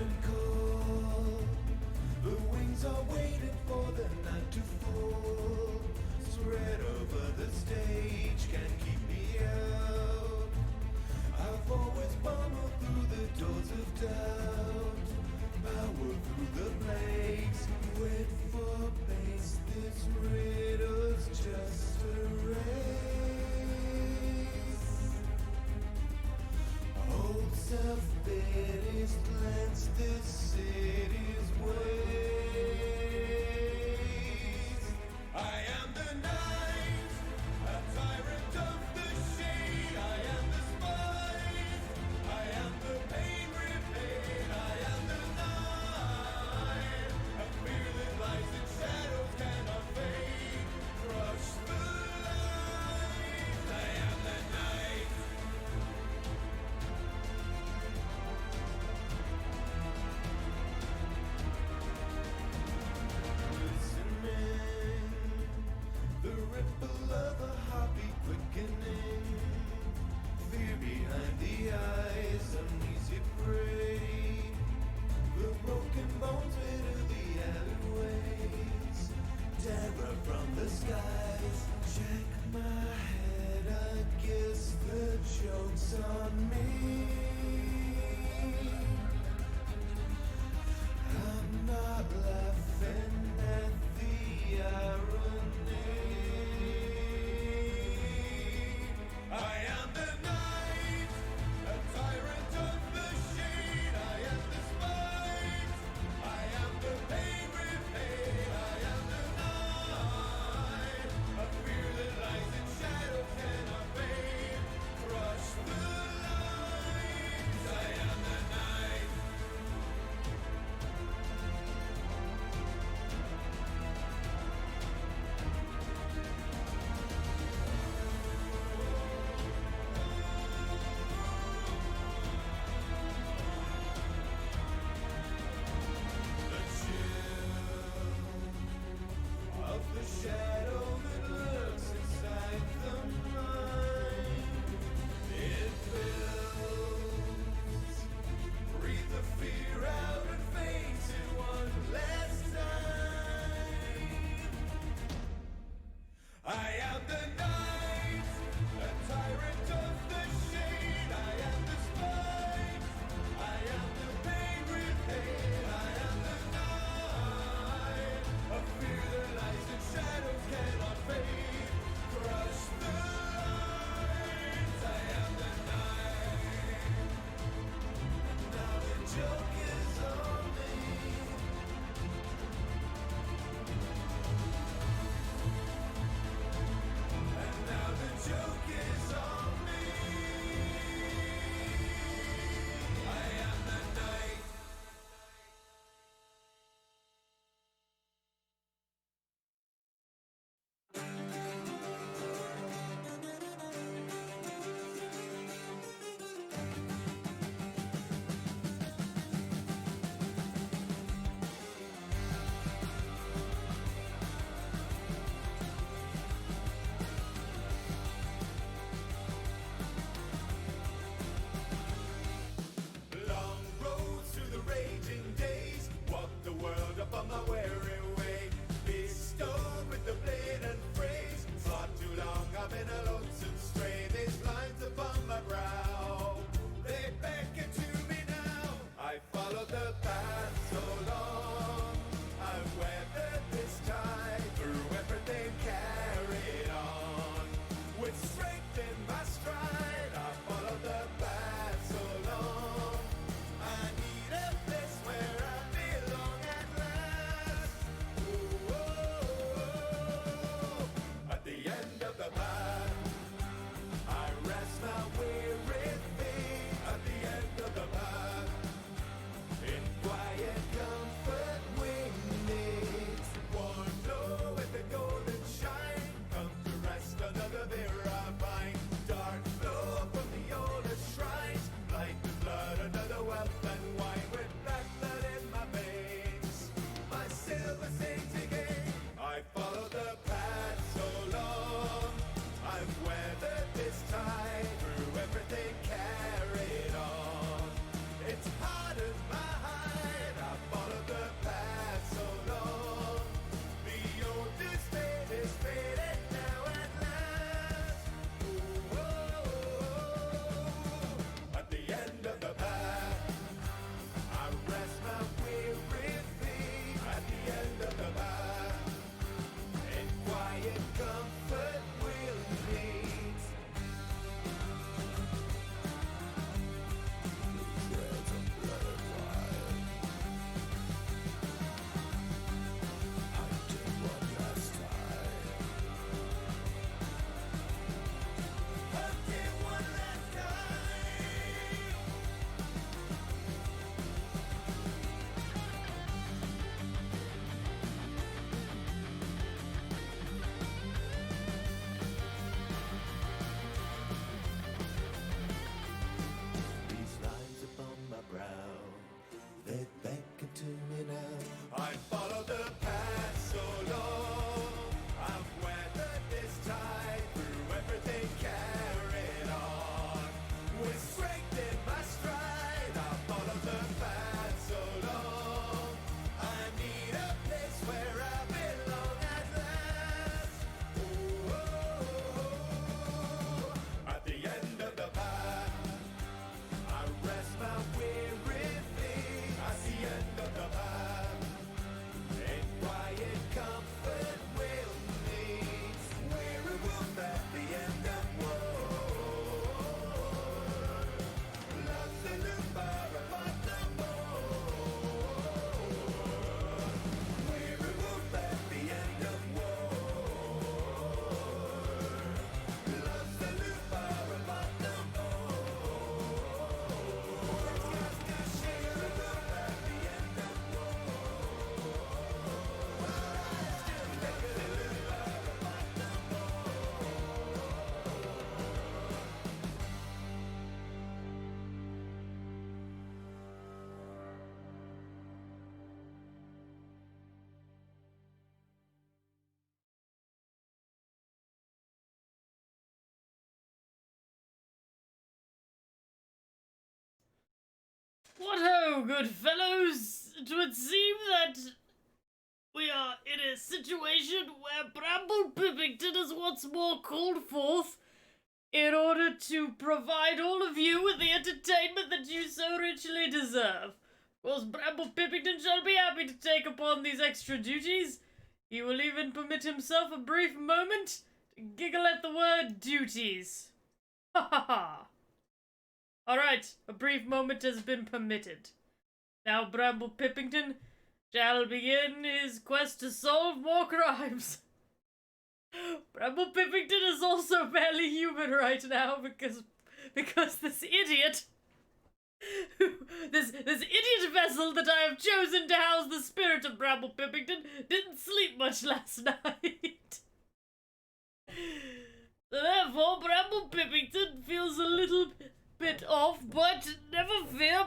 curtain call. The wings are waiting for the night to fall. Spread over the stage, can't keep me out. I've always bumbled through the doors of doubt. Power through the plagues, wait for pace. This riddle's just a race. Old self-pity's glance this city's ways. I am the night, a tyrant of the shade. I am the spite, I am the pain repaid. I am the night, a fear that lies in shadows cannot fade. Crush the light. I am the night. Listening, the ripple of a heartbeat quickening. Fear behind the eyes, uneasy prey. The broken bones into the alleyways. Terror from the skies. Check my head, I guess the joke's on me. I'm not laughing at the irony. I am the night, a tyrant of the shade. I am the spite, I am the pain repaid. I am the night, a fear that lies in shadows cannot fade. Crush the lights. I am the night. The chill of the shadow that lurks inside the mind. It fills. Breathe the fear out and face it one last time. I am the night, a tyrant of the shade. I am the spite, I am the pain repaid. I am the night, a fear that lies in shadows cannot fade. Crush the lights. I am the night. Now the joke is on me. And now the joke is on me. I am the night. Long roads through the raging days. Walk the world up on my weary way. Bestowed with the blade and phrase. For too long I've been a lonesome stray. These lines upon my brow, they beckon to me now. I followed the path so long. I've weathered this tide through everything carried on. With strength in my stride, I followed the path so long. I need a place where I belong at last. Ooh, at the end of the path, I rest my weary feet. At the end of the path, in quiet comfort we meet. One low with the golden shine, come to rest under the Virabine. Dark flow from the oldest shrines, like the blood under the wealth and wine. With black blood in my veins, my silver sings again. I follow the path so long. I've weathered this tide through everything carried on. It's hardened my heart. So, good fellows, it would seem that we are in a situation where Bramble Pippington is once more called forth in order to provide all of you with the entertainment that you so richly deserve. Of course, Bramble Pippington shall be happy to take upon these extra duties. He will even permit himself a brief moment to giggle at the word duties. Ha ha ha. Alright, a brief moment has been permitted. Now Bramble Pippington shall begin his quest to solve more crimes. Bramble Pippington is also barely human right now because this idiot, this idiot vessel that I have chosen to house the spirit of Bramble Pippington didn't sleep much last night. Therefore, Bramble Pippington feels a little bit off, but never fear,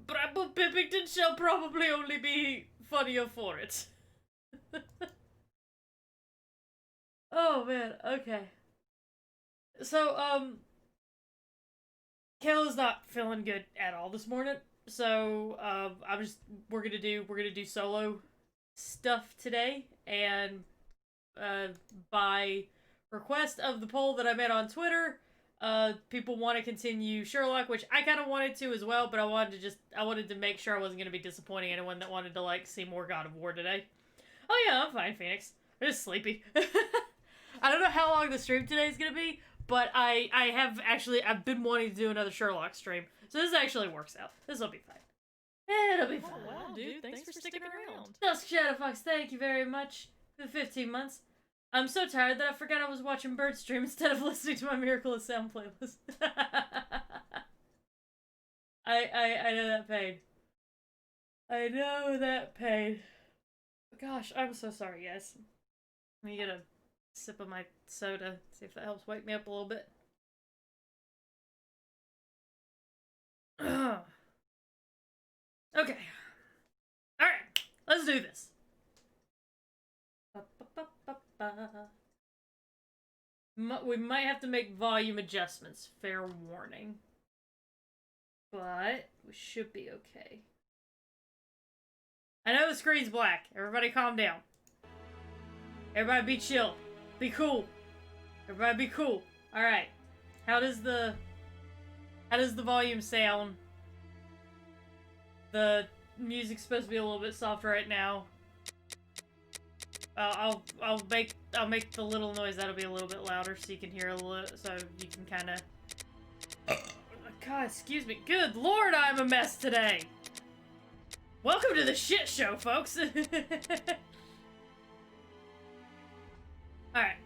Bramble Pippington shall probably only be funnier for it. Oh man, okay. So, Kayla's not feeling good at all this morning. So, we're gonna do solo stuff today, and by request of the poll that I made on Twitter, people want to continue Sherlock, which I kind of wanted to as well, but I wanted to make sure I wasn't gonna be disappointing anyone that wanted to like see more God of War today. Oh yeah, I'm fine, Phoenix. I'm just sleepy. I don't know how long the stream today is gonna be, but I've been wanting to do another Sherlock stream, so this actually works out. This will be fine. It'll be fine. Oh, wow, dude, thanks for sticking around. Dusk Shadowfox, thank you very much for the 15 months. I'm so tired that I forgot I was watching Bird stream instead of listening to my Miracle of Sound playlist. I know that pain. I know that pain. Gosh, I'm so sorry, guys. Let me get a sip of my soda, see if that helps wake me up a little bit. Okay. Alright, let's do this. We might have to make volume adjustments, fair warning. But we should be okay. I know the screen's black. Everybody calm down. Everybody be chill. Be cool. Everybody be cool. Alright. How does the volume sound? The music's supposed to be a little bit softer right now. I'll make the little noise that'll be a little bit louder so you can hear a little, so you can kind of. God, excuse me. Good Lord, I'm a mess today. Welcome to the shit show, folks. All right,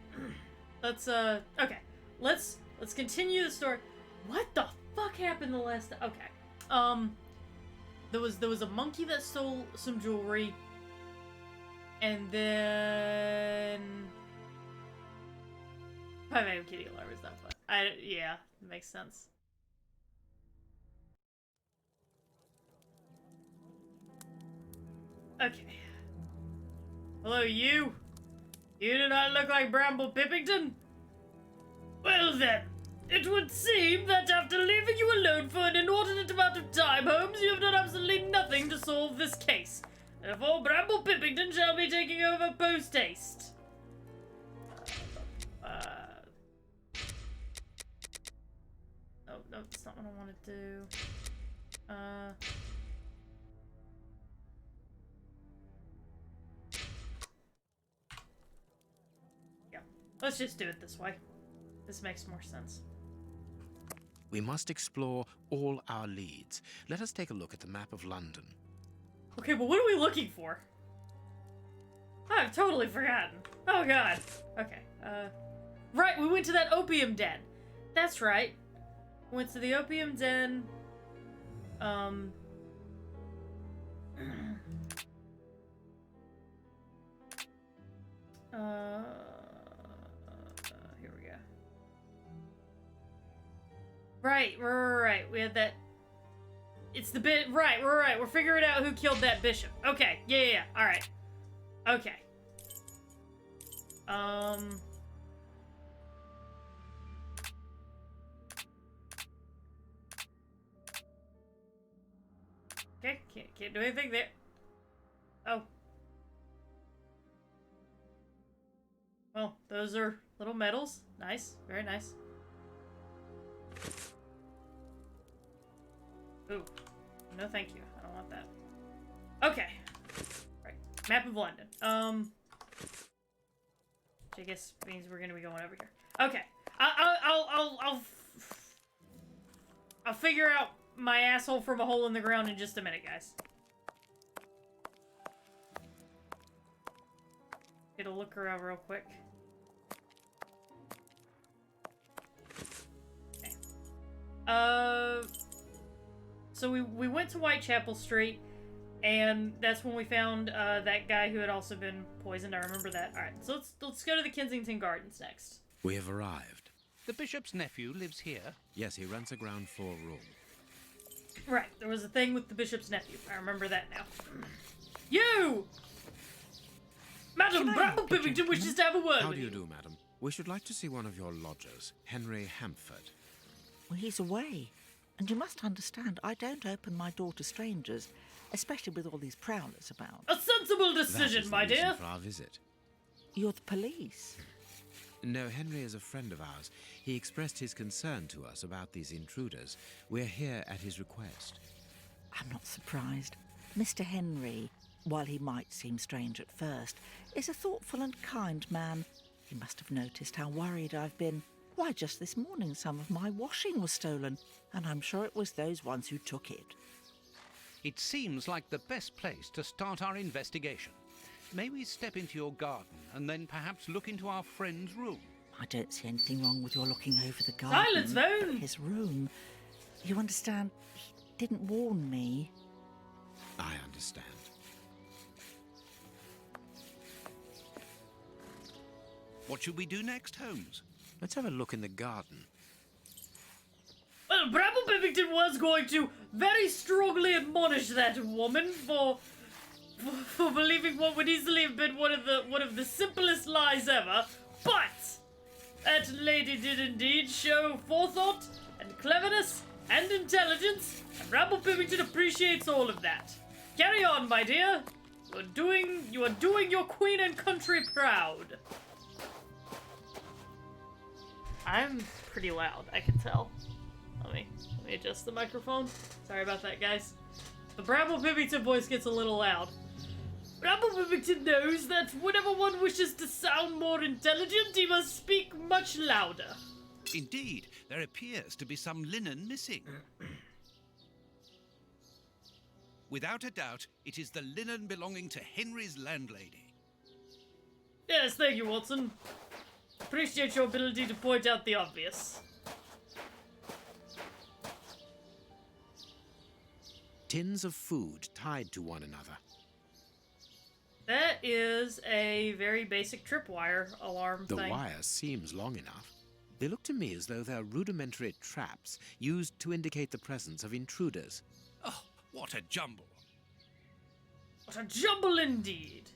let's okay, let's continue the story. What the fuck happened the last? Okay, there was a monkey that stole some jewelry. And then I made kitty alarm stuff, but yeah, it makes sense. Okay. Hello, you. You do not look like Bramble Pippington. Well then, it would seem that after leaving you alone for an inordinate amount of time, Holmes, you have done absolutely nothing to solve this case. Therefore, Bramble Pippington shall be taking over post-haste. Oh, no, that's not what I want to do. Yeah, let's just do it this way. This makes more sense. We must explore all our leads. Let us take a look at the map of London. Okay, but what are we looking for? I've totally forgotten. Oh god. Okay, right, we went to that opium den. That's right. Went to the opium den. Here we go. Right. We had that. It's the bit. Right. We're figuring out who killed that bishop. Okay. Yeah. All right. Okay. Okay, can't do anything there. Oh. Well, those are little medals. Nice. Very nice. Ooh. No thank you. I don't want that. Okay. Right. Map of London. Which I guess means we're gonna be going over here. Okay. I'll figure out my asshole from a hole in the ground in just a minute, guys. Get a look around real quick. Okay. So we went to Whitechapel Street, and that's when we found that guy who had also been poisoned. I remember that. All right, so let's go to the Kensington Gardens next. We have arrived. The bishop's nephew lives here. Yes, he rents a ground floor room. Right, there was a thing with the bishop's nephew. I remember that now. You! Madam Bramble Pipington wishes to have a word How with do you do, madam? We should like to see one of your lodgers, Henry Hampford. Well, he's away. And you must understand, I don't open my door to strangers, especially with all these prowlers about. A sensible That decision, is my the reason dear. for our visit. You're the police. No, Henry is a friend of ours. He expressed his concern to us about these intruders. We're here at his request. I'm not surprised. Mr. Henry, while he might seem strange at first, is a thoughtful and kind man. He must have noticed how worried I've been. Why, just this morning some of my washing was stolen, and I'm sure it was those ones who took it. It seems like the best place to start our investigation. May we step into your garden and then perhaps look into our friend's room? I don't see anything wrong with your looking over the garden. Silence, Vone! His room. You understand, he didn't warn me. I understand. What should we do next, Holmes? Let's have a look in the garden. Well, Bramble Pipington was going to very strongly admonish that woman for believing what would easily have been one of the simplest lies ever, but that lady did indeed show forethought and cleverness and intelligence, and Bramble Pipington appreciates all of that. Carry on, my dear. You are doing your queen and country proud. I'm pretty loud, I can tell. Let me adjust the microphone. Sorry about that, guys. The Bramble Pipington voice gets a little loud. Bramble Pipington knows that whenever one wishes to sound more intelligent, he must speak much louder. Indeed, there appears to be some linen missing. Without a doubt, it is the linen belonging to Henry's landlady. Yes, thank you, Watson. Appreciate your ability to point out the obvious. Tins of food tied to one another. That is a very basic tripwire alarm The thing. wire seems long enough. They look to me as though they're rudimentary traps used to indicate the presence of intruders. Oh, what a jumble. What a jumble indeed.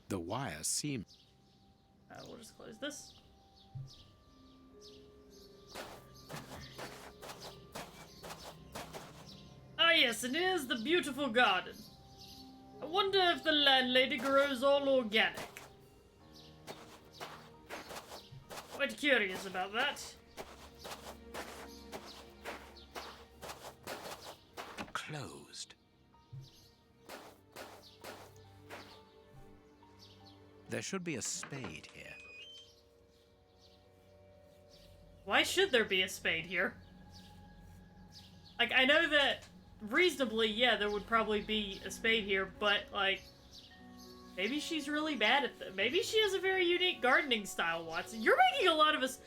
The wire seems... We'll just close this. Ah yes, and here's the beautiful garden. I wonder if the landlady grows all organic. Quite curious about that. closed. There should be a spade here. Why should there be a spade here? Like, I know that reasonably, yeah, there would probably be a spade here, but, like, maybe she's really bad at them. Maybe she has a very unique gardening style, Watson. You're making a lot of us...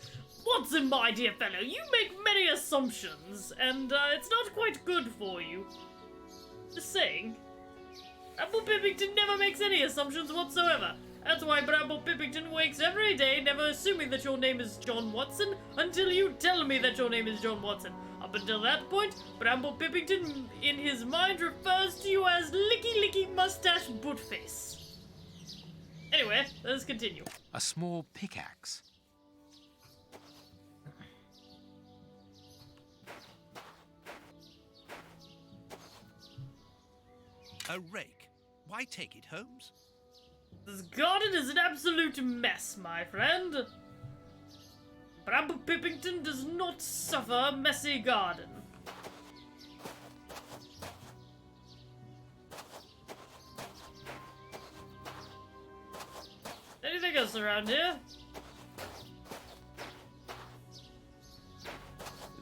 Watson, my dear fellow, you make many assumptions, and, it's not quite good for you. Just saying. Apple Pippington never makes any assumptions whatsoever. That's why Bramble Pippington wakes every day, never assuming that your name is John Watson until you tell me that your name is John Watson. Up until that point, Bramble Pippington in his mind refers to you as Licky Licky Mustache Bootface. Anyway, let's continue. A small pickaxe. A rake. Why take it, Holmes? This garden is an absolute mess, my friend. Bramble Pippington does not suffer a messy garden. Anything else around here?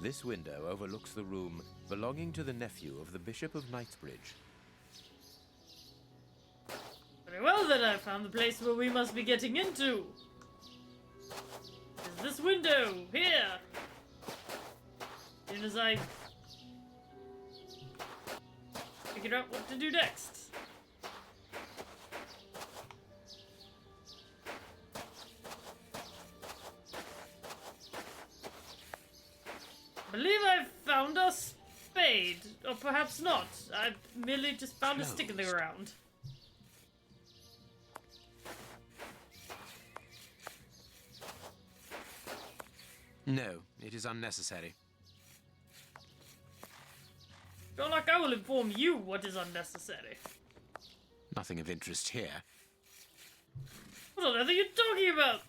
This window overlooks the room belonging to the nephew of the Bishop of Knightsbridge. Very well then, I found the place where we must be getting into. Is this window here? As soon as I figure out what to do next. I believe I've found a spade, or perhaps not. I've merely just found a stick in the ground. No, it is unnecessary. Sherlock, I will inform you what is unnecessary. Nothing of interest here. What on earth are you talking about?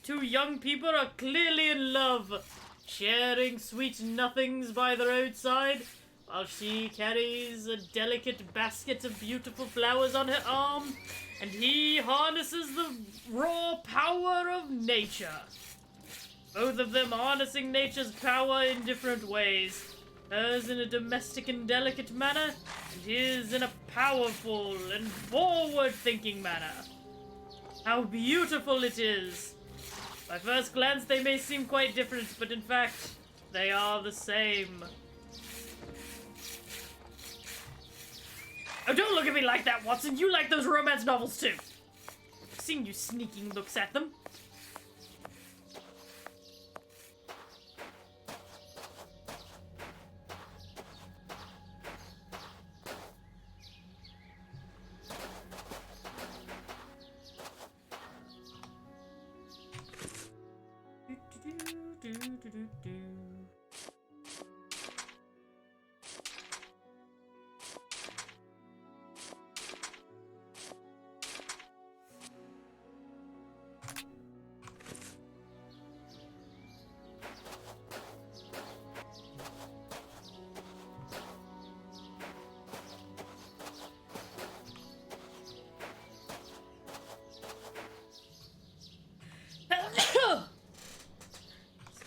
Two young people are clearly in love, sharing sweet nothings by the roadside, while she carries a delicate basket of beautiful flowers on her arm, and he harnesses the raw power of nature. Both of them harnessing nature's power in different ways. Hers in a domestic and delicate manner, and his in a powerful and forward-thinking manner. How beautiful it is! By first glance, they may seem quite different, but in fact, they are the same. Oh, don't look at me like that, Watson! You like those romance novels too! I've seen you sneaking looks at them.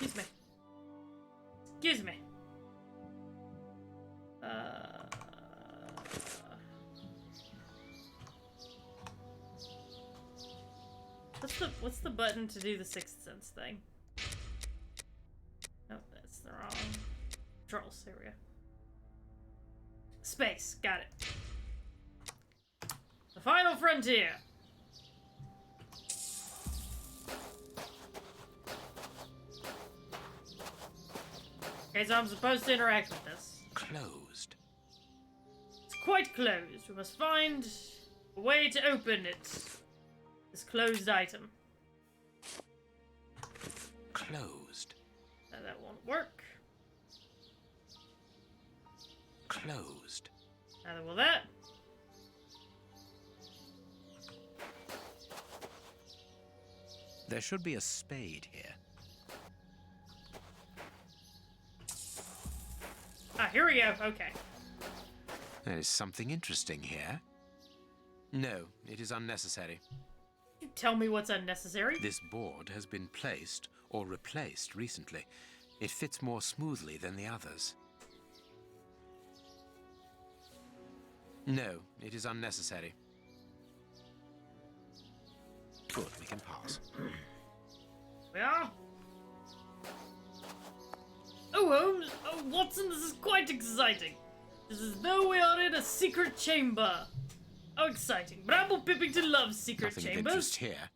Excuse me. Excuse me. What's the button to do the Sixth Sense thing? No, that's the wrong controls. Here we go. Space. Got it. The final frontier. Okay, so I'm supposed to interact with this. Closed. It's quite closed. We must find a way to open it. This closed item. Closed. That won't work. Closed. Neither will that. There should be a spade here. Ah, here we go. Okay. There is something interesting here. No, it is unnecessary. You tell me what's unnecessary. This board has been placed or replaced recently. It fits more smoothly than the others. No, it is unnecessary. Good, we can pass. Yeah? Oh, Holmes! Oh, Watson, this is quite exciting. This is as though we are in a secret chamber. How exciting. Bramble Pippington loves secret Nothing of chambers. interest here.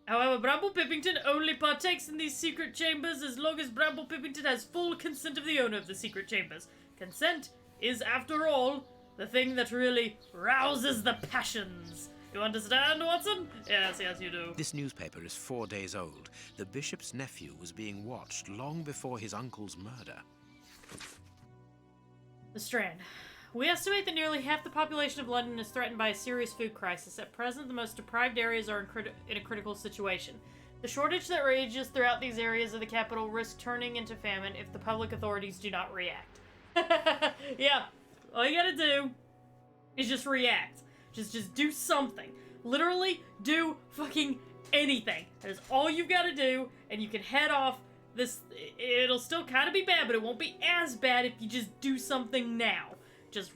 However, Bramble Pippington only partakes in these secret chambers as long as Bramble Pippington has full consent of the owner of the secret chambers. Consent is, after all, the thing that really rouses the passions. You understand, Watson? Yes, yes, you do. This newspaper is 4 days old. The bishop's nephew was being watched long before his uncle's murder. The Strand. We estimate that nearly half the population of London is threatened by a serious food crisis. At present, the most deprived areas are in a critical situation. The shortage that rages throughout these areas of the capital risks turning into famine if the public authorities do not react. Yeah, all you gotta do is just react. Just do something. Literally, do fucking anything. That is all you've gotta do, and you can head off this. It'll still kind of be bad, but it won't be as bad if you just do something now. Just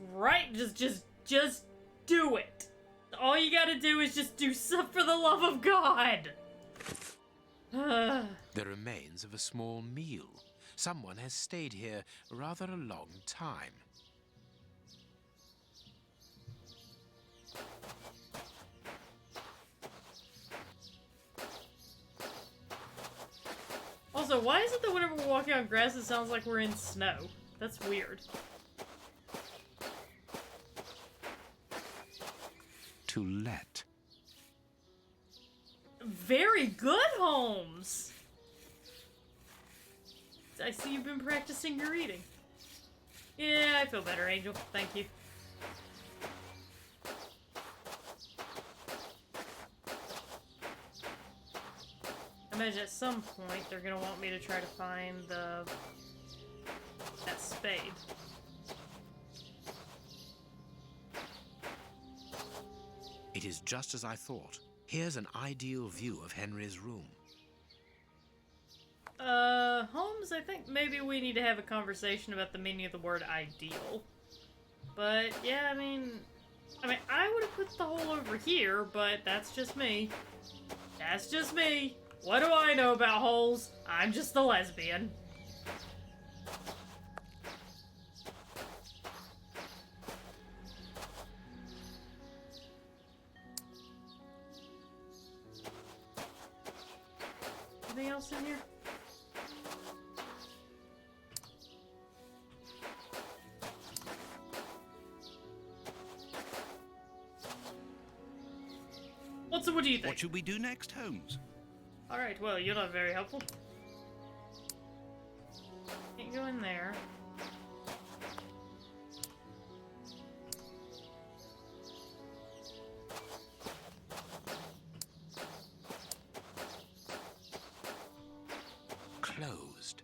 do it. All you gotta do is just do stuff for the love of God. The remains of a small meal. Someone has stayed here rather a long time. Also, why is it that whenever we're walking on grass, it sounds like we're in snow? That's weird. To let. Very good, Holmes! I see you've been practicing your reading. Yeah, I feel better, Angel. Thank you. I imagine at some point they're gonna want me to try to find that spade. It is just as I thought. Here's an ideal view of Henry's room. Holmes, I think maybe we need to have a conversation about the meaning of the word ideal. But, yeah, I mean, I would have put the hole over here, but that's just me. That's just me. What do I know about holes? I'm just a lesbian. Anything else in here? What do you think? What should we do next, Holmes? Alright, well, you're not very helpful. Can't go in there. Closed.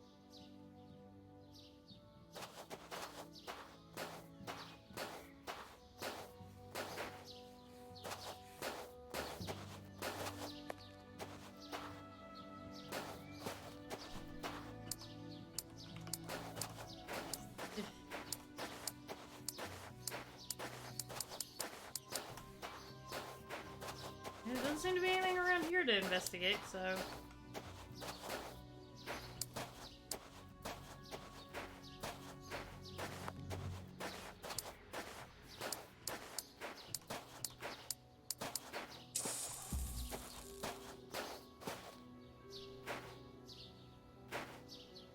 There doesn't seem to be anything around here to investigate, so...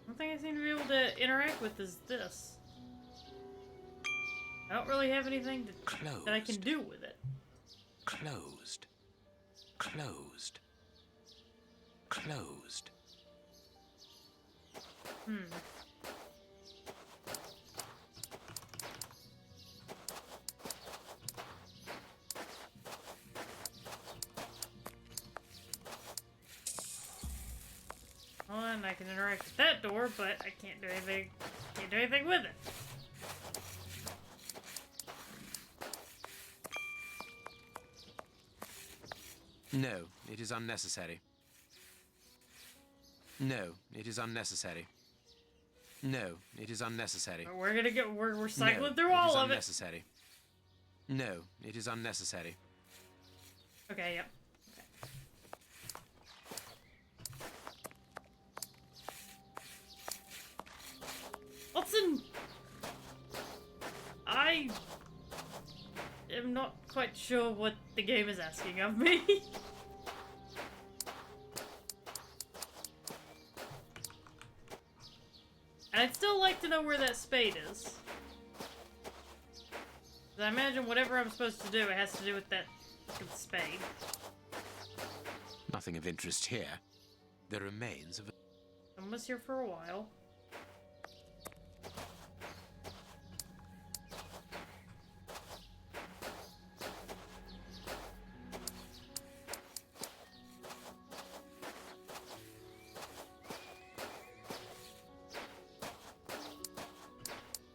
One thing I seem to be able to interact with is this. I don't really have anything that I can do with it. Closed. Closed. Closed. Well, and I can interact with that door, but I can't do anything. Can't do anything with it. No, it is unnecessary. No, it is unnecessary. No, it is unnecessary. We're gonna get. We're cycling No, through all is of it. unnecessary. No, it is unnecessary. Okay. Yep. Watson, I am am not quite sure what the game is asking of me. And I'd still like to know where that spade is. 'Cause I imagine whatever I'm supposed to do, it has to do with that fucking spade. Nothing of interest here. The remains of... I was here for a while.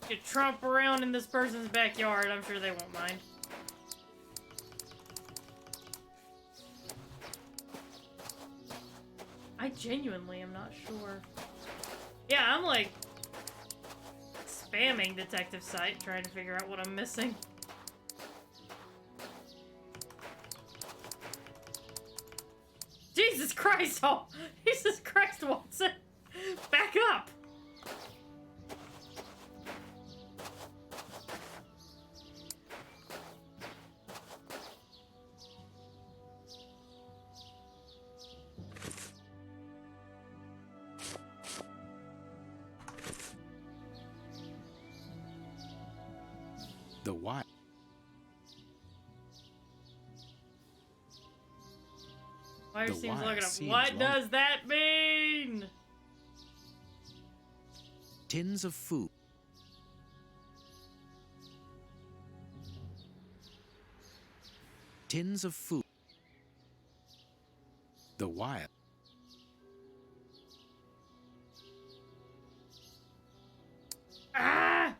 You tromp around in this person's backyard, I'm sure they won't mind. I genuinely am not sure. Yeah, I'm like spamming detective site trying to figure out what I'm missing. Jesus Christ, oh! Jesus Christ, Watson! Back up! The wire. Wire The seems wire looking up. seems What long. does that mean? Tins of food. Tins of food. The wire. Ah!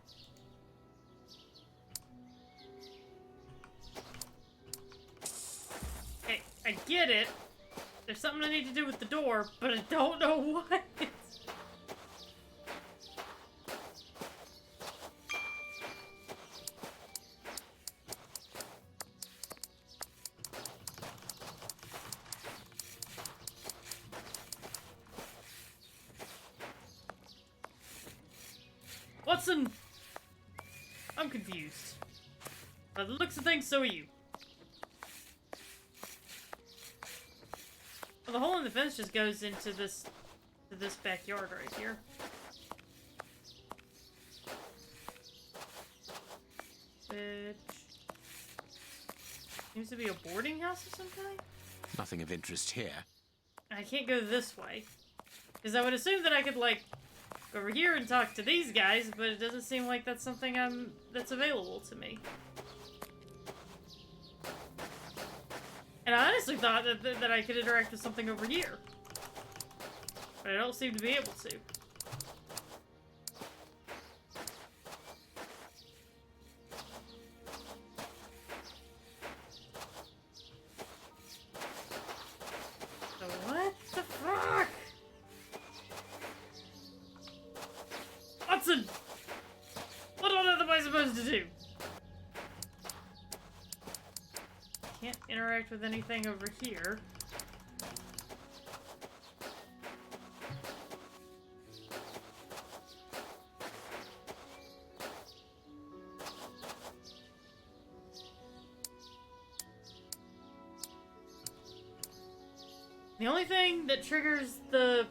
Okay, I get it. There's something I need to do with the door, but I don't know what. Watson! I'm confused. By the looks of things, so are you. Well, the hole in the fence just goes into this backyard right here. Which seems to be a boarding house of some kind. Nothing of interest here. I can't go this way. Because I would assume that I could, like, go over here and talk to these guys, but it doesn't seem like that's something that's available to me. And I honestly thought that I could interact with something over here. But I don't seem to be able to. So what the fuck? Watson! What on earth am I supposed to do? Can't interact with anything over here. The only thing that triggers the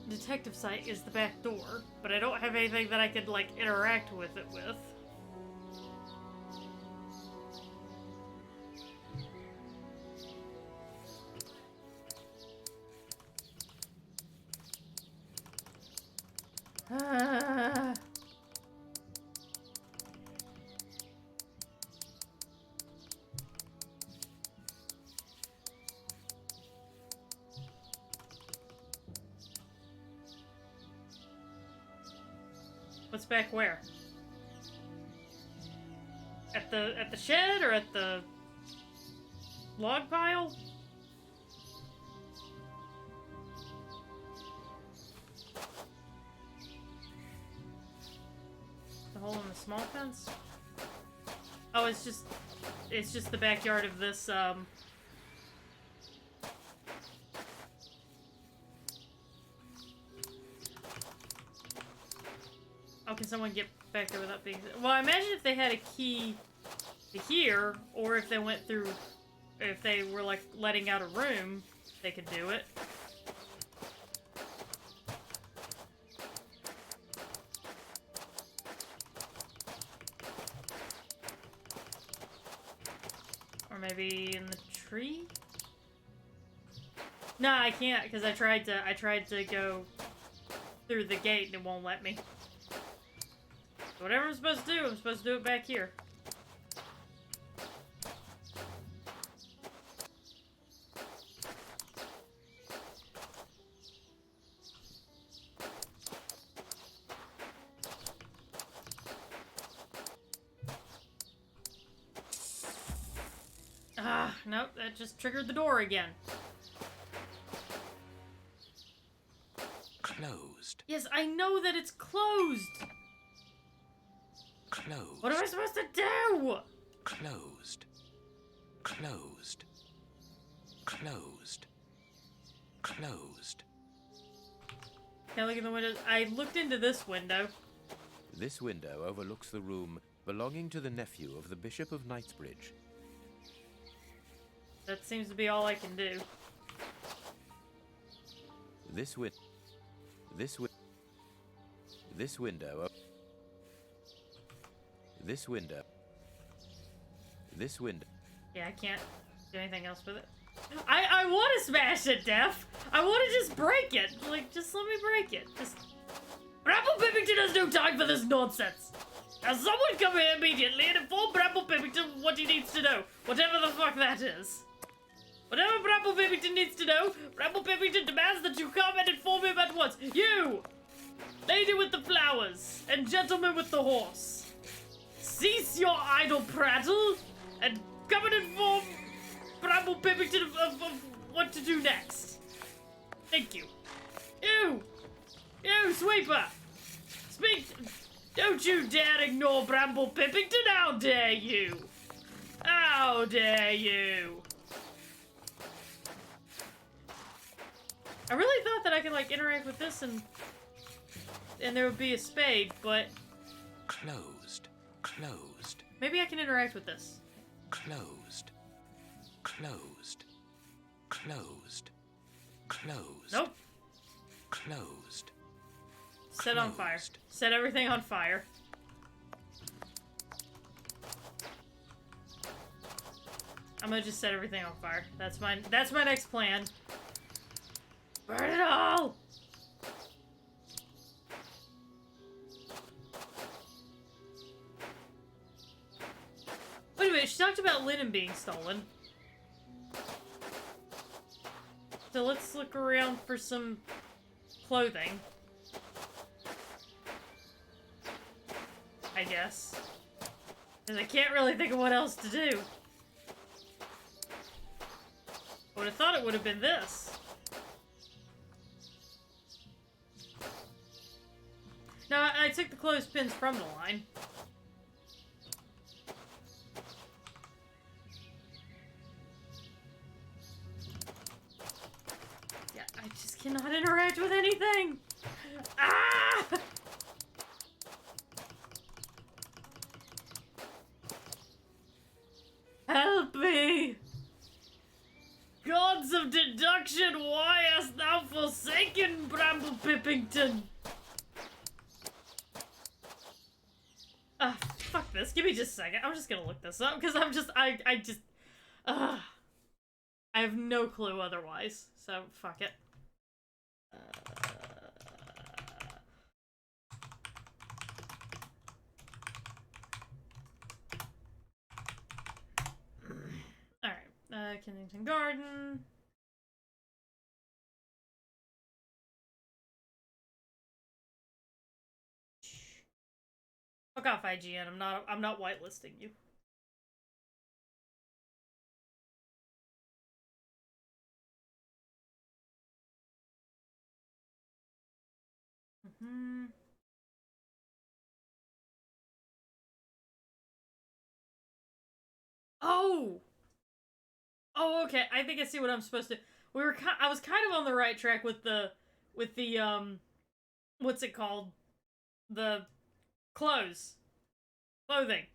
detective site is the back door, but I don't have anything that I could, like, interact with it with. What's back where? At the shed or at the log pile? The hole in the small fence? Oh, it's just the backyard of this Oh, can someone get back there without being... Well, I imagine if they had a key to here, or if they went through, if they were like letting out a room, they could do it. Or maybe in the tree? No, I can't because I tried to go through the gate and it won't let me. So whatever I'm supposed to do, I'm supposed to do it back here. Ah, nope, that just triggered the door again. Closed. Yes, I know that it's closed. Closed. What am I supposed to do? Closed. Closed. Closed. Closed. Can I look in the window? I looked into this window. This window overlooks the room belonging to the nephew of the Bishop of Knightsbridge. That seems to be all I can do. This window. This window. This window. This window. Yeah, I can't do anything else with it. I want to smash it, Def. I want to just break it. Like, just let me break it. Just. Bramble Pippington has no time for this nonsense. Now someone come here immediately and inform Bramble Pippington what he needs to know. Whatever the fuck that is. Whatever Bramble Pippington needs to know, Bramble Pippington demands that you come and inform him at once. You! Lady with the flowers, and gentleman with the horse. Cease your idle prattle, and come and inform Bramble Pippington of what to do next. Thank you. You! You, sweeper! Speak! Don't you dare ignore Bramble Pippington! How dare you! How dare you! I really thought that I could, like, interact with this and there would be a spade, but... Closed. Closed. Maybe I can interact with this. Closed. Closed. Closed. Closed. Nope. Closed. Set on fire. Closed. Set everything on fire. I'm gonna just set everything on fire. That's my next plan. Burn it all! Wait a minute, she talked about linen being stolen. So let's look around for some clothing. I guess. Because I can't really think of what else to do. I would have thought it would have been this. No, I took the clothespins from the line. Yeah, I just cannot interact with anything! Ah! Help me! Gods of deduction, why hast thou forsaken Bramble Pippington? Fuck this. Give me just a second. I'm just gonna look this up, because I have no clue otherwise, so fuck it. Alright, Kensington Garden. Fuck off, IGN. I'm not whitelisting you. Oh! Oh, okay. I think I see what I'm supposed to... I was kind of on the right track with the, what's it called? The clothing.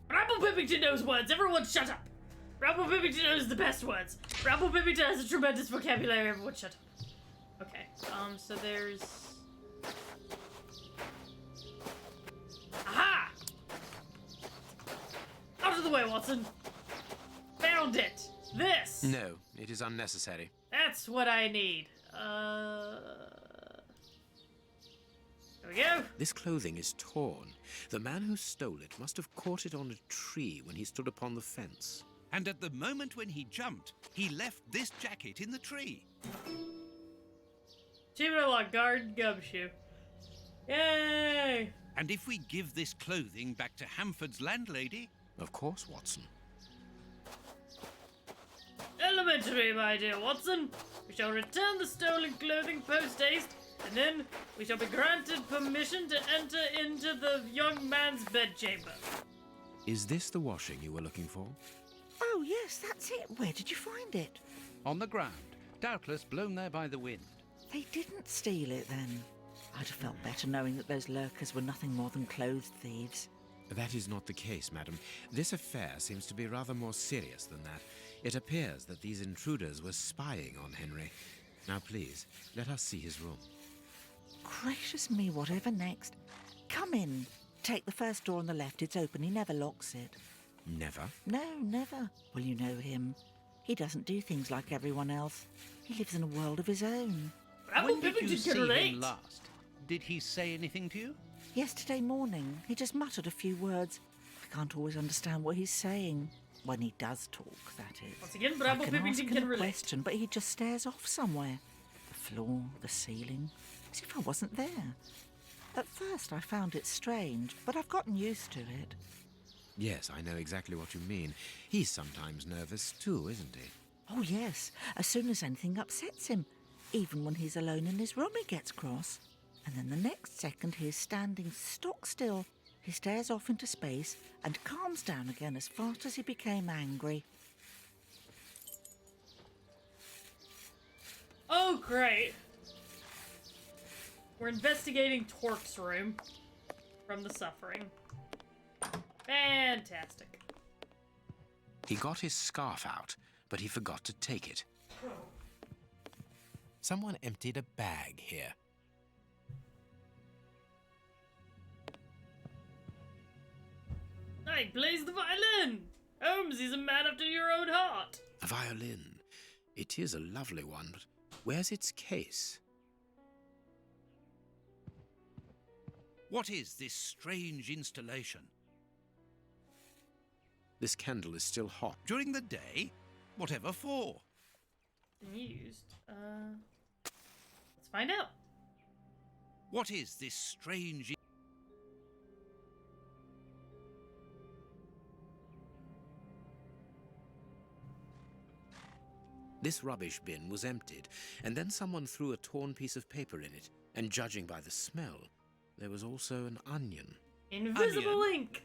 Bramble Pippington knows words. Everyone shut up. Bramble Pippington knows the best words. Bramble Pippington has a tremendous vocabulary. Everyone shut up. Okay, so there's... Aha! Out of the way, Watson. Found it. This. No, it is unnecessary. That's what I need. There we go. This clothing is torn. The man who stole it must have caught it on a tree when he stood upon the fence. And at the moment when he jumped, he left this jacket in the tree. Achievement unlocked, garden gumshoe. Yay! And if we give this clothing back to Hamford's landlady... Of course, Watson. Elementary, my dear Watson. We shall return the stolen clothing post-haste, and then we shall be granted permission to enter into the young man's bedchamber. Is this the washing you were looking for? Oh, yes, that's it. Where did you find it? On the ground, doubtless blown there by the wind. They didn't steal it, then. I'd have felt better knowing that those lurkers were nothing more than clothes thieves. That is not the case, madam. This affair seems to be rather more serious than that. It appears that these intruders were spying on Henry. Now, please, let us see his room. Gracious me, whatever next? Come in. Take the first door on the left. It's open. He never locks it. Never? No, never. Well, you know him. He doesn't do things like everyone else. He lives in a world of his own. Bramble When did you Pippington see can relate. him last? Did he say anything to you? Yesterday morning, he just muttered a few words. I can't always understand what he's saying. When he does talk, that is. Once again, I Bramble can ask Pippington him can a relate. question, but he just stares off somewhere. The floor, the ceiling, as if I wasn't there. At first, I found it strange, but I've gotten used to it. Yes, I know exactly what you mean. He's sometimes nervous too, isn't he? Oh, yes. As soon as anything upsets him. Even when he's alone in his room, he gets cross. And then the next second, he is standing stock still. He stares off into space and calms down again as fast as he became angry. Oh, great. We're investigating Torque's room from the suffering. Fantastic. He got his scarf out, but he forgot to take it. Someone emptied a bag here. I plays the violin. Holmes, he's a man after your own heart. A violin. It is a lovely one, but where's its case? What is this strange installation? This candle is still hot. During the day? Whatever for? Been used. Let's find out. What is this strange... This rubbish bin was emptied, and then someone threw a torn piece of paper in it, and judging by the smell, there was also an onion. Invisible Onion? ink.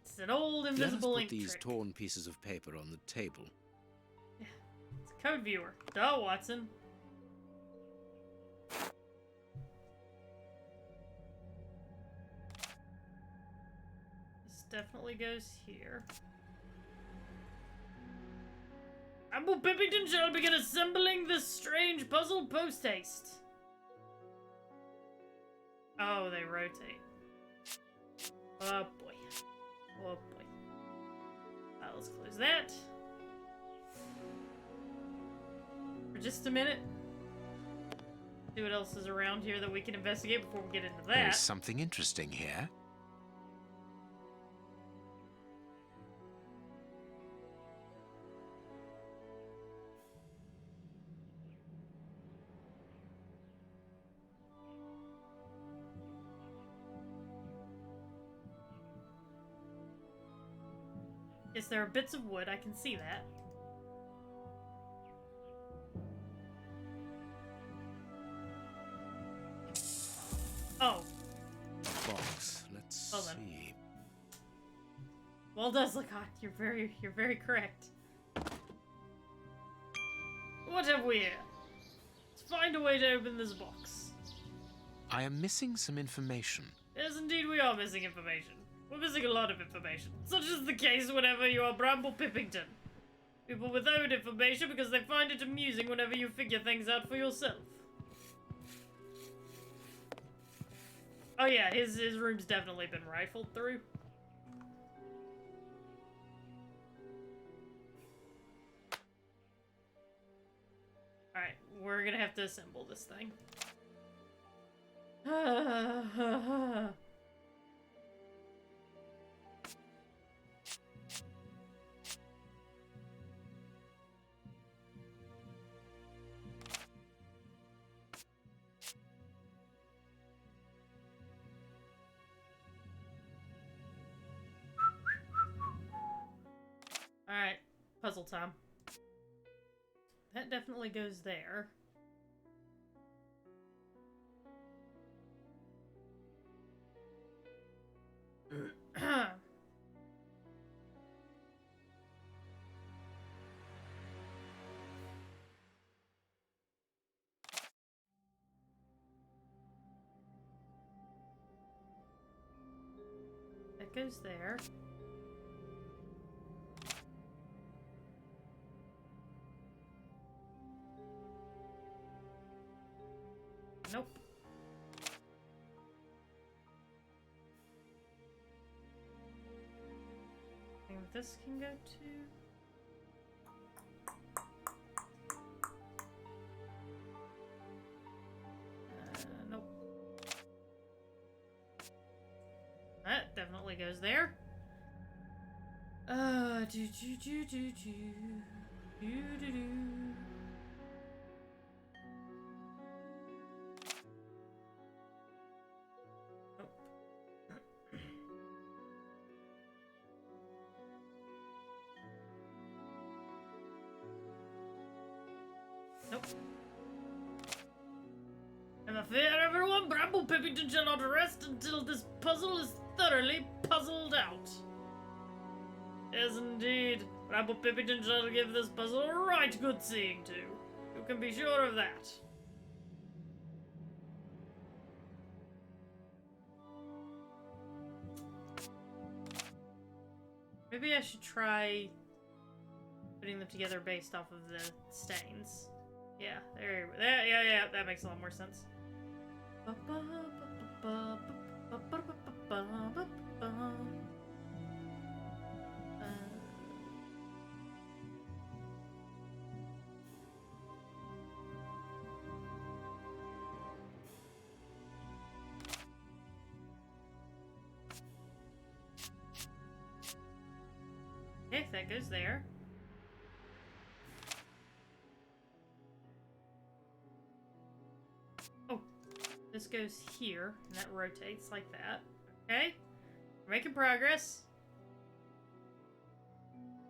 It's an old invisible Let us ink put these trick. torn pieces of paper on the table. It's a code viewer. Duh, Watson. This definitely goes here. Bramble Pippington shall begin assembling this strange puzzle post-haste. Oh, they rotate. Oh boy. Oh boy. Let's close that. For just a minute. See what else is around here that we can investigate before we get into There that. is something interesting here. Yes, there are bits of wood. I can see that. Oh, Box. Let's Hold on. see. well done, Lacott. You're very correct. What have we here? Let's find a way to open this box. I am missing some information. Yes, indeed, we are missing information. We're missing a lot of information. Such is the case whenever you are Bramble Pippington. People withhold information because they find it amusing whenever you figure things out for yourself. Oh yeah, his room's definitely been rifled through. Alright, we're gonna have to assemble this thing. Alright, puzzle time. That definitely goes there. That goes there. Nope. I think this can go to... nope. That definitely goes there. Do do do do do do do do. Nope. I'm afraid, everyone, Bramble Pippington shall not rest until this puzzle is thoroughly puzzled out. Yes, indeed. Bramble Pippington shall give this puzzle a right good seeing to. You can be sure of that. Maybe I should try putting them together based off of the stains. Yeah, there, yeah, that makes a lot more sense. Okay, that goes there. Oh, this goes here, and that rotates like that. Okay, we're making progress.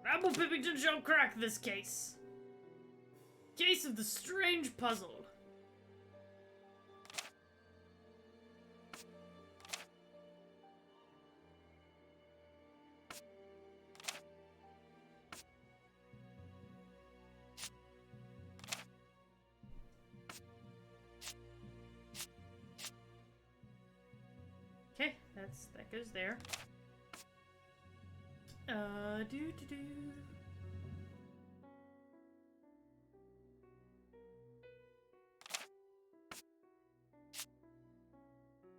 Bramble Pippington shall crack this case. Case of the strange puzzle. Okay, that goes there. Do do do.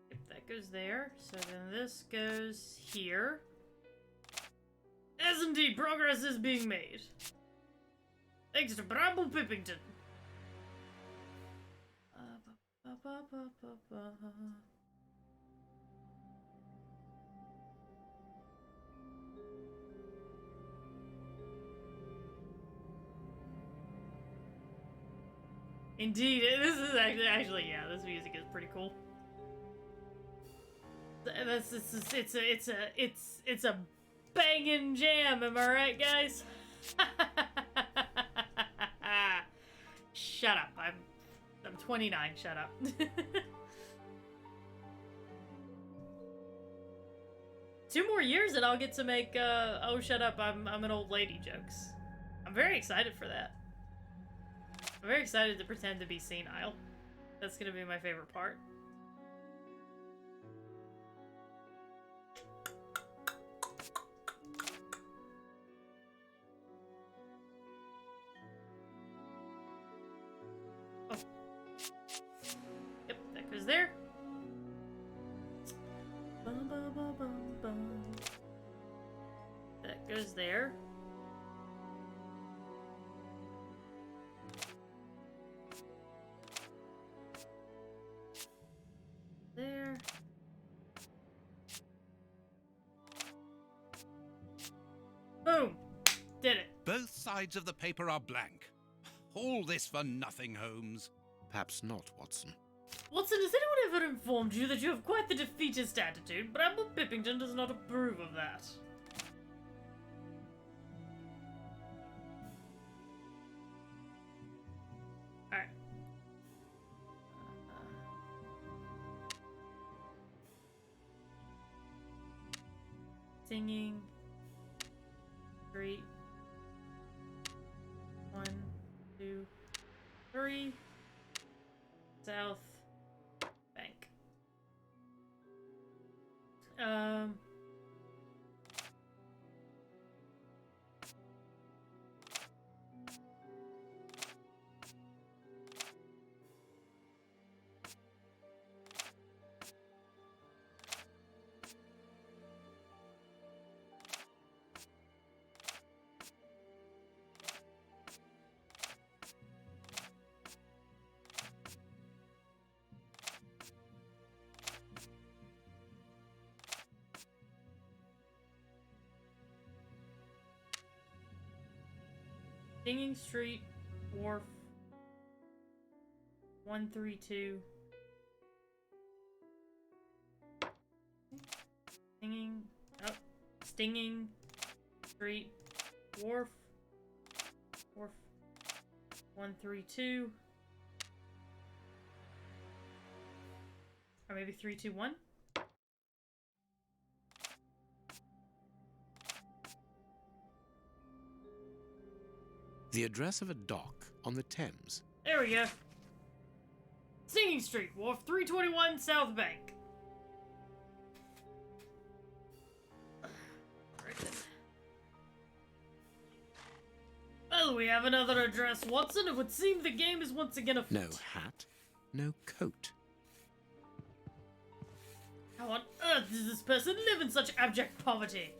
Yep, that goes there. So then this goes here. As indeed, progress is being made. Thanks to Bramble Pippington. Indeed, this is actually yeah, this music is pretty cool. It's a banging jam, am I right, guys? Shut up. I'm 29. Shut up. 2 more years and I'll get to make oh shut up, I'm an old lady jokes. I'm very excited for that. I'm very excited to pretend to be senile. That's gonna be my favorite part. goes there. Bum, bum, bum, bum, bum. That goes there. There. Boom! Did it. Both sides of the paper are blank. All this for nothing, Holmes. Perhaps not, Watson. Watson, has anyone ever informed you that you have quite the defeatist attitude? Bramble Pippington does not approve of that. Alright. Singing. Street. 1, 2, 3. South Bank. Singing Street, Wharf, 132. Stinging Street, Wharf, 132. Or maybe 321? The address of a dock on the Thames. There we go. Singing Street, Wharf 321, South Bank. Right then. Well, we have another address, Watson. It would seem the game is once again afoot. No hat, no coat. How on earth does this person live in such abject poverty?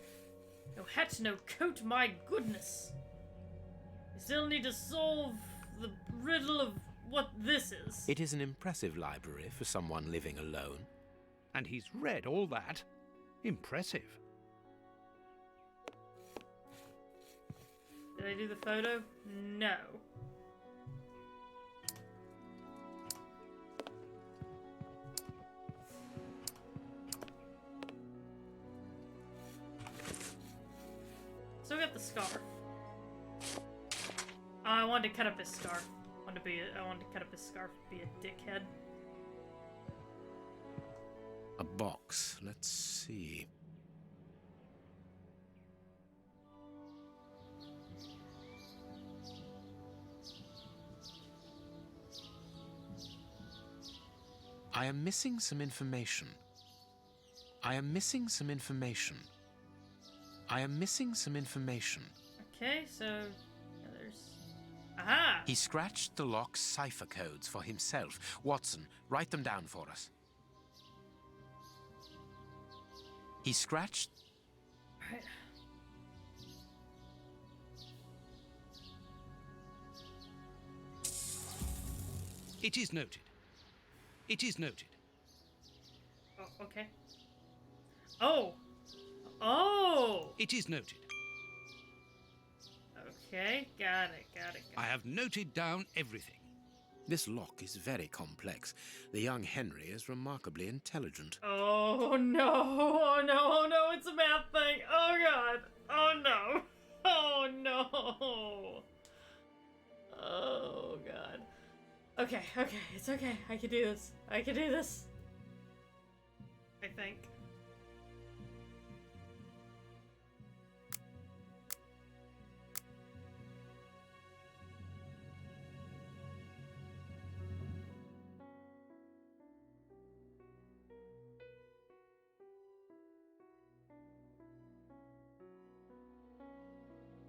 No hat, no coat, my goodness. We still need to solve the riddle of what this is. It is an impressive library for someone living alone. And he's read all that. Impressive. Did I do the photo? No. Still got the scarf. Oh, I wanted to cut up his scarf. I wanted to cut up his scarf, be a dickhead. A box. Let's see. I am missing some information. I am missing some information. I am missing some information. Okay, so yeah, there's... Aha! He scratched the lock's cipher codes for himself. Watson, write them down for us. He scratched... Right. It is noted. It is noted. Oh, okay. Oh! Oh! It is noted. Okay, got it. I have noted down everything. This lock is very complex. The young Henry is remarkably intelligent. Oh no, oh no, oh no, it's a math thing. Oh god. Oh no. Oh no. Oh god. Okay, it's okay. I can do this. I can do this. I think.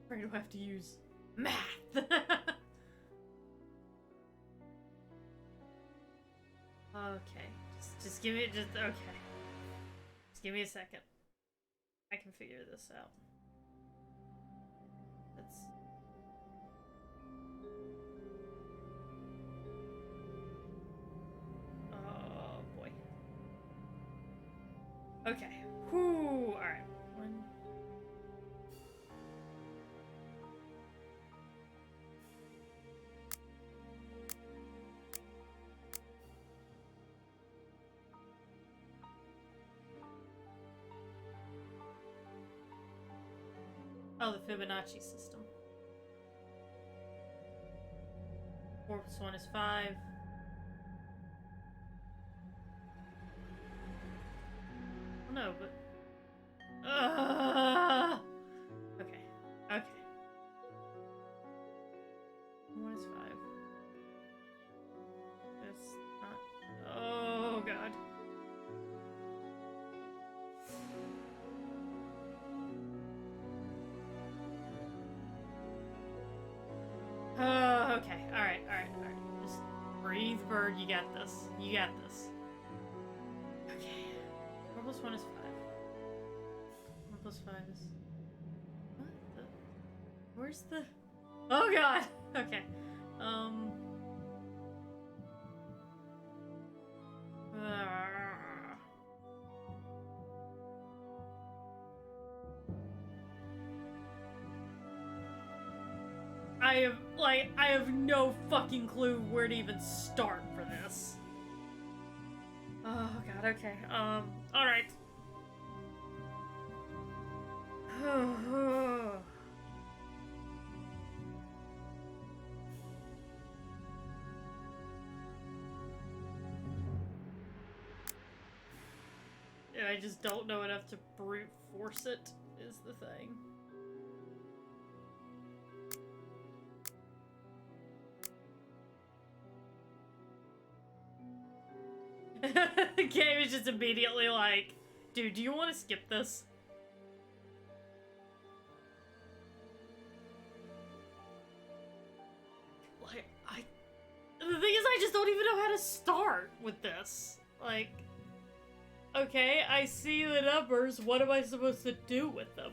Or do I have to use math? Okay. Just give me okay. Just give me a second. I can figure this out. Let's. Oh boy. Okay. Whoo. All right. One. Oh, the Fibonacci system. 4 plus 1 is 5. Oh, no, but... Okay. Okay. 1 is 5. That's not... Oh, God. Okay. Alright. Just breathe, bird. You got this. You got this. Okay. 4 plus 1 is 5. 1 plus 5 is... What the... Where's the... Oh, God! Okay. I have no fucking clue where to even start for this. Oh God, okay. Alright. Yeah, I just don't know enough to brute force it, is the thing. The game is just immediately like, dude, do you want to skip this? Like, the thing is, I just don't even know how to start with this. Like, okay, I see the numbers, what am I supposed to do with them?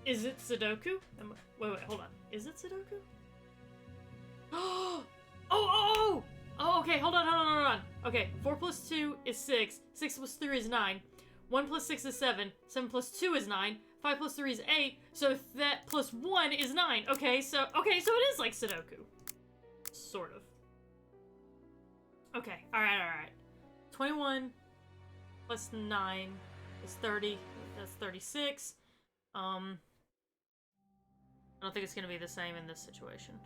Is it Sudoku? Wait, hold on. Is it Sudoku? Oh, okay, hold on. Okay, 4 plus 2 is 6. 6 plus 3 is 9. 1 plus 6 is 7. 7 plus 2 is 9. 5 plus 3 is 8. So that plus 1 is 9. Okay, so it is like Sudoku. Sort of. Okay, alright. 21 plus 9 is 30. That's 36. I don't think it's gonna be the same in this situation.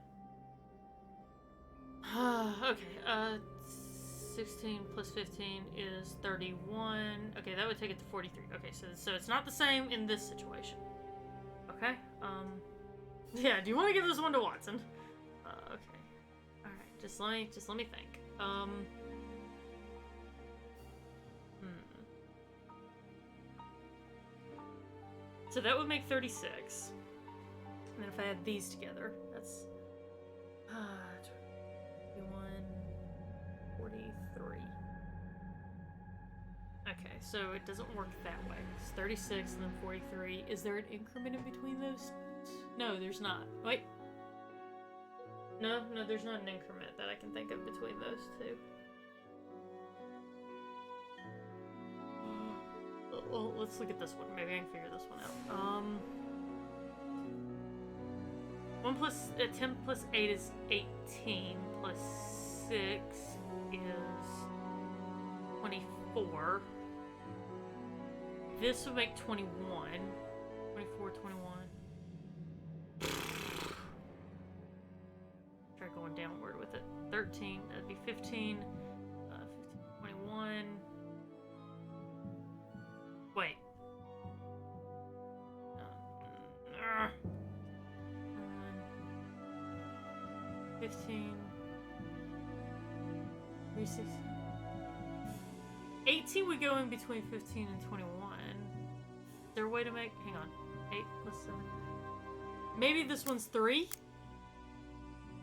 Okay, 16 plus 15 is 31. Okay, that would take it to 43. Okay, so it's not the same in this situation. Okay, yeah, do you want to give this one to Watson? Okay. Alright, just let me think. So that would make 36. And then if I add these together, that's 21, 43. Okay, so it doesn't work that way. It's 36 and then 43. Is there an increment in between those? No, there's not. Wait. No, there's not an increment that I can think of between those two. Well, let's look at this one. Maybe I can figure this one out. 10 plus 8 is 18, plus 6 is 24. This would make 21. 24, 21. Try going downward with it. 13, that'd be 15. 15, 21. Wait. 15. 36. 18 would go in between 15 and 21. Is there a way to make... Hang on. 8 plus 7. Maybe this one's 3?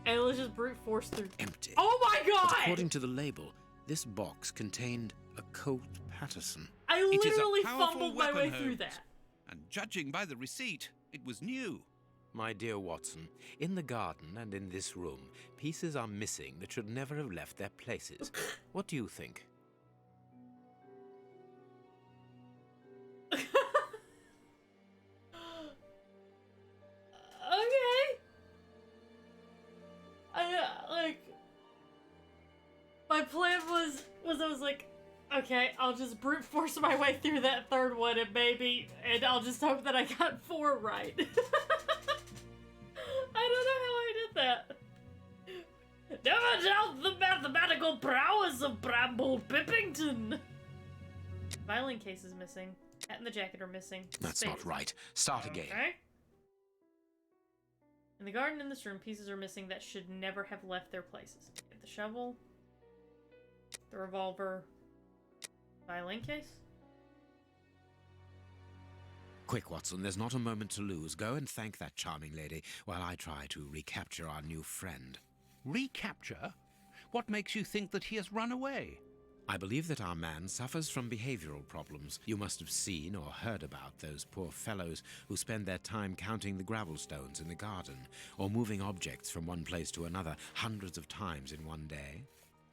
And let's just brute force through... Empty. Oh my god! According to the label, This box contained a Colt Patterson. I It is a literally powerful fumbled my way weapon, through Holmes. that. And judging by the receipt, it was new. My dear Watson, in the garden and in this room, pieces are missing that should never have left their places. What do you think? Okay. My plan was I was like, okay, I'll just brute force my way through that third one and I'll just hope that I got 4 right. I don't know how I did that. Never doubt the mathematical prowess of Bramble Pippington. Violin case is missing. Hat and the jacket are missing. That's Spade not is right. Start again. Okay. In the garden in this room, pieces are missing that should never have left their places. We have the shovel, the revolver, violin case. Quick, Watson, there's not a moment to lose. Go and thank that charming lady while I try to recapture our new friend. Recapture? What makes you think that he has run away? I believe that our man suffers from behavioral problems. You must have seen or heard about those poor fellows who spend their time counting the gravel stones in the garden or moving objects from one place to another hundreds of times in one day.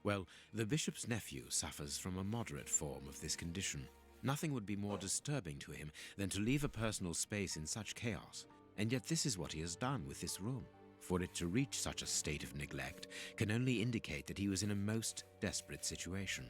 Well, the bishop's nephew suffers from a moderate form of this condition. Nothing would be more disturbing to him than to leave a personal space in such chaos, and yet this is what he has done with this room. For it to reach such a state of neglect can only indicate that he was in a most desperate situation.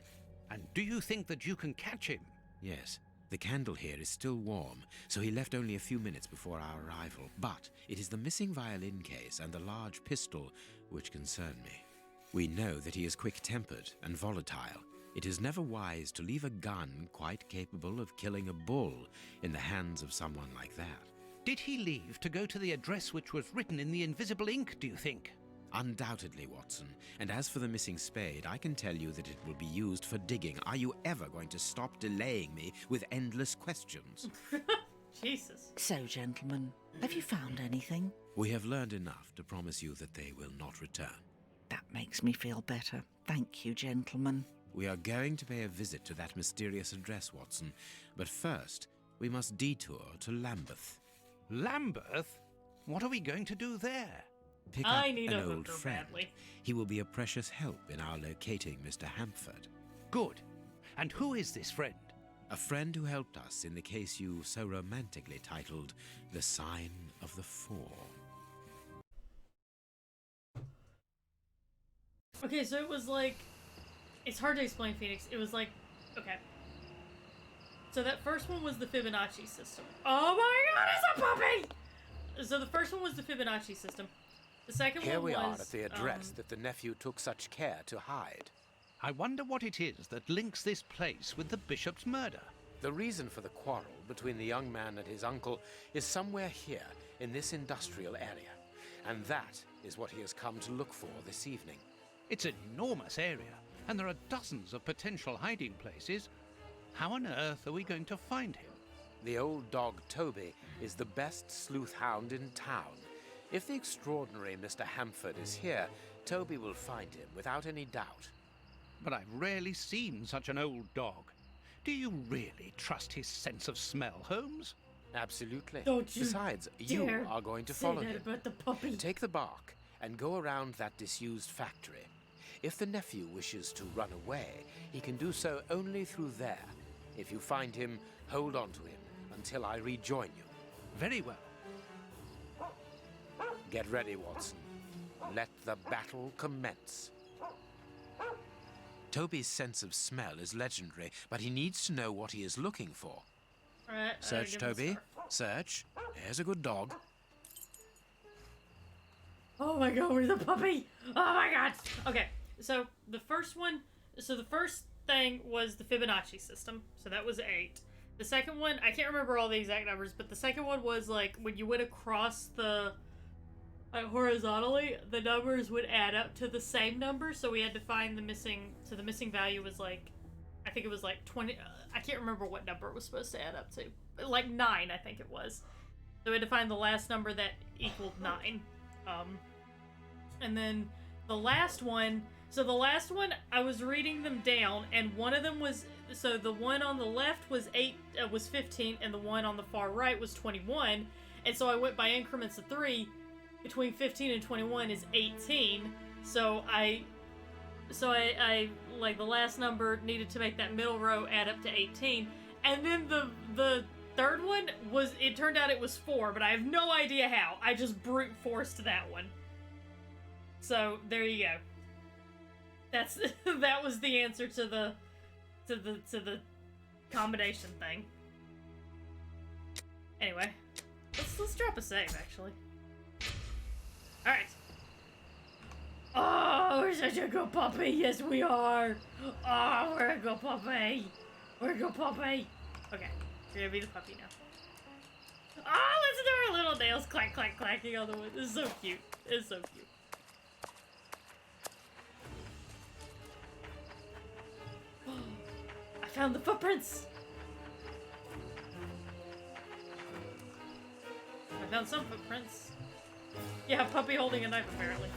And do you think that you can catch him? Yes, the candle here is still warm, so he left only a few minutes before our arrival. But it is the missing violin case and the large pistol which concern me. We know that he is quick-tempered and volatile. It is never wise to leave a gun quite capable of killing a bull in the hands of someone like that. Did he leave to go to the address which was written in the invisible ink, do you think? Undoubtedly, Watson. And as for the missing spade, I can tell you that it will be used for digging. Are you ever going to stop delaying me with endless questions? Jesus. So, gentlemen, have you found anything? We have learned enough to promise you that they will not return. That makes me feel better. Thank you, gentlemen. We are going to pay a visit to that mysterious address, Watson. But first, we must detour to Lambeth. Lambeth? What are we going to do there? Pick I up need an a old hooker friend. badly. He will be a precious help in our locating Mr. Hampford. Good. And who is this friend? A friend who helped us in the case you so romantically titled The Sign of the Four. Okay, so it was like... It's hard to explain, Phoenix. It was like... Okay. So that first one was the Fibonacci system. Oh my god, it's a puppy! So the first one was the Fibonacci system. The second Here one we was... are at the address that the nephew took such care to hide. I wonder what it is that links this place with the bishop's murder. The reason for the quarrel between the young man and his uncle is somewhere here in this industrial area. And that is what he has come to look for this evening. It's an enormous area, and there are dozens of potential hiding places. How on earth are we going to find him? The old dog Toby is the best sleuth hound in town. If the extraordinary Mr. Hampford is here, Toby will find him without any doubt. But I've rarely seen such an old dog. Do you really trust his sense of smell, Holmes? Absolutely. Don't you Besides, you dare are going to say follow that him. about the puppy. Take the bark and go around that disused factory. If the nephew wishes to run away, he can do so only through there. If you find him, hold on to him until I rejoin you. Very well. Get ready, Watson. Let the battle commence. Toby's sense of smell is legendary, but he needs to know what he is looking for. Alright, Search, give him a Toby. scarf. Search. There's a good dog. Oh my god, we're the puppy! Oh my god! Okay, so the first thing was the Fibonacci system. So that was 8. The second one, I can't remember all the exact numbers, but the second one was like when you went across the horizontally, the numbers would add up to the same number. So we had to find the missing. So the missing value was like, I think it was like 20. I can't remember what number it was supposed to add up to. Like 9, I think it was. So we had to find the last number that equaled 9. And then the last one, So the last one, I was reading them down, and one of them was, so the one on the left was 15, and the one on the far right was 21. And so I went by increments of 3. Between 15 and 21 is 18. So I like the last number needed to make that middle row add up to 18. And then the third one was, it turned out it was 4, but I have no idea how. I just brute forced that one. So there you go. That was the answer to the combination thing. Anyway, let's drop a save actually. All right. Oh, we're such a good puppy. Yes, we are. Oh, we're a good puppy. We're a good puppy. Okay, you're gonna be the puppy now. Oh, listen to our little nails clack clack clacking on the wood. This is so cute. It's so cute. I found the footprints! I found some footprints. Yeah, a puppy holding a knife, apparently.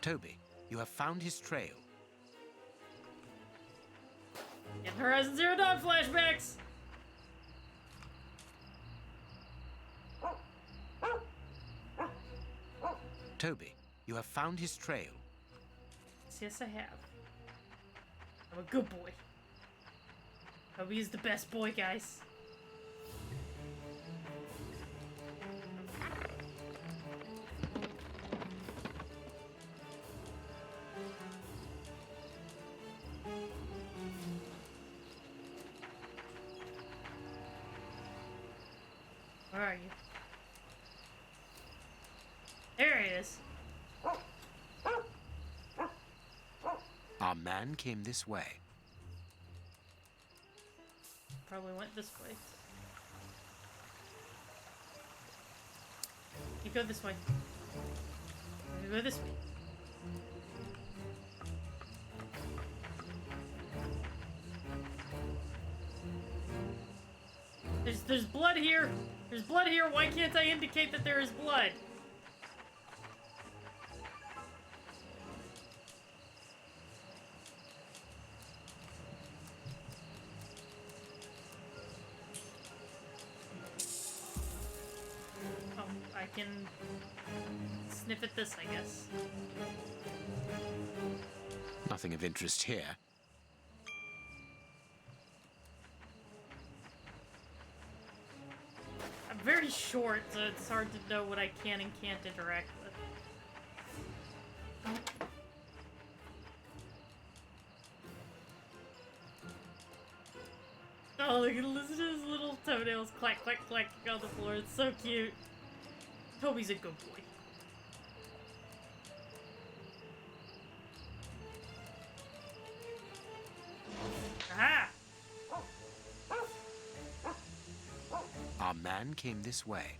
Toby, you have found his trail. Getting Horizon Zero Dawn flashbacks! Toby, you have found his trail. Yes, I have. I'm a good boy. Toby is the best boy, guys. Where are you? There he is. Our man came this way. Probably went this way. You go this way. You go this way. There's blood here. There's blood here. Why can't I indicate that there is blood? Oh, I can sniff at this, I guess. Nothing of interest here. I'm very short, so it's hard to know what I can and can't interact with. Oh, look at listen to his little toenails clack, clack, clacking on the floor. It's so cute. Toby's a good boy. Aha! Our man came this way.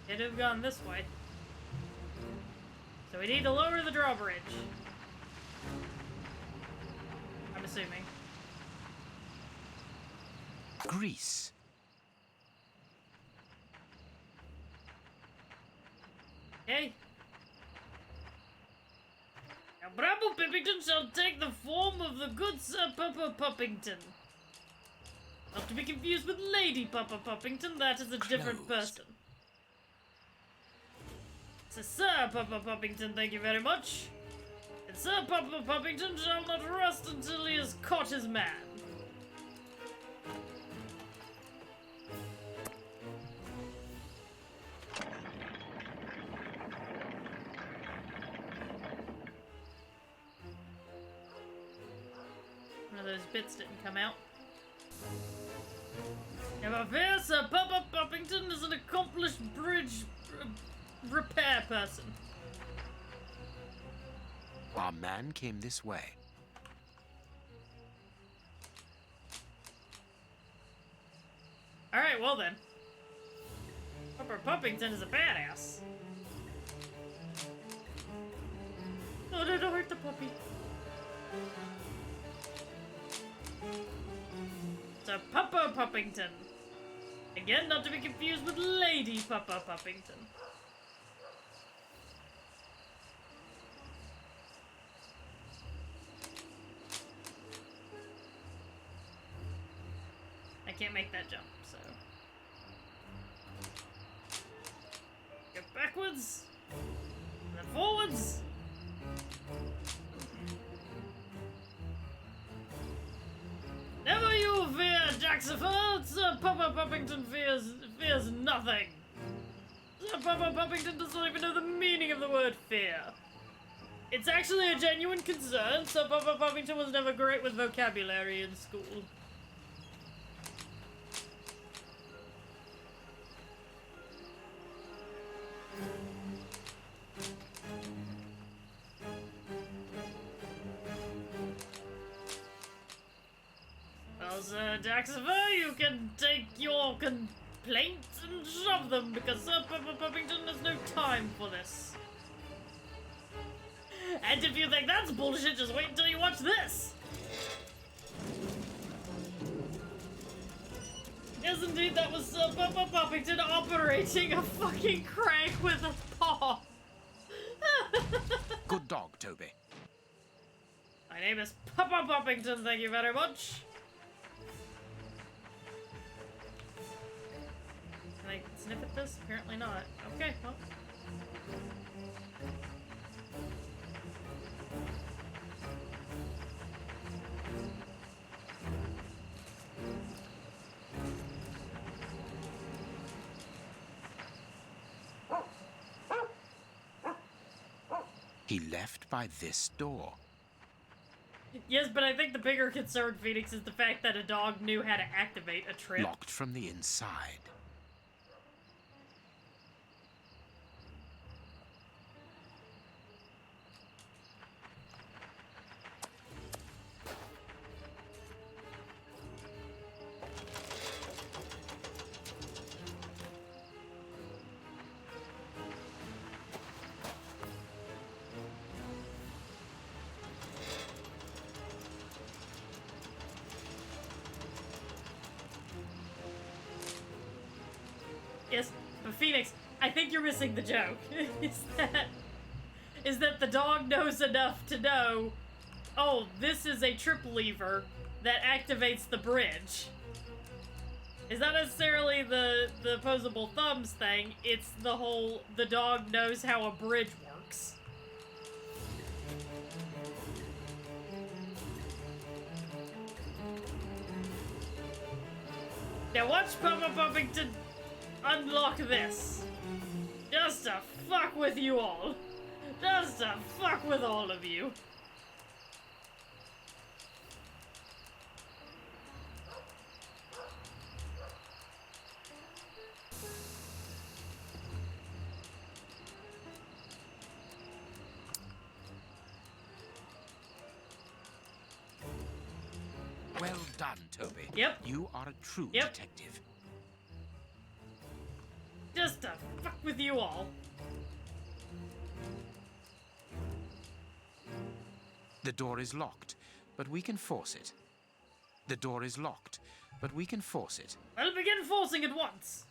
It have gone this way. So we need to lower the drawbridge. I'm assuming. Greece. Okay. Now Bramble Pippington shall take the form of the good Sir Papa Puppington. Not to be confused with Lady Papa Puppington, that is a different Closed. person. So Sir Papa Puppington, thank you very much. And Sir Papa Puppington shall not rest until he has caught his man. One of those bits didn't come out. Never fear, Sir Papa Puppington is an accomplished bridge repair person. Our man came this way. Alright, well then. Papa Puppington is a badass. Oh no, don't hurt the puppy. Sir Papa Puppington. Again, not to be confused with Lady Papa Puppington. I can't make that jump, so... Go backwards, and then forwards. Never you fear, Jaxifer! Sir Papa Puppington fears nothing. Sir Papa Puppington does not even know the meaning of the word fear. It's actually a genuine concern. Sir Papa Puppington was never great with vocabulary in school. Well, Sir Jaxifer, you can take your complaints and shove them, because Sir Papa Puppington has no time for this. And if you think that's bullshit, just wait until you watch this! Yes, indeed, that was Sir Papa Puppington operating a fucking crank with a paw. Good dog, Toby. My name is Papa Puppington, thank you very much. Can I sniff at this? Apparently not. Okay, well. He left by this door. Yes, but I think the bigger concern, Phoenix, is the fact that a dog knew how to activate a trip. Locked from the inside. Yes, but Phoenix, I think you're missing the joke. is that the dog knows enough to know, oh, this is a trip lever that activates the bridge. It's not necessarily the opposable thumbs thing, it's the whole, the dog knows how a bridge works. Now watch Papa Puppington unlock this. Just to fuck with you all. Just to fuck with all of you. Well done, Toby. Yep. You are a true Yep. detective. Just to fuck with you all. The door is locked, but we can force it. The door is locked, but we can force it. I'll begin forcing at once.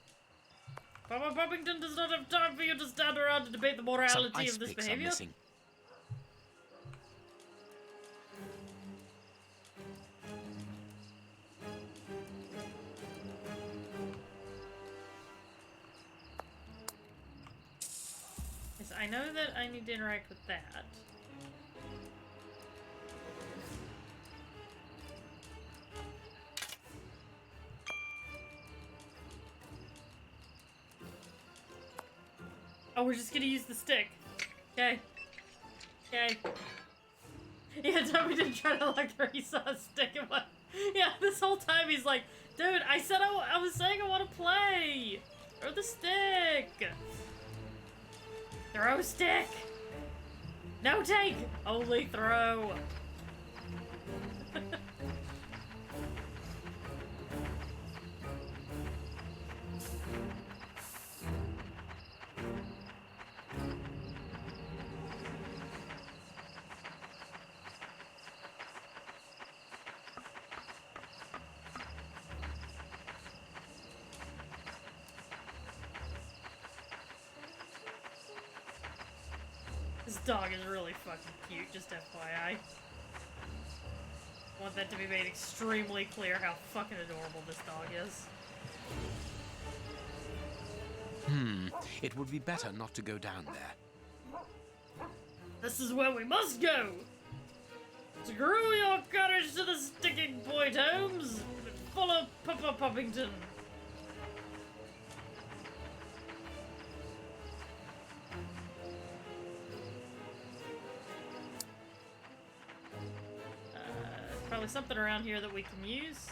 Papa Puppington does not have time for you to stand around and debate the Some morality ice of this picks are behavior. missing. Yes, I know that I need to interact with that. Oh, we're just gonna use the stick. Okay. Okay. Yeah, Toby didn't try to look there. He saw a stick and went. Yeah, this whole time he's like, dude, I said I was saying I want to play. Throw the stick. Throw stick. No take. Only throw. This dog is really fucking cute, just FYI. Want that to be made extremely clear how fucking adorable this dog is. It would be better not to go down there. This is where we must go! Screw your courage to the sticking point, Holmes! Follow Papa Poppington! Probably something around here that we can use.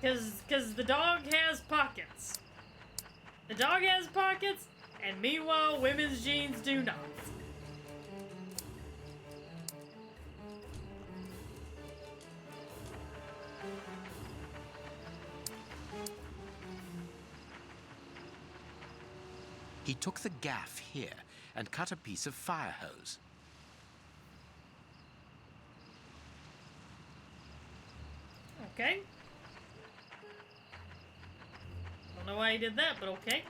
Because the dog has pockets. The dog has pockets, and meanwhile, women's jeans do not. He took the gaff here and cut a piece of fire hose. Okay. Don't know why he did that, but okay.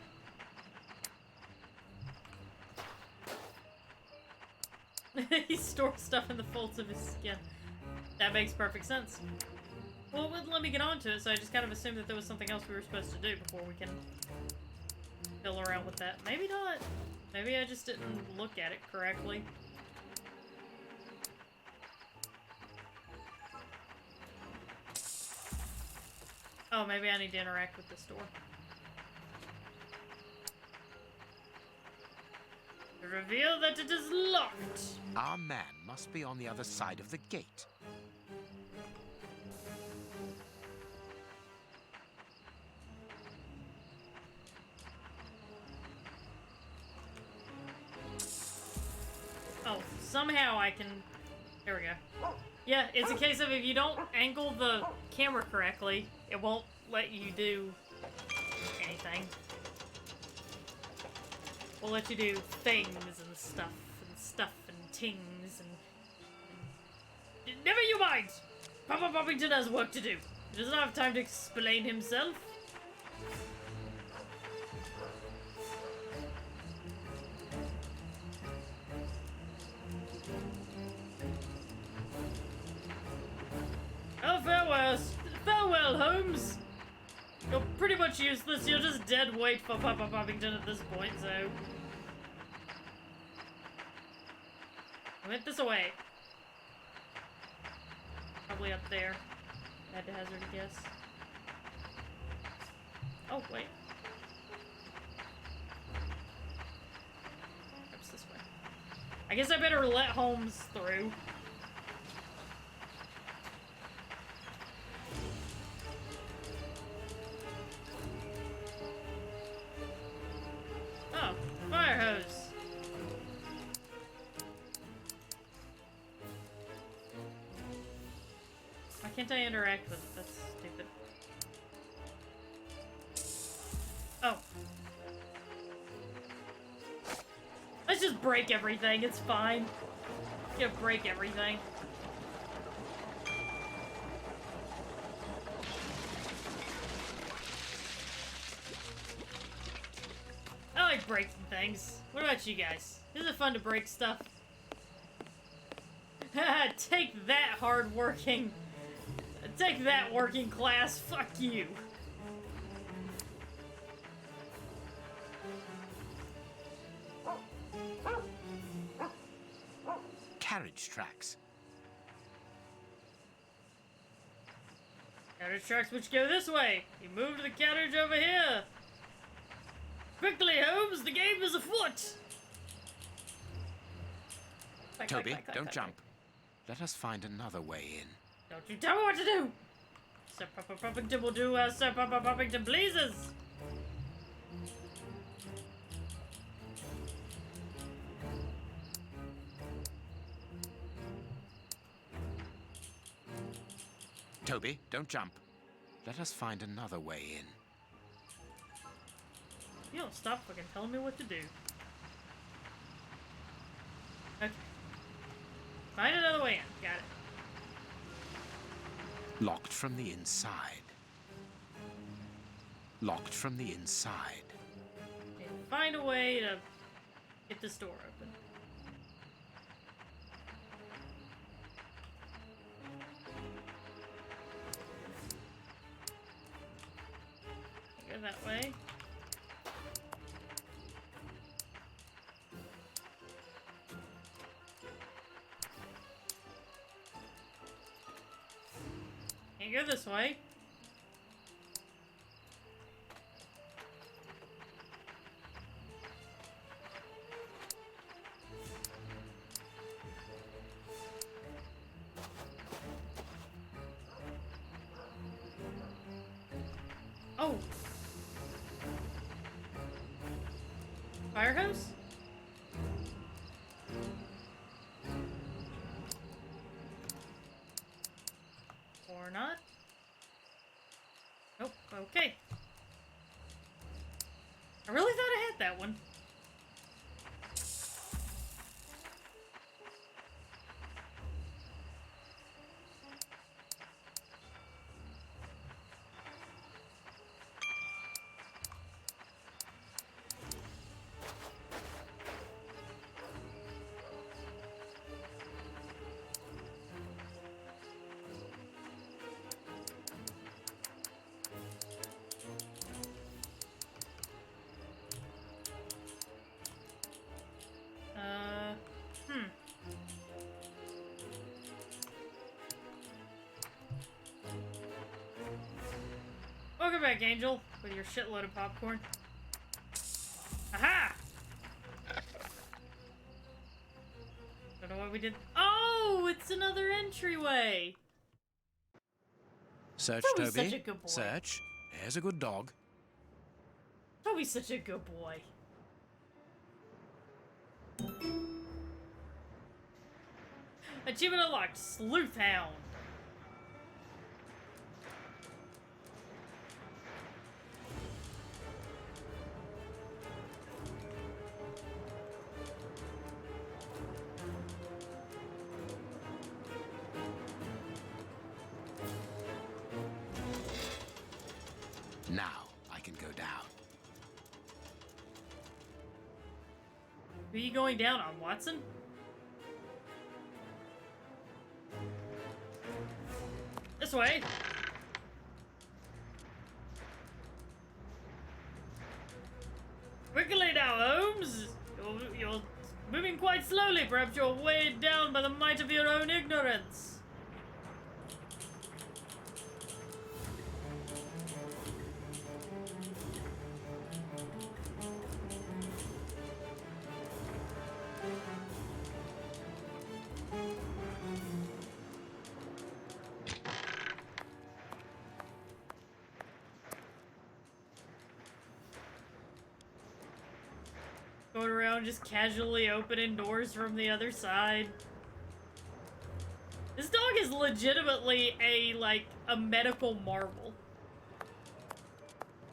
He stores stuff in the folds of his skin. That makes perfect sense. Well, it wouldn't let me get onto it, so I just kind of assumed that there was something else we were supposed to do before we can fiddle around with that. Maybe not. Maybe I just didn't look at it correctly. Oh, maybe I need to interact with this door. Reveal that it is locked. Our man must be on the other side of the gate. Oh, somehow I can... There we go. Yeah, it's a case of if you don't angle the camera correctly, it won't let you do anything. We'll let you do things and stuff and tings and... Never you mind! Papa Poppington has work to do. He doesn't have time to explain himself. Oh, farewell, Holmes! You're pretty much useless, you're just dead weight for Papa Poppington at this point, so... I went this way. Probably up there. Had to hazard a guess. Oh, wait. Perhaps this way. I guess I better let Holmes through. Oh, fire hose. Why can't I interact with it? That's stupid. Oh. Let's just break everything, it's fine. Yeah, break everything. I like breaking things. What about you guys? Isn't it fun to break stuff? Take that, hard-working. Take that, working class. Fuck you. Carriage tracks. Carriage tracks which go this way. You move the carriage over here. Quickly, Holmes, the game is afoot. Click, Toby, click, click, don't click, jump. Let us find another way in. Don't you tell me what to do! Sir Papa Poppington will do as Sir Papa Poppington pleases! Toby, don't jump. Let us find another way in. You don't stop fucking telling me what to do. Okay. Find another way in. Got it. Locked from the inside. locked from the inside. Okay, find a way to get this door open. Go that way. Can't go this way. Oh. Fire hose? Or not? Nope, okay. I really thought I had that one. Welcome back, Angel, with your shitload of popcorn. Aha! Don't know what we did. Oh, it's another entryway. Search, Toby's Toby. such a good boy. Search. There's a good dog. Toby's such a good boy. Achievement unlocked, Sleuth Hound. Now I can go down. Who are you going down on, Watson? This way. Quickly now, Holmes. You're moving quite slowly. Perhaps you're weighed down by the might of your own ignorance. Going around just casually opening doors from the other side. This dog is legitimately a medical marvel.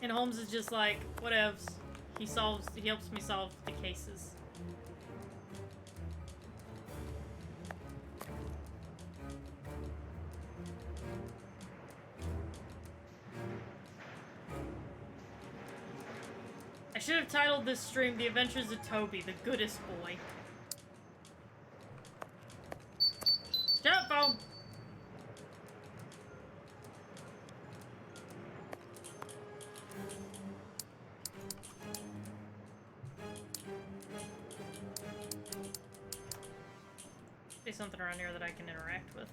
And Holmes is just like, whatevs. He helps me solve the cases. I should have titled this stream The Adventures of Toby, the Goodest Boy. Shut up, phone! There's something around here that I can interact with.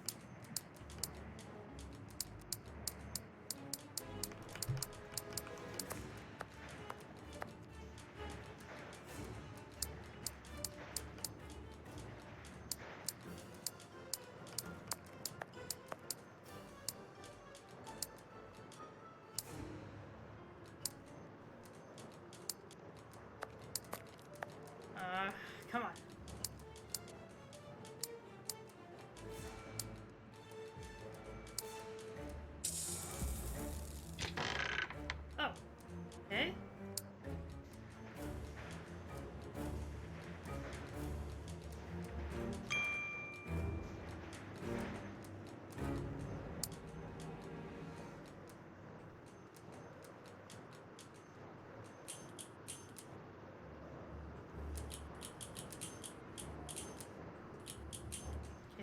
Come on.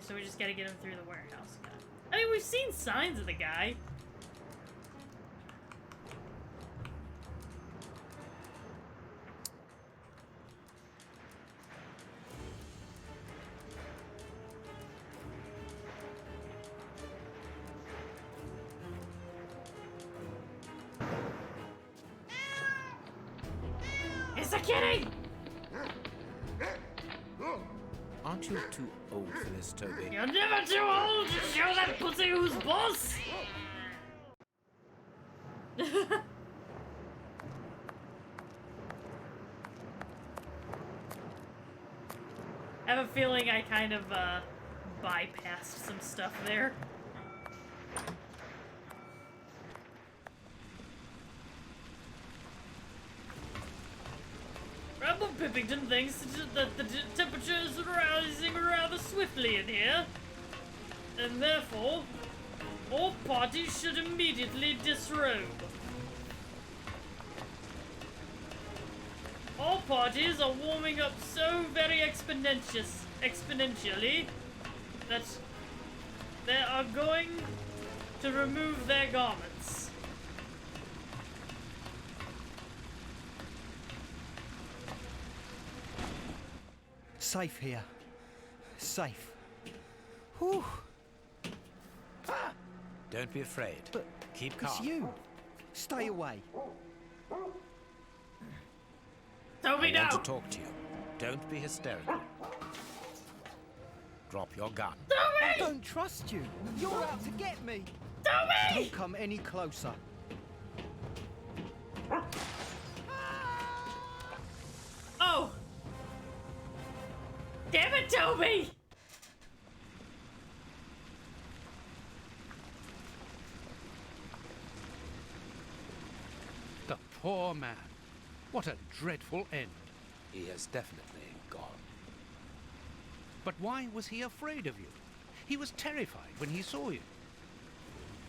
So we just gotta get him through the warehouse guy. I mean, we've seen signs of the guy. It's a kitty! Aren't you too old for this, Toby? You're never too old to show that pussy who's boss! I have a feeling I kind of, bypassed some stuff there. Rebel Pippington thinks that the temperature is rising rather swiftly in here, and therefore, all parties should immediately disrobe. All parties are warming up so very exponentially that they are going to remove their garments. Safe here. Safe. Whew. Don't be afraid. But Keep calm. it's you. Stay away. Toby, I no! want to talk to you. Don't be hysterical. Drop your gun. I don't trust you. You're out to get me. Toby! Don't come any closer. Oh! Damn it, Toby! The poor man. What a dreadful end. He has definitely gone. But why was he afraid of you? He was terrified when he saw you.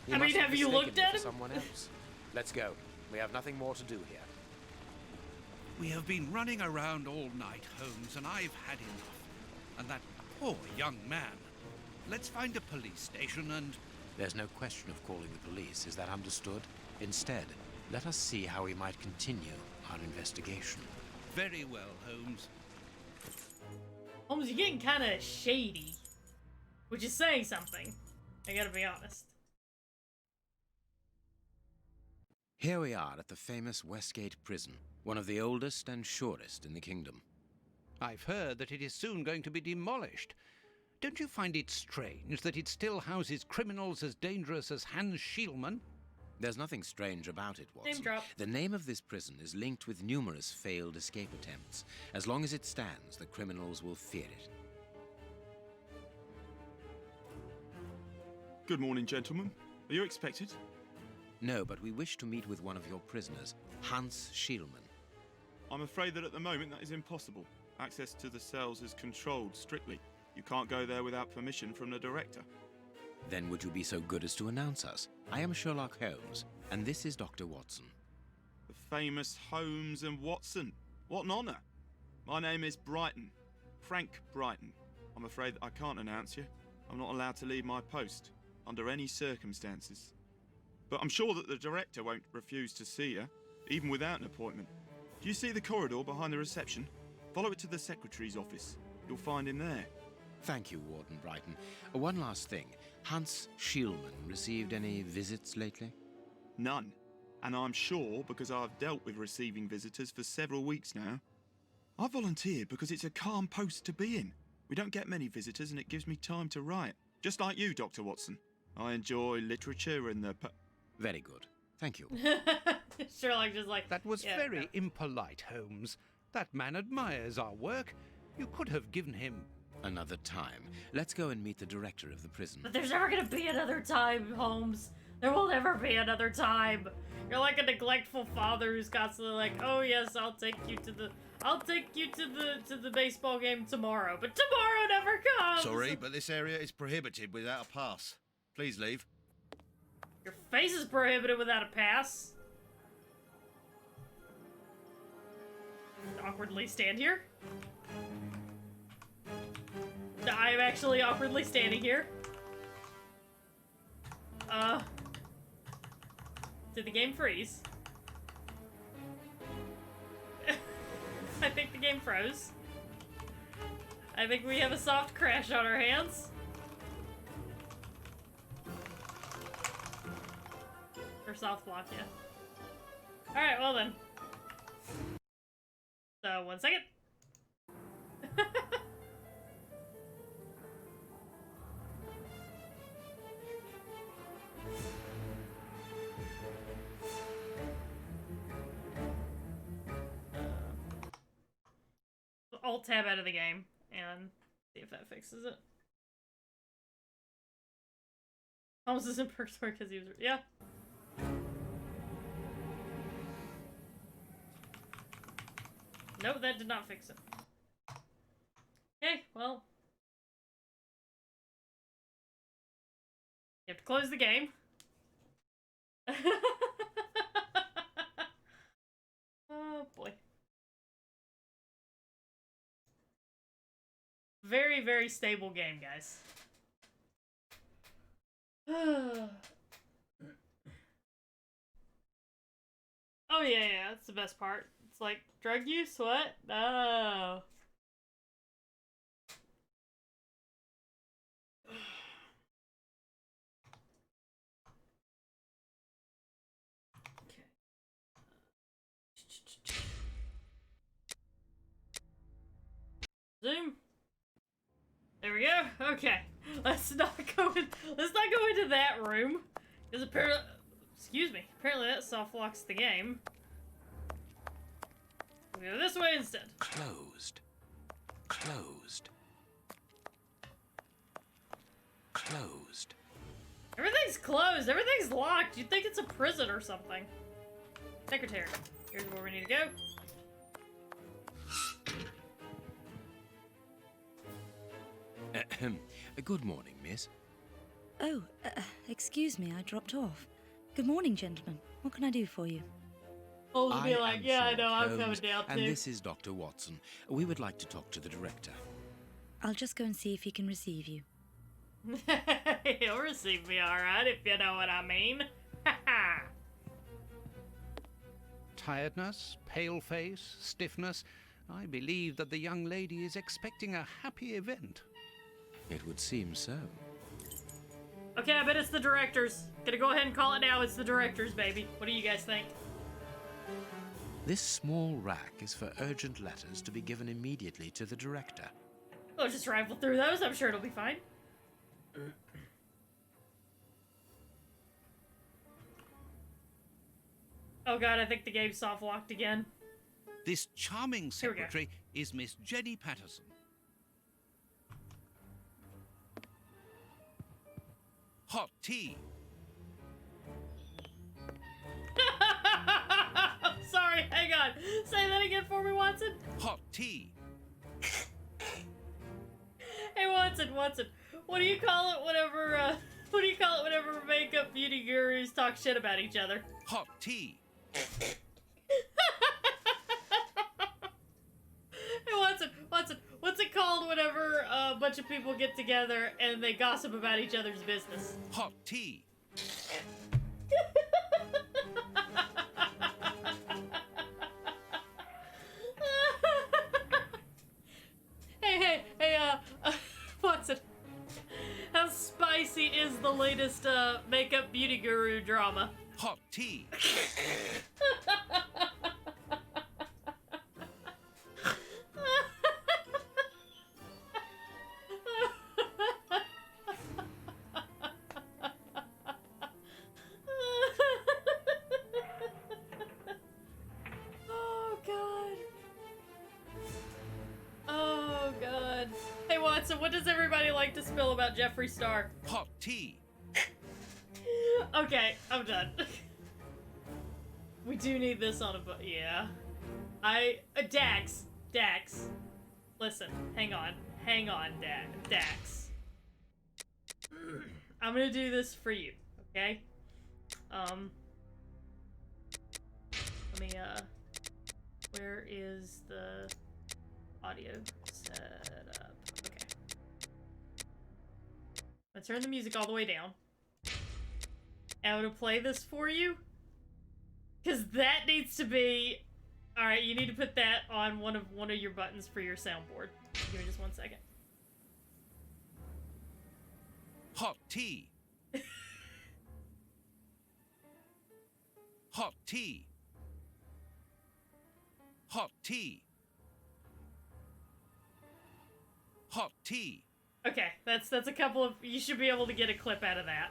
He I mean, must have you mistaken looked me at for him? someone else. Let's go. We have nothing more to do here. We have been running around all night, Holmes, and I've had enough. And that poor young man. Let's find a police station and... There's no question of calling the police. Is that understood? Instead, let us see how we might continue our investigation. Very well, Holmes. Holmes, you're getting kind of shady. Which is saying something. I gotta be honest. Here we are at the famous Westgate Prison, one of the oldest and surest in the kingdom. I've heard that it is soon going to be demolished. Don't you find it strange that it still houses criminals as dangerous as Hans Schielmann? There's nothing strange about it, Watson. Name drop. The name of this prison is linked with numerous failed escape attempts. As long as it stands, the criminals will fear it. Good morning, gentlemen. Are you expected? No, but we wish to meet with one of your prisoners, Hans Schielmann. I'm afraid that at the moment that is impossible. Access to the cells is controlled strictly. You can't go there without permission from the director. Then would you be so good as to announce us? I am Sherlock Holmes, and this is Dr. Watson. The famous Holmes and Watson. What an honour. My name is Brighton. Frank Brighton. I'm afraid that I can't announce you. I'm not allowed to leave my post, under any circumstances. But I'm sure that the director won't refuse to see you, even without an appointment. Do you see the corridor behind the reception? Follow it to the secretary's office. You'll find him there. Thank you, Warden Brighton. One last thing. Hans Schielmann received any visits lately? None. And I'm sure because I've dealt with receiving visitors for several weeks now. I volunteered because it's a calm post to be in. We don't get many visitors and it gives me time to write. Just like you, Dr. Watson. I enjoy literature and the... Very good. Thank you. Sherlock just like... That was yeah, very no. impolite, Holmes. That man admires our work. You could have given him... Another time. Let's go and meet the director of the prison. But there's never gonna be another time, Holmes. There will never be another time. You're like a neglectful father who's constantly like, oh yes, I'll take you to the baseball game tomorrow. But tomorrow never comes! Sorry, but this area is prohibited without a pass. Please leave. Your face is prohibited without a pass. Awkwardly stand here. I'm actually awkwardly standing here. Did the game freeze? I think the game froze. I think we have a soft crash on our hands. Or soft block, yeah. Alright, well then. So, 1 second. Alt tab out of the game and see if that fixes it. Holmes is in purgatory because he was. Yeah. Nope, that did not fix it. Okay, well. You have to close the game. Oh boy. Very, very stable game, guys. Oh yeah, that's the best part. It's like, drug use? What? Oh. Okay. Zoom. There we go. Okay. Let's not go into that room. Because apparently, excuse me, apparently that soft locks the game. We'll go this way instead. Closed. Closed. Closed. Everything's closed. Everything's locked. You'd think it's a prison or something. Secretary. Here's where we need to go. Good morning, miss. Oh, excuse me, I dropped off. Good morning, gentlemen. What can I do for you? Holmes would be like, yeah, I Sherlock know, I'm Holmes, coming down too. and this is Dr. Watson. We would like to talk to the director. I'll just go and see if he can receive you. He'll receive me alright, if you know what I mean. Tiredness, pale face, stiffness. I believe that the young lady is expecting a happy event. It would seem so. Okay, I bet it's the directors. Gonna go ahead and call it now. It's the directors, baby. What do you guys think? This small rack is for urgent letters to be given immediately to the director. I'll just rifle through those. I'm sure it'll be fine. Oh god, I think the game's soft locked again. This charming secretary is Miss Jenny Patterson. Hot tea. Sorry, hang on. Say that again for me, Watson. Hot tea. Hey, Watson. What do you call it whenever, makeup beauty gurus talk shit about each other? Hot tea. Hey, Watson, what's it called whenever a bunch of people get together and they gossip about each other's business? Hot tea. Hey, Watson. How spicy is the latest makeup beauty guru drama? Hot tea. Oh god. Hey Watson, what does everybody like to spill about Jeffree Star? Hot tea. Okay, I'm done. We do need this on a yeah. Dax. Listen, hang on, Dax. I'm gonna do this for you, okay? Let me, where is the audio setup? Okay. I'm gonna turn the music all the way down. And I'm gonna play this for you. Because that needs to be... Alright, you need to put that on one of your buttons for your soundboard. Give me just 1 second. Hot tea. Hot tea. Hot tea. Hot tea. Okay, that's a couple of... You should be able to get a clip out of that.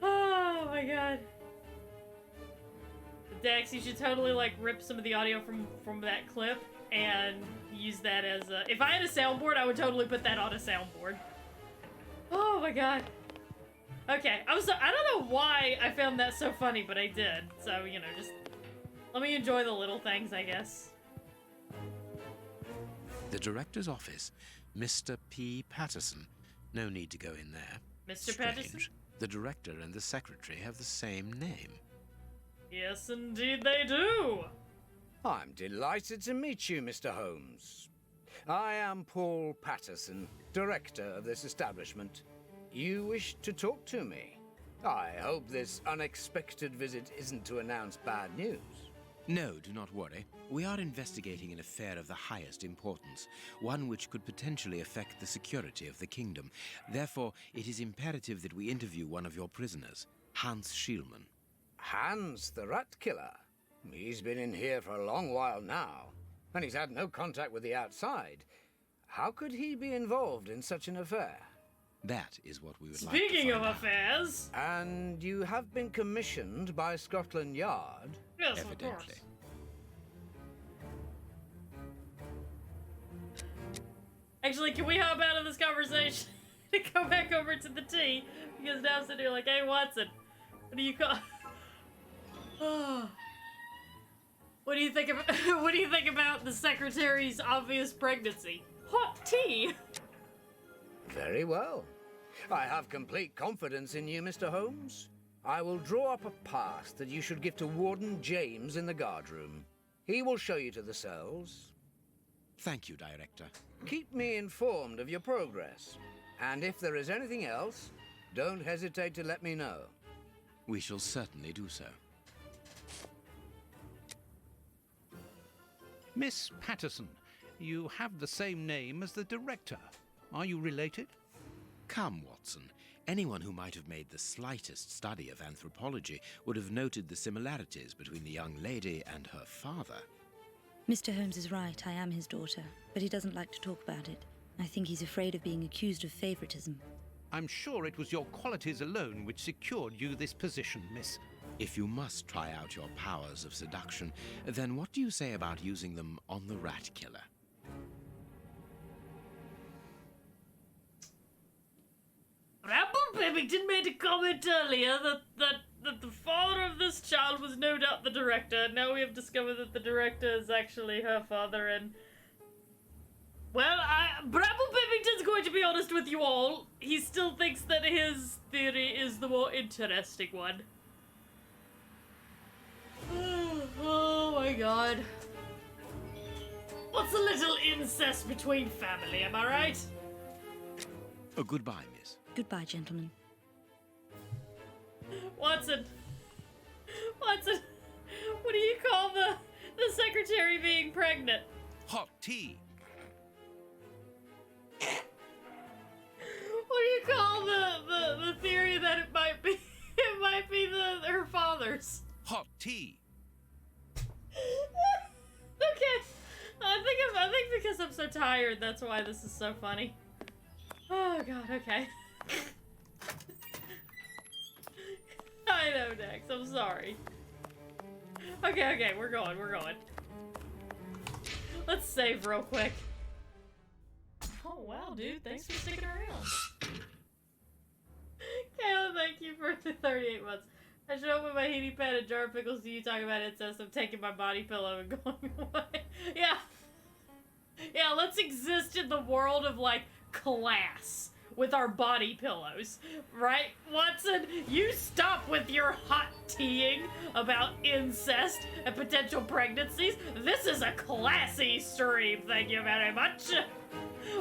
Oh my god. Dex, you should totally, like, rip some of the audio from that clip and use that as a... If I had a soundboard, I would totally put that on a soundboard. Oh my god. Okay, I don't know why I found that so funny, but I did. So, you know, just... Let me enjoy the little things, I guess. The director's office. Mr. P. Patterson. No need to go in there. Mr. Patterson? The director and the secretary have the same name. Yes, indeed they do. I'm delighted to meet you, Mr. Holmes. I am Paul Patterson, director of this establishment. You wish to talk to me? I hope this unexpected visit isn't to announce bad news. No, do not worry. We are investigating an affair of the highest importance, one which could potentially affect the security of the kingdom. Therefore, it is imperative that we interview one of your prisoners, Hans Schielmann. Hans, the rat killer. He's been in here for a long while now, and he's had no contact with the outside. How could he be involved in such an affair? That is what we would like to Speaking of find out. affairs... And you have been commissioned by Scotland Yard? Yes, Evidently. of course. Actually, can we hop out of this conversation and go back over to the tea? Because now I'm sitting here like, hey, Watson, what do you call... What do you think of what do you think about the secretary's obvious pregnancy? Hot tea. Very well. I have complete confidence in you, Mr. Holmes. I will draw up a pass that you should give to Warden James in the guard room. He will show you to the cells. Thank you, Director. Keep me informed of your progress. And if there is anything else, don't hesitate to let me know. We shall certainly do so. Miss Patterson, you have the same name as the director. Are you related? Come, Watson. Anyone who might have made the slightest study of anthropology would have noted the similarities between the young lady and her father. Mr. Holmes is right, I am his daughter, but he doesn't like to talk about it. I think he's afraid of being accused of favoritism. I'm sure it was your qualities alone which secured you this position, miss. If you must try out your powers of seduction, then what do you say about using them on the rat killer? Bramble Pemberton made a comment earlier that the father of this child was no doubt the director. Now we have discovered that the director is actually her father, and... Well, Bramble Pemberton's going to be honest with you all. He still thinks that his theory is the more interesting one. Oh my god. What's a little incest between family, am I right? Oh, goodbye, miss. Goodbye, gentlemen. Watson, what do you call the secretary being pregnant? Hot tea. What do you call the theory that it might be her father's? Hot tea. Okay, I think because I'm so tired, that's why this is so funny. Oh god, okay. I know, Dex, I'm sorry. Okay, we're going. Let's save real quick. Oh wow, dude, thanks for sticking around. Kayla, thank you for the 38 months. I show up with my heating pad and jar of pickles to you talking about incest. I'm taking my body pillow and going away. Yeah, let's exist in the world of, like, class with our body pillows. Right, Watson? You stop with your hot teaing about incest and potential pregnancies. This is a classy stream, thank you very much.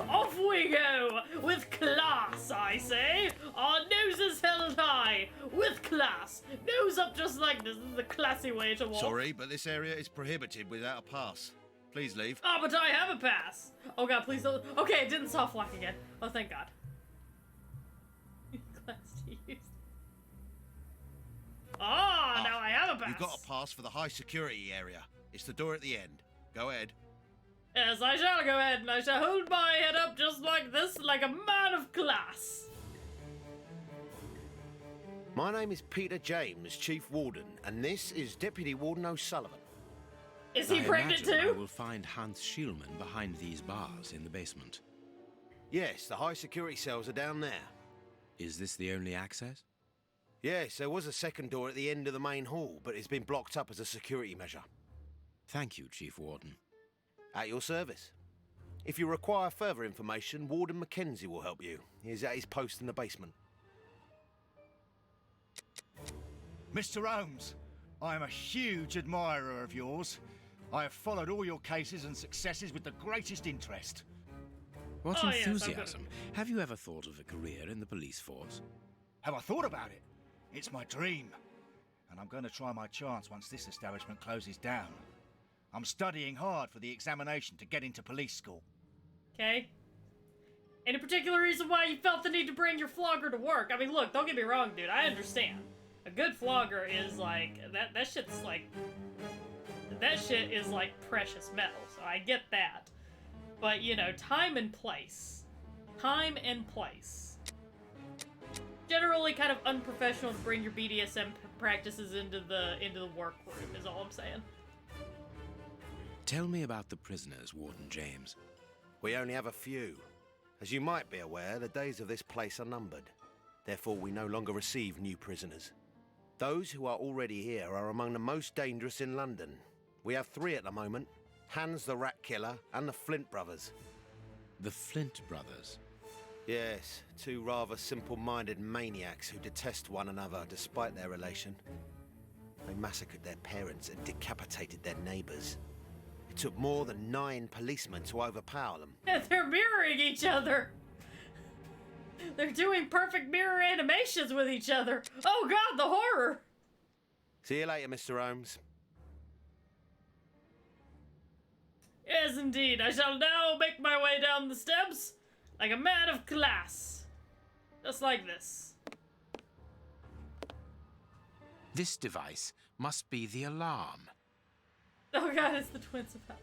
Off we go with class, I say. Our noses held high, with class. Nose up just like this. This is the classy way to walk. Sorry, but this area is prohibited without a pass. Please leave. Oh, but I have a pass. Oh god, please don't. Okay, it didn't soft lock again. Oh, thank god. Class to use. Ah, now I have a pass. You've got a pass for the high security area. It's the door at the end. Go ahead. Yes, I shall go ahead, and I shall hold my head up just like this, like a man of class. My name is Peter James, Chief Warden, and this is Deputy Warden O'Sullivan. Is he pregnant imagine too? I will find Hans Schielmann behind these bars in the basement. Yes, the high security cells are down there. Is this the only access? Yes, there was a second door at the end of the main hall, but it's been blocked up as a security measure. Thank you, Chief Warden. At your service. If you require further information, Warden Mackenzie will help you. He's at his post in the basement. Mr. Holmes, I am a huge admirer of yours. I have followed all your cases and successes with the greatest interest. What Oh, yes, enthusiasm. Have you ever thought of a career in the police force? Have I thought about it? It's my dream. And I'm going to try my chance once this establishment closes down. I'm studying hard for the examination to get into police school. Okay. Any particular reason why you felt the need to bring your flogger to work? I mean, look, don't get me wrong, dude. I understand. A good flogger is like that shit's like that shit is like precious metal. So I get that. But, you know, time and place. Time and place. Generally kind of unprofessional to bring your BDSM practices into the workroom is all I'm saying. Tell me about the prisoners, Warden James. We only have a few. As you might be aware, the days of this place are numbered. Therefore, we no longer receive new prisoners. Those who are already here are among the most dangerous in London. We have 3 at the moment. Hans the Rat Killer and the Flint Brothers. The Flint Brothers? Yes, 2 rather simple-minded maniacs who detest one another despite their relation. They massacred their parents and decapitated their neighbours. It took more than 9 policemen to overpower them. Yeah, they're mirroring each other. They're doing perfect mirror animations with each other. Oh god, the horror! See you later, Mr. Holmes. Yes, indeed. I shall now make my way down the steps like a man of class. Just like this. This device must be the alarm. Oh god, it's the twins of Helen.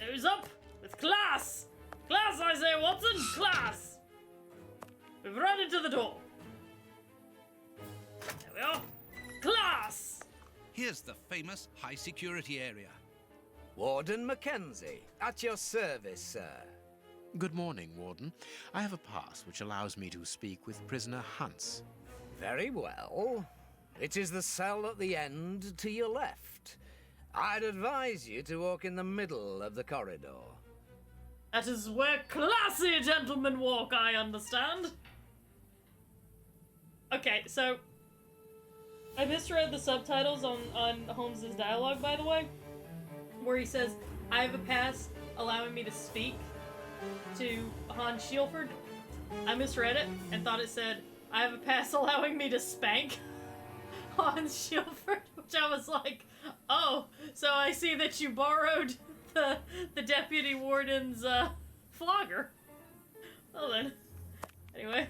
Nose up with class! Class, I say, Watson! Class! We've run into the door. There we are. Class! Here's the famous high security area. Warden Mackenzie, at your service, sir. Good morning, Warden. I have a pass which allows me to speak with prisoner Hans. Very well. It is the cell at the end to your left. I'd advise you to walk in the middle of the corridor. That is where classy gentlemen walk, I understand. Okay, so I misread the subtitles on Holmes's dialogue, by the way, where he says, I have a pass allowing me to speak to Hans Shielford. I misread it and thought it said, I have a pass allowing me to spank Hans Shielford, which I was like, oh, so I see that you borrowed the deputy warden's flogger. Well then, anyway.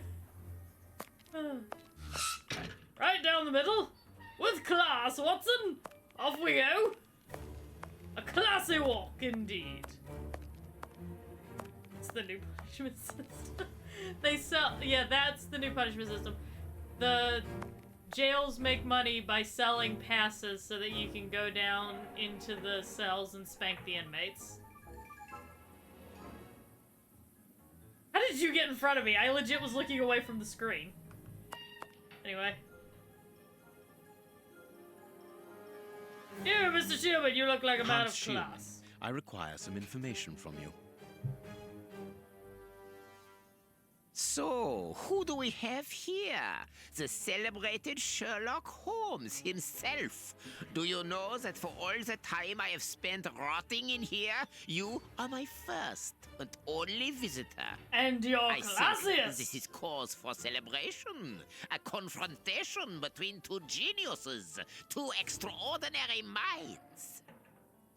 Right down the middle, with class, Watson. Off we go. A classy walk, indeed. It's the new punishment system. They sell, yeah, that's the new punishment system. The jails make money by selling passes so that you can go down into the cells and spank the inmates. How did you get in front of me? I legit was looking away from the screen. Anyway. You, Mr. Schielmann, you look like a man of class. I require some information from you. So, So, who do we have here? The celebrated Sherlock Holmes himself. Do you know that for all the time I have spent rotting in here, you are my first and only visitor? And your I classiest. think this is cause for celebration. A confrontation between two geniuses, two extraordinary minds.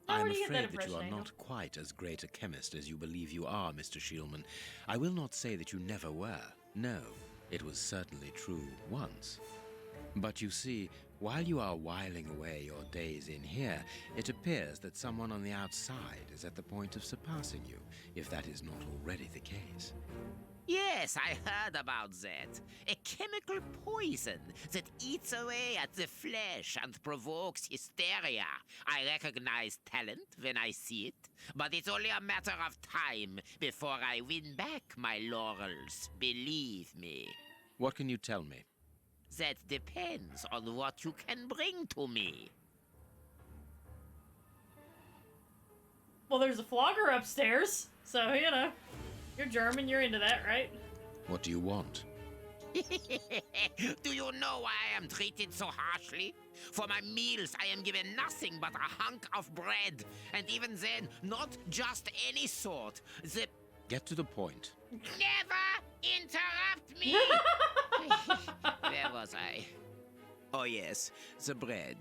Where I'm do you get that afraid that you are impression, not quite as great a chemist as you believe you are, Mr. Shielman. I will not say that you never were. No, it was certainly true once. But you see, while you are whiling away your days in here, it appears that someone on the outside is at the point of surpassing you, if that is not already the case. Yes, I heard about that. A chemical poison that eats away at the flesh and provokes hysteria. I recognize talent when I see it, but it's only a matter of time before I win back my laurels, believe me. What can you tell me? That depends on what you can bring to me. Well, there's a flogger upstairs, so, you know. You're German, you're into that, right? What do you want? Do you know why I am treated so harshly? For my meals, I am given nothing but a hunk of bread. And even then, not just any sort. Get to the point. Never interrupt me! Where was I? Oh yes, the bread.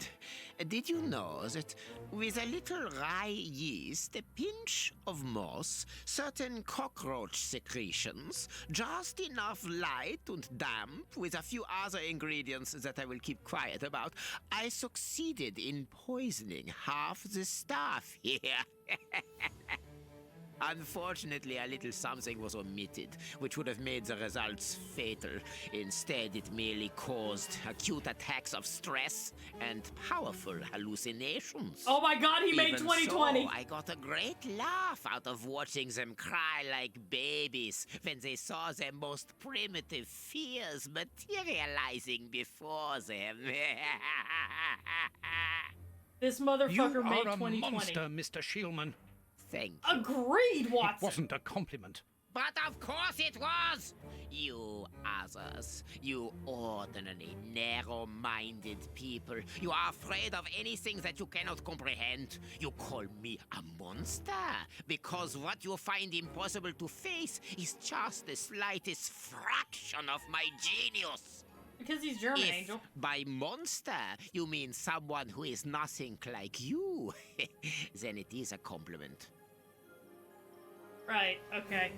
Did you know that with a little rye yeast, a pinch of moss, certain cockroach secretions, just enough light and damp, with a few other ingredients that I will keep quiet about, I succeeded in poisoning half the staff here. Unfortunately, a little something was omitted, which would have made the results fatal. Instead, it merely caused acute attacks of stress and powerful hallucinations. Oh my god, he made Even 2020! So, I got a great laugh out of watching them cry like babies when they saw their most primitive fears materializing before them. This motherfucker You made are a 2020. monster, Mr. Shielman. Thank you. Agreed, Watson! It wasn't a compliment. But of course it was! You others, you ordinary, narrow-minded people, you are afraid of anything that you cannot comprehend. You call me a monster because what you find impossible to face is just the slightest fraction of my genius. Because he's German, If Angel. by monster you mean someone who is nothing like you, then it is a compliment. Right, okay.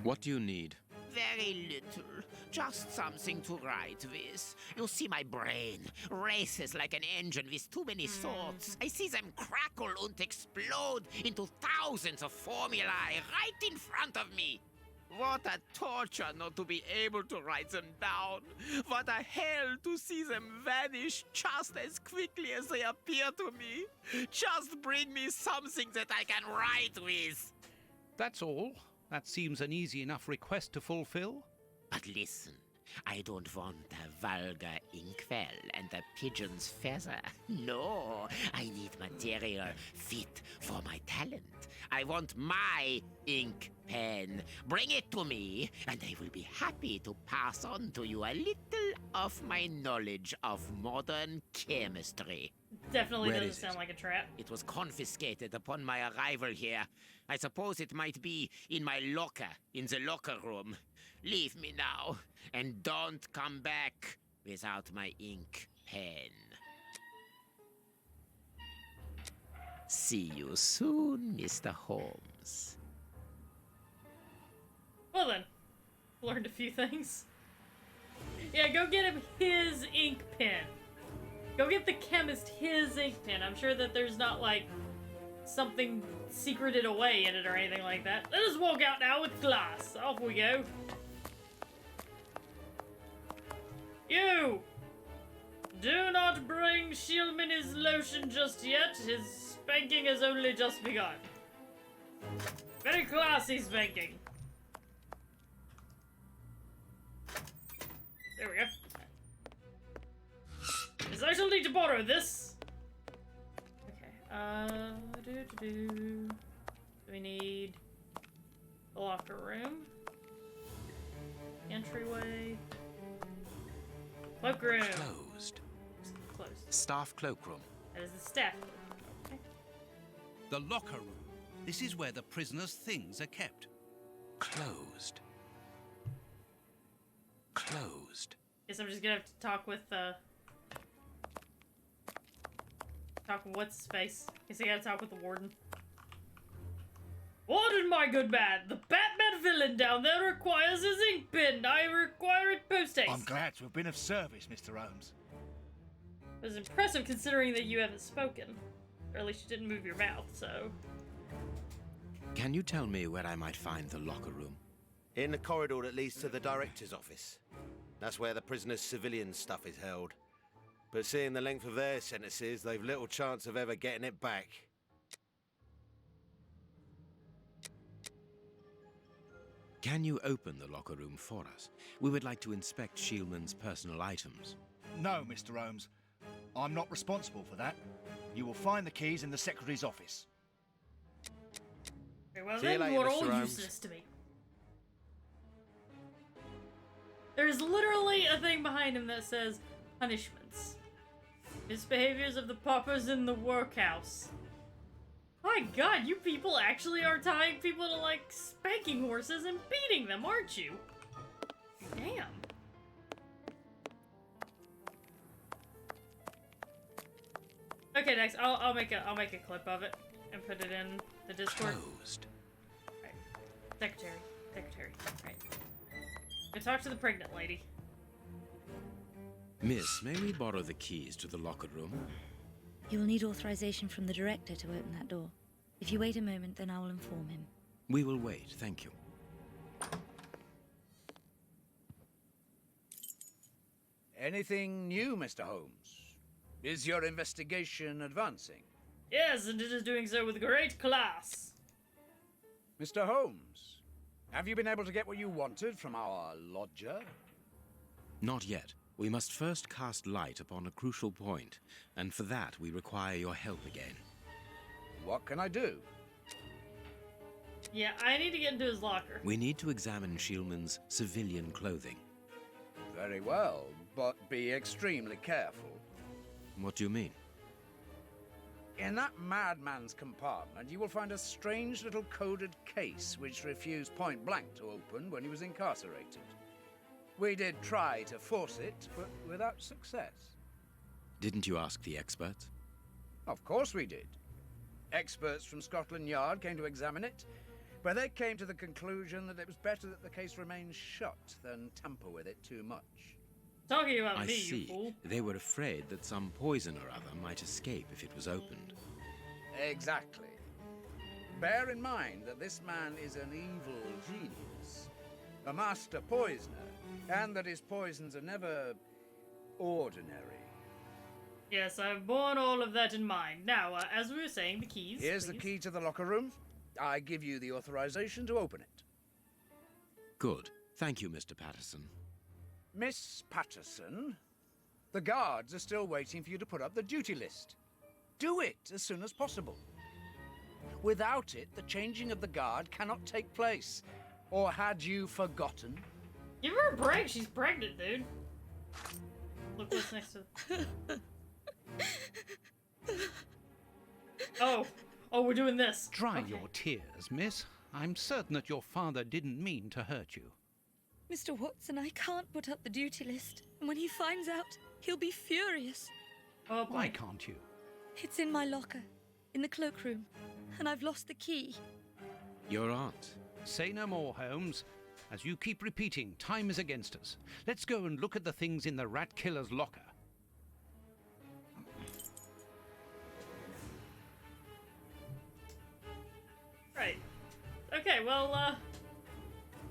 What do you need? Very little. Just something to write with. You see, my brain races like an engine with too many thoughts. I see them crackle and explode into thousands of formulae right in front of me. What a torture not to be able to write them down. What a hell to see them vanish just as quickly as they appear to me. Just bring me something that I can write with. That's all. That seems an easy enough request to fulfill. But listen, I don't want a vulgar inkwell and a pigeon's feather. No, I need material fit for my talent. I want my ink pen. Bring it to me, and I will be happy to pass on to you a little of my knowledge of modern chemistry. Definitely Where doesn't is sound like a trap. It was confiscated upon my arrival here. I suppose it might be in my locker, in the locker room. Leave me now, and don't come back without my ink pen. See you soon, Mr. Holmes. Well then, learned a few things. Yeah, go get him his ink pen. Go get the chemist his ink pen. I'm sure that there's not, like, something secreted away in it or anything like that. Let us walk out now with glass. Off we go. You! Do not bring Shielman his lotion just yet. His spanking has only just begun. Very classy spanking. There we go. Yes, I shall need to borrow this. Okay, do we need the locker room? Entryway. Cloakroom. Closed. Closed. Staff cloakroom. That is the staff. Okay. The locker room. This is where the prisoners' things are kept. Closed. Closed. Guess I'm just gonna have to talk with what's his face. Guess I gotta talk with the warden. Warden, my good man, the Batman villain down there requires his ink pen. I require it post haste. I'm glad to have been of service, Mr. Holmes. It was impressive considering that you haven't spoken. Or at least you didn't move your mouth, so... Can you tell me where I might find the locker room? In the corridor that leads to the director's office. That's where the prisoners' civilian stuff is held. But seeing the length of their sentences, they've little chance of ever getting it back. Can you open the locker room for us? We would like to inspect Shieldman's personal items. No, Mr. Holmes. I'm not responsible for that. You will find the keys in the secretary's office. Very well See you then, later, you are Mr. all Holmes. useless to me. There's literally a thing behind him that says, punishments. Misbehaviors of the paupers in the workhouse. My god, you people actually are tying people to, like, spanking horses and beating them, aren't you? Damn. Okay, next, I'll make a clip of it and put it in the Discord. Closed. Right. Secretary. Right. Go talk to the pregnant lady. Miss, may we borrow the keys to the locker room? You will need authorization from the director to open that door. If you wait a moment, then I will inform him. We will wait, thank you. Anything new, Mr. Holmes? Is your investigation advancing? Yes, and it is doing so with great class. Mr. Holmes, have you been able to get what you wanted from our lodger? Not yet. We must first cast light upon a crucial point, and for that we require your help again. What can I do? Yeah, I need to get into his locker. We need to examine Shieldman's civilian clothing. Very well, but be extremely careful. What do you mean? In that madman's compartment, you will find a strange little coded case which refused point blank to open when he was incarcerated. We did try to force it, but without success. Didn't you ask the experts? Of course we did. Experts from Scotland Yard came to examine it, but they came to the conclusion that it was better that the case remain shut than tamper with it too much. Talking about I me, see. you fool. They were afraid that some poison or other might escape if it was opened. Exactly. Bear in mind that this man is an evil genius, a master poisoner, and that his poisons are never ordinary. Yes, I've borne all of that in mind. Now, as we were saying, the keys. Here's please. the key to the locker room. I give you the authorization to open it. Good. Thank you, Mr. Patterson. Miss Patterson, the guards are still waiting for you to put up the duty list. Do it as soon as possible. Without it, the changing of the guard cannot take place. Or had you forgotten? Give her a break. She's pregnant, dude. Look what's next to. Oh, we're doing this. Dry Okay. your tears, miss. I'm certain that your father didn't mean to hurt you. Mr. Watson, I can't put up the duty list. And when he finds out, he'll be furious. Oh, Why can't you? It's in my locker, in the cloakroom, and I've lost the key. Your aunt. Say no more, Holmes. As you keep repeating, time is against us. Let's go and look at the things in the rat killer's locker. Right. Okay, well,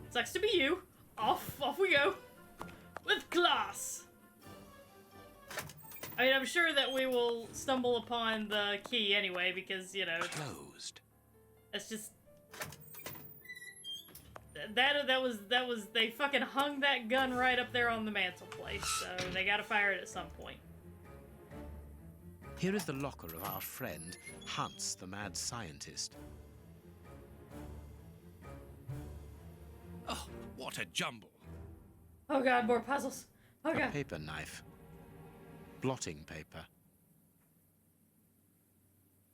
sucks to be you. Off we go. With class. I mean, I'm sure that we will stumble upon the key anyway, because, you know... Closed. That's just... That was... They fucking hung that gun right up there on the mantelpiece, so they gotta fire it at some point. Here is the locker of our friend, Hans, the mad scientist. Oh, what a jumble. Oh god, more puzzles. Oh A god. paper knife. Blotting paper.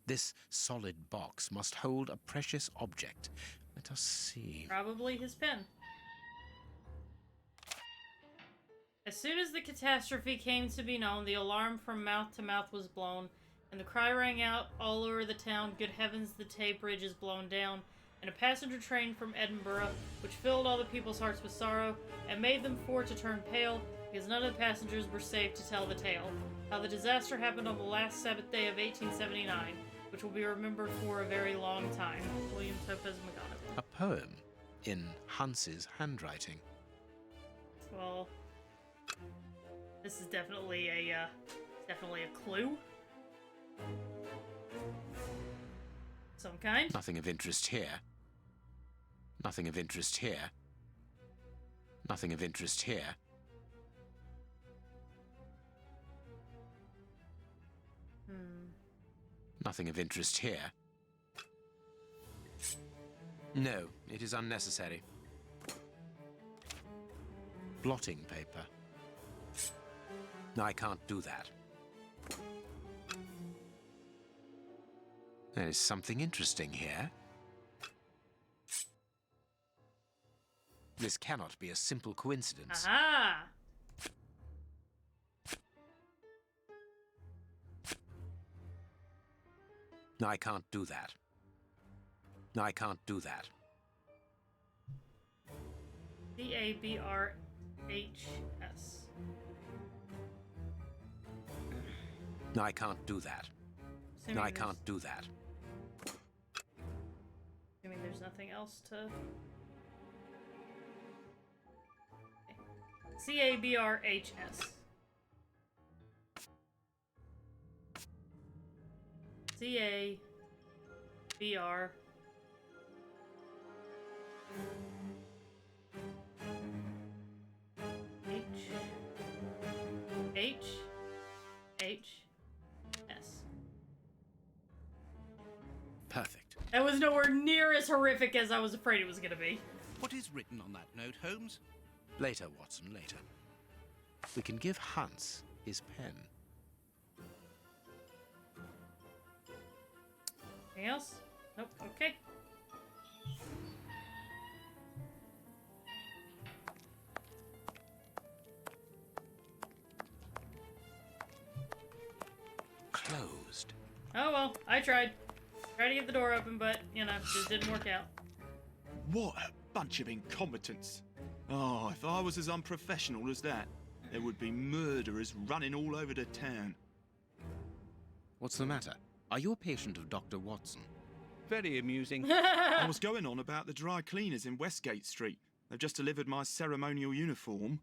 This solid box must hold a precious object. Let us see. Probably his pen. As soon as the catastrophe came to be known, the alarm from mouth to mouth was blown, and the cry rang out all over the town, "Good heavens, the Tay Bridge is blown down," and a passenger train from Edinburgh, which filled all the people's hearts with sorrow, and made them for to turn pale, because none of the passengers were safe to tell the tale. How the disaster happened on the last Sabbath day of 1879, which will be remembered for a very long time. William Topez McGonagall. A poem in Hans's handwriting. Well, this is definitely a clue. Some kind. Nothing of interest here. Nothing of interest here. Nothing of interest here. Nothing of interest here. No, it is unnecessary. Blotting paper. I can't do that. There is something interesting here. This cannot be a simple coincidence. Aha! I can't do that. I can't do that. CABRHS. I can't do that. I can't do that. Assuming there's nothing else to... CABRHS. CABR. H. Perfect. That was nowhere near as horrific as I was afraid it was gonna be. What is written on that note, Holmes? Later, Watson, later. We can give Hans his pen. Anything else? Nope. Okay. Closed. Oh well, I tried. Tried to get the door open, but, you know, just didn't work out. What a bunch of incompetents. Oh, if I was as unprofessional as that, there would be murderers running all over the town. What's the matter? Are you a patient of Dr. Watson? Very amusing. I was going on about the dry cleaners in Westgate Street. They've just delivered my ceremonial uniform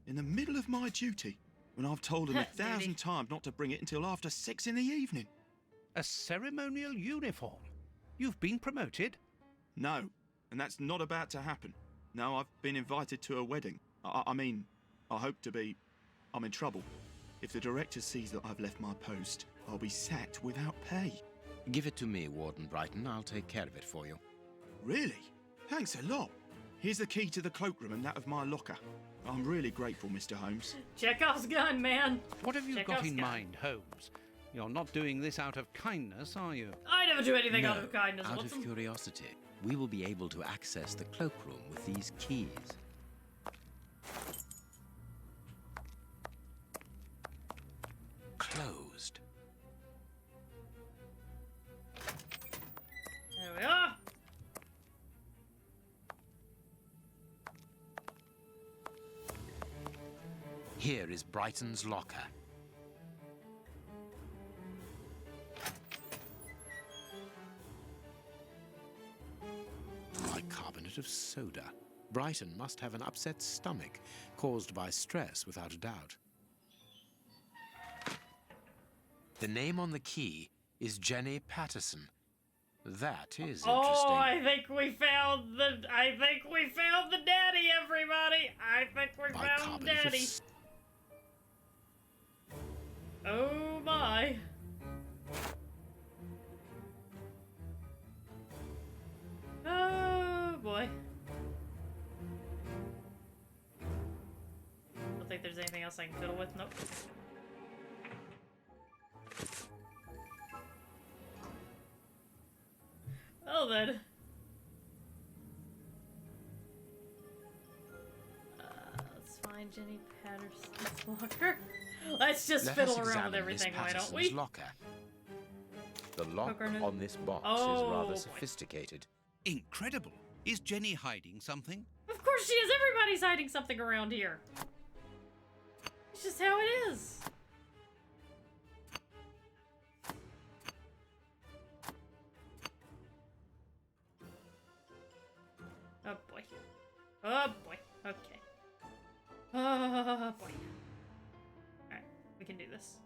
in the middle of my duty, when I've told them 1,000 times not to bring it until after 6 in the evening. A ceremonial uniform? You've been promoted? No, and that's not about to happen. No, I've been invited to a wedding. I mean, I hope to be... I'm in trouble. If the director sees that I've left my post, I'll be sacked without pay. Give it to me, Warden Brighton. I'll take care of it for you. Really? Thanks a lot. Here's the key to the cloakroom and that of my locker. I'm really grateful, Mr. Holmes. Chekhov's gun, man. What have you Chekhov's got in gun. mind, Holmes? You're not doing this out of kindness, are you? I never do anything No, out of kindness, out Watson. of curiosity. We will be able to access the cloakroom with these keys. Closed. There we are. Here is Brighton's locker. Bicarbonate of soda. Brighton must have an upset stomach, caused by stress without a doubt. The name on the key is Jenny Patterson. That is interesting. Oh, I think we found the daddy, everybody. I think we found Bicarbonate of daddy. Oh my. Oh boy. think there's anything else I can fiddle with. Nope. Well then. Let's find Jenny Patterson's locker. Let's just fiddle around with everything, why don't we? Locker. The lock on this box is rather sophisticated. Incredible. Is Jenny hiding something? Of course she is. Everybody's hiding something around here. It's just how it is. Oh boy. Oh boy. Okay. Oh boy. Alright, we can do this.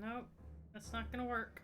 Nope, that's not gonna work.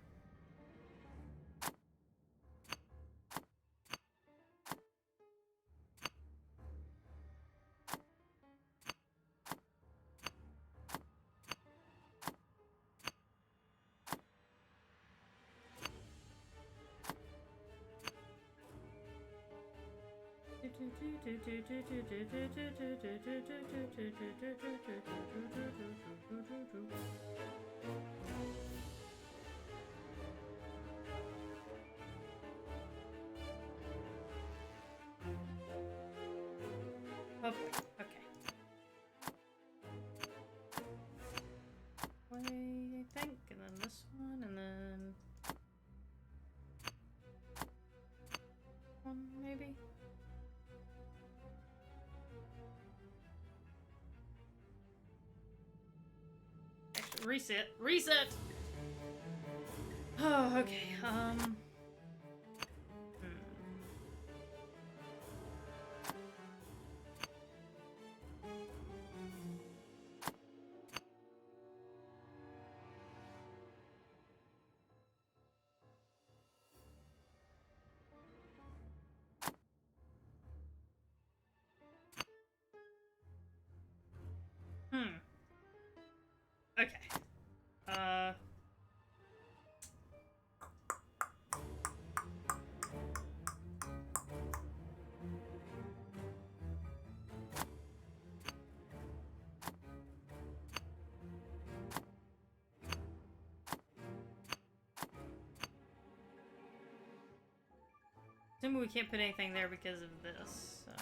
Oh, okay. I think, and then this one, and then one maybe. Actually, reset. Oh, okay. Okay. Assuming we can't put anything there because of this, so...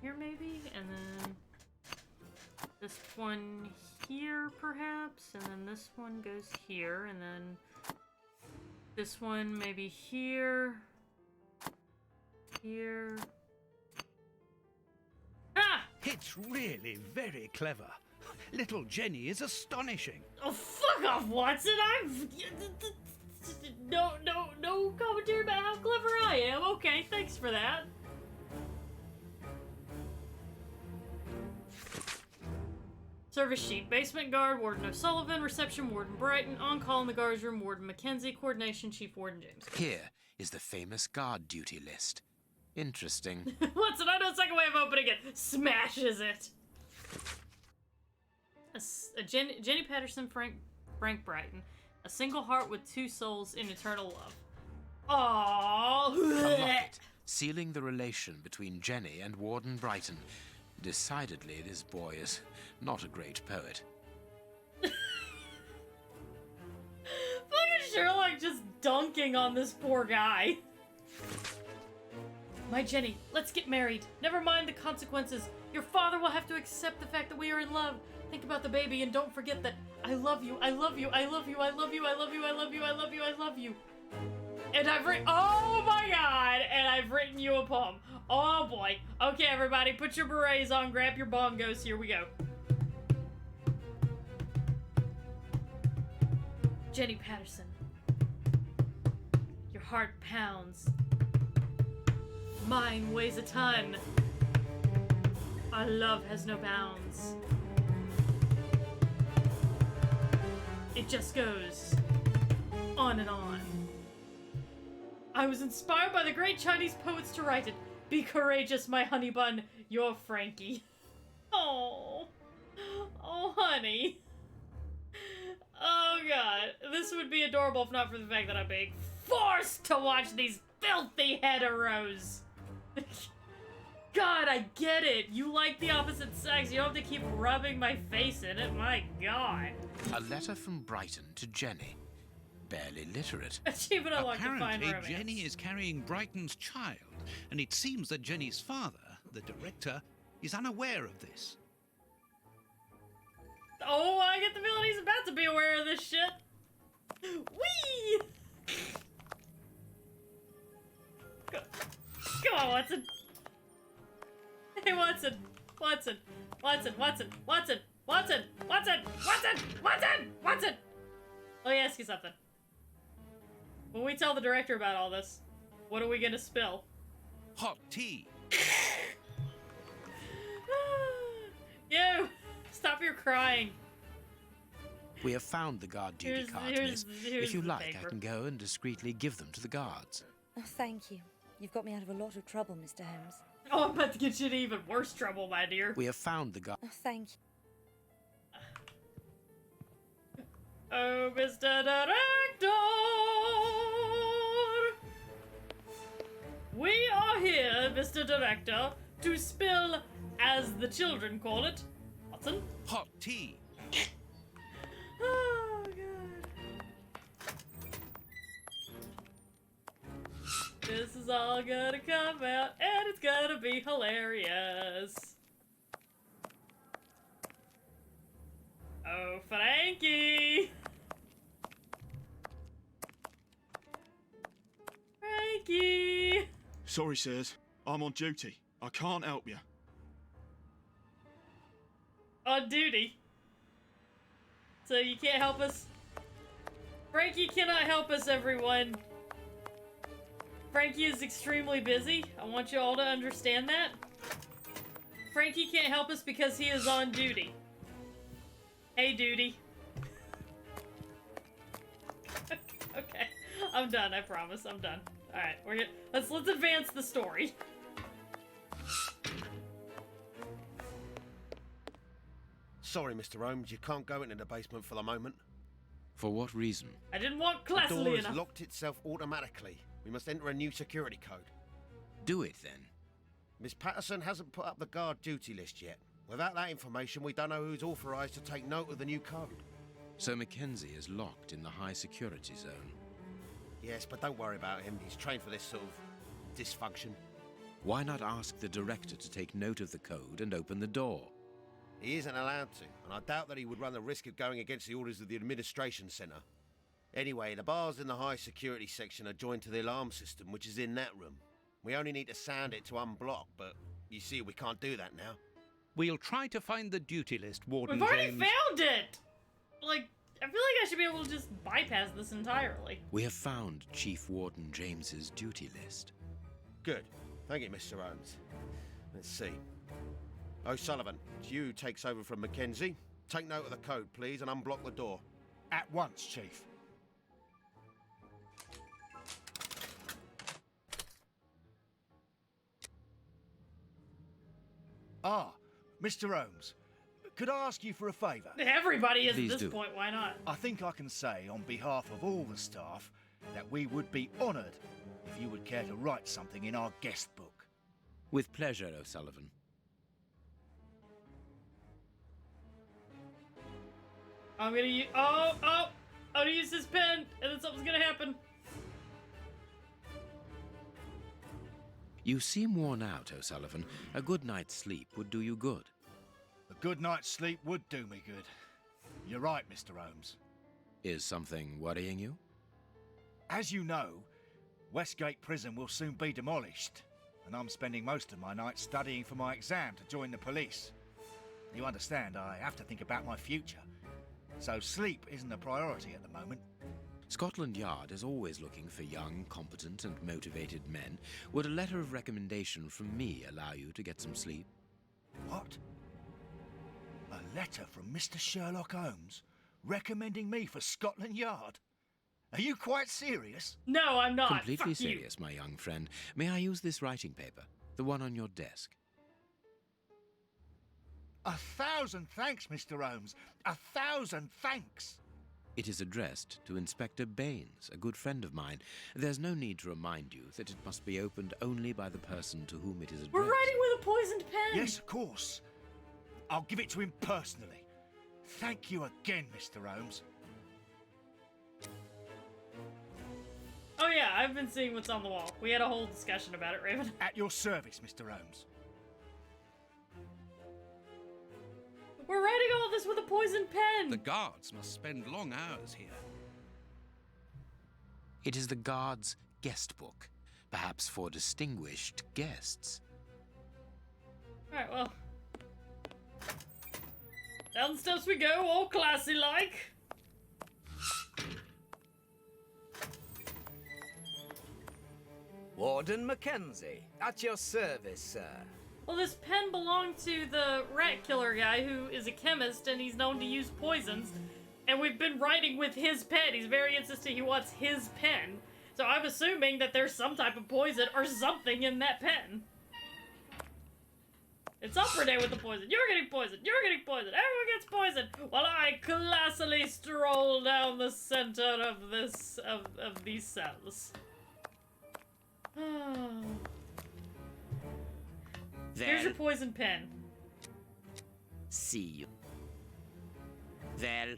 Here maybe, and then this one here perhaps, and then this one goes here, and then this one maybe here, here. Ah! It's really very clever. Little Jenny is astonishing. Oh, fuck off, Watson! No commentary about how clever I am. Okay, thanks for that. Service sheet. Basement guard, Warden O'Sullivan. Reception, Warden Brighton. On call in the guards room, Warden Mackenzie. Coordination, Chief Warden James. Here is the famous guard duty list. Interesting. Watson, I know a second way of opening it. Smashes it. Jenny Patterson, Frank Brighton. A single heart with two souls in eternal love. Aww. A locket, sealing the relation between Jenny and Warden Brighton. Decidedly, this boy is not a great poet. Fucking Sherlock just dunking on this poor guy. My Jenny, let's get married. Never mind the consequences. Your father will have to accept the fact that we are in love. Think about the baby and don't forget that I love you, I love you, I love you, I love you, I love you, I love you, I love you, I love you. And I've written, oh my god, and I've written you a poem. Oh boy. Okay, everybody, put your berets on, grab your bongos, here we go. Jenny Patterson. Your heart pounds. Mine weighs a ton. Our love has no bounds. It just goes on and on. I was inspired by the great Chinese poets to write it. Be courageous, my honey bun. You're Frankie. Oh. Oh, honey. Oh, God. This would be adorable if not for the fact that I'm being forced to watch these filthy heteros. God, I get it. You like the opposite sex. You don't have to keep rubbing my face in it. My God. A letter from Brighton to Jenny. Barely literate. Achievement unlocked. Apparently, Jenny is carrying Brighton's child, and it seems that Jenny's father, the director, is unaware of this. Oh, I get the feeling he's about to be aware of this shit. Whee! Come on, Watson. Hey, Watson. Watson. Watson. Watson. Watson. Watson. Watson. Watson. Watson. Watson. Let me ask you something. When we tell the director about all this, what are we gonna spill? Hot tea. You! Stop your crying. We have found the guard duty cards, miss. If you like, I can go and discreetly give them to the guards. Oh, thank you. You've got me out of a lot of trouble, Mr. Holmes. Oh, I'm about to get you in even worse trouble, my dear. We have found the guard. Oh, thank you. Oh, Mr. Director! We are here, Mr. Director, to spill, as the children call it, Watson? Hot tea. Oh, God. This is all gonna come out, and it's gonna be hilarious. Oh, Frankie! Frankie! Sorry, sirs. I'm on duty. I can't help you. On duty. So you can't help us? Frankie cannot help us, everyone. Frankie is extremely busy. I want you all to understand that. Frankie can't help us because he is on duty. Hey, duty. Okay, I'm done. I promise. I'm done. All right, we're gonna let's advance the story. Sorry, Mr. Holmes, you can't go into the basement for the moment. For what reason? I didn't walk The classily door has enough. locked itself automatically. We must enter a new security code. Do it, then. Miss Patterson hasn't put up the guard duty list yet. Without that information, we don't know who's authorised to take note of the new code. So Mackenzie is locked in the high security zone. Yes, but don't worry about him. He's trained for this sort of dysfunction. Why not ask the director to take note of the code and open the door? He isn't allowed to, and I doubt that he would run the risk of going against the orders of the administration centre. Anyway, the bars in the high security section are joined to the alarm system, which is in that room. We only need to sound it to unblock, but you see, we can't do that now. We'll try to find the duty list, Warden We've already James. found it! Like, I feel like I should be able to just bypass this entirely. We have found Chief Warden James's duty list. Good. Thank you, Mr. Holmes. Let's see. O'Sullivan, you takes over from Mackenzie. Take note of the code, please, and unblock the door. At once, Chief. Ah, Mr. Holmes, could I ask you for a favour? Everybody is Please at this do. point, why not? I think I can say on behalf of all the staff that we would be honoured if you would care to write something in our guest book. With pleasure, O'Sullivan. I'm gonna use. I'm gonna use this pen, and then something's gonna happen. You seem worn out, O'Sullivan. A good night's sleep would do you good. A good night's sleep would do me good. You're right, Mr. Holmes. Is something worrying you? As you know, Westgate Prison will soon be demolished, and I'm spending most of my nights studying for my exam to join the police. You understand, I have to think about my future, so sleep isn't a priority at the moment. Scotland Yard is always looking for young, competent and motivated men. Would a letter of recommendation from me allow you to get some sleep? What? A letter from Mr. Sherlock Holmes recommending me for Scotland Yard? Are you quite serious? No, I'm not. Completely Fuck you. serious, my young friend. May I use this writing paper? The one on your desk. 1,000 thanks, Mr. Holmes. 1,000 thanks. It is addressed to Inspector Baines, a good friend of mine. There's no need to remind you that it must be opened only by the person to whom it is addressed. We're writing with a poisoned pen. Yes, of course. I'll give it to him personally. Thank you again, Mr. Holmes. Oh yeah, I've been seeing what's on the wall. We had a whole discussion about it, Raven. At your service, Mr. Holmes. We're writing all this with a poisoned pen. The guards must spend long hours here. It is the guard's guest book, perhaps for distinguished guests. Alright, well. Down the steps we go, all classy-like. Warden Mackenzie, at your service, sir. Well, this pen belonged to the rat killer guy who is a chemist and he's known to use poisons. And we've been writing with his pen. He's very insistent he wants his pen. So I'm assuming that there's some type of poison or something in that pen. It's up Renee with the poison. You're getting poisoned. You're getting poisoned. Everyone gets poisoned. While I classily stroll down the center of this of these cells. Here's your poison pen. See you. Well.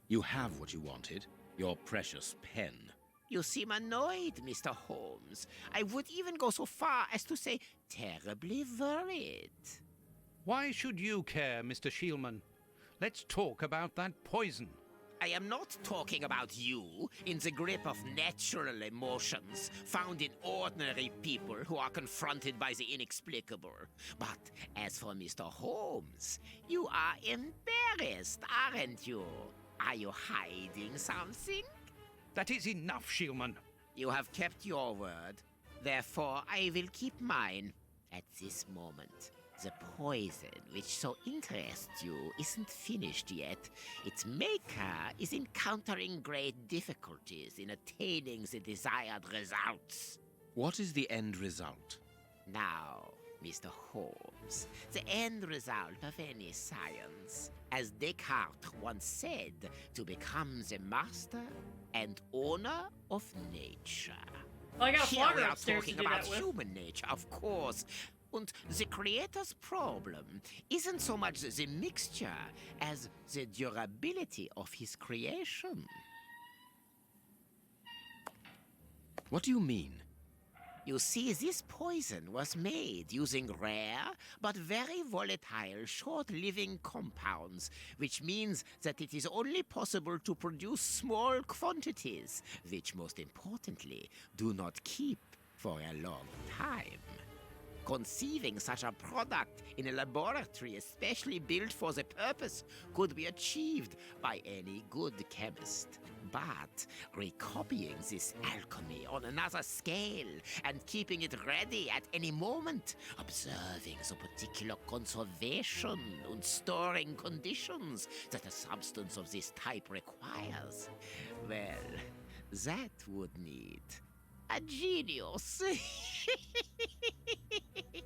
You have what you wanted. Your precious pen. You seem annoyed, Mr. Holmes. I would even go so far as to say terribly worried. Why should you care, Mr. Shielman? Let's talk about that poison. I am not talking about you in the grip of natural emotions found in ordinary people who are confronted by the inexplicable. But as for Mr. Holmes, you are embarrassed, aren't you? Are you hiding something? That is enough, Shielman. You have kept your word. Therefore, I will keep mine. At this moment, the poison which so interests you isn't finished yet. Its maker is encountering great difficulties in attaining the desired results. What is the end result? Now, Mr. Holmes, the end result of any science, as Descartes once said, to become the master and owner of nature. Well, I got Here we Flogger are upstairs to talking do about that with. human nature, of course. And the creator's problem isn't so much the mixture as the durability of his creation. What do you mean? You see, this poison was made using rare but very volatile short-living compounds, which means that it is only possible to produce small quantities, which most importantly do not keep for a long time. Conceiving such a product in a laboratory especially built for the purpose could be achieved by any good chemist. But recopying this alchemy on another scale and keeping it ready at any moment, observing the particular conservation and storing conditions that a substance of this type requires, well, that would need a genius.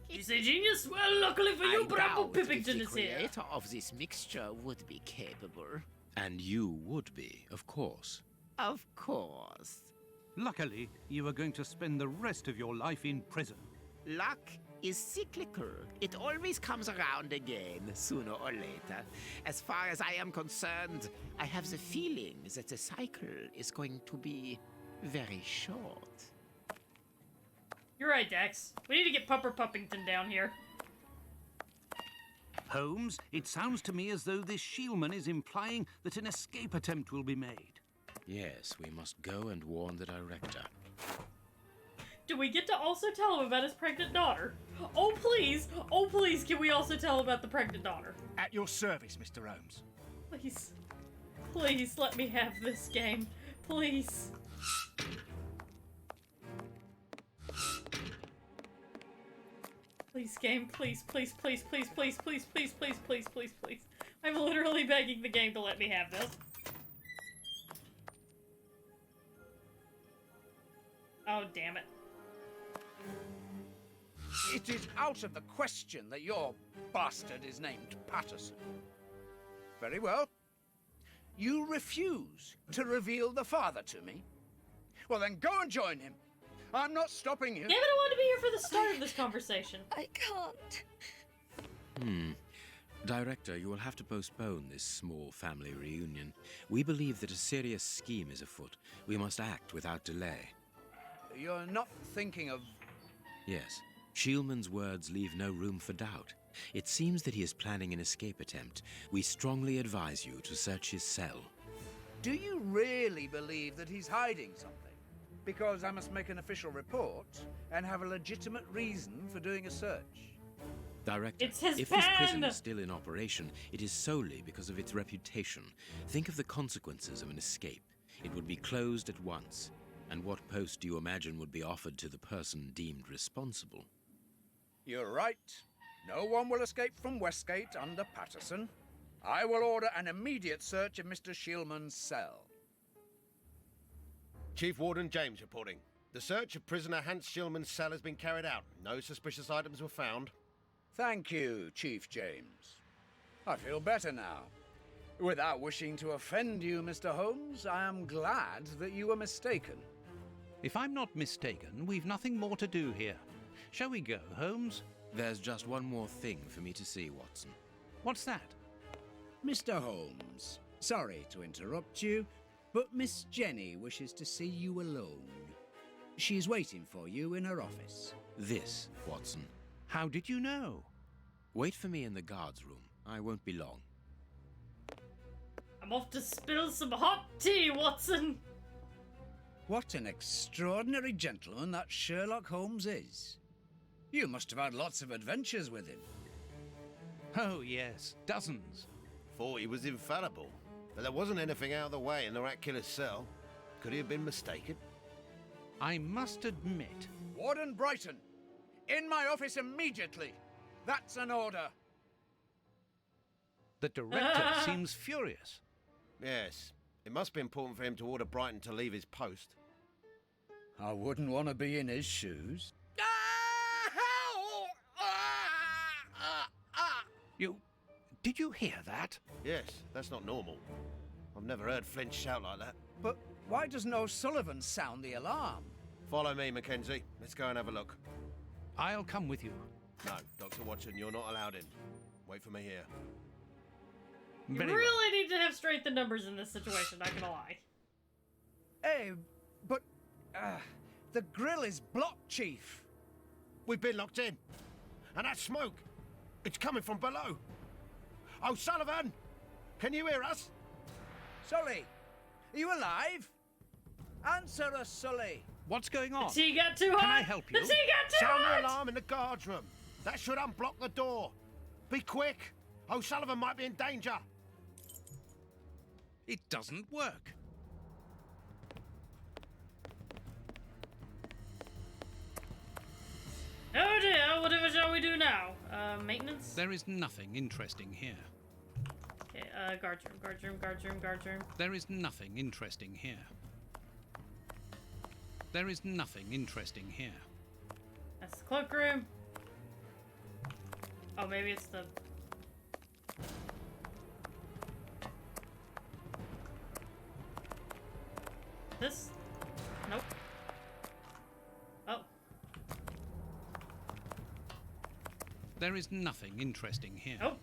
You say genius? Well, luckily for you, Bramble Pippington is the here. creator of this mixture would be capable. And you would be, of course. Of course. Luckily, you are going to spend the rest of your life in prison. Luck is cyclical. It always comes around again, sooner or later. As far as I am concerned, I have the feeling that the cycle is going to be very short. You're right, Dex. We need to get Pupper Puppington down here. Holmes, it sounds to me as though this Shielman is implying that an escape attempt will be made. Yes, we must go and warn the director. Do we get to also tell him about his pregnant daughter? Oh please, can we also tell him about the pregnant daughter? At your service, Mr. Holmes. Please let me have this game. Please. Please, game, please. I'm literally begging the game to let me have this. Oh, damn it. It is out of the question that your bastard is named Patterson. Very well. You refuse to reveal the father to me? Well, then go and join him. I'm not stopping you. Damn it, I wanted to be here for the start of this conversation. I can't. Director, you will have to postpone this small family reunion. We believe that a serious scheme is afoot. We must act without delay. You're not thinking of... Yes. Shielman's words leave no room for doubt. It seems that he is planning an escape attempt. We strongly advise you to search his cell. Do you really believe that he's hiding something? Because I must make an official report and have a legitimate reason for doing a search. Director, it's his if pen! this prison is still in operation, it is solely because of its reputation. Think of the consequences of an escape. It would be closed at once. And what post do you imagine would be offered to the person deemed responsible? You're right. No one will escape from Westgate under Patterson. I will order an immediate search of Mr. Shielman's cell. Chief Warden James reporting. The search of prisoner Hans Shielman's cell has been carried out. No suspicious items were found. Thank you, Chief James. I feel better now. Without wishing to offend you, Mr. Holmes, I am glad that you were mistaken. If I'm not mistaken, we've nothing more to do here. Shall we go, Holmes? There's just one more thing for me to see, Watson. What's that? Mr. Holmes, sorry to interrupt you, but Miss Jenny wishes to see you alone. She's waiting for you in her office. This, Watson. How did you know? Wait for me in the guard's room. I won't be long. I'm off to spill some hot tea, Watson! What an extraordinary gentleman that Sherlock Holmes is. You must have had lots of adventures with him. Oh, yes, dozens. Thought he was infallible, but there wasn't anything out of the way in the rat killer's cell. Could he have been mistaken? I must admit... Warden Brighton, in my office immediately. That's an order. The director seems furious. Yes, it must be important for him to order Brighton to leave his post. I wouldn't want to be in his shoes. Did you hear that? Yes, that's not normal. I've never heard Flint shout like that. But why doesn't O'Sullivan sound the alarm? Follow me, Mackenzie. Let's go and have a look. I'll come with you. No, Dr. Watson, you're not allowed in. Wait for me here. You really need to have strength in numbers in this situation, not gonna lie. Hey, but... the grill is blocked, Chief. We've been locked in. And that smoke, it's coming from below. O'Sullivan! Can you hear us? Sully, are you alive? Answer us, Sully. What's going on? The tea got too hot! Can I help you? The tea got too Sound hot! the alarm in the guard's room. That should unblock the door. Be quick. O'Sullivan might be in danger. It doesn't work. Oh dear, whatever shall we do now? Maintenance? There is nothing interesting here. Okay, guard room. There is nothing interesting here. There is nothing interesting here. That's the cloakroom. Oh, maybe it's the... This? Nope. Oh. There is nothing interesting here. Oh.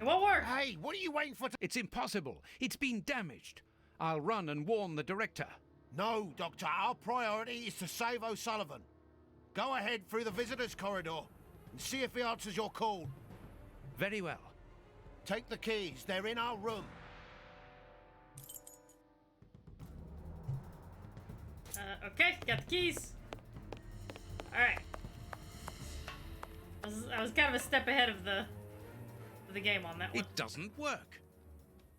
It won't work. Hey, what are you waiting for? It's impossible. It's been damaged. I'll run and warn the director. No, Doctor. Our priority is to save O'Sullivan. Go ahead through the visitors' corridor and see if he answers your call. Very well. Take the keys. They're in our room. Okay, got the keys. Alright. I was kind of a step ahead of the game on that one. It doesn't work.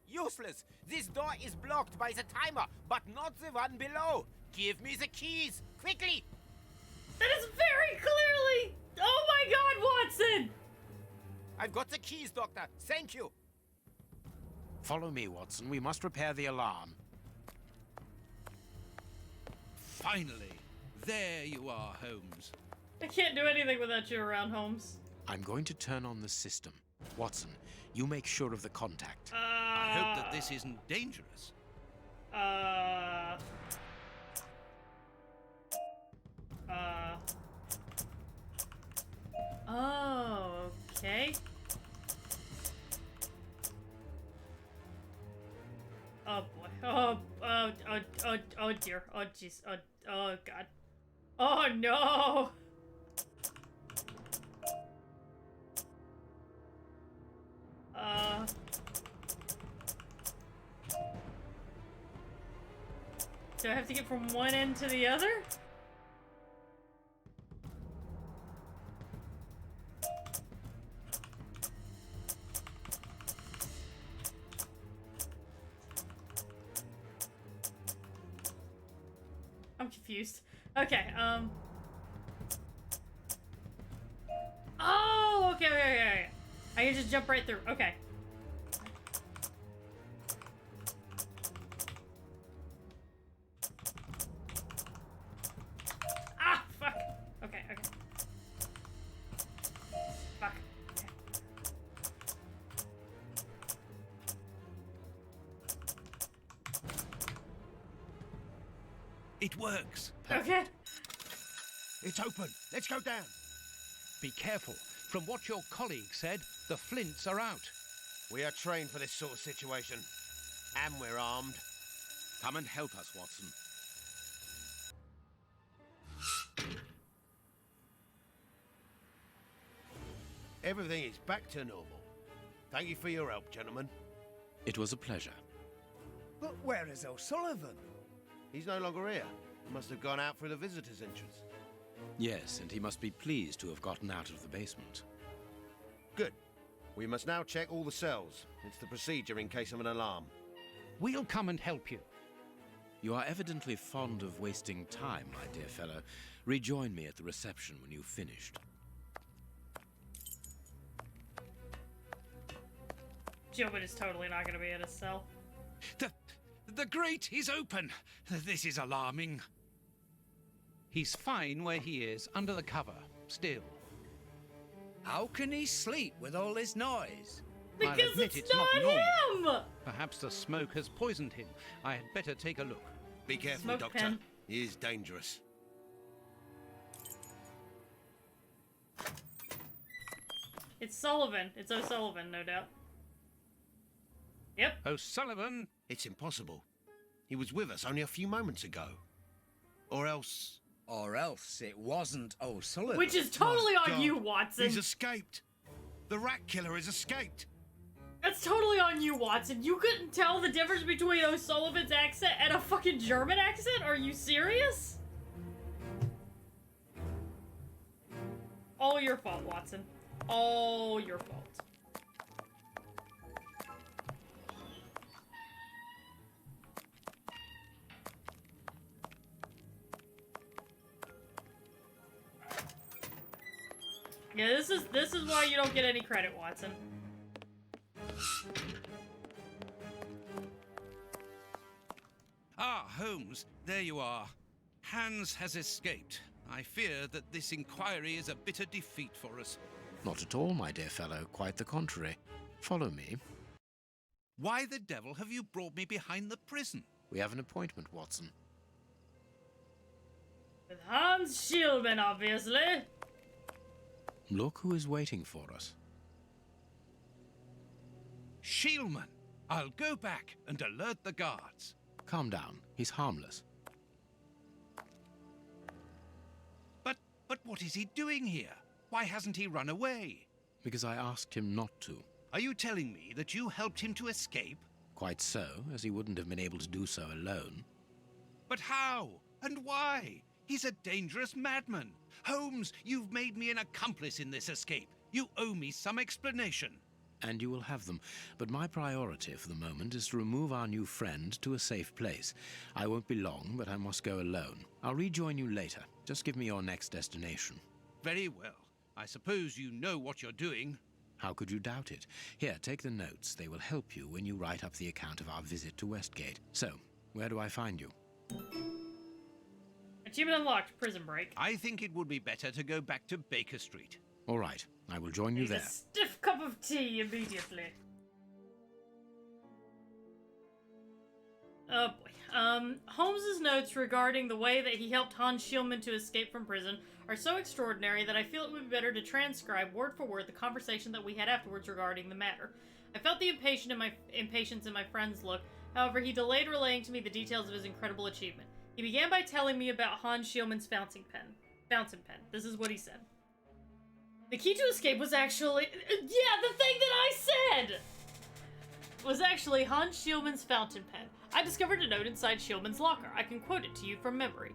Useless. This door is blocked by the timer, but not the one below. Give me the keys, quickly. That is very clearly... Oh my god, Watson! I've got the keys, Doctor. Thank you. Follow me, Watson. We must repair the alarm. Finally. There you are, Holmes. I can't do anything without you around, Holmes. I'm going to turn on the system. Watson, you make sure of the contact. I hope that this isn't dangerous. Oh, okay. Oh boy. Oh dear. Oh jeez. Oh god. Oh no. Do I have to get from one end to the other? I'm confused. Okay, Oh, okay. I can just jump right through. Okay. Ah, fuck. Okay. Fuck. Okay. It works. Okay. It's open. Let's go down. Be careful. From what your colleague said, the flints are out. We are trained for this sort of situation. And we're armed. Come and help us, Watson. Everything is back to normal. Thank you for your help, gentlemen. It was a pleasure. But where is O'Sullivan? He's no longer here. He must have gone out through the visitor's entrance. Yes, and he must be pleased to have gotten out of the basement. Good. We must now check all the cells. It's the procedure in case of an alarm. We'll come and help you. You are evidently fond of wasting time, my dear fellow. Rejoin me at the reception when you've finished. Gilbert is totally not gonna be in his cell. The grate is open. This is alarming. He's fine where he is, under the cover, still. How can he sleep with all this noise? I'll Because admit it's not normal. him! Perhaps the smoke has poisoned him. I had better take a look. Be careful, Smoke Doctor. pen. He is dangerous. It's Sullivan. It's O'Sullivan, no doubt. Yep. O'Sullivan! It's impossible. He was with us only a few moments ago. Or else... Or else it wasn't O'Sullivan. Which is totally on God, you, Watson. He's escaped. The rat killer has escaped. That's totally on you, Watson. You couldn't tell the difference between O'Sullivan's accent and a fucking German accent? Are you serious? All your fault, Watson. All your fault. Yeah, this is why you don't get any credit, Watson. Ah, Holmes, there you are. Hans has escaped. I fear that this inquiry is a bitter defeat for us. Not at all, my dear fellow. Quite the contrary. Follow me. Why the devil have you brought me behind the prison? We have an appointment, Watson. With Hans Shieldman, obviously. Look who is waiting for us. Shieldman! I'll go back and alert the guards. Calm down. He's harmless. But what is he doing here? Why hasn't he run away? Because I asked him not to. Are you telling me that you helped him to escape? Quite so, as he wouldn't have been able to do so alone. But how? And why? He's a dangerous madman. Holmes, you've made me an accomplice in this escape. You owe me some explanation. And you will have them. But my priority for the moment is to remove our new friend to a safe place. I won't be long, but I must go alone. I'll rejoin you later. Just give me your next destination. Very well. I suppose you know what you're doing. How could you doubt it? Here, take the notes. They will help you when you write up the account of our visit to Westgate. So, where do I find you? Achievement unlocked. Prison break. I think it would be better to go back to Baker Street. All right. I will join you Need there. a stiff cup of tea immediately. Oh boy. Holmes's notes regarding the way that he helped Hans Shieldman to escape from prison are so extraordinary that I feel it would be better to transcribe word for word the conversation that we had afterwards regarding the matter. I felt the impatience in my friend's look. However, he delayed relaying to me the details of his incredible achievement. He began by telling me about Hans Shieldman's fountain pen. This is what he said. The key to escape was actually... Yeah, the thing that I said! Was actually Hans Shieldman's fountain pen. I discovered a note inside Shieldman's locker. I can quote it to you from memory.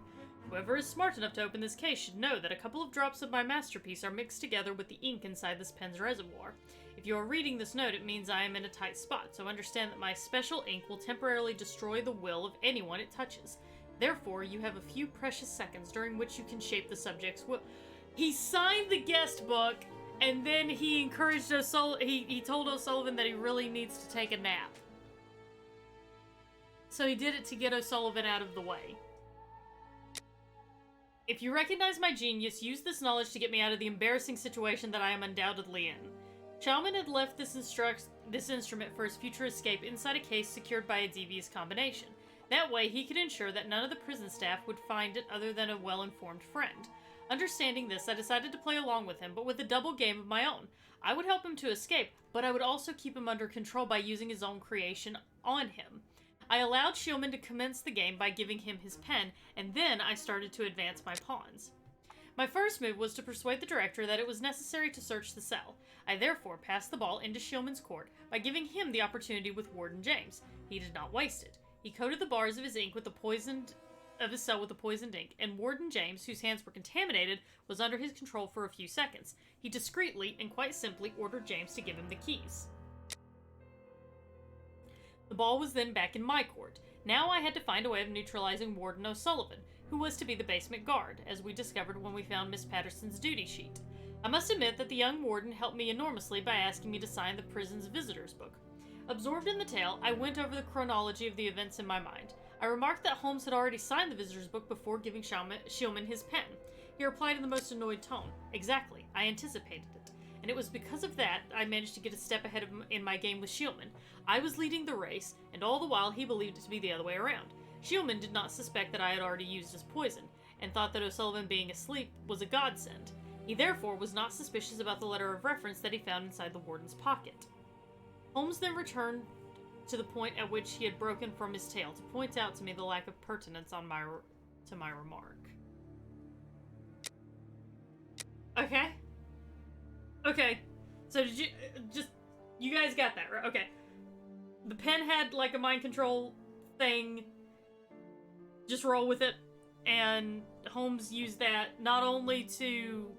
Whoever is smart enough to open this case should know that a couple of drops of my masterpiece are mixed together with the ink inside this pen's reservoir. If you are reading this note, it means I am in a tight spot, so understand that my special ink will temporarily destroy the will of anyone it touches. Therefore, you have a few precious seconds during which you can shape the subject's will. He signed the guest book, and then he encouraged he told O'Sullivan that he really needs to take a nap. So he did it to get O'Sullivan out of the way. If you recognize my genius, use this knowledge to get me out of the embarrassing situation that I am undoubtedly in. Chalman had left this instrument for his future escape inside a case secured by a devious combination. That way, he could ensure that none of the prison staff would find it other than a well-informed friend. Understanding this, I decided to play along with him, but with a double game of my own. I would help him to escape, but I would also keep him under control by using his own creation on him. I allowed Shieldman to commence the game by giving him his pen, and then I started to advance my pawns. My first move was to persuade the director that it was necessary to search the cell. I therefore passed the ball into Shieldman's court by giving him the opportunity with Warden James. He did not waste it. He coated the bars of his ink with his cell with the poisoned ink, and Warden James, whose hands were contaminated, was under his control for a few seconds. He discreetly and quite simply ordered James to give him the keys. The ball was then back in my court. Now I had to find a way of neutralizing Warden O'Sullivan, who was to be the basement guard, as we discovered when we found Miss Patterson's duty sheet. I must admit that the young warden helped me enormously by asking me to sign the prison's visitor's book. Absorbed in the tale, I went over the chronology of the events in my mind. I remarked that Holmes had already signed the visitor's book before giving Shieldman his pen. He replied in the most annoyed tone. Exactly, I anticipated it. And it was because of that I managed to get a step ahead of him in my game with Shieldman. I was leading the race, and all the while he believed it to be the other way around. Shieldman did not suspect that I had already used his poison, and thought that O'Sullivan being asleep was a godsend. He therefore was not suspicious about the letter of reference that he found inside the warden's pocket. Holmes then returned to the point at which he had broken from his tale to point out to me the lack of pertinence to my remark. Okay. So did you you guys got that, right? Okay. The pen had like a mind control thing. Just roll with it. And Holmes used that not only to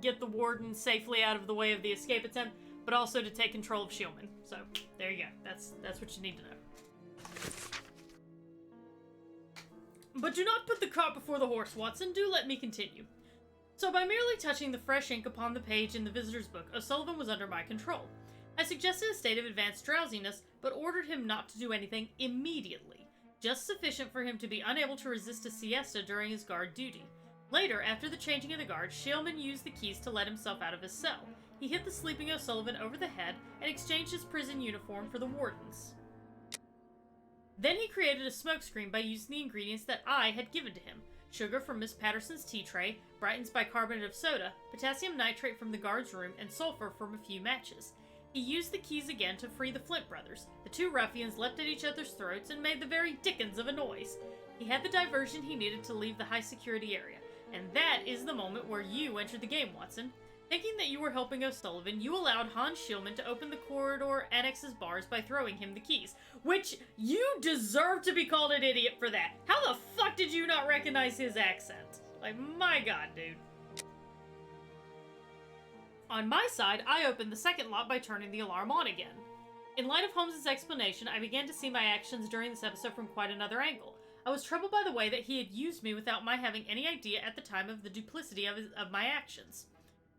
get the warden safely out of the way of the escape attempt, but also to take control of Shieldman. So, there you go. That's what you need to know. But do not put the cart before the horse, Watson. Do let me continue. So by merely touching the fresh ink upon the page in the visitor's book, O'Sullivan was under my control. I suggested a state of advanced drowsiness, but ordered him not to do anything immediately, just sufficient for him to be unable to resist a siesta during his guard duty. Later, after the changing of the guard, Shieldman used the keys to let himself out of his cell. He hit the sleeping O'Sullivan over the head and exchanged his prison uniform for the warden's. Then he created a smokescreen by using the ingredients that I had given to him. sugar from Miss Patterson's tea tray, Brighton's bicarbonate of soda, potassium nitrate from the guard's room, and sulfur from a few matches. He used the keys again to free the Flint brothers. The two ruffians leapt at each other's throats and made the very dickens of a noise. He had the diversion he needed to leave the high-security area, and that is the moment where you entered the game, Watson. Thinking that you were helping O'Sullivan, you allowed Hans Schielman to open the corridor annex's bars by throwing him the keys. Which, you deserve to be called an idiot for that. How the fuck did you not recognize his accent? Like, my god, dude. On my side, I opened the second lot by turning the alarm on again. In light of Holmes' explanation, I began to see my actions during this episode from quite another angle. I was troubled by the way that he had used me without my having any idea at the time of the duplicity of my actions.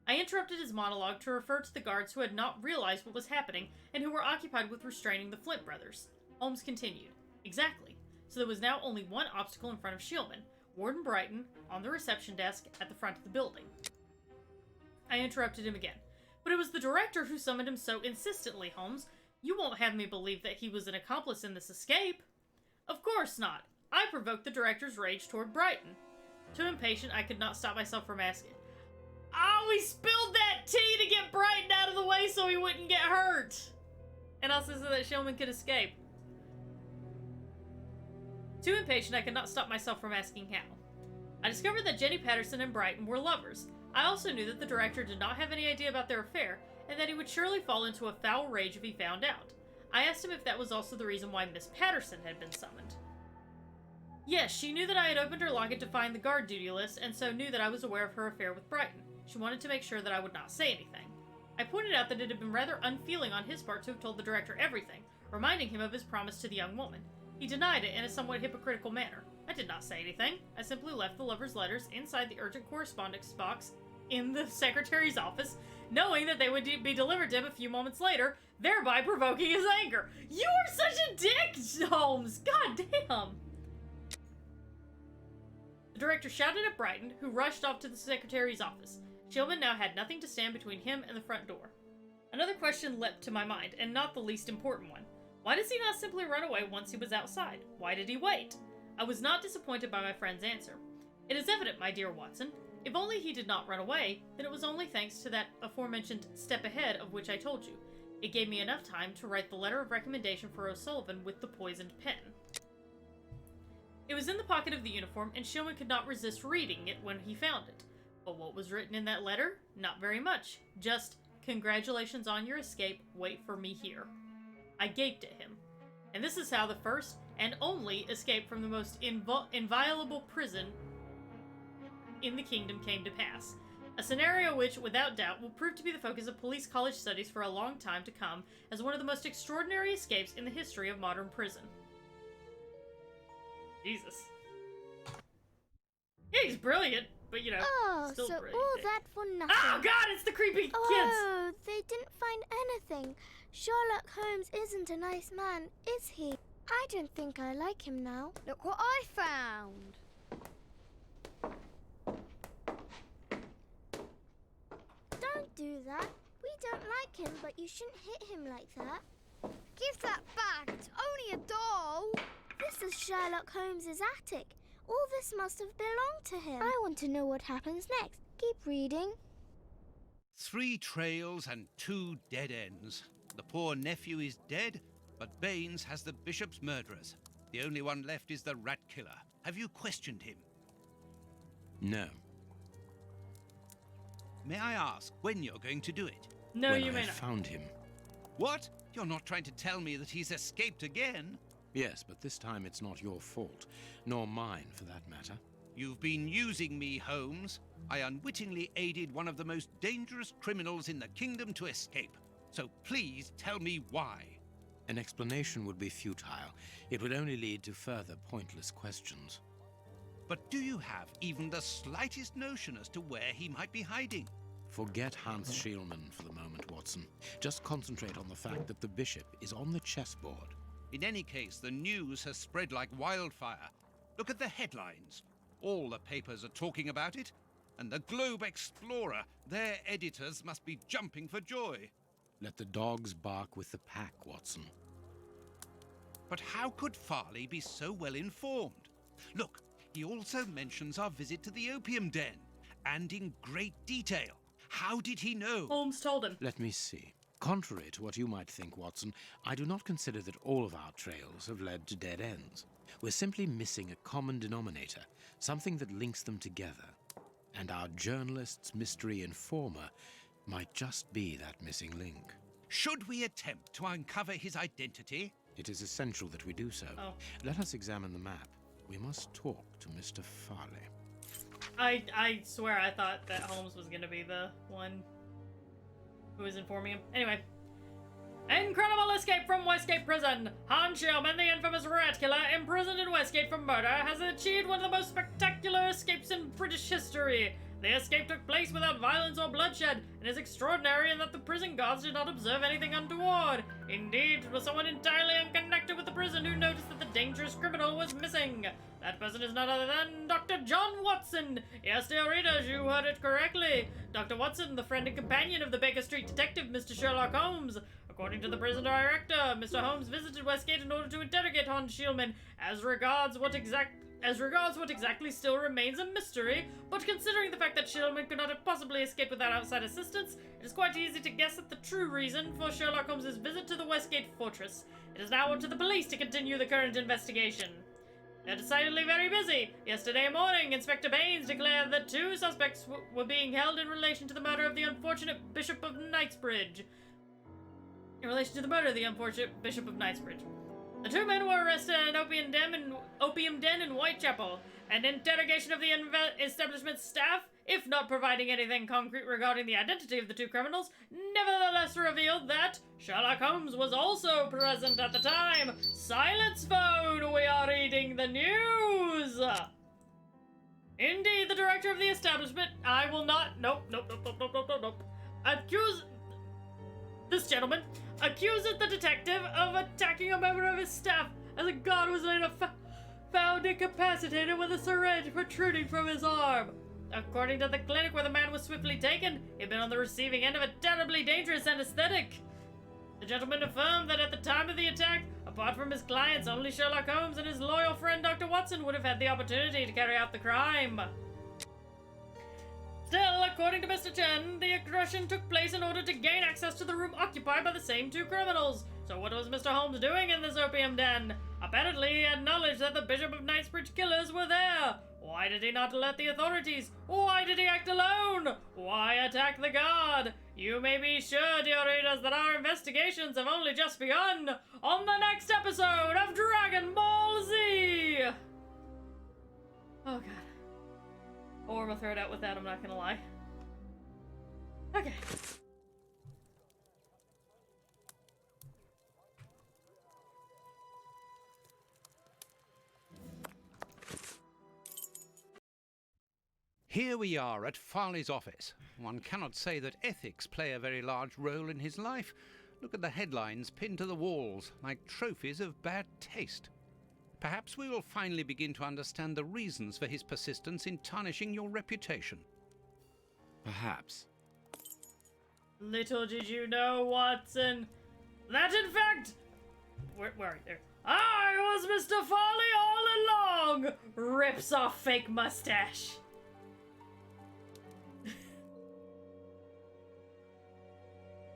I interrupted his monologue to refer to the guards who had not realized what was happening and who were occupied with restraining the Flint brothers. Holmes continued. Exactly. So there was now only one obstacle in front of Schielman, Warden Brighton, on the reception desk at the front of the building. I interrupted him again. But it was the director who summoned him so insistently, Holmes. You won't have me believe that he was an accomplice in this escape. Of course not. I provoked the director's rage toward Brighton. Too impatient, I could not stop myself from asking, "Oh, we spilled that tea to get Brighton out of the way so he wouldn't get hurt!" And also so that Schielman could escape. Too impatient, I could not stop myself from asking how. I discovered that Jenny Patterson and Brighton were lovers. I also knew that the director did not have any idea about their affair, and that he would surely fall into a foul rage if he found out. I asked him if that was also the reason why Miss Patterson had been summoned. Yes, she knew that I had opened her locket to find the guard duty list, and so knew that I was aware of her affair with Brighton. She wanted to make sure that I would not say anything. I pointed out that it had been rather unfeeling on his part to have told the director everything, reminding him of his promise to the young woman. He denied it in a somewhat hypocritical manner. I did not say anything. I simply left the lovers' letters inside the urgent correspondence box in the secretary's office, knowing that they would be delivered to him a few moments later, thereby provoking his anger. You are such a dick, Holmes! God damn! The director shouted at Brighton, who rushed off to the secretary's office. Schielman now had nothing to stand between him and the front door. Another question leapt to my mind, and not the least important one. Why does he not simply run away once he was outside? Why did he wait? I was not disappointed by my friend's answer. It is evident, my dear Watson. If only he did not run away, then it was only thanks to that aforementioned step ahead of which I told you. It gave me enough time to write the letter of recommendation for O'Sullivan with the poisoned pen. It was in the pocket of the uniform, and Schielman could not resist reading it when he found it. But what was written in that letter? Not very much. Just, "Congratulations on your escape, wait for me here." I gaped at him. And this is how the first and only escape from the most inviolable prison in the kingdom came to pass. A scenario which, without doubt, will prove to be the focus of police college studies for a long time to come as one of the most extraordinary escapes in the history of modern prison. Jesus. Yeah, he's brilliant, but you know, still so brilliant. all that for nothing. Oh god, it's the creepy kids! Oh, they didn't find anything. Sherlock Holmes isn't a nice man, is he? I don't think I like him now. Look what I found! Don't do that. We don't like him, but you shouldn't hit him like that. Give that back! It's only a doll! This is Sherlock Holmes's attic. All this must have belonged to him. I want to know what happens next. Keep reading. 3 trails and 2 dead ends. The poor nephew is dead, but Baines has the bishop's murderers. The only one left is the rat killer. Have you questioned him? No. May I ask when you're going to do it? No, when you may I not. found him. What? You're not trying to tell me that he's escaped again? Yes, but this time it's not your fault, nor mine for that matter. You've been using me, Holmes. I unwittingly aided one of the most dangerous criminals in the kingdom to escape. So please tell me why. An explanation would be futile. It would only lead to further pointless questions. But do you have even the slightest notion as to where he might be hiding? Forget Hans Schielman for the moment, Watson. Just concentrate on the fact that the bishop is on the chessboard. In any case, the news has spread like wildfire. Look at the headlines. All the papers are talking about it. And the Globe Explorer, their editors must be jumping for joy. Let the dogs bark with the pack, Watson. But how could Farley be so well informed? Look, He also mentions our visit to the opium den, and in great detail. How did he know? Holmes told him. Let me see. Contrary to what you might think, Watson, I do not consider that all of our trails have led to dead ends. We're simply missing a common denominator, something that links them together. And our journalist's mystery informer might just be that missing link. Should we attempt to uncover his identity? It is essential that we do so. Oh. Let us examine the map. We must talk to Mr. Farley. I swear I thought that Holmes was gonna be the one who was informing him. Anyway. Incredible escape from Westgate Prison! Hans Shieldman, the infamous rat killer, imprisoned in Westgate for murder, has achieved one of the most spectacular escapes in British history. The escape took place without violence or bloodshed, and is extraordinary in that the prison guards did not observe anything untoward. Indeed, it was someone entirely unconnected with the prison who noticed that the dangerous criminal was missing. That person is none other than Dr. John Watson. Yes, dear readers, you heard it correctly. Dr. Watson, the friend and companion of the Baker Street detective, Mr. Sherlock Holmes. According to the prison director, Mr. Holmes visited Westgate in order to interrogate Hans Shieldman as regards what exactly still remains a mystery, but considering the fact that Shieldman could not have possibly escaped without outside assistance, it is quite easy to guess at the true reason for Sherlock Holmes' visit to the Westgate Fortress. It is now up to the police to continue the current investigation. They're decidedly very busy. Yesterday morning, Inspector Baines declared that 2 suspects were being held in relation to the murder of the unfortunate Bishop of Knightsbridge. The 2 men were arrested at an opium den in Whitechapel. An interrogation of the establishment's staff, if not providing anything concrete regarding the identity of the 2 criminals, nevertheless revealed that Sherlock Holmes was also present at the time. Silence phone, we are reading the news! Indeed, the director of the establishment, This gentleman accuses the detective of attacking a member of his staff as a guard was later found incapacitated with a syringe protruding from his arm. According to the clinic where the man was swiftly taken, he'd been on the receiving end of a terribly dangerous anesthetic. The gentleman affirmed that at the time of the attack, apart from his clients, only Sherlock Holmes and his loyal friend Dr. Watson would have had the opportunity to carry out the crime. Still, according to Mr. Chen, the aggression took place in order to gain access to the room occupied by the same 2 criminals. So what was Mr. Holmes doing in this opium den? Apparently, he had knowledge that the Bishop of Knightsbridge killers were there. Why did he not alert the authorities? Why did he act alone? Why attack the guard? You may be sure, dear readers, that our investigations have only just begun on the next episode of Dragon Ball Z! Oh, God. Or I'm gonna throw it out with that, I'm not gonna lie. Okay. Here we are at Farley's office. One cannot say that ethics play a very large role in his life. Look at the headlines pinned to the walls, like trophies of bad taste. Perhaps we will finally begin to understand the reasons for his persistence in tarnishing your reputation. Perhaps. Little did you know, Watson, that in fact... Where are you there? I was Mr. Farley all along! Rips off fake mustache.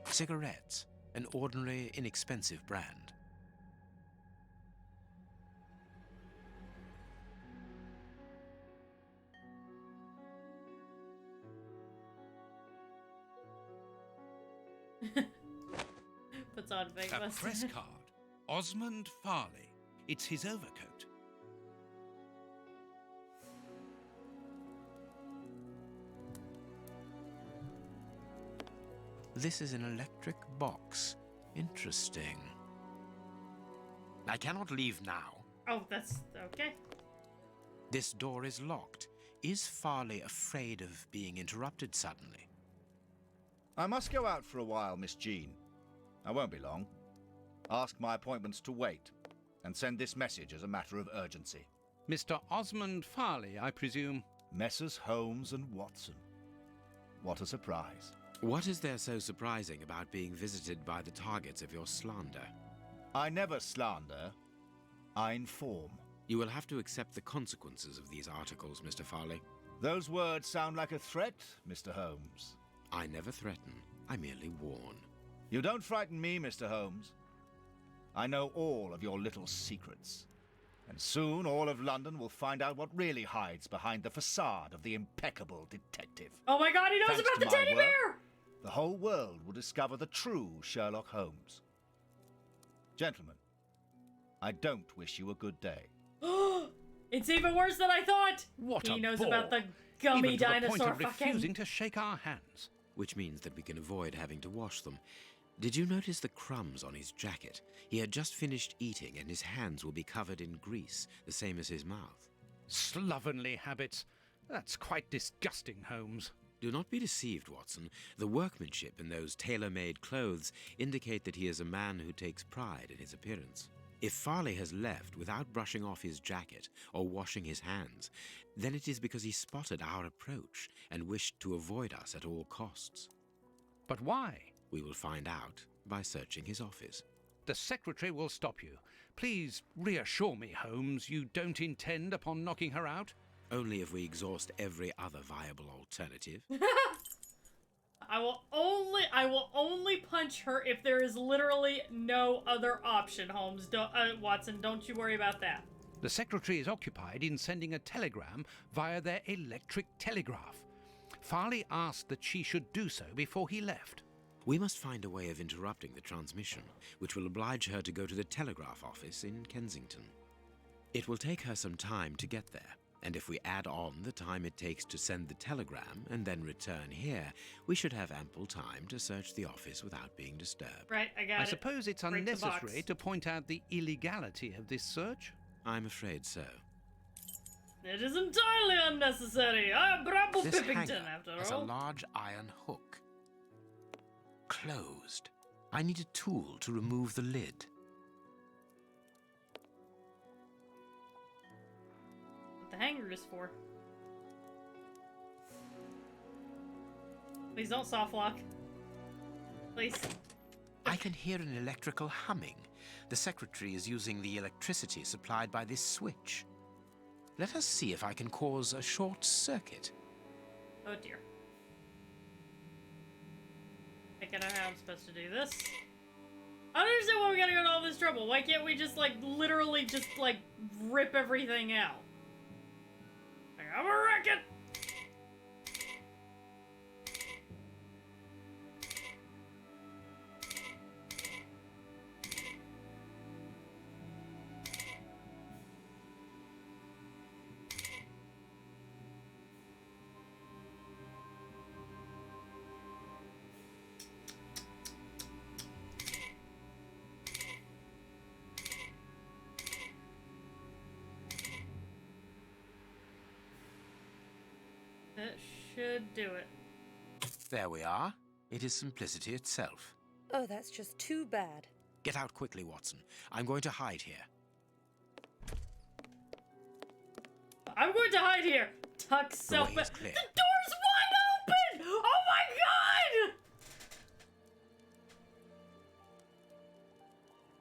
Cigarettes. An ordinary, inexpensive brand. Puts on fake A mustache. press card. Osmond Farley. It's his overcoat. This is an electric box. Interesting. I cannot leave now. Oh, that's okay. This door is locked. Is Farley afraid of being interrupted suddenly? I must go out for a while, Miss Jean. I won't be long. Ask my appointments to wait, and send this message as a matter of urgency. Mr. Osmond Farley, I presume? Messrs. Holmes and Watson. What a surprise. What is there so surprising about being visited by the targets of your slander? I never slander. I inform. You will have to accept the consequences of these articles, Mr. Farley. Those words sound like a threat, Mr. Holmes. I never threaten. I merely warn. You don't frighten me, Mr. Holmes. I know all of your little secrets. And soon all of London will find out what really hides behind the facade of the impeccable detective. Oh my god, he knows Thanks about the to my teddy work, bear! The whole world will discover the true Sherlock Holmes. Gentlemen, I don't wish you a good day. It's even worse than I thought! What he a knows bore. about the gummy Even to the dinosaur point of fucking... refusing to shake our hands. Which means that we can avoid having to wash them. Did you notice the crumbs on his jacket? He had just finished eating and his hands will be covered in grease, the same as his mouth. Slovenly habits. That's quite disgusting, Holmes. Do not be deceived, Watson. The workmanship in those tailor-made clothes indicate that he is a man who takes pride in his appearance. If Farley has left without brushing off his jacket or washing his hands, then it is because he spotted our approach and wished to avoid us at all costs. But why? We will find out by searching his office. The secretary will stop you. Please reassure me, Holmes, you don't intend upon knocking her out? Only if we exhaust every other viable alternative. I will only punch her if there is literally no other option, Holmes. Watson, don't you worry about that. The secretary is occupied in sending a telegram via their electric telegraph. Farley asked that she should do so before he left. We must find a way of interrupting the transmission, which will oblige her to go to the telegraph office in Kensington. It will take her some time to get there, and if we add on the time it takes to send the telegram and then return here, we should have ample time to search the office without being disturbed. Right, I got it. I suppose it's Break the unnecessary box. to point out the illegality of this search? I'm afraid so. It is entirely unnecessary. I am Bramble This Pippington, hanger after has a all. large iron hook. Closed. I need a tool to remove the lid. What the hanger is for. Please don't soft lock. Please. I can hear an electrical humming. The secretary is using the electricity supplied by this switch. Let us see if I can cause a short circuit. Oh dear. I don't know how I'm supposed to do this. I don't understand why we gotta go to all this trouble. Why can't we just, like, literally just, like, rip everything out? Like, I'm gonna wreck it! That should do it. There we are. It is simplicity itself. Oh, that's just too bad. Get out quickly, Watson. I'm going to hide here. I'm going to hide here. Tuck self. way The is clear. door's wide open! Oh my god!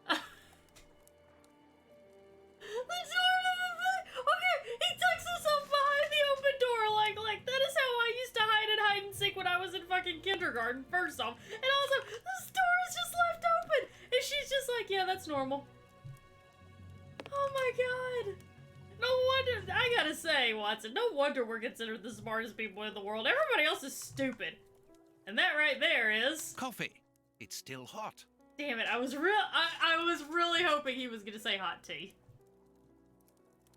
The door to the thing. Okay, he tucks himself behind the open door. Like that is how I used to hide and seek when I was in fucking kindergarten. First off, and also this door is just left open, and she's just like, yeah, that's normal. Oh my god. No wonder, I gotta say, Watson, no wonder we're considered the smartest people in the world. Everybody else is stupid. And that right there is... Coffee. It's still hot. Damn it, I was really hoping he was gonna say hot tea.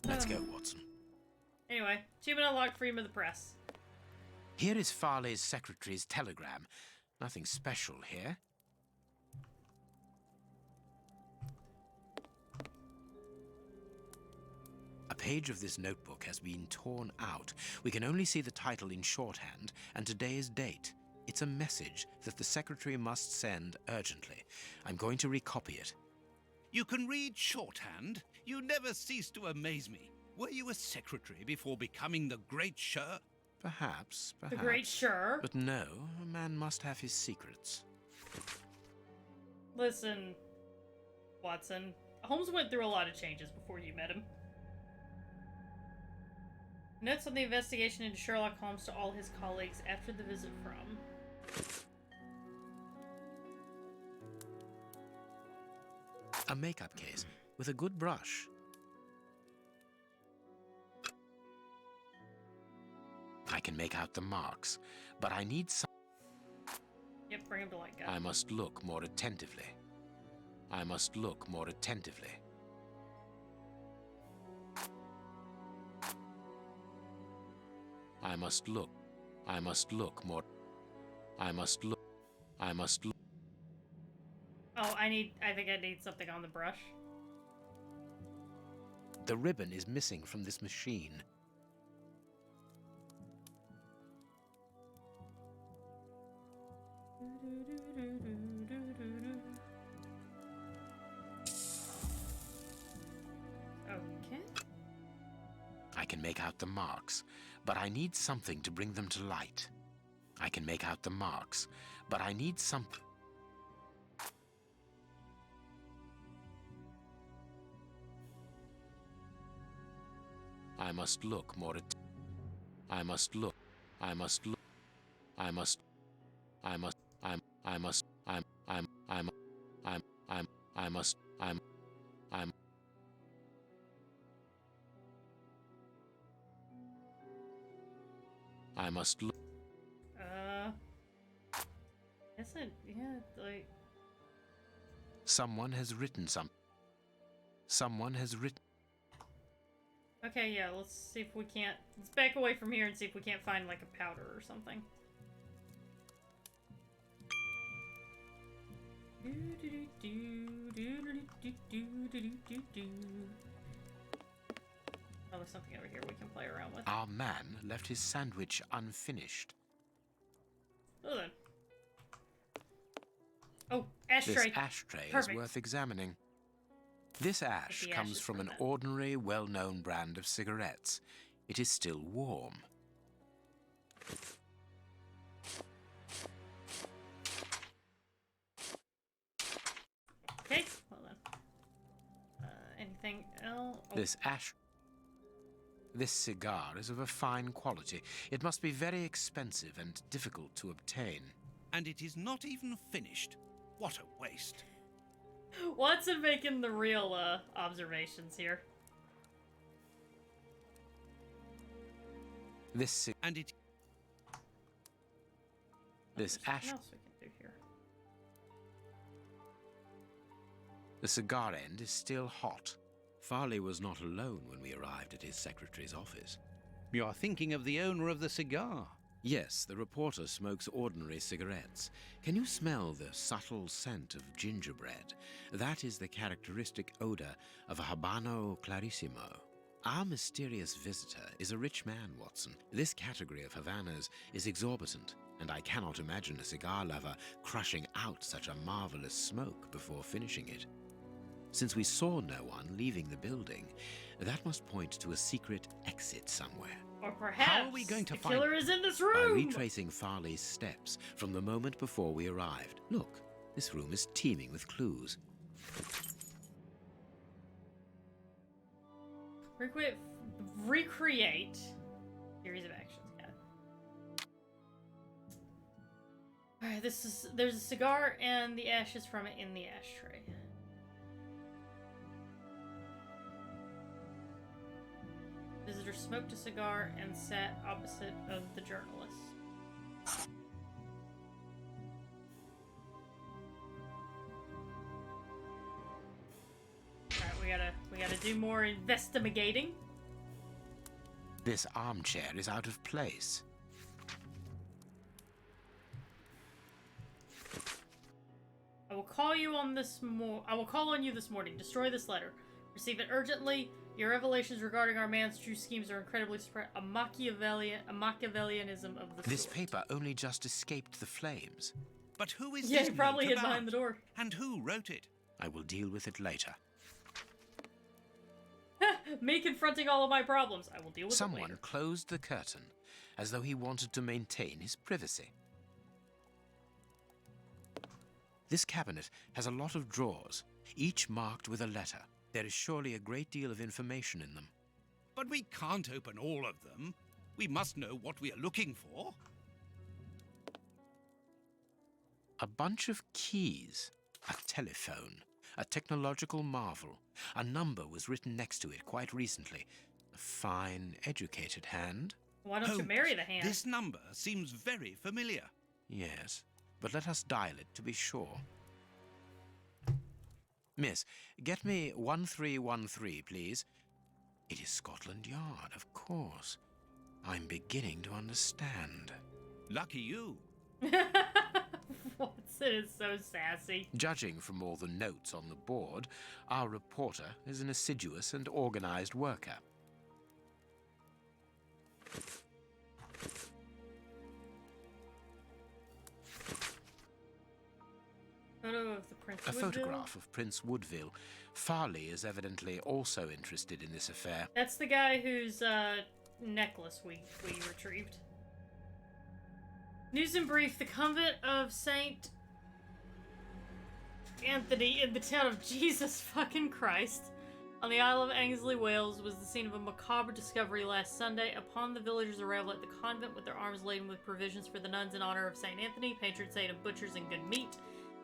Let's go, Watson. Anyway, achievement unlocked, freedom of the press. Here is Farley's secretary's telegram. Nothing special here. A page of this notebook has been torn out. We can only see the title in shorthand and today's date. It's a message that the secretary must send urgently. I'm going to recopy it. You can read shorthand? You never cease to amaze me. Were you a secretary before becoming the great Sher? Perhaps. The great Sher? But no, a man must have his secrets. Listen, Watson, Holmes went through a lot of changes before you met him. Notes on the investigation into Sherlock Holmes to all his colleagues after the visit from... A makeup case with a good brush. I can make out the marks, but I need some... Yep, bring him to light, guy. I must look more attentively. I must look more attentively. I must look. I must look more. I must look. I must look. Oh, I think I need something on the brush. The ribbon is missing from this machine. Okay. I can make out the marks, but I need something to bring them to light. I can make out the marks, but I need something. I must look more at... I must look. I must look. I must. I must. I must. I must. I must look. Yeah, like... Someone has written some. Someone has written. Okay, yeah, let's see if we can't... Let's back away from here and see if we can't find, like, a powder or something. Oh, there's something over here we can play around with. Our man left his sandwich unfinished. Oh, then. Oh, ashtray. This ashtray Perfect. is worth examining. This ash comes from an ordinary, well-known brand of cigarettes. It is still warm. Okay, well then. Anything else? Oh. This cigar is of a fine quality. It must be very expensive and difficult to obtain. And it is not even finished. What a waste. Watson making the real observations here. This ash. What else we can do here? The cigar end is still hot. Farley was not alone when we arrived at his secretary's office. You are thinking of the owner of the cigar. Yes, the reporter smokes ordinary cigarettes. Can you smell the subtle scent of gingerbread? That is the characteristic odor of a Habano Clarissimo. Our mysterious visitor is a rich man, Watson. This category of Havanas is exorbitant, and I cannot imagine a cigar lover crushing out such a marvelous smoke before finishing it. Since we saw no one leaving the building, that must point to a secret exit somewhere. Or perhaps how are we going to the find killer is in this By room! retracing Farley's steps from the moment before we arrived. Look, this room is teeming with clues. Recreate series of actions. Yeah. Alright, there's a cigar and the ashes from it in the ashtray. Visitor smoked a cigar and sat opposite of the journalist. Alright, we gotta do more investigating. This armchair is out of place. I will call on you this morning. Destroy this letter. Receive it urgently. Your revelations regarding our man's true schemes are incredibly spread. A Machiavellianism of the This sort. paper only just escaped the flames. But who is Yeah, this he probably note hid about? behind the door. And who wrote it? I will deal with it later. Me confronting all of my problems. I will deal with it Someone later. closed the curtain, as though he wanted to maintain his privacy. This cabinet has a lot of drawers, each marked with a letter. There is surely a great deal of information in them. But we can't open all of them. We must know what we are looking for. A bunch of keys, a telephone, a technological marvel. A number was written next to it quite recently. A fine, educated hand. Why don't you Holmes, marry the hand? This number seems very familiar. Yes, but let us dial it to be sure. Miss, get me 1313, please. It is Scotland Yard, of course. I'm beginning to understand. Lucky you. What's it is so sassy. Judging from all the notes on the board, our reporter is an assiduous and organized worker. Photo of the Prince A Woodville. photograph of Prince Woodville. Farley is evidently also interested in this affair. That's the guy whose necklace we retrieved. News in brief, the convent of St. Anthony in the town of Jesus fucking Christ on the Isle of Anglesey, Wales, was the scene of a macabre discovery last Sunday. Upon the villagers' arrival at the convent with their arms laden with provisions for the nuns in honor of St. Anthony, patron saint of butchers and good meat,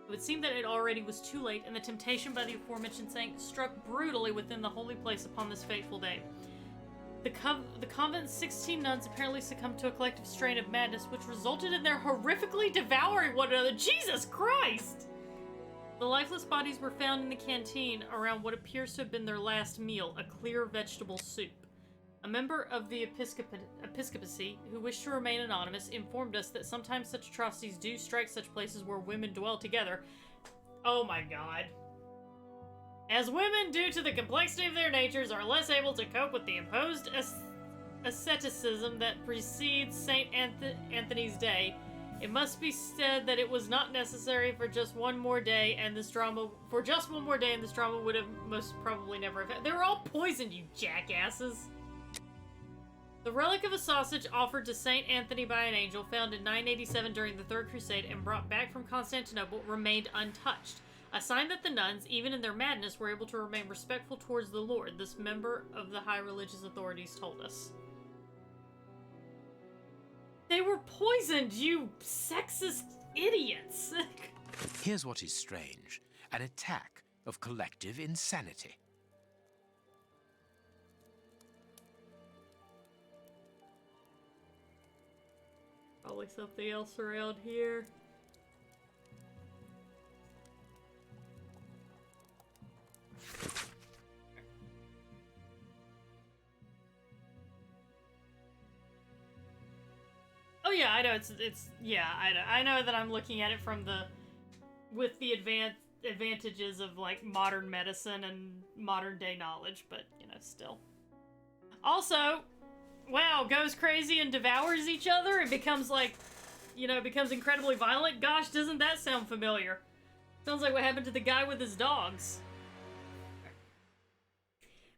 it would seem that it already was too late, and the temptation by the aforementioned saint struck brutally within the holy place upon this fateful day. The convent's 16 nuns apparently succumbed to a collective strain of madness, which resulted in their horrifically devouring one another. Jesus Christ! The lifeless bodies were found in the canteen around what appears to have been their last meal, a clear vegetable soup. A member of the episcopacy, who wished to remain anonymous, informed us that sometimes such atrocities do strike such places where women dwell together. Oh my god. As women, due to the complexity of their natures, are less able to cope with the imposed asceticism that precedes St. Anthony's Day, it must be said that it was not necessary for just one more day, and this drama would have most probably never have. They were all poisoned, you jackasses. The relic of a sausage offered to St. Anthony by an angel, found in 987 during the Third Crusade and brought back from Constantinople, remained untouched. A sign that the nuns, even in their madness, were able to remain respectful towards the Lord, this member of the high religious authorities told us. They were poisoned, you sexist idiots! Here's what is strange. An attack of collective insanity. Probably something else around here. Oh yeah, I know I know that I'm looking at it from with the advantages of like modern medicine and modern day knowledge, but you know, still. Also, wow, goes crazy and devours each other and becomes like, you know, becomes incredibly violent. Gosh, doesn't that sound familiar? Sounds like what happened to the guy with his dogs.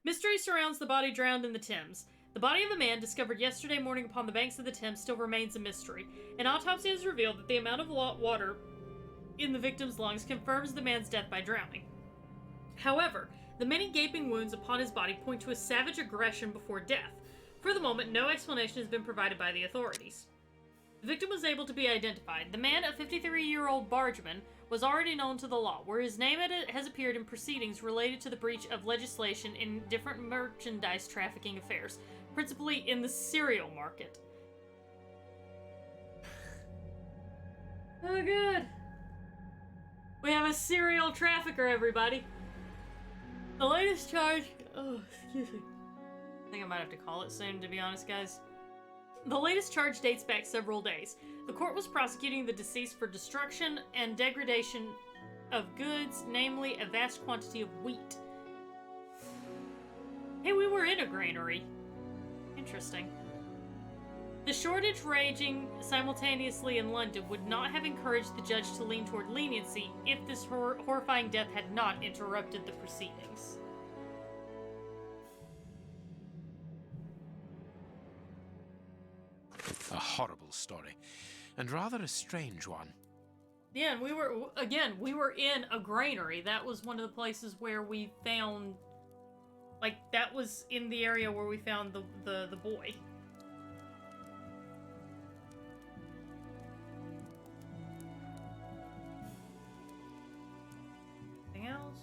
Mystery surrounds the body drowned in the Thames. The body of a man discovered yesterday morning upon the banks of the Thames still remains a mystery. An autopsy has revealed that the amount of water in the victim's lungs confirms the man's death by drowning. However, the many gaping wounds upon his body point to a savage aggression before death. For the moment, no explanation has been provided by the authorities. The victim was able to be identified. The man, a 53-year-old bargeman, was already known to the law, where his name has appeared in proceedings related to the breach of legislation in different merchandise trafficking affairs, principally in the cereal market. Oh, good. We have a serial trafficker, everybody. The latest charge... Oh, excuse me. I think I might have to call it soon, to be honest, guys. The latest charge dates back several days. The court was prosecuting the deceased for destruction and degradation of goods, namely a vast quantity of wheat. Hey, we were in a granary. Interesting. The shortage raging simultaneously in London would not have encouraged the judge to lean toward leniency if this horrifying death had not interrupted the proceedings. A horrible story, and rather a strange one. Yeah, and we were in a granary. That was one of the places where we found, Like, that was in the area where we found the boy. Anything else?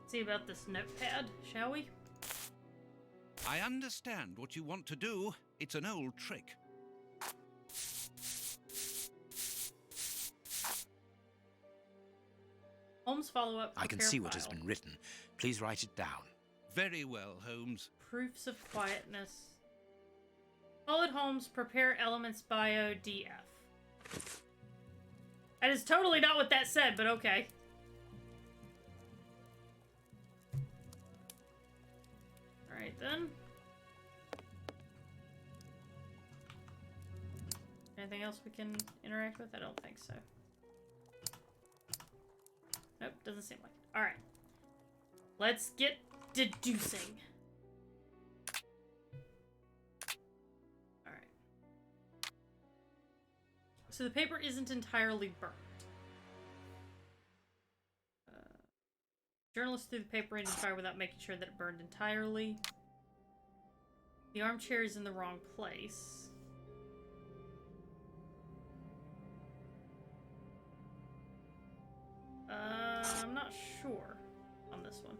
See about this notepad, shall we? I understand what you want to do. It's an old trick. Holmes follow-up. I can see what has been written. Please write it down. Very well, Holmes. Proofs of quietness. Solid Holmes, prepare elements bio DF. That is totally not what that said, but okay. Alright then. Anything else we can interact with? I don't think so. Nope, doesn't seem like it. Alright. Let's get deducing. Alright. So the paper isn't entirely burnt. Journalists threw the paper into the fire without making sure that it burned entirely. The armchair is in the wrong place. I'm not sure on this one.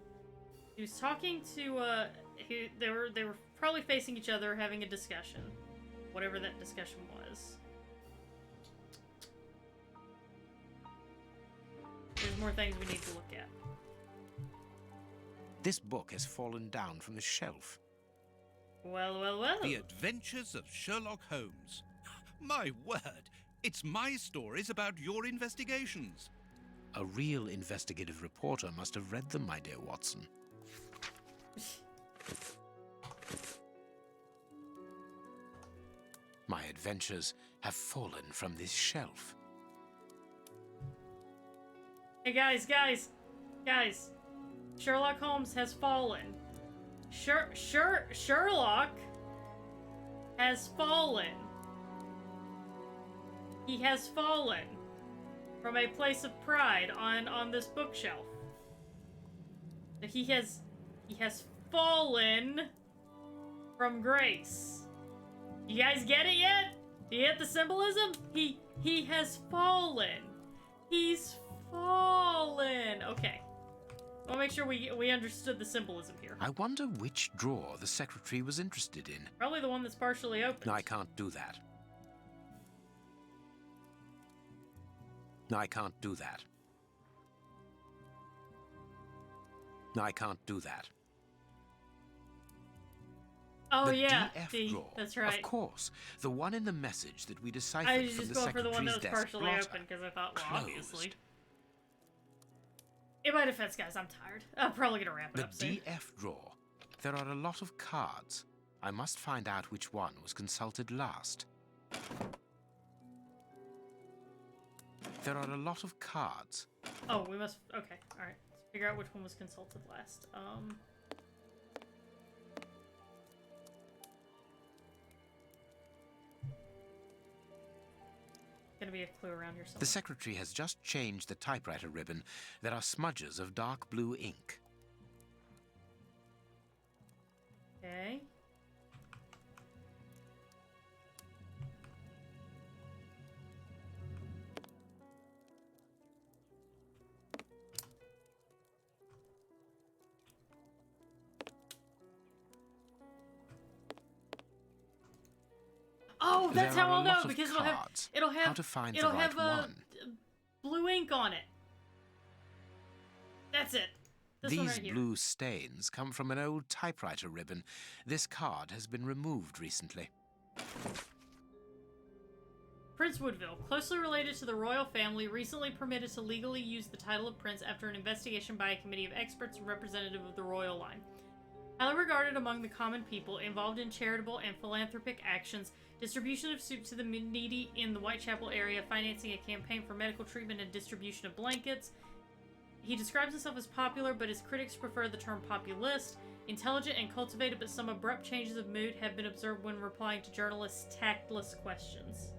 He was talking to, they were probably facing each other, having a discussion. Whatever that discussion was. There's more things we need to look at. This book has fallen down from the shelf. Well, well, well. The Adventures of Sherlock Holmes. My word, it's my stories about your investigations. A real investigative reporter must have read them, my dear Watson. My adventures have fallen from this shelf. Hey guys. Sherlock Holmes has fallen. Sherlock has fallen. He has fallen from a place of pride on this bookshelf. He has fallen from grace. You guys get it yet? Do you get the symbolism? He has fallen. He's fallen. Okay. I want to make sure we understood the symbolism here. I wonder which drawer the secretary was interested in. Probably the one that's partially open. No, I can't do that. No, I can't do that. No, I can't do that. Oh the yeah, DF drawer. That's right. Of course, the one in the message that we deciphered I was from just the going for the one that was secretary's desk partially blotter. open because I thought, well, Closed. obviously. In my defense, guys, I'm tired. I'm probably gonna wrap it The up soon. DF drawer. There are a lot of cards. I must find out which one was consulted last. There are a lot of cards. Oh, we must. Okay, all right. Let's figure out which one was consulted last. Gonna be a clue around here somewhere. The secretary has just changed the typewriter ribbon. There are smudges of dark blue ink. Okay. Oh, that's There how are a I'll know lot of because cards. it'll have How to find it'll the right have one. blue ink on it. That's it. This one These right here. blue stains come from an old typewriter ribbon. This card has been removed recently. Prince Woodville, closely related to the royal family, recently permitted to legally use the title of prince after an investigation by a committee of experts and representative of the royal line. Highly regarded among the common people, involved in charitable and philanthropic actions, distribution of soup to the needy in the Whitechapel area, financing a campaign for medical treatment and distribution of blankets. He describes himself as popular, but his critics prefer the term populist. Intelligent and cultivated, but some abrupt changes of mood have been observed when replying to journalists' tactless questions.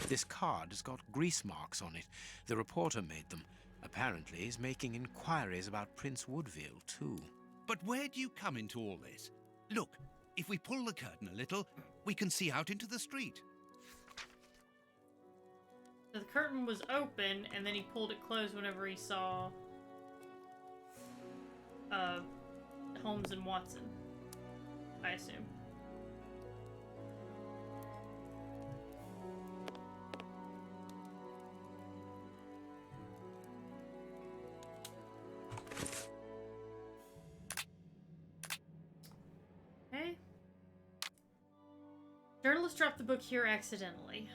This card has got grease marks on it. The reporter made them. Apparently, he's making inquiries about Prince Woodville, too. But where do you come into all this? Look, if we pull the curtain a little, we can see out into the street. So the curtain was open, and then he pulled it closed whenever he saw Holmes and Watson, I assume. Okay. Journalist dropped the book here accidentally.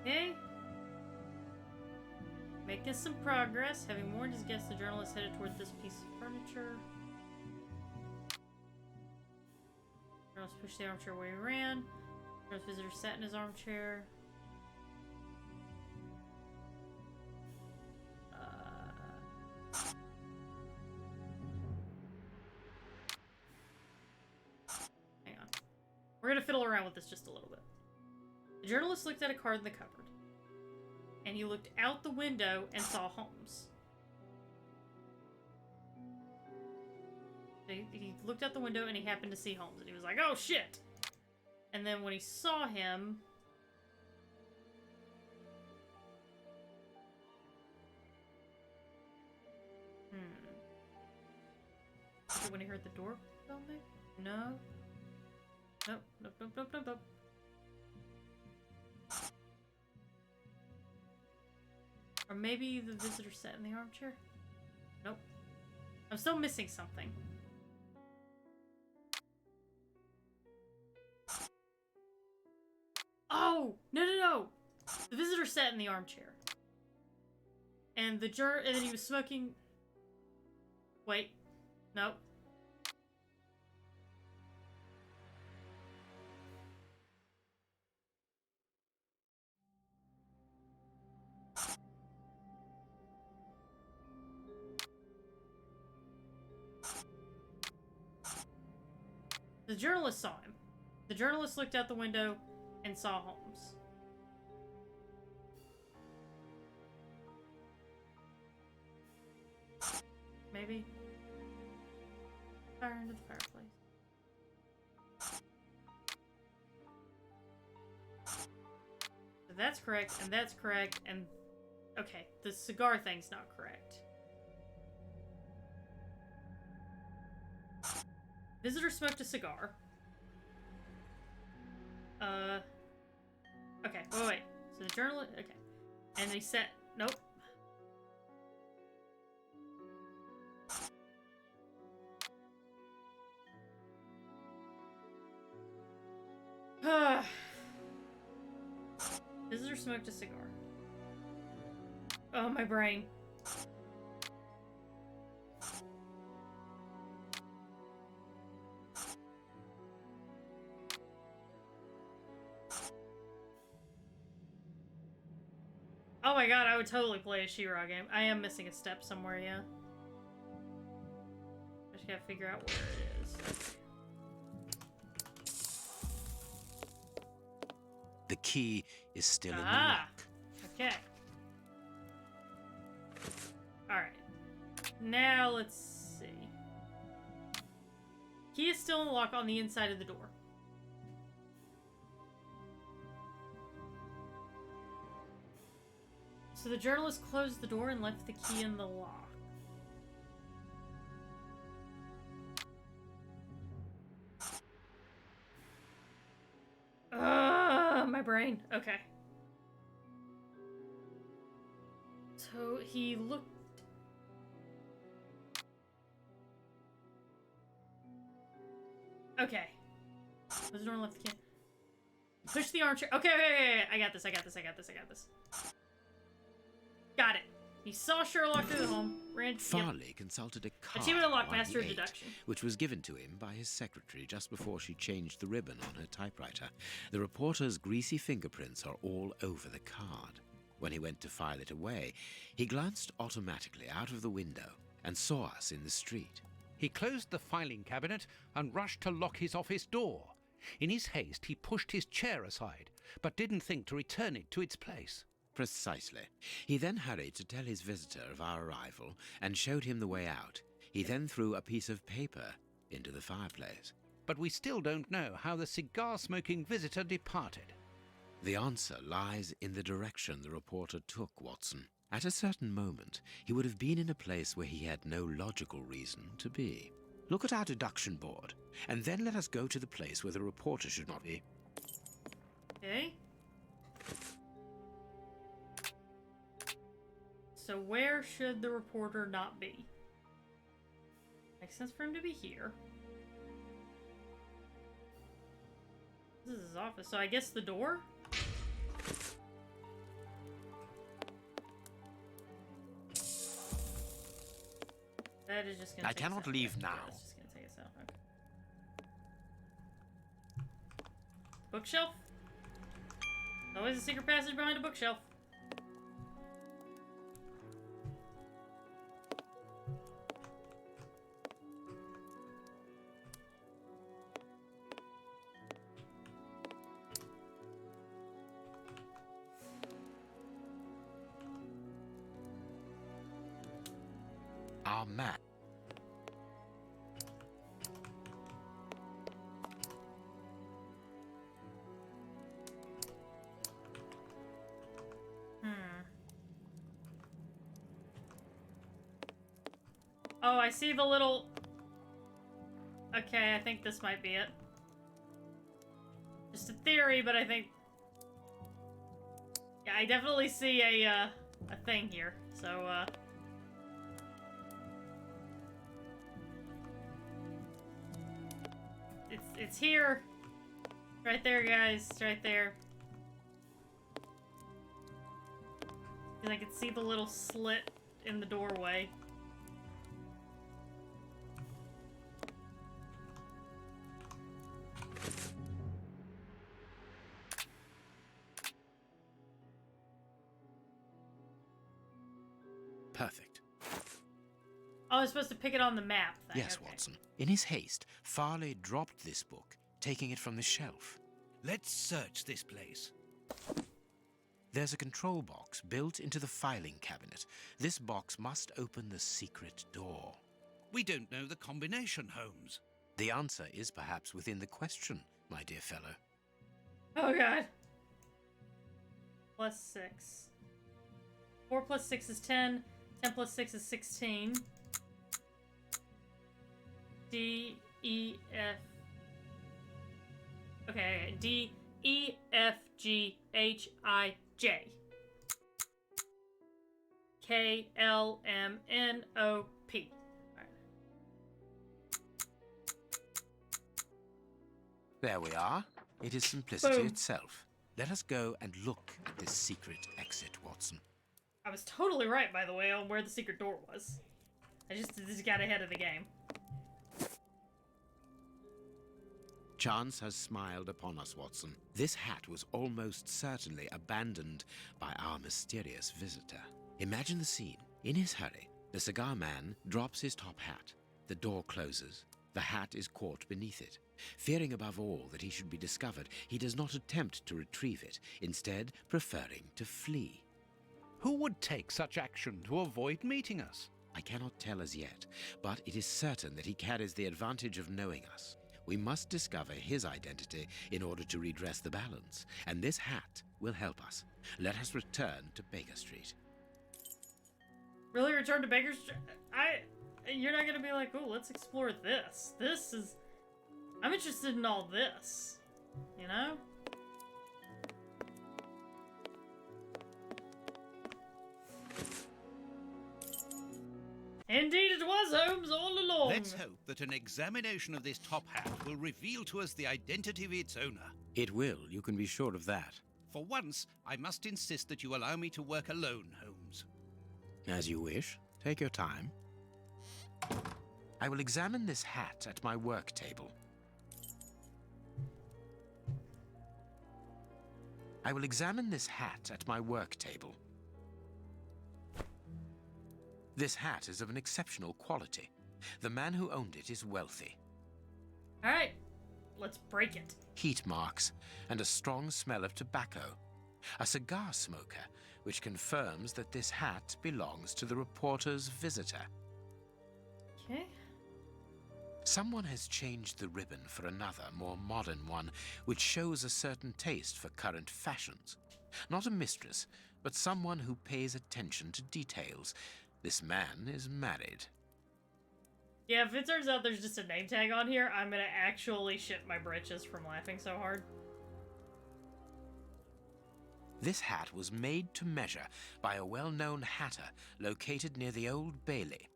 Okay. Making some progress. Having warned his guests, the journalist headed toward this piece of furniture. The journalist pushed the armchair where he ran. The journalist visitor sat in his armchair. Hang on. We're gonna fiddle around with this just a little bit. The journalist looked at a card in the cupboard, and he looked out the window and saw Holmes. He looked out the window and he happened to see Holmes, and he was like, "Oh shit!" And then when he saw him, when he heard the door bell, maybe? No. Nope. Nope. Nope. Nope. Nope. Nope. Or maybe the visitor sat in the armchair? Nope. I'm still missing something. Oh! No, no, no! The visitor sat in the armchair. And and then he was smoking... Wait. Nope. The journalist saw him. The journalist looked out the window and saw Holmes. Maybe. Fire into the fireplace. So that's correct, and that's correct, and... Okay, the cigar thing's not correct. Visitor smoked a cigar. Okay, wait. So the journalist... Okay. And they said... Nope. Visitor smoked a cigar. Oh, my brain. Oh my god, I would totally play a She-Ra game. I am missing a step somewhere, yeah. I just gotta figure out where it is. The key is still in the lock. Okay. Alright. Now, let's see. Key is still in the lock on the inside of the door. So the journalist closed the door and left the key in the lock. My brain. Okay. So he looked... Okay. Closed the door and left the key. Push the armchair. Okay. I got this. Got it. He saw Sherlock through the home. Farley consulted a card Achievement unlocked, while Master he of ate, Deduction. which was given to him by his secretary just before she changed the ribbon on her typewriter. The reporter's greasy fingerprints are all over the card. When he went to file it away, he glanced automatically out of the window and saw us in the street. He closed the filing cabinet and rushed to lock his office door. In his haste, he pushed his chair aside, but didn't think to return it to its place. Precisely. He then hurried to tell his visitor of our arrival and showed him the way out. He then threw a piece of paper into the fireplace. But we still don't know how the cigar-smoking visitor departed. The answer lies in the direction the reporter took, Watson. At a certain moment, he would have been in a place where he had no logical reason to be. Look at our deduction board, and then let us go to the place where the reporter should not be. Okay. So where should the reporter not be? Makes sense for him to be here. This is his office, so I guess the door? That is just gonna I take us cannot out. leave Yeah, now. that's just gonna take us out. Okay. Bookshelf? Always a secret passage behind a bookshelf. Our map. Oh, I see the little... Okay, I think this might be it. Just a theory, but I think... Yeah, I definitely see a thing here, so, It's here! Right there, guys. It's right there. And I can see the little slit in the doorway. Perfect. Oh, I was supposed to pick it on the map thing. Yes, okay. Watson. In his haste, Farley dropped this book, taking it from the shelf. Let's search this place. There's a control box built into the filing cabinet. This box must open the secret door. We don't know the combination, Holmes. The answer is perhaps within the question, my dear fellow. Oh, God. +6. 4 + 6 is 10. 10 + 6 is 16. D, E, F... Okay, D, E, F, G, H, I, J. K, L, M, N, O, P. All right. There we are. It is simplicity Boom. itself. Let us go and look at this secret exit, Watson. I was totally right, by the way, on where the secret door was. I just got ahead of the game. Chance has smiled upon us, Watson. This hat was almost certainly abandoned by our mysterious visitor. Imagine the scene. In his hurry, the cigar man drops his top hat. The door closes. The hat is caught beneath it. Fearing above all that he should be discovered, he does not attempt to retrieve it, instead preferring to flee. Who would take such action to avoid meeting us? I cannot tell as yet, but it is certain that he carries the advantage of knowing us. We must discover his identity in order to redress the balance, and this hat will help us. Let us return to Baker Street. Really, return to Baker Street? You're not gonna be like, oh, let's explore this. This is... I'm interested in all this. You know? Indeed it was, Holmes, all along. Let's hope that an examination of this top hat will reveal to us the identity of its owner. It will, you can be sure of that. For once, I must insist that you allow me to work alone, Holmes. As you wish. Take your time. I will examine this hat at my work table. I will examine this hat at my work table. This hat is of an exceptional quality. The man who owned it is wealthy. All right, let's break it. Heat marks and a strong smell of tobacco. A cigar smoker, which confirms that this hat belongs to the reporter's visitor. Okay. Someone has changed the ribbon for another, more modern one, which shows a certain taste for current fashions. Not a mistress, but someone who pays attention to details. This man is married. Yeah, if it turns out there's just a name tag on here, I'm gonna actually shit my britches from laughing so hard. This hat was made to measure by a well-known hatter located near the Old Bailey.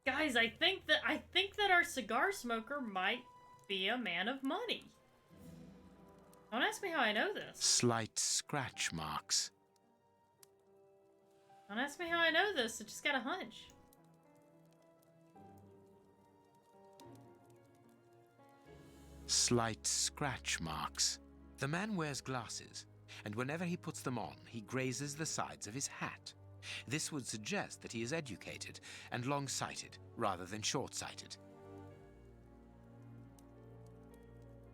Guys, I think that our cigar smoker might be a man of money. Don't ask me how I know this. Slight scratch marks. Don't ask me how I know this, I just got a hunch. Slight scratch marks. The man wears glasses, and whenever he puts them on, he grazes the sides of his hat. This would suggest that he is educated and long-sighted, rather than short-sighted.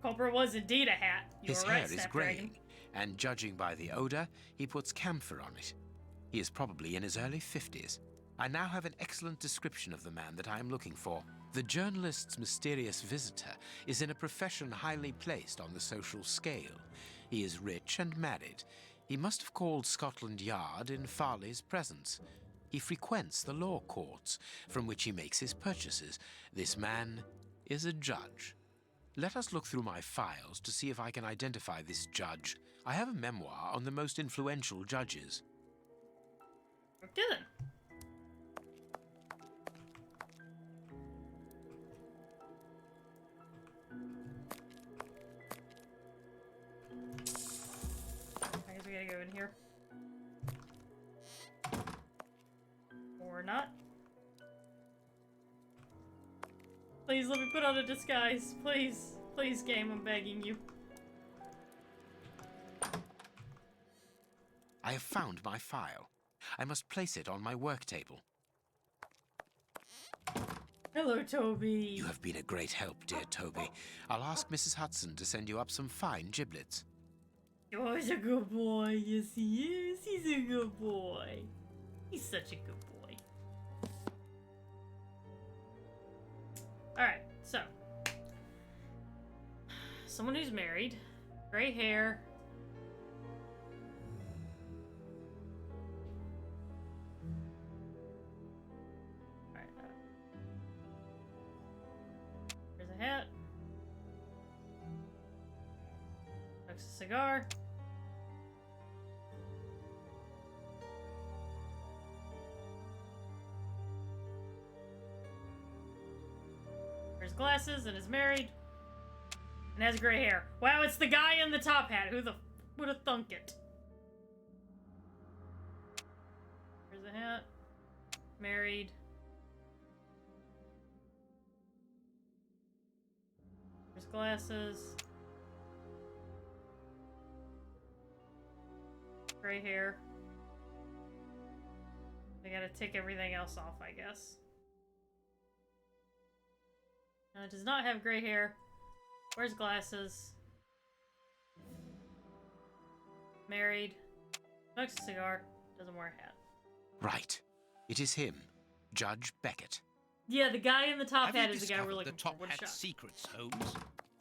Culprit was indeed a hat. You His were right, hair is Snapdragon. graying, and judging by the odor, he puts camphor on it. He is probably in his early 50s. I now have an excellent description of the man that I am looking for. The journalist's mysterious visitor is in a profession highly placed on the social scale. He is rich and married. He must have called Scotland Yard in Farley's presence. He frequents the law courts, from which he makes his purchases. This man is a judge. Let us look through my files to see if I can identify this judge. I have a memoir on the most influential judges. Okay then. I guess we gotta go in here. Or not. Please let me put on a disguise. Please. Please, game, I'm begging you. I have found my file. I must place it on my work table. Hello, Toby. You have been a great help, dear Toby. I'll ask Mrs. Hudson to send you up some fine giblets. Oh, he's a good boy. Yes, he is. He's a good boy. He's such a good boy. Alright, so. Someone who's married. Gray hair. Alright. Here's a hat. Smokes a cigar. Wears glasses and is married. And has gray hair. Wow, it's the guy in the top hat. Who the would have thunk it? Here's a hat. Married. There's glasses. Gray hair. I gotta tick everything else off, I guess. It does not have gray hair. Wears glasses. Married. Smokes a cigar. Doesn't wear a hat. Right. It is him, Judge Beckett. Yeah, the guy in the top hat is the guy we're the looking top for. What a hat's shot. secrets, Holmes?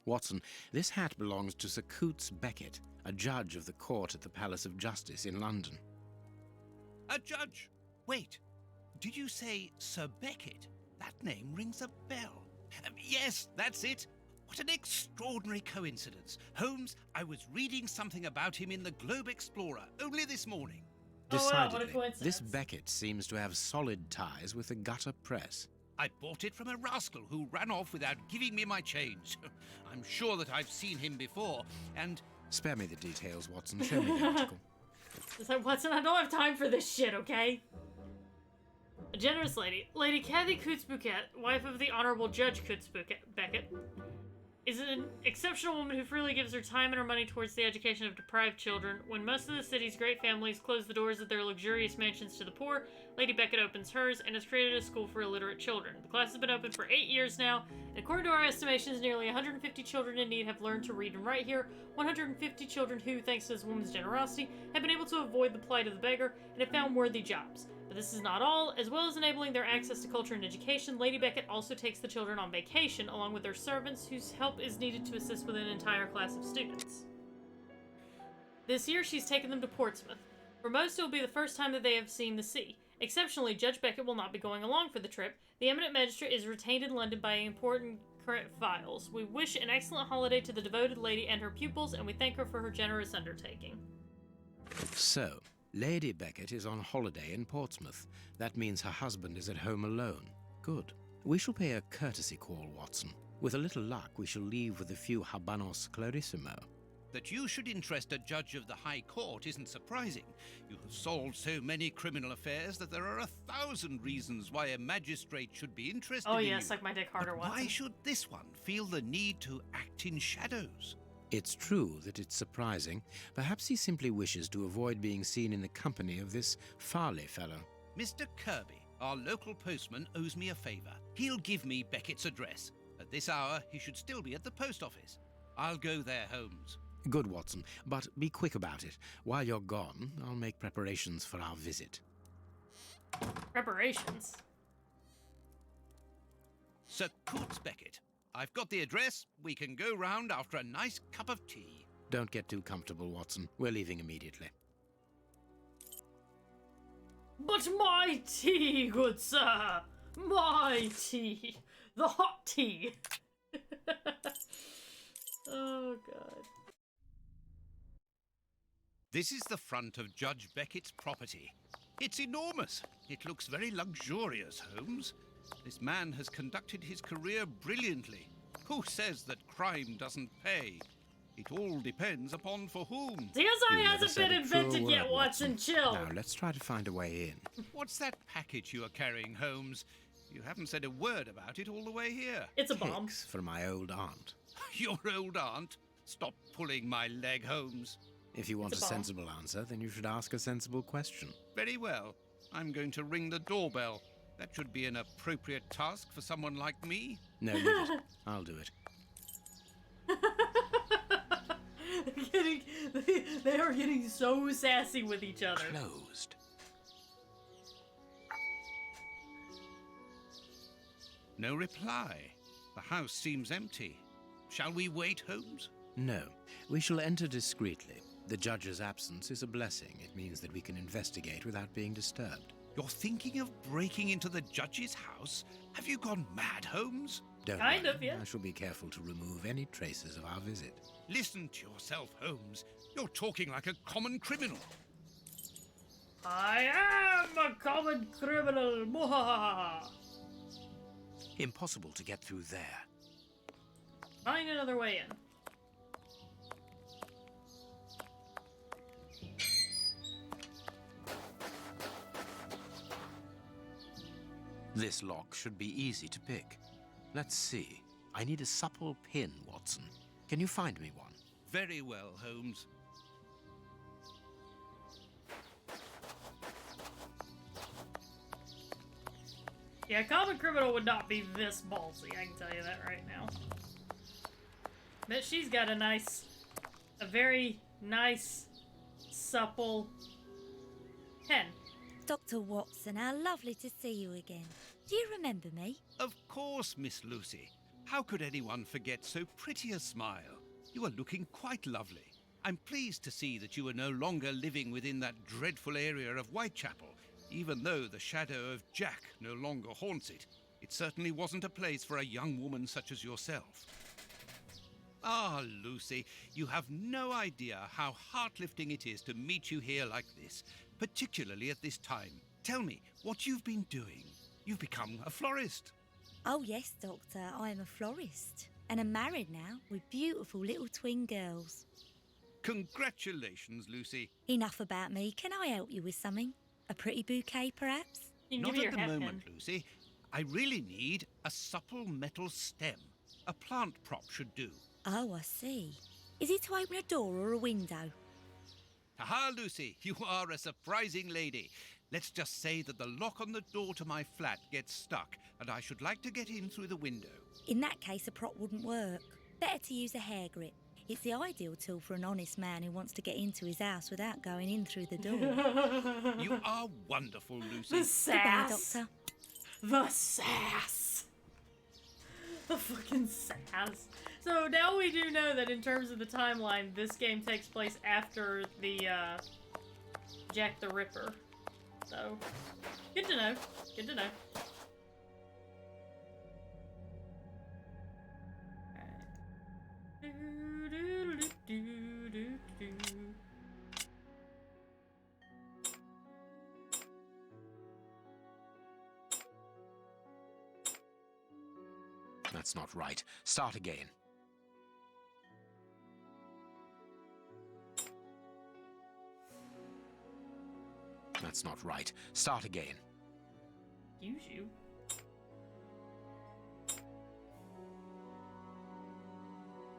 Watson, this hat belongs to Sir Coots Beckett, a judge of the court at the Palace of Justice in London. A judge? Wait, did you say Sir Beckett? That name rings a bell. Yes, that's it. What an extraordinary coincidence. Holmes, I was reading something about him in the Globe Explorer only this morning. Oh, wow, what a Decidedly, coincidence. this Beckett seems to have solid ties with the gutter press. I bought it from a rascal who ran off without giving me my change. I'm sure that I've seen him before, and... Spare me the details, Watson. Show me the article. It's like, Watson, I don't have time for this shit, okay? A generous lady, Lady Kathy Coots-Bouquet, wife of the Honorable Judge Coots-Beckett, is an exceptional woman who freely gives her time and her money towards the education of deprived children. When most of the city's great families close the doors of their luxurious mansions to the poor, Lady Beckett opens hers and has created a school for illiterate children. The class has been open for 8 years now, and according to our estimations, nearly 150 children in need have learned to read and write here. 150 children who, thanks to this woman's generosity, have been able to avoid the plight of the beggar and have found worthy jobs. But this is not all. As well as enabling their access to culture and education, Lady Beckett also takes the children on vacation, along with their servants, whose help is needed to assist with an entire class of students. This year, she's taken them to Portsmouth. For most, it will be the first time that they have seen the sea. Exceptionally, Judge Beckett will not be going along for the trip. The eminent magistrate is retained in London by important current files. We wish an excellent holiday to the devoted lady and her pupils, and we thank her for her generous undertaking. So, Lady Beckett is on holiday in Portsmouth. That means her husband is at home alone. Good. We shall pay a courtesy call, Watson. With a little luck, we shall leave with a few habanos clarissimo. That you should interest a judge of the High Court isn't surprising. You have solved so many criminal affairs that there are 1,000 reasons why a magistrate should be interested in you. Suck my dick harder, But Watson. why should this one feel the need to act in shadows? It's true that it's surprising. Perhaps he simply wishes to avoid being seen in the company of this Farley fellow. Mr. Kirby, our local postman, owes me a favour. He'll give me Beckett's address. At this hour, he should still be at the post office. I'll go there, Holmes. Good, Watson, but be quick about it. While you're gone, I'll make preparations for our visit. Preparations? Sir Coots Beckett. I've got the address. We can go round after a nice cup of tea. Don't get too comfortable, Watson. We're leaving immediately. But my tea, good sir! My tea! The hot tea! Oh, God. This is the front of Judge Beckett's property. It's enormous. It looks very luxurious, Holmes. This man has conducted his career brilliantly. Who says that crime doesn't pay? It all depends upon for whom. CSI hasn't been invented yet, Watson. Chill. Now, let's try to find a way in. What's that package you are carrying, Holmes? You haven't said a word about it all the way here. It's a bomb. Cakes for my old aunt. Your old aunt? Stop pulling my leg, Holmes. If you want a It's a bomb. sensible answer, then you should ask a sensible question. Very well. I'm going to ring the doorbell. That should be an appropriate task for someone like me. No, leave it. I'll do it. They are getting so sassy with each other. Closed. No reply. The house seems empty. Shall we wait, Holmes? No, we shall enter discreetly. The judge's absence is a blessing. It means that we can investigate without being disturbed. You're thinking of breaking into the judge's house? Have you gone mad, Holmes? Don't Kind worry. of, yeah. I shall be careful to remove any traces of our visit. Listen to yourself, Holmes. You're talking like a common criminal. I am a common criminal. Mwahaha. Impossible to get through there. Find another way in. This lock should be easy to pick. Let's see. I need a supple pin, Watson. Can you find me one? Very well, Holmes. Yeah, common criminal would not be this ballsy, I can tell you that right now. But she's got a very nice, supple pen. Dr. Watson, how lovely to see you again. Do you remember me? Of course, Miss Lucy. How could anyone forget so pretty a smile? You are looking quite lovely. I'm pleased to see that you are no longer living within that dreadful area of Whitechapel, even though the shadow of Jack no longer haunts it. It certainly wasn't a place for a young woman such as yourself. Ah, Lucy, you have no idea how heart-lifting it is to meet you here like this. particularly at this time. Tell me what you've been doing. You've become a florist. Oh, yes, Doctor, I am a florist. And I'm married now with beautiful little twin girls. Congratulations, Lucy. Enough about me. Can I help you with something? A pretty bouquet, perhaps? Not at the moment, Lucy. I really need a supple metal stem. A plant prop should do. Oh, I see. Is it to open a door or a window? Ha-ha, Lucy, you are a surprising lady. Let's just say that the lock on the door to my flat gets stuck, and I should like to get in through the window. In that case, a prop wouldn't work. Better to use a hair grip. It's the ideal tool for an honest man who wants to get into his house without going in through the door. You are wonderful, Lucy. The sass. Goodbye, Doctor. The sass. The fucking sass. So now we do know that in terms of the timeline, this game takes place after the Jack the Ripper. So, good to know. Good to know. That's not right. Start again. That's not right. Start again. Use you.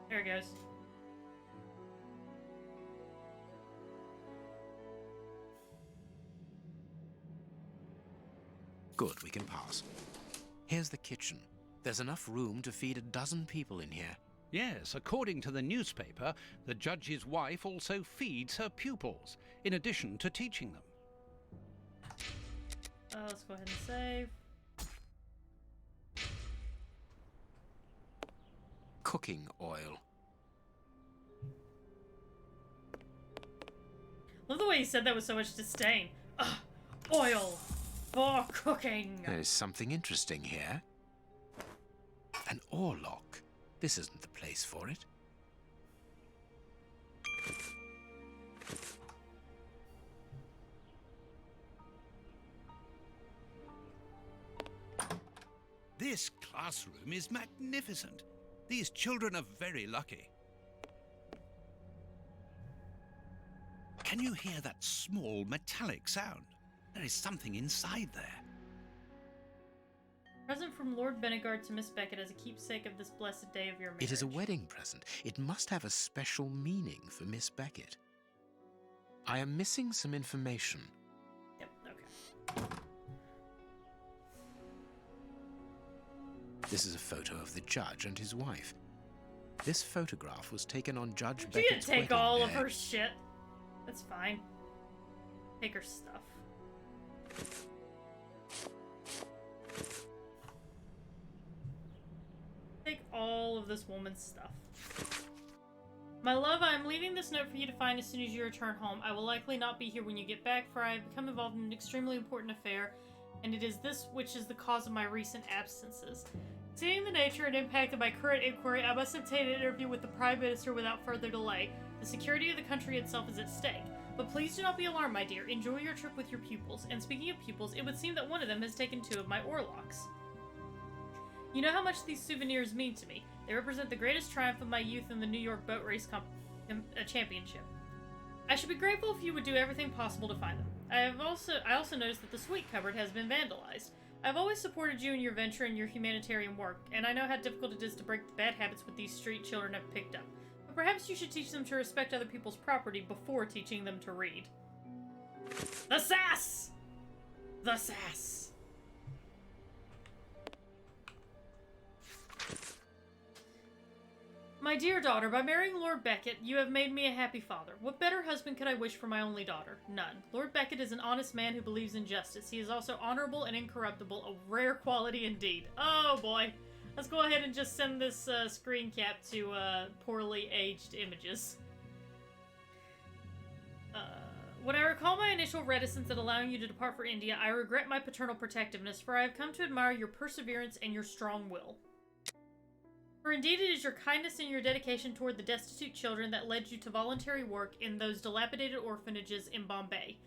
There it goes. Good, we can pass. Here's the kitchen. There's enough room to feed a dozen people in here. Yes, according to the newspaper, the judge's wife also feeds her pupils, in addition to teaching them. Let's go ahead and save. Cooking oil. Love the way you said that with so much disdain. Oil for cooking. There's something interesting here. An oarlock. This isn't the place for it. This classroom is magnificent. These children are very lucky. Can you hear that small metallic sound? There is something inside there. Present from Lord Benegard to Miss Beckett as a keepsake of this blessed day of your marriage. It is a wedding present. It must have a special meaning for Miss Beckett. I am missing some information. Yep, okay. This is a photo of the judge and his wife. This photograph was taken on Judge She Beckett's didn't take wedding all day. of her shit. That's fine. Take her stuff. Take all of this woman's stuff. My love, I am leaving this note for you to find as soon as you return home. I will likely not be here when you get back, for I have become involved in an extremely important affair, and it is this which is the cause of my recent absences. Seeing the nature and impact of my current inquiry, I must obtain an interview with the Prime Minister without further delay. The security of the country itself is at stake. But please do not be alarmed, my dear. Enjoy your trip with your pupils. And speaking of pupils, it would seem that one of them has taken 2 of my oarlocks. You know how much these souvenirs mean to me. They represent the greatest triumph of my youth in the New York Boat Race Championship. I should be grateful if you would do everything possible to find them. I also noticed that the sweet cupboard has been vandalized. I've always supported you in your venture and your humanitarian work, and I know how difficult it is to break the bad habits with these street children have picked up. But perhaps you should teach them to respect other people's property before teaching them to read. The sass! The sass! My dear daughter, by marrying Lord Beckett, you have made me a happy father. What better husband could I wish for my only daughter? None. Lord Beckett is an honest man who believes in justice. He is also honorable and incorruptible, a rare quality indeed. Oh boy. Let's go ahead and just send this screen cap to poorly aged images. When I recall my initial reticence at allowing you to depart for India, I regret my paternal protectiveness, for I have come to admire your perseverance and your strong will. For indeed it is your kindness and your dedication toward the destitute children that led you to voluntary work in those dilapidated orphanages in Bombay.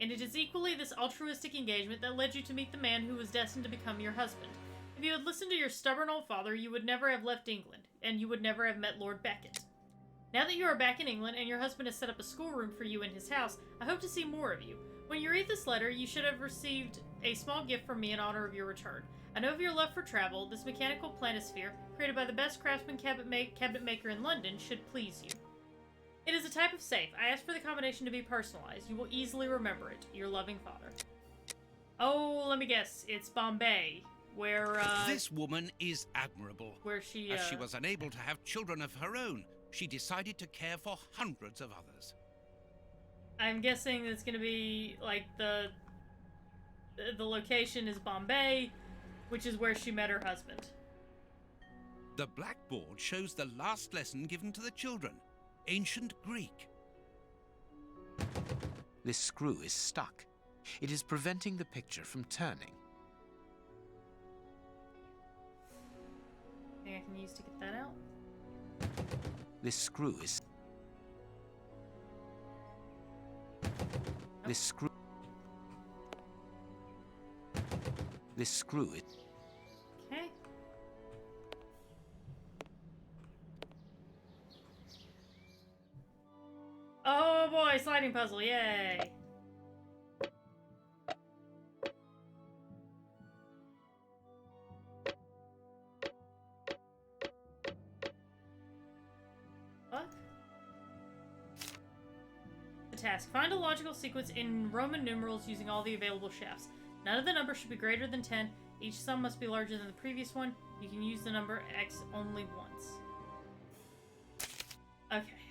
And it is equally this altruistic engagement that led you to meet the man who was destined to become your husband. If you had listened to your stubborn old father, you would never have left England, and you would never have met Lord Beckett. Now that you are back in England and your husband has set up a schoolroom for you in his house, I hope to see more of you. When you read this letter, you should have received a small gift from me in honor of your return. I know of your love for travel. This mechanical planisphere, created by the best craftsman cabinet maker in London, should please you. It is a type of safe. I ask for the combination to be personalized. You will easily remember it. Your loving father. Oh, let me guess. It's Bombay, where, This woman is admirable. Where she, As she was unable to have children of her own, she decided to care for hundreds of others. I'm guessing it's gonna be, like, the location is Bombay, which is where she met her husband. The blackboard shows the last lesson given to the children. Ancient Greek. This screw is stuck. It is preventing the picture from turning. Anything I can use to get that out? This screw is... This screw... This screw is... Okay. Oh boy, sliding puzzle, yay! Fuck. The task. Find a logical sequence in Roman numerals using all the available shafts. None of the numbers should be greater than 10. Each sum must be larger than the previous one. You can use the number X only once. Okay.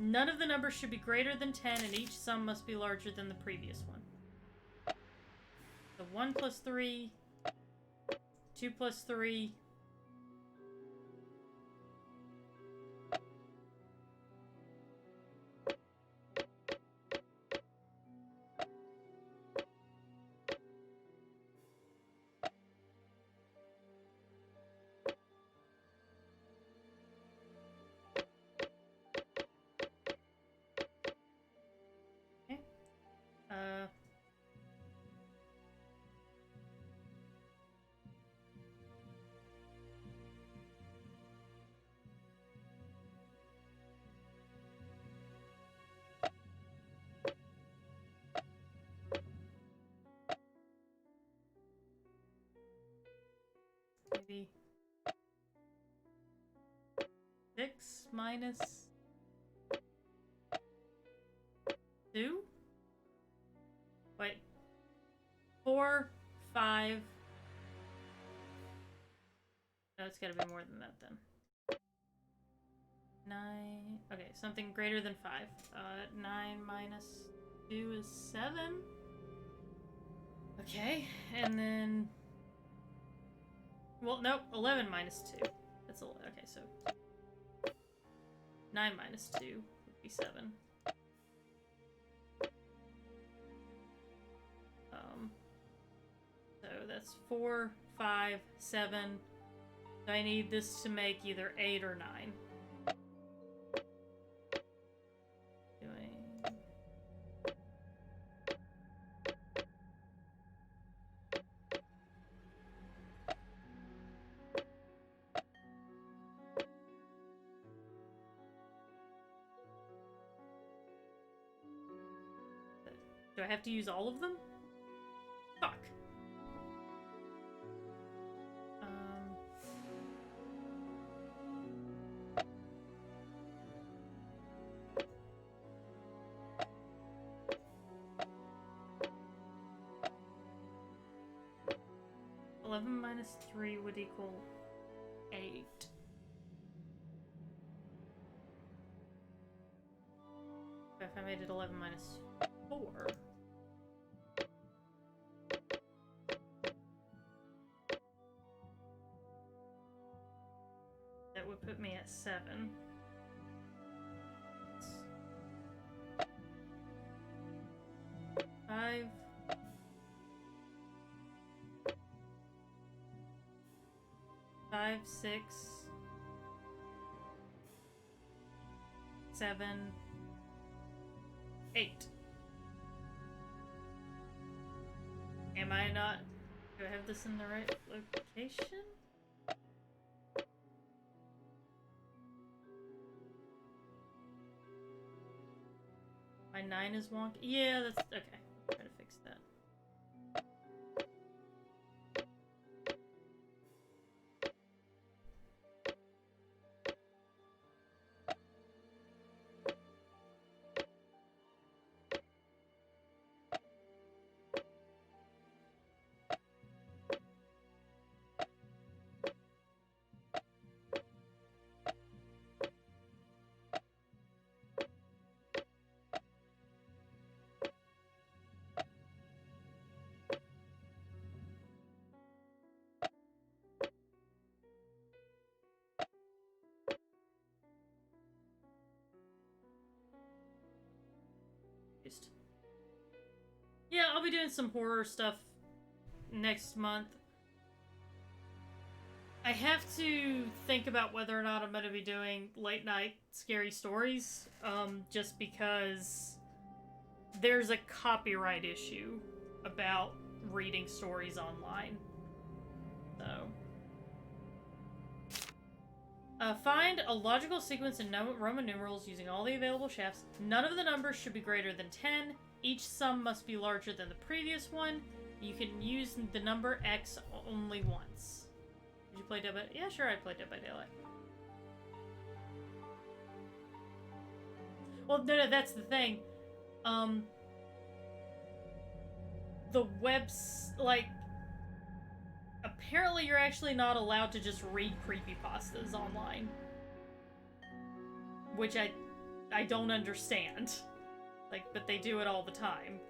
None of the numbers should be greater than 10, and each sum must be larger than the previous one. So 1 plus 3, 2 plus 3, maybe 6 minus 2? Wait. 4, 5. No, it's gotta be more than that then. 9. Okay, something greater than 5. 9 minus 2 is 7. Okay, and then... Well, no, 11 minus 2. That's 11. Okay, so 9 minus 2 would be 7. So that's 4, 5, 7. So I need this to make either 8 or 9. Do I have to use all of them? Fuck. 11 minus 3 would equal 8. But if I made it 11 minus 4... that would put me at 7. 5... 5, 6, 7, 8. Am I not... Do I have this in the right location? My 9 is wonky. Yeah, that's... Okay. I'll try to fix that. Yeah, I'll be doing some horror stuff next month. I have to think about whether or not I'm going to be doing late night scary stories, just because there's a copyright issue about reading stories online. So... find a logical sequence in Roman numerals using all the available shafts. None of the numbers should be greater than 10. Each sum must be larger than the previous one. You can use the number X only once. Did you play Dead by... Yeah, sure, I played Dead by Daylight. Well, no, that's the thing. The webs... Like... Apparently you're actually not allowed to just read creepypastas online. Which I don't understand. Like, but they do it all the time.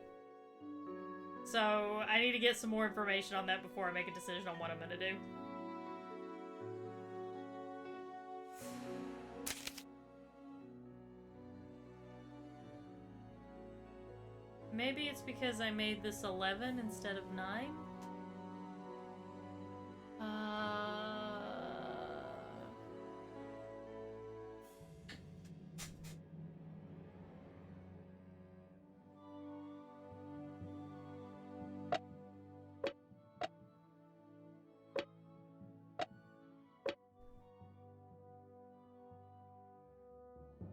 So, I need to get some more information on that before I make a decision on what I'm gonna do. Maybe it's because I made this 11 instead of 9?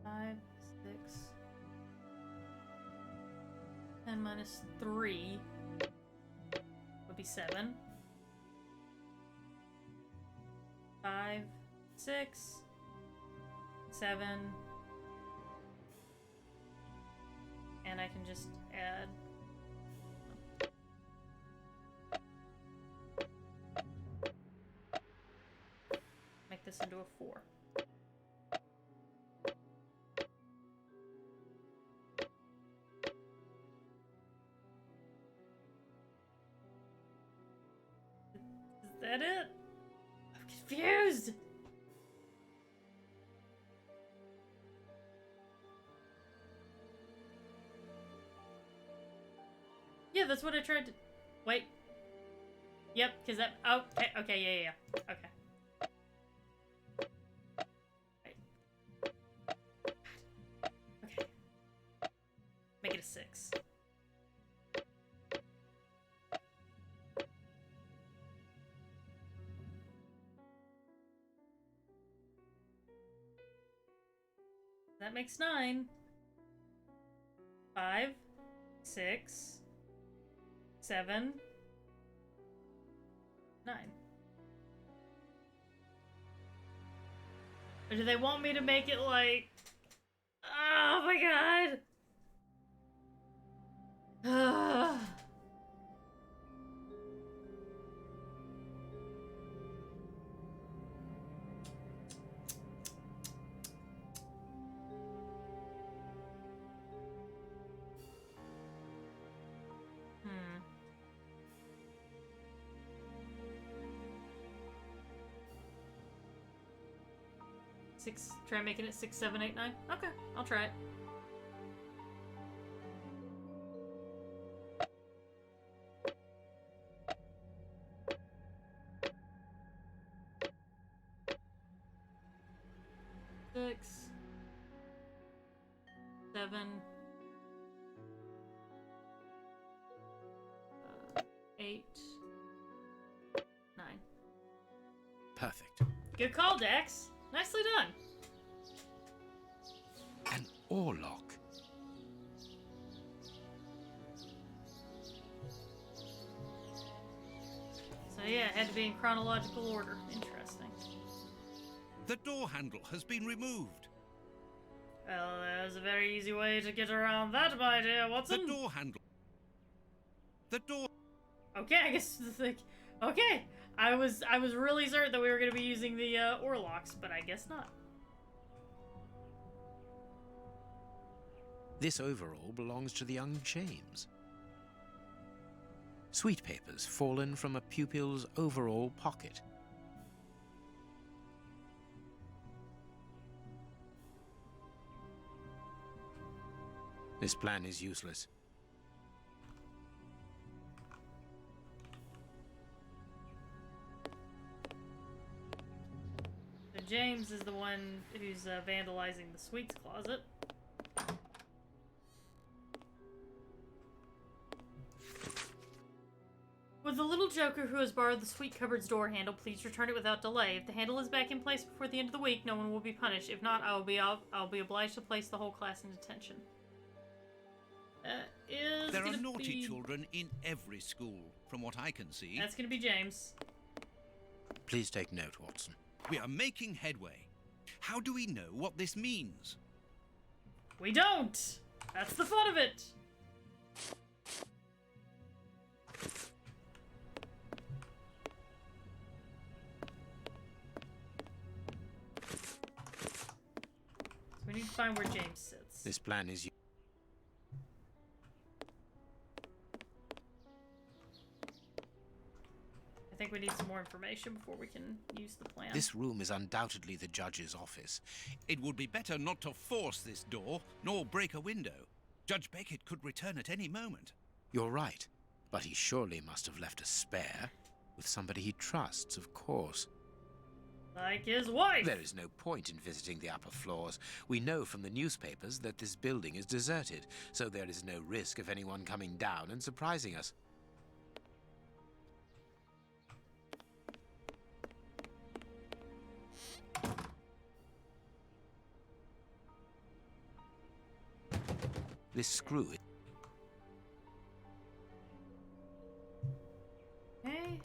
Five, 6, 10 minus 3 would be 7. 5, 6, 7, and I can just add. Make this into a 4. Is that it? I'm confused! Yeah, that's what I tried to... Wait. Yep, because that... Okay, okay, yeah. Okay. Right. Okay. Make it a 6. That makes 9. 5, 6, 7, 9. Or do they want me to make it like... Oh my god! 6, try making it 6, 7, 8, 9? Okay, I'll try it. Six, 7, 8, 9. Perfect. Good call, Dex. Nicely done. An oarlock. So yeah, it had to be in chronological order. Interesting. The door handle has been removed. Well, there's a very easy way to get around that, my dear Watson. The door handle. The door. Okay, I guess like, okay. I was really certain that we were going to be using the oarlocks, but I guess not. This overall belongs to the young James. Sweet papers fallen from a pupil's overall pocket. This plan is useless. So James is the one who's vandalizing the sweets closet. Would the little joker who has borrowed the sweet cupboard's door handle please return it without delay? If the handle is back in place before the end of the week, no one will be punished. If not, I'll be obliged to place the whole class in detention. There are naughty children in every school, from what I can see. That's gonna be James. Please take note, Watson. We are making headway. How do we know what this means? We don't! That's the fun of it! We need to find where James sits. This plan is... I think we need some more information before we can use the plan. This room is undoubtedly the judge's office. It would be better not to force this door, nor break a window. Judge Beckett could return at any moment. You're right, but he surely must have left a spare. With somebody he trusts, of course. Like his wife! There is no point in visiting the upper floors. We know from the newspapers that this building is deserted, so there is no risk of anyone coming down and surprising us. This screw... Okay.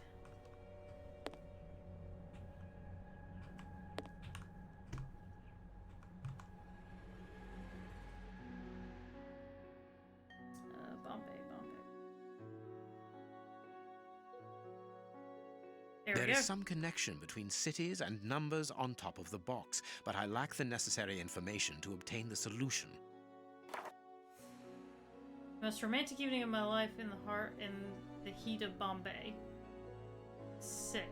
Bombay. There is some connection between cities and numbers on top of the box, but I lack the necessary information to obtain the solution. Most romantic evening of my life in the heat of Bombay. 6.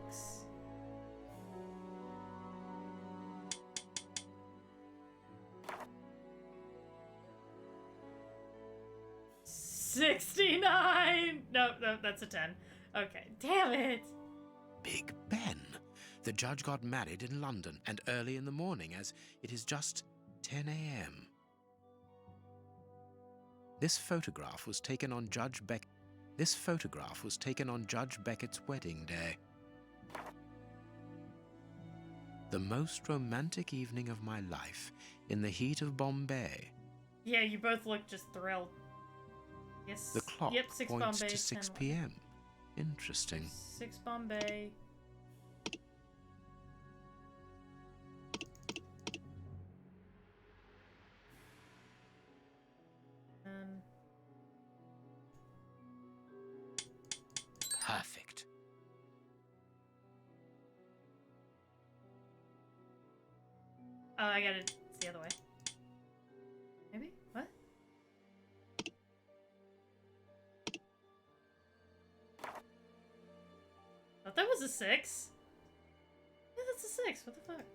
$69! No, that's a 10. Okay, damn it! Big Ben. The judge got married in London, and early in the morning, as it is just 10 a.m. This photograph was taken on Judge Beckett's wedding day. The most romantic evening of my life, in the heat of Bombay. Yeah, you both look just thrilled. Yes. The clock yep, 6 points Bombay, to 6 10 p.m. Interesting. 6 Bombay. Perfect. Oh, I got it. It's the other way. Maybe? What? Thought that was a 6. Yeah, that's a 6. What the fuck?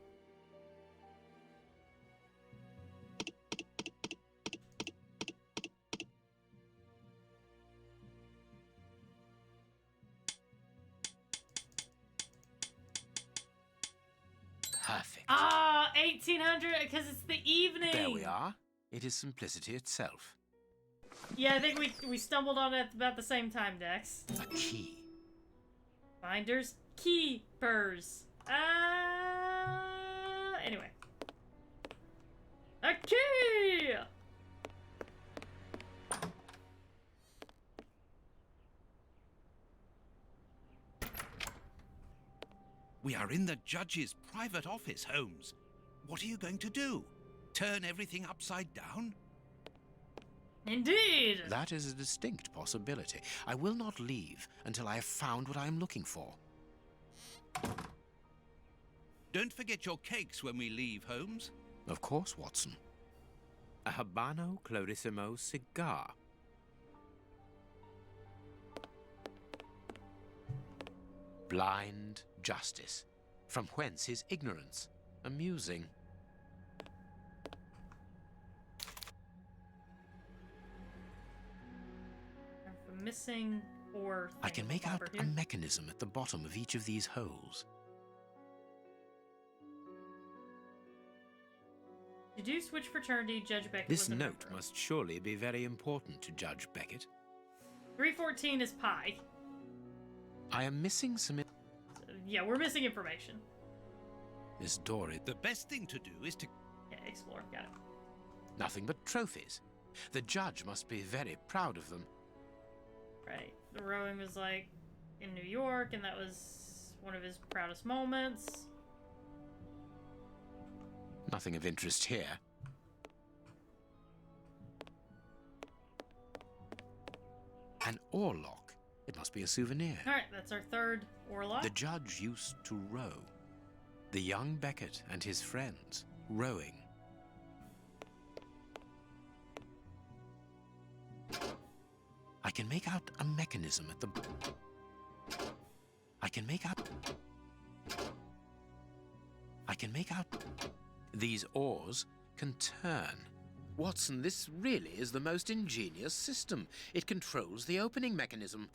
Perfect. Ah, 1800 because it's the evening. There we are. It is simplicity itself. Yeah, I think we stumbled on it at about the same time, Dex. A key. Finders keepers. Anyway. A key! We are in the judge's private office, Holmes. What are you going to do? Turn everything upside down? Indeed! That is a distinct possibility. I will not leave until I have found what I am looking for. Don't forget your cakes when we leave, Holmes. Of course, Watson. A Habano Clarissimo cigar. Blind justice. From whence his ignorance? Amusing. A missing ore thing I can make out here. a mechanism at the bottom of each of these holes. Did you switch fraternity, Judge Beckett? This was a note member. must surely be very important to Judge Beckett. 314 is pi. I am missing some... Yeah, we're missing information. This door is... The best thing to do is to... Yeah, explore. Got it. Nothing but trophies. The judge must be very proud of them. Right. The rowing was like in New York, and that was one of his proudest moments. Nothing of interest here. An oarlock. It must be a souvenir. Alright, that's our third oarlock. The judge used to row. The young Beckett and his friends rowing. I can make out a mechanism at the... I can make out... These oars can turn. Watson, this really is the most ingenious system. It controls the opening mechanism.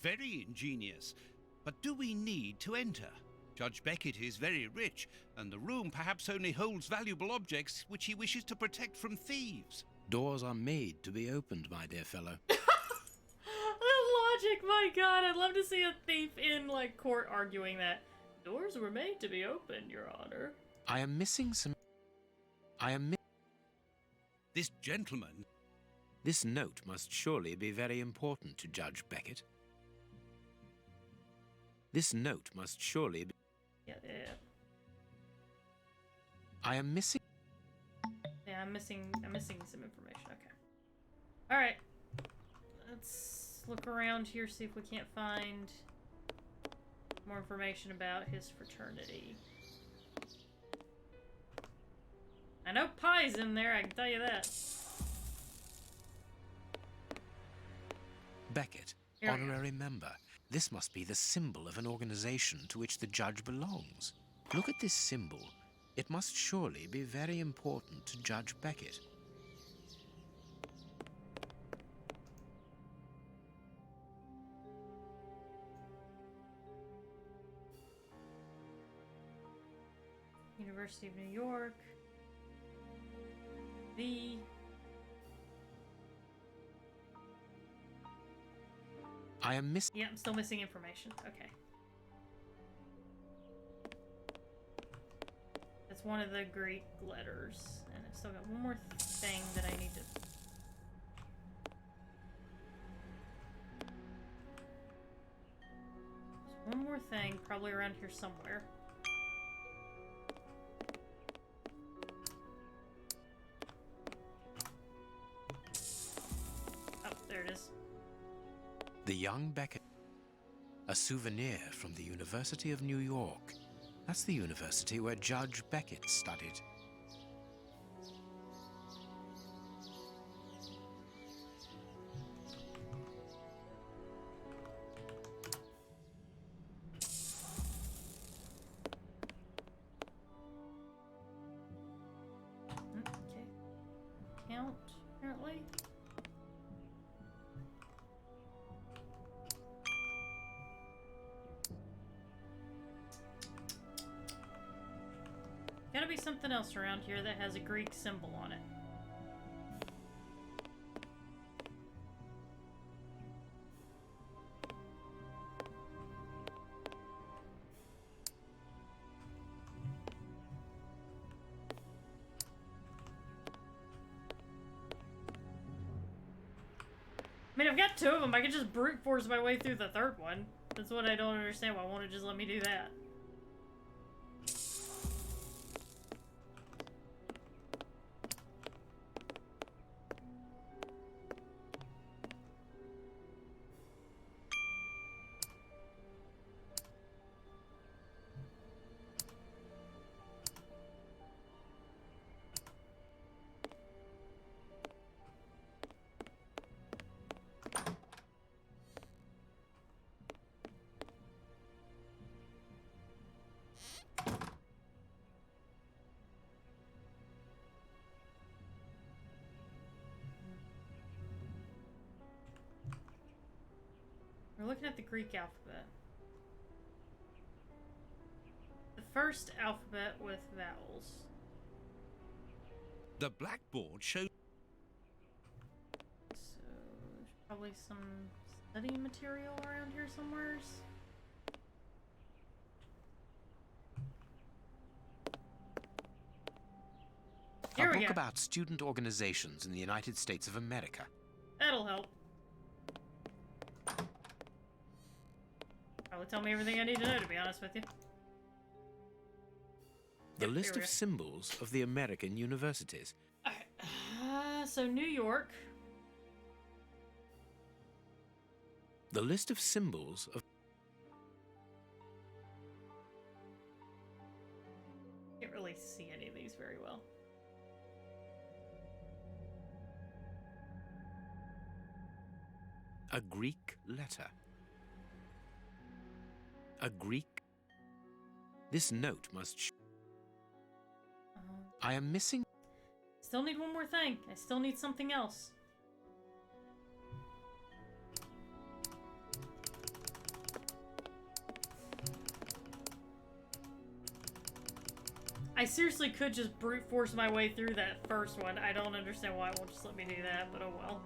Very ingenious. But do we need to enter? Judge Beckett is very rich, and the room perhaps only holds valuable objects which he wishes to protect from thieves. Doors are made to be opened, my dear fellow. The logic, my god, I'd love to see a thief in, like, court arguing that. Doors were made to be opened, Your Honor. I am missing some... This gentleman... This note must surely be very important to Judge Beckett. This note must surely be... Yeah. I am missing... Yeah, I'm missing some information. Okay. Alright. Let's look around here, see if we can't find more information about his fraternity. I know pie's in there, I can tell you that. Beckett, Here we honorary member. This must be the symbol of an organization to which the judge belongs. Look at this symbol. It must surely be very important to Judge Beckett. University of New York. I am missing... Yeah, I'm still missing information. Okay. That's one of the Greek letters. And I've still got one more thing that I need to... There's one more thing, probably around here somewhere. Oh, there it is. The young Beckett. A souvenir from the University of New York. That's the university where Judge Beckett studied. Okay. Count, apparently. Gotta be something else around here that has a Greek symbol on it. I mean, I've got two of them. I could just brute force my way through the third one. That's what I don't understand. Why won't it just let me do that? We're looking at the Greek alphabet. The first alphabet with vowels. The blackboard shows. So there's probably some study material around here somewhere. Here A we book go. about student organizations in the United States of America. That'll help. Probably tell me everything I need to know, to be honest with you. The Yep, list here we of go. symbols of the American universities. So New York. The list of symbols of... Can't really see any of these very well. A Greek letter. A Greek... This note must... I am missing... Still need one more thing. I still need something else. I seriously could just brute force my way through that first one. I don't understand why it won't just let me do that, but oh well.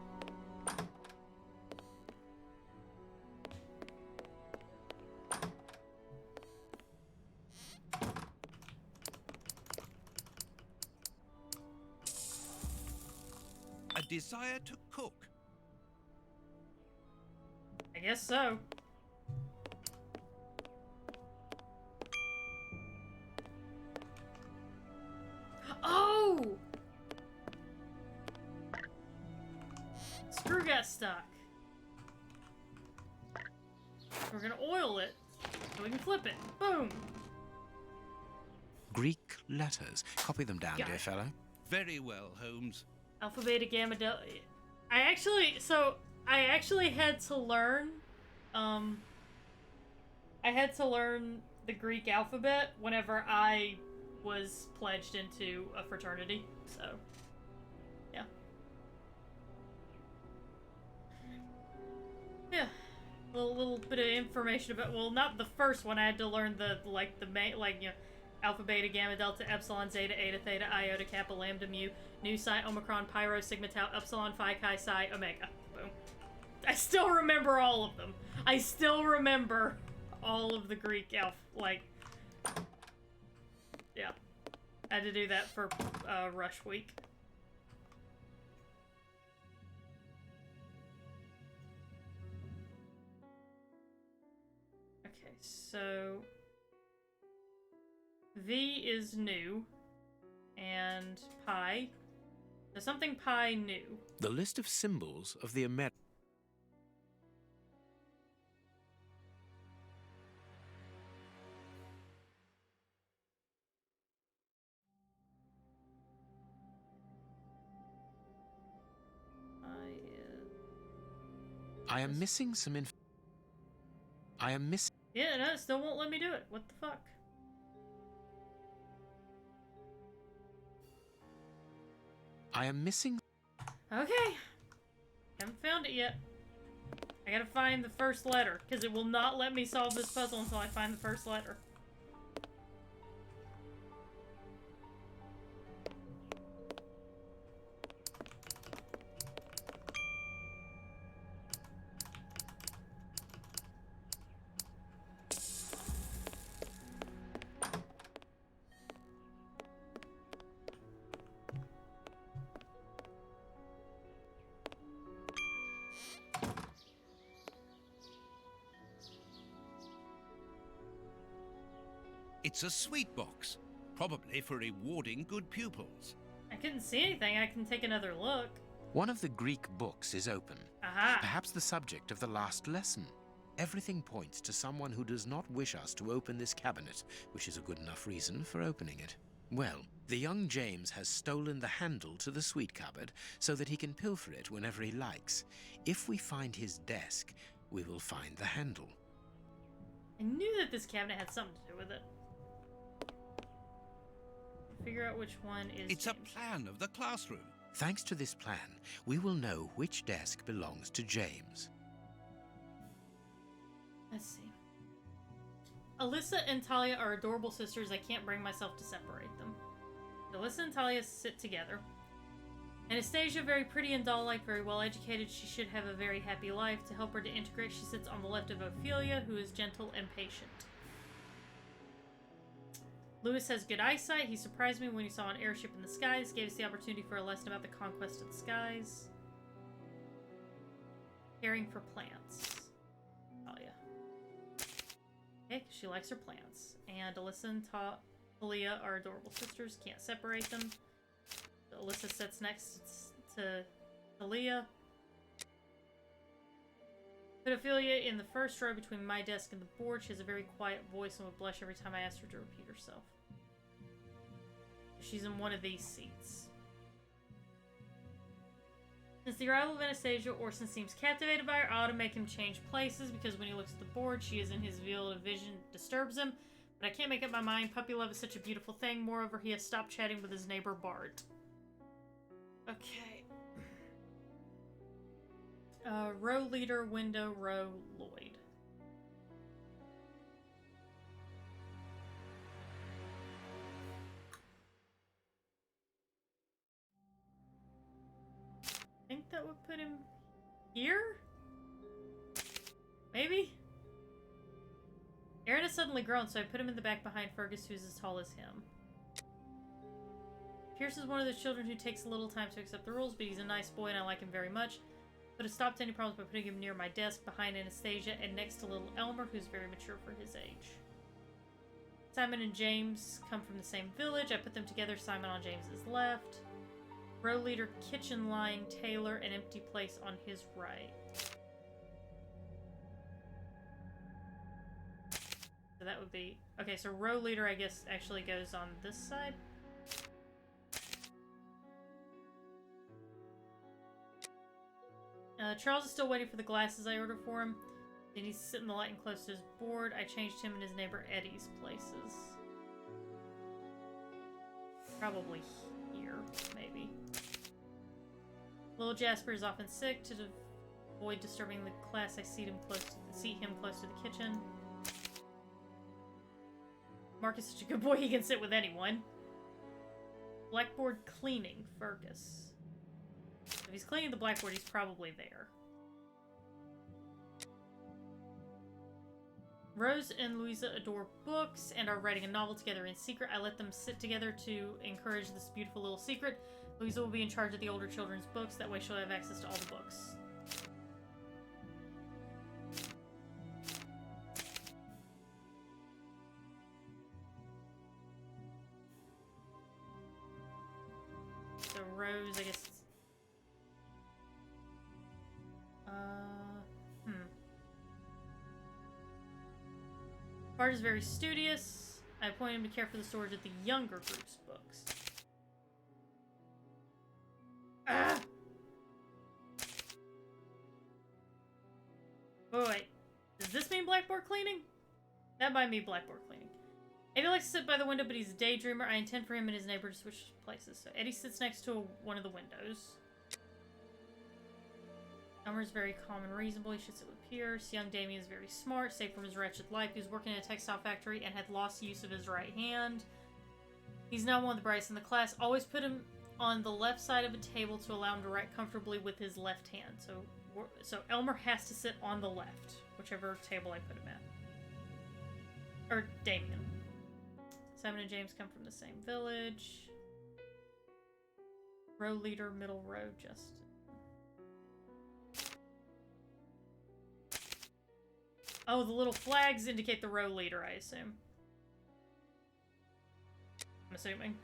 A desire to cook. I guess so. Oh! Screw got stuck. We're gonna oil it so we can flip it. Boom! Greek letters. Copy them down, Got dear it. fellow. Very well, Holmes. Alpha, beta, gamma, delta. I actually had to learn, I had to learn the Greek alphabet whenever I was pledged into a fraternity, so, yeah. Yeah, a little bit of information about, well, not the first one, I had to learn the main, Alpha, Beta, Gamma, Delta, Epsilon, Zeta, Eta, Theta, Iota, Kappa, Lambda, Mu, Nu, Psi, Omicron, Pyro, Sigma, Tau, Epsilon, Phi, Chi, Psi, Omega. Boom. I still remember all of them. I still remember all of the Greek yeah. I had to do that for Rush Week. Okay, so... V is new, and pi. So something pi new. The list of symbols of the American... I am missing some inf... I am missing... Yeah, no, it still won't let me do it. What the fuck? I am missing... Okay. Haven't found it yet. I gotta find the first letter, because it will not let me solve this puzzle until I find the first letter. It's a sweet box, probably for rewarding good pupils. I couldn't see anything. I can take another look. One of the Greek books is open. Aha! Perhaps the subject of the last lesson. Everything points to someone who does not wish us to open this cabinet, which is a good enough reason for opening it. Well, the young James has stolen the handle to the sweet cupboard so that he can pilfer it whenever he likes. If we find his desk, we will find the handle. I knew that this cabinet had something to do with it. Figure out which one is It's James. a plan of the classroom. Thanks to this plan, we will know which desk belongs to James. Let's see. Alyssa and Talia are adorable sisters. I can't bring myself to separate them. Alyssa and Talia sit together. Anastasia, very pretty and doll-like, very well educated. She should have a very happy life. To help her to integrate, she sits on the left of Ophelia, who is gentle and patient. Lewis has good eyesight. He surprised me when he saw an airship in the skies. Gave us the opportunity for a lesson about the conquest of the skies. Caring for plants. Talia. Okay, 'cause she likes her plants. And Alyssa and Talia are adorable sisters. Can't separate them. So Alyssa sits next to Talia. Put Ophelia in the first row between my desk and the board. She has a very quiet voice and would blush every time I asked her to repeat herself. She's in one of these seats. Since the arrival of Anastasia, Orson seems captivated by her. I ought to make him change places because when he looks at the board, she is in his field of vision, disturbs him. But I can't make up my mind. Puppy love is such a beautiful thing. Moreover, he has stopped chatting with his neighbor Bart. Okay. Row leader, window, row, Lloyd. I think that would put him here? Maybe? Aaron has suddenly grown, so I put him in the back behind Fergus, who's as tall as him. Pierce is one of those children who takes a little time to accept the rules, but he's a nice boy and I like him very much. But have stopped any problems by putting him near my desk, behind Anastasia, and next to little Elmer, who's very mature for his age. Simon and James come from the same village. I put them together, Simon on James's left. Row leader, kitchen lying, Taylor, an empty place on his right. So that would be... Okay, so row leader, I guess, actually goes on this side. Charles is still waiting for the glasses I ordered for him. Then he's sitting the light and close to his board. I changed him and his neighbor Eddie's places. Probably here, maybe. Little Jasper is often sick. To avoid disturbing the class, I seat him close to the kitchen. Mark is such a good boy, he can sit with anyone. Blackboard cleaning, Fergus. If he's cleaning the blackboard, he's probably there. Rose and Louisa adore books and are writing a novel together in secret. I let them sit together to encourage this beautiful little secret. Louisa will be in charge of the older children's books. That way she'll have access to all the books. So Rose, I guess... Bart is very studious. I appoint him to care for the storage of the younger group's books. Ah! Oh, wait. Does this mean blackboard cleaning? That might mean blackboard cleaning. Eddie likes to sit by the window, but he's a daydreamer. I intend for him and his neighbor to switch places. So Eddie sits next to one of the windows. Elmer's very calm and reasonable. He should sit with Pierce. Young Damien is very smart, saved from his wretched life. He was working in a textile factory and had lost use of his right hand. He's now one of the brightest in the class. Always put him on the left side of a table to allow him to write comfortably with his left hand. So Elmer has to sit on the left, whichever table I put him at. Or Damien. Simon and James come from the same village. Row leader, middle row, Justin. Oh, the little flags indicate the row leader, I assume. I'm assuming.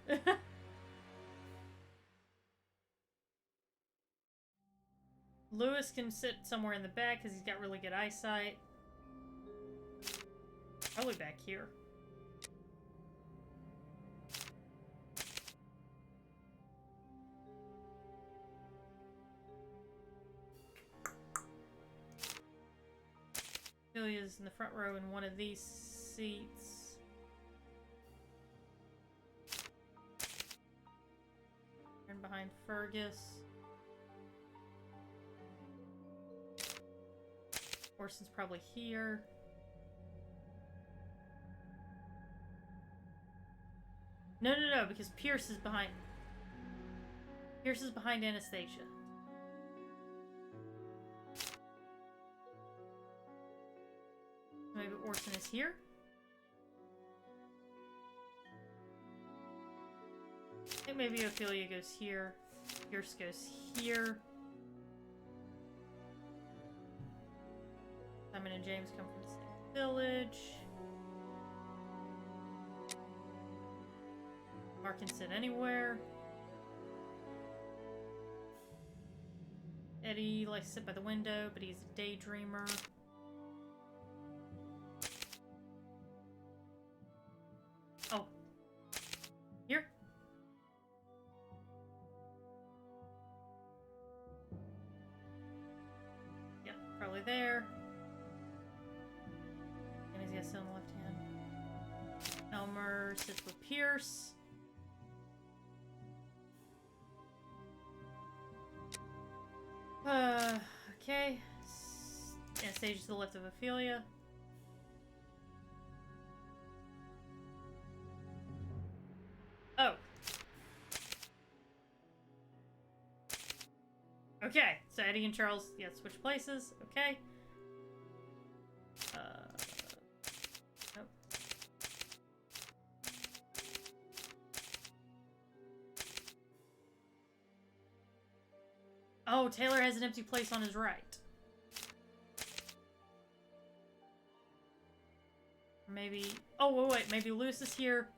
Lewis can sit somewhere in the back because he's got really good eyesight. Probably back here. Ophelia's in the front row in one of these seats. And behind Fergus. Orson's probably here. No, because Pierce is behind. Pierce is behind Anastasia. Maybe Orson is here? I think maybe Ophelia goes here. Pierce goes here. Simon and James come from the same village. Mark can sit anywhere. Eddie likes to sit by the window, but he's a daydreamer. Oh. Here? Yeah, probably there. And he's got sit on the left hand. Elmer sits with Pierce. Okay. Anastasia to the left of Ophelia. Oh. Okay, so Eddie and Charles, yeah, switch places. Okay. Nope. Oh, Taylor has an empty place on his right. Maybe... Oh, wait, maybe Lewis is here,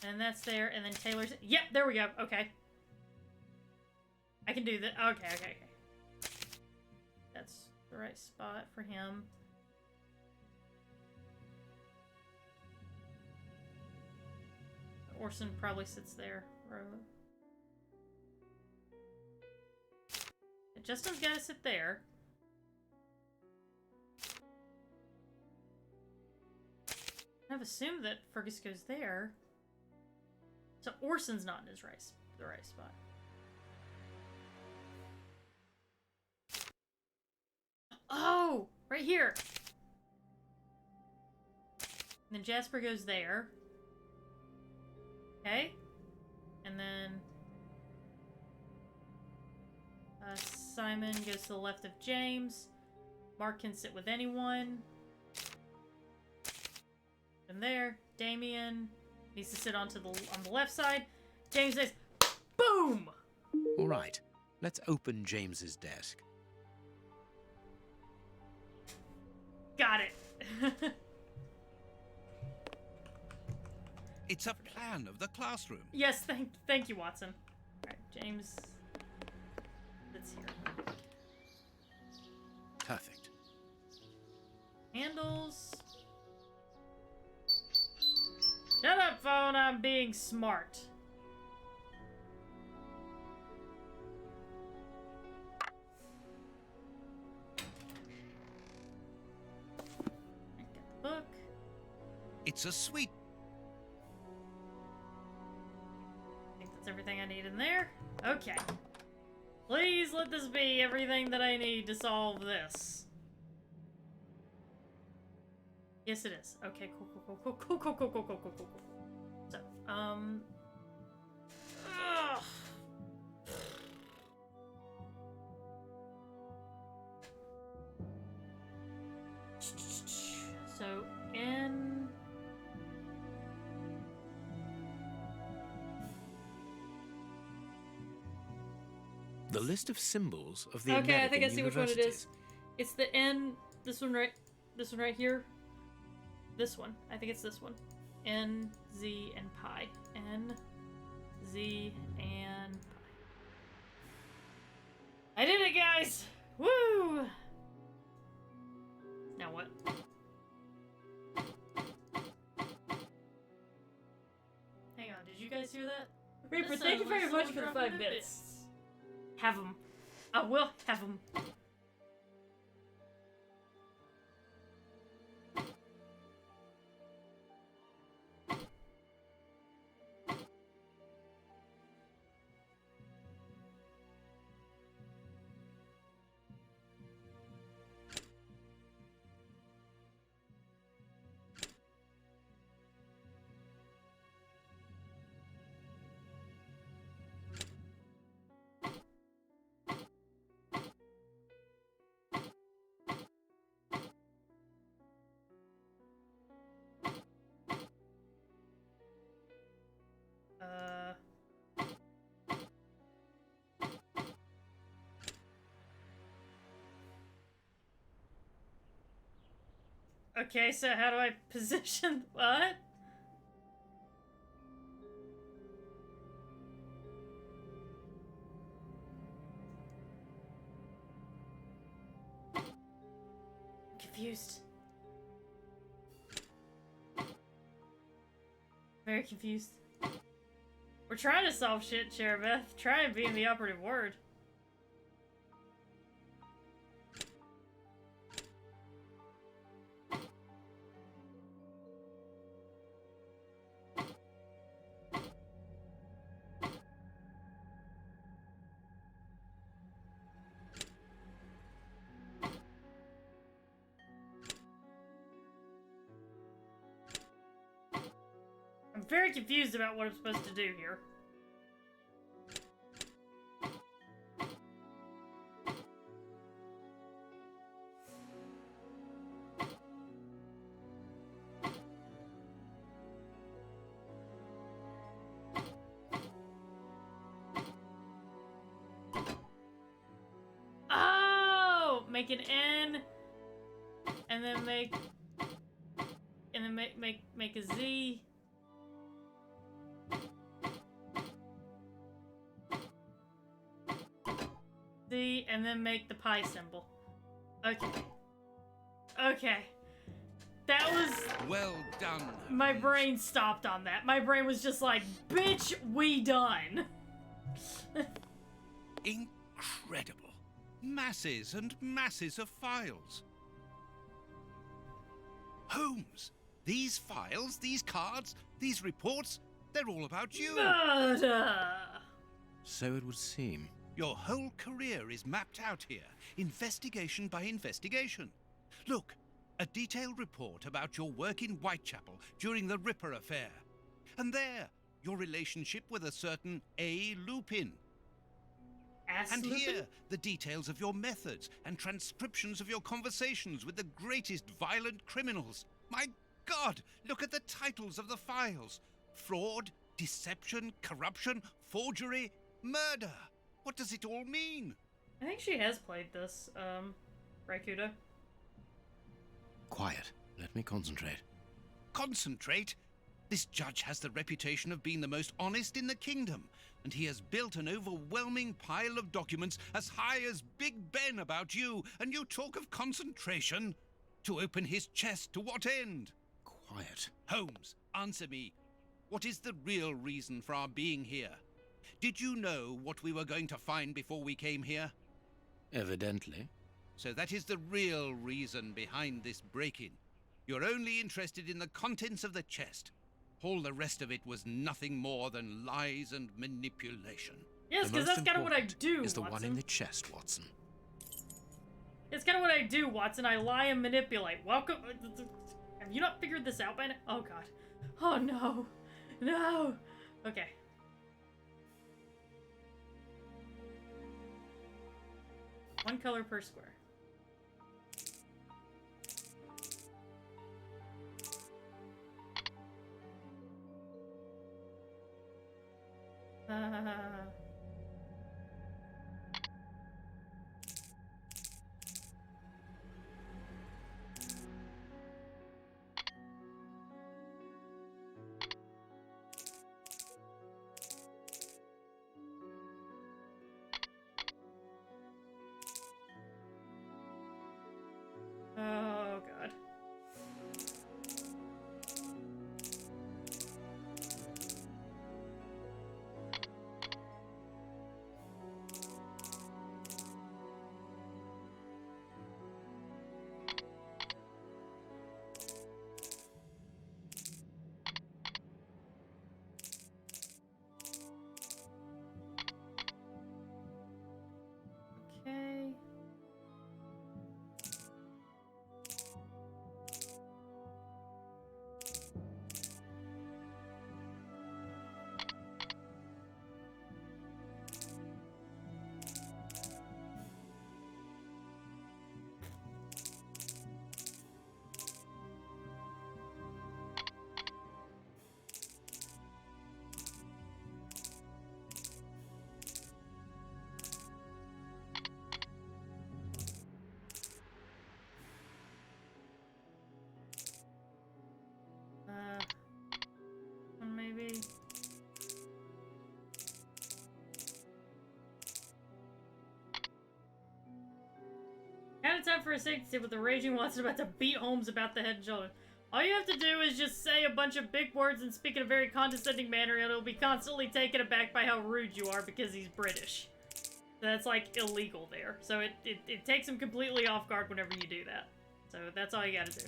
and that's there, and then Taylor's... Yep, there we go. Okay. I can do that. Okay. That's the right spot for him. Orson probably sits there. Justin's gotta sit there. I've assumed that Fergus goes there. So Orson's not in the right spot. Oh! Right here! And then Jasper goes there. Okay. And then... Simon goes to the left of James. Mark can sit with anyone. And there, Damien needs to sit on the left side. James says, boom! All right, let's open James's desk. Got it. It's a plan of the classroom. Yes, thank you, Watson. All right, James. That's here. Perfect. Handles. Shut up, phone. I'm being smart. I got the book. It's a sweet. I think that's everything I need in there. Okay. Please let this be everything that I need to solve this. Yes, it is. Okay, cool. So, ugh. So, in... The list of symbols of the Okay, American I think I see which one it is. universities. It's the N. This one right here. This one. I think it's this one. N, Z, and pi. N, Z and I did it, guys! Woo! Now what? Hang on, did you guys hear that? Reaper, thank you very much for the 5 bits. Have them. I will have them. Okay, so how do I position what? Confused. Very confused. We're trying to solve shit, Cherubeth. Trying being the operative word. I'm very confused about what I'm supposed to do here. Oh! Make an N, and then make a Z. Z, and then make the pi symbol. Okay. Okay. That was... Well done. My brain stopped on that. My brain was just like, bitch, we done. Incredible. Masses and masses of files. Holmes, these files, these cards, these reports, they're all about you. Murder! So it would seem. Your whole career is mapped out here, investigation by investigation. Look, a detailed report about your work in Whitechapel during the Ripper affair. And there, your relationship with a certain A. Lupin. And here, the details of your methods and transcriptions of your conversations with the greatest violent criminals. My God, look at the titles of the files. Fraud, deception, corruption, forgery, murder. What does it all mean? I think she has played this, Raikuda. Quiet. Let me concentrate. Concentrate? This judge has the reputation of being the most honest in the kingdom, and he has built an overwhelming pile of documents as high as Big Ben about you, and you talk of concentration? To open his chest to what end? Quiet. Holmes, answer me. What is the real reason for our being here? Did you know what we were going to find before we came here? Evidently. So that is the real reason behind this break-in. You're only interested in the contents of the chest. All the rest of it was nothing more than lies and manipulation. Yes, because that's kind of what I do, is the Watson. one in the chest, Watson. It's kind of what I do, Watson. I lie and manipulate. Welcome. Have you not figured this out by now? Oh, God. Oh, no. No. Okay. One color per square. Out of time for a second to see what the raging Watson about to beat Holmes about the head and shoulders. All you have to do is just say a bunch of big words and speak in a very condescending manner, and it'll be constantly taken aback by how rude you are because he's British. So that's, like, illegal there. So it takes him completely off guard whenever you do that. So that's all you gotta do.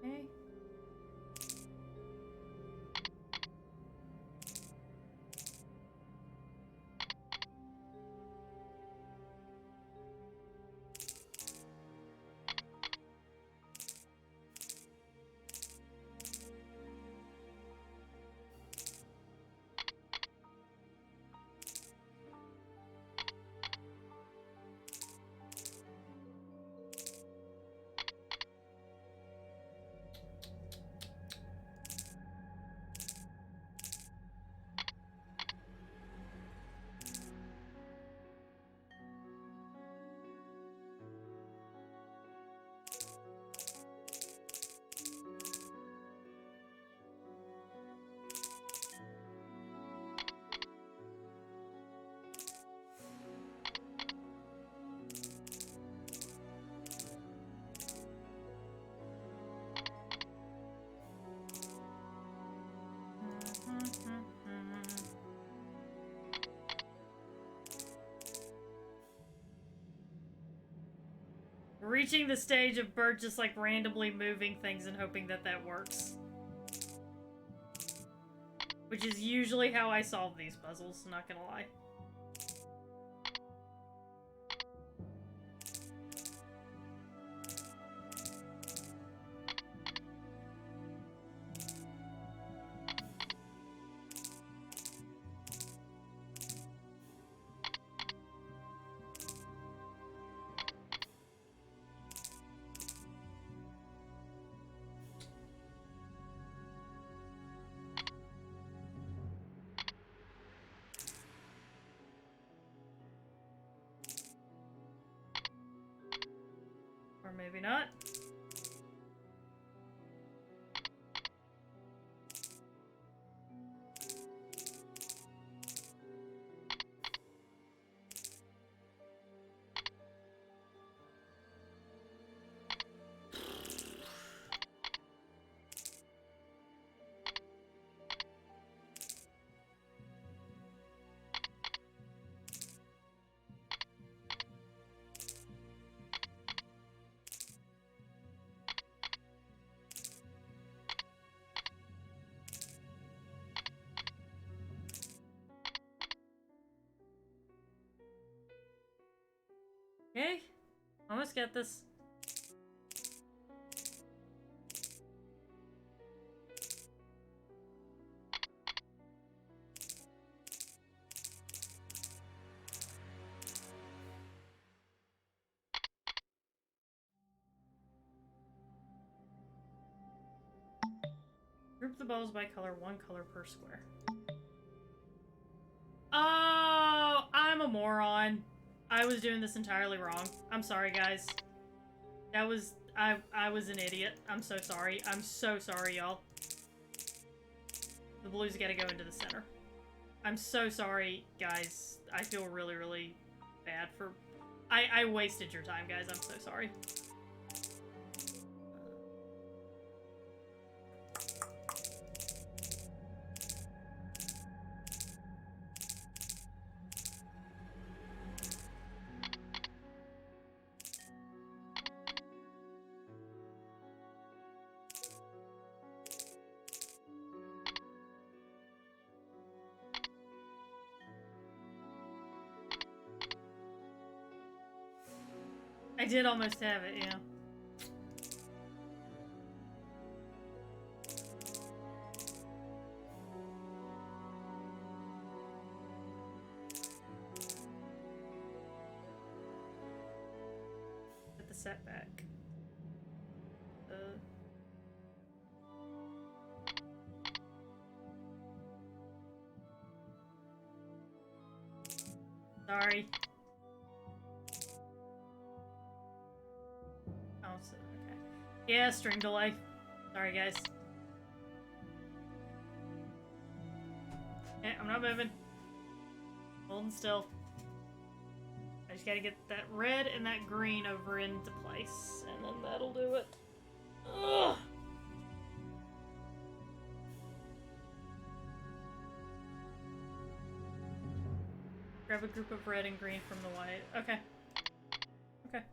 Okay. Reaching the stage of Bert just like randomly moving things and hoping that that works. Which is usually how I solve these puzzles, not gonna lie. Or maybe not. Okay, almost get this. Group the balls by color, one color per square. Oh, I'm a moron. I was doing this entirely wrong. I'm sorry, guys. That was... I was an idiot. I'm so sorry. I'm so sorry, y'all. The blues gotta go into the center. I'm so sorry, guys. I feel really, really bad for... I wasted your time, guys. I'm so sorry. I did almost have it, yeah. the setback. Sorry. Oh, so, okay. Yeah, stream delay. Sorry, guys. Okay, I'm not moving. Holding still. I just gotta get that red and that green over into place, and then that'll do it. Ugh! Grab a group of red and green from the white. Okay. Okay.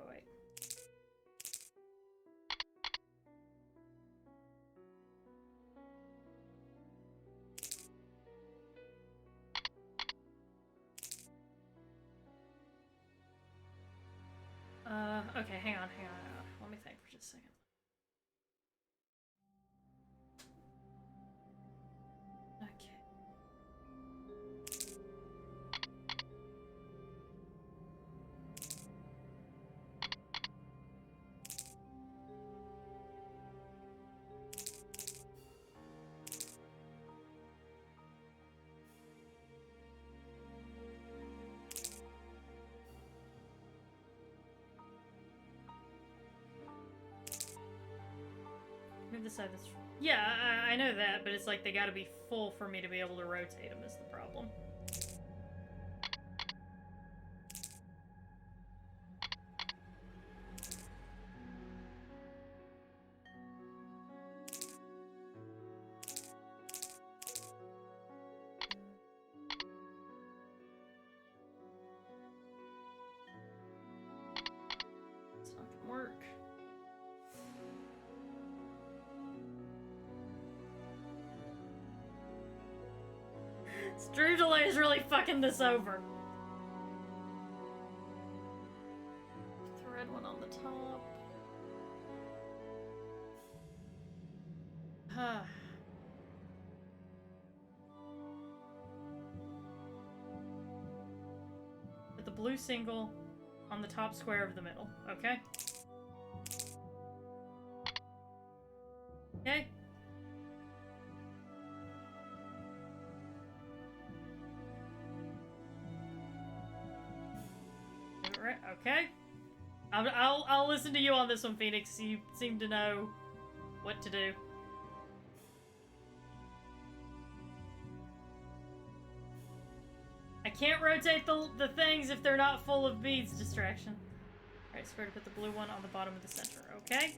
Wait. Okay, hang on. Let me think for just a second. Okay. Move the side that's... Yeah, I know that, but it's like they gotta be full for me to be able to rotate them is the problem. It's not gonna work. Stream delay is really fucking this over. The red one on the top. Put the blue single on the top square of the middle, okay? Okay. Okay. I'll listen to you on this one, Phoenix. You seem to know what to do. I can't rotate the things if they're not full of beads distraction. Alright, so we're gonna put the blue one on the bottom of the center, okay?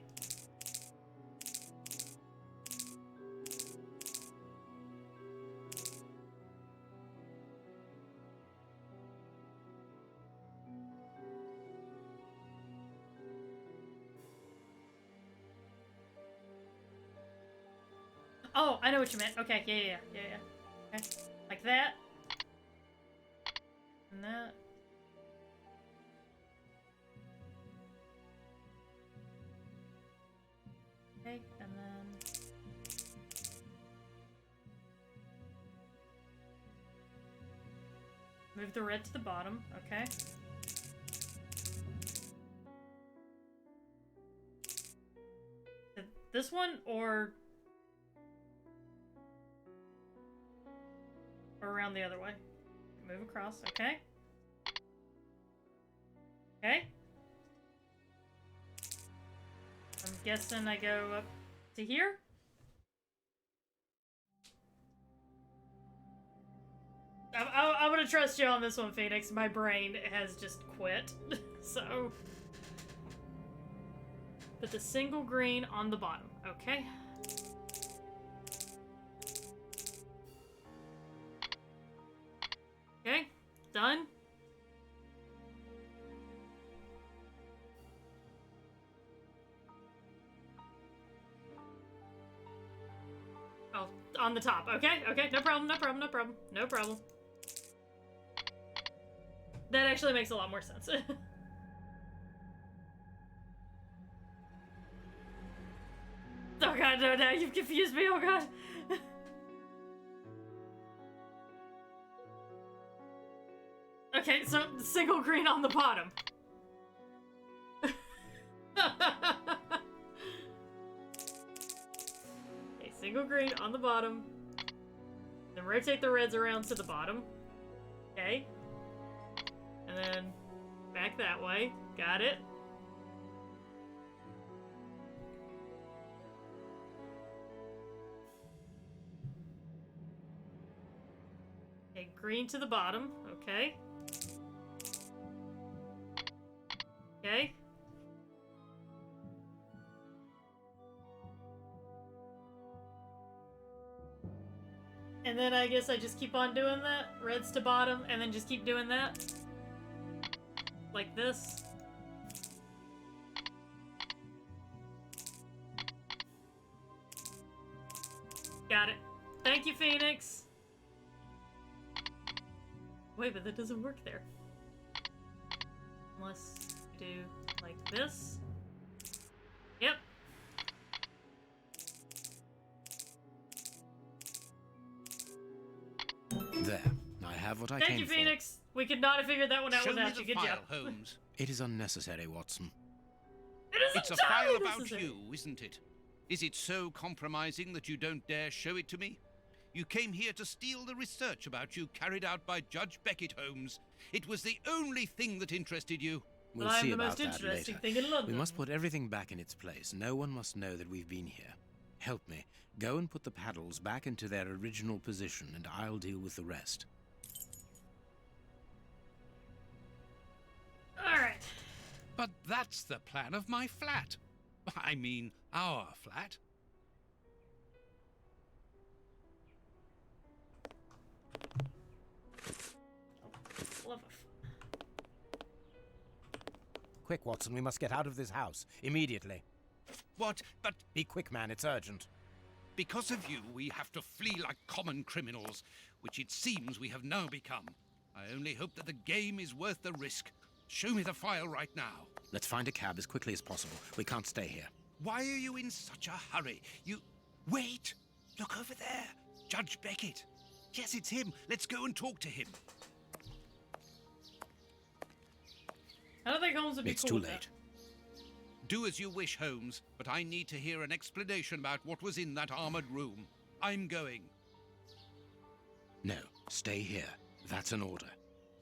Oh, I know what you meant. Okay, yeah. Okay, like that. And that. Okay, and then... Move the red to the bottom, okay. This one, or around the other way. Move across, okay. Okay. I'm guessing I go up to here. I'm gonna trust you on this one, Phoenix. My brain has just quit, so... Put the single green on the bottom. Okay. Okay. Done. Oh, on the top. Okay, okay. No problem, no problem, no problem. No problem. That actually makes a lot more sense. Oh god, no, now you've confused me, oh god. Okay, so single green on the bottom. Okay, single green on the bottom. Then rotate the reds around to the bottom. Okay. And then back that way. Got it. Okay, green to the bottom. Okay. Okay. And then I guess I just keep on doing that. Reds to bottom, and then just keep doing that. Like this. Got it. Thank you, Phoenix. Wait, but that doesn't work there. Unless we do like this. Yep. There. I have what I Thank came you, for. Phoenix. We could not have figured that one out Show me without the you. Good file, job. Holmes. It is unnecessary, Watson. It is It's a entirely file about necessary. you, isn't it? Is it so compromising that you don't dare show it to me? You came here to steal the research about you carried out by Judge Beckett, Holmes. It was the only thing that interested you. We'll I'm see the about most that interesting later. thing in London. We must put everything back in its place. No one must know that we've been here. Help me. Go and put the paddles back into their original position, and I'll deal with the rest. Alright. But that's the plan of my flat. I mean, our flat. Love Quick, Watson, we must get out of this house. Immediately. What? But... Be quick, man, it's urgent. Because of you, we have to flee like common criminals, which it seems we have now become. I only hope that the game is worth the risk. Show me the file right now. Let's find a cab as quickly as possible. We can't stay here. Why are you in such a hurry? You... Wait! Look over there. Judge Beckett. Yes, it's him. Let's go and talk to him. I don't think Holmes would be It's cool too with late. Do as you wish, Holmes, but I need to hear an explanation about what was in that armored room. I'm going. No, stay here. That's an order.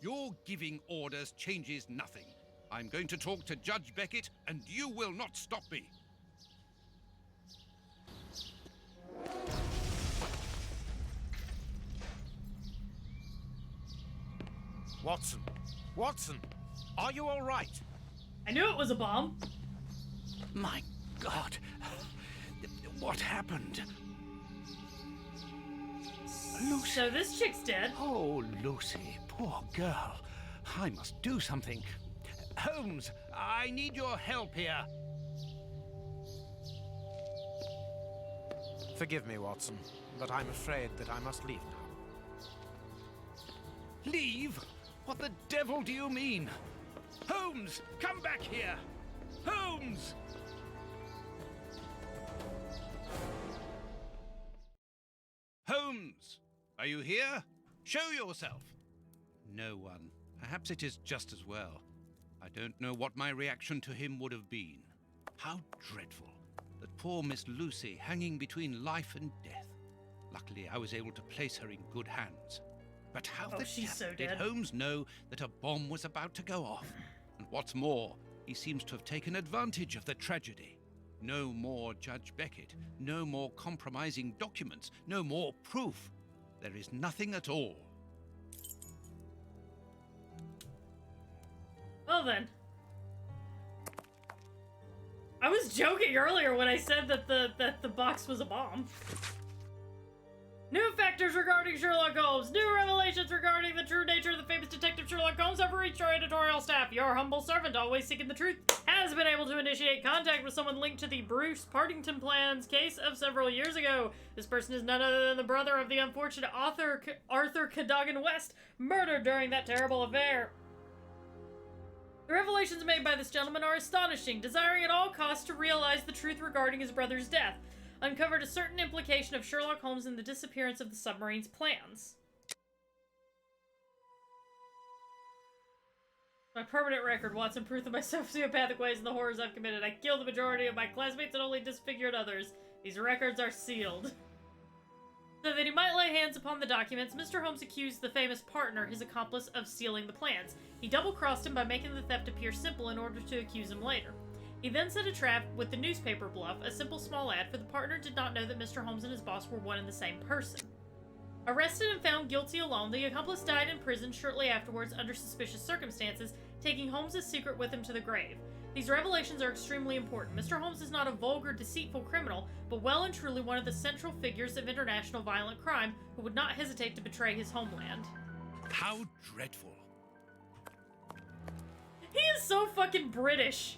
Your giving orders changes nothing. I'm going to talk to Judge Beckett, and you will not stop me. Watson! Watson! Are you all right? I knew it was a bomb. My God. What happened? Lucy. So this chick's dead. Oh, Lucy, poor girl. I must do something. Holmes, I need your help here. Forgive me, Watson, but I'm afraid that I must leave now. Leave? What the devil do you mean? Holmes, come back here! Holmes! Holmes! Are you here? Show yourself! No one. Perhaps it is just as well. I don't know what my reaction to him would have been. How dreadful. That poor Miss Lucy hanging between life and death. Luckily, I was able to place her in good hands. But how the she's devil so did dead. Holmes know that a bomb was about to go off? And what's more, he seems to have taken advantage of the tragedy. No more Judge Beckett, no more compromising documents, no more proof. There is nothing at all. Well then. I was joking earlier when I said that the box was a bomb. New factors regarding Sherlock Holmes. New revelations regarding the true nature of the famous detective Sherlock Holmes have reached our editorial staff. Your humble servant, always seeking the truth, has been able to initiate contact with someone linked to the Bruce Partington Plans case of several years ago. This person is none other than the brother of the unfortunate author Arthur Cadogan West, murdered during that terrible affair. The revelations made by this gentleman are astonishing, desiring at all costs to realize the truth regarding his brother's death. Uncovered a certain implication of Sherlock Holmes in the disappearance of the submarine's plans. My permanent record, Watson, proof of my sociopathic ways and the horrors I've committed. I killed the majority of my classmates and only disfigured others. These records are sealed. So that he might lay hands upon the documents, Mr. Holmes accused the famous partner, his accomplice, of stealing the plans. He double-crossed him by making the theft appear simple in order to accuse him later. He then set a trap with the newspaper bluff, a simple small ad, for the partner did not know that Mr. Holmes and his boss were one and the same person. Arrested and found guilty alone, the accomplice died in prison shortly afterwards under suspicious circumstances, taking Holmes' secret with him to the grave. These revelations are extremely important. Mr. Holmes is not a vulgar, deceitful criminal, but well and truly one of the central figures of international violent crime who would not hesitate to betray his homeland. How dreadful. He is so fucking British.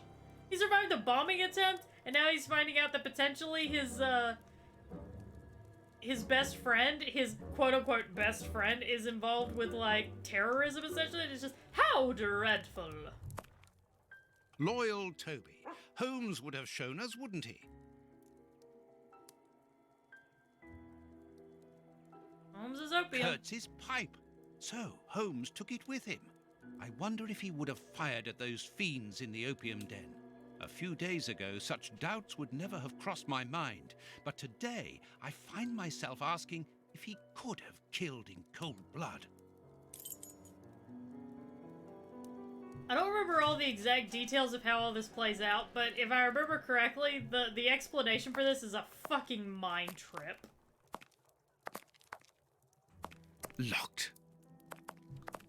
He survived a bombing attempt, and now he's finding out that potentially his best friend, his quote-unquote best friend, is involved with, like, terrorism, essentially. It's just, how dreadful. Loyal Toby. Holmes would have shown us, wouldn't he? Holmes' opium. Kurtz's pipe. So, Holmes took it with him. I wonder if he would have fired at those fiends in the opium den. A few days ago, such doubts would never have crossed my mind, but today I find myself asking if he could have killed in cold blood. I don't remember all the exact details of how all this plays out, but if I remember correctly, the explanation for this is a fucking mind trip. Locked.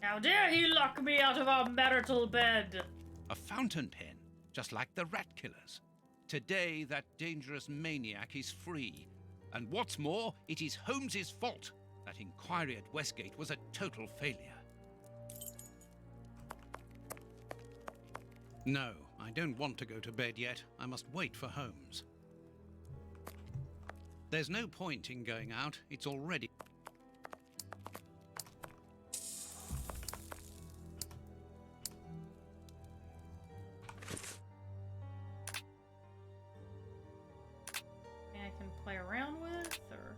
How dare he lock me out of our marital bed? A fountain pen. Just like the rat killers. Today, that dangerous maniac is free. And what's more, it is Holmes's fault. That inquiry at Westgate was a total failure. No, I don't want to go to bed yet. I must wait for Holmes. There's no point in going out. It's already... Play around with, or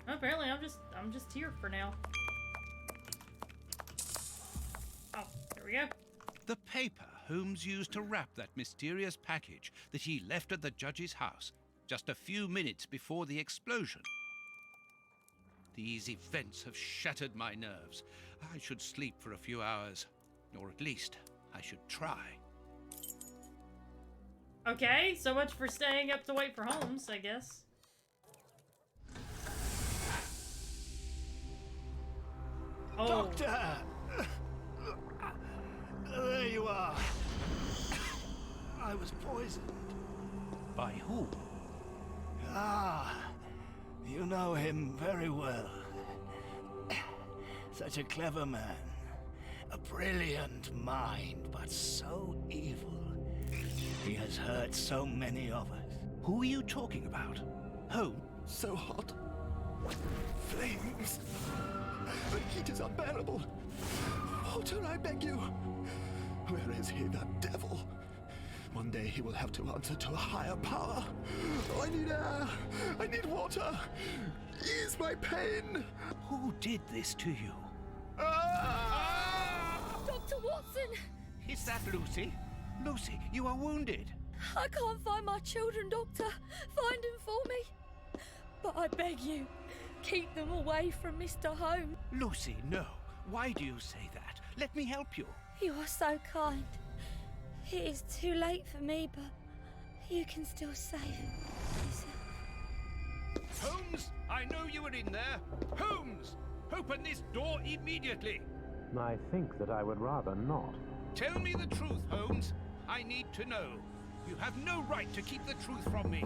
apparently I'm just here for now. Oh, there we go. The paper Holmes used to wrap that mysterious package that he left at the judge's house just a few minutes before the explosion. These events have shattered my nerves. I should sleep for a few hours, or at least I should try. Okay, so much for staying up to wait for Holmes, I guess. Oh. Doctor! There you are. I was poisoned. By who? Ah, you know him very well. Such a clever man. A brilliant mind, but so evil. He has hurt so many of us. Who are you talking about? Holmes? So hot. Flames. The heat is unbearable. Water, I beg you. Where is he, that devil? One day he will have to answer to a higher power. Oh, I need air. I need water. Ease my pain. Who did this to you? Dr. Watson! Is that Lucy? Lucy, you are wounded. I can't find my children, Doctor. Find them for me. But I beg you, keep them away from Mr. Holmes. Lucy, no. Why do you say that? Let me help you. You are so kind. It is too late for me, but you can still save yourself. Holmes, I know you are in there. Holmes, open this door immediately. I think that I would rather not. Tell me the truth, Holmes. I need to know. You have no right to keep the truth from me.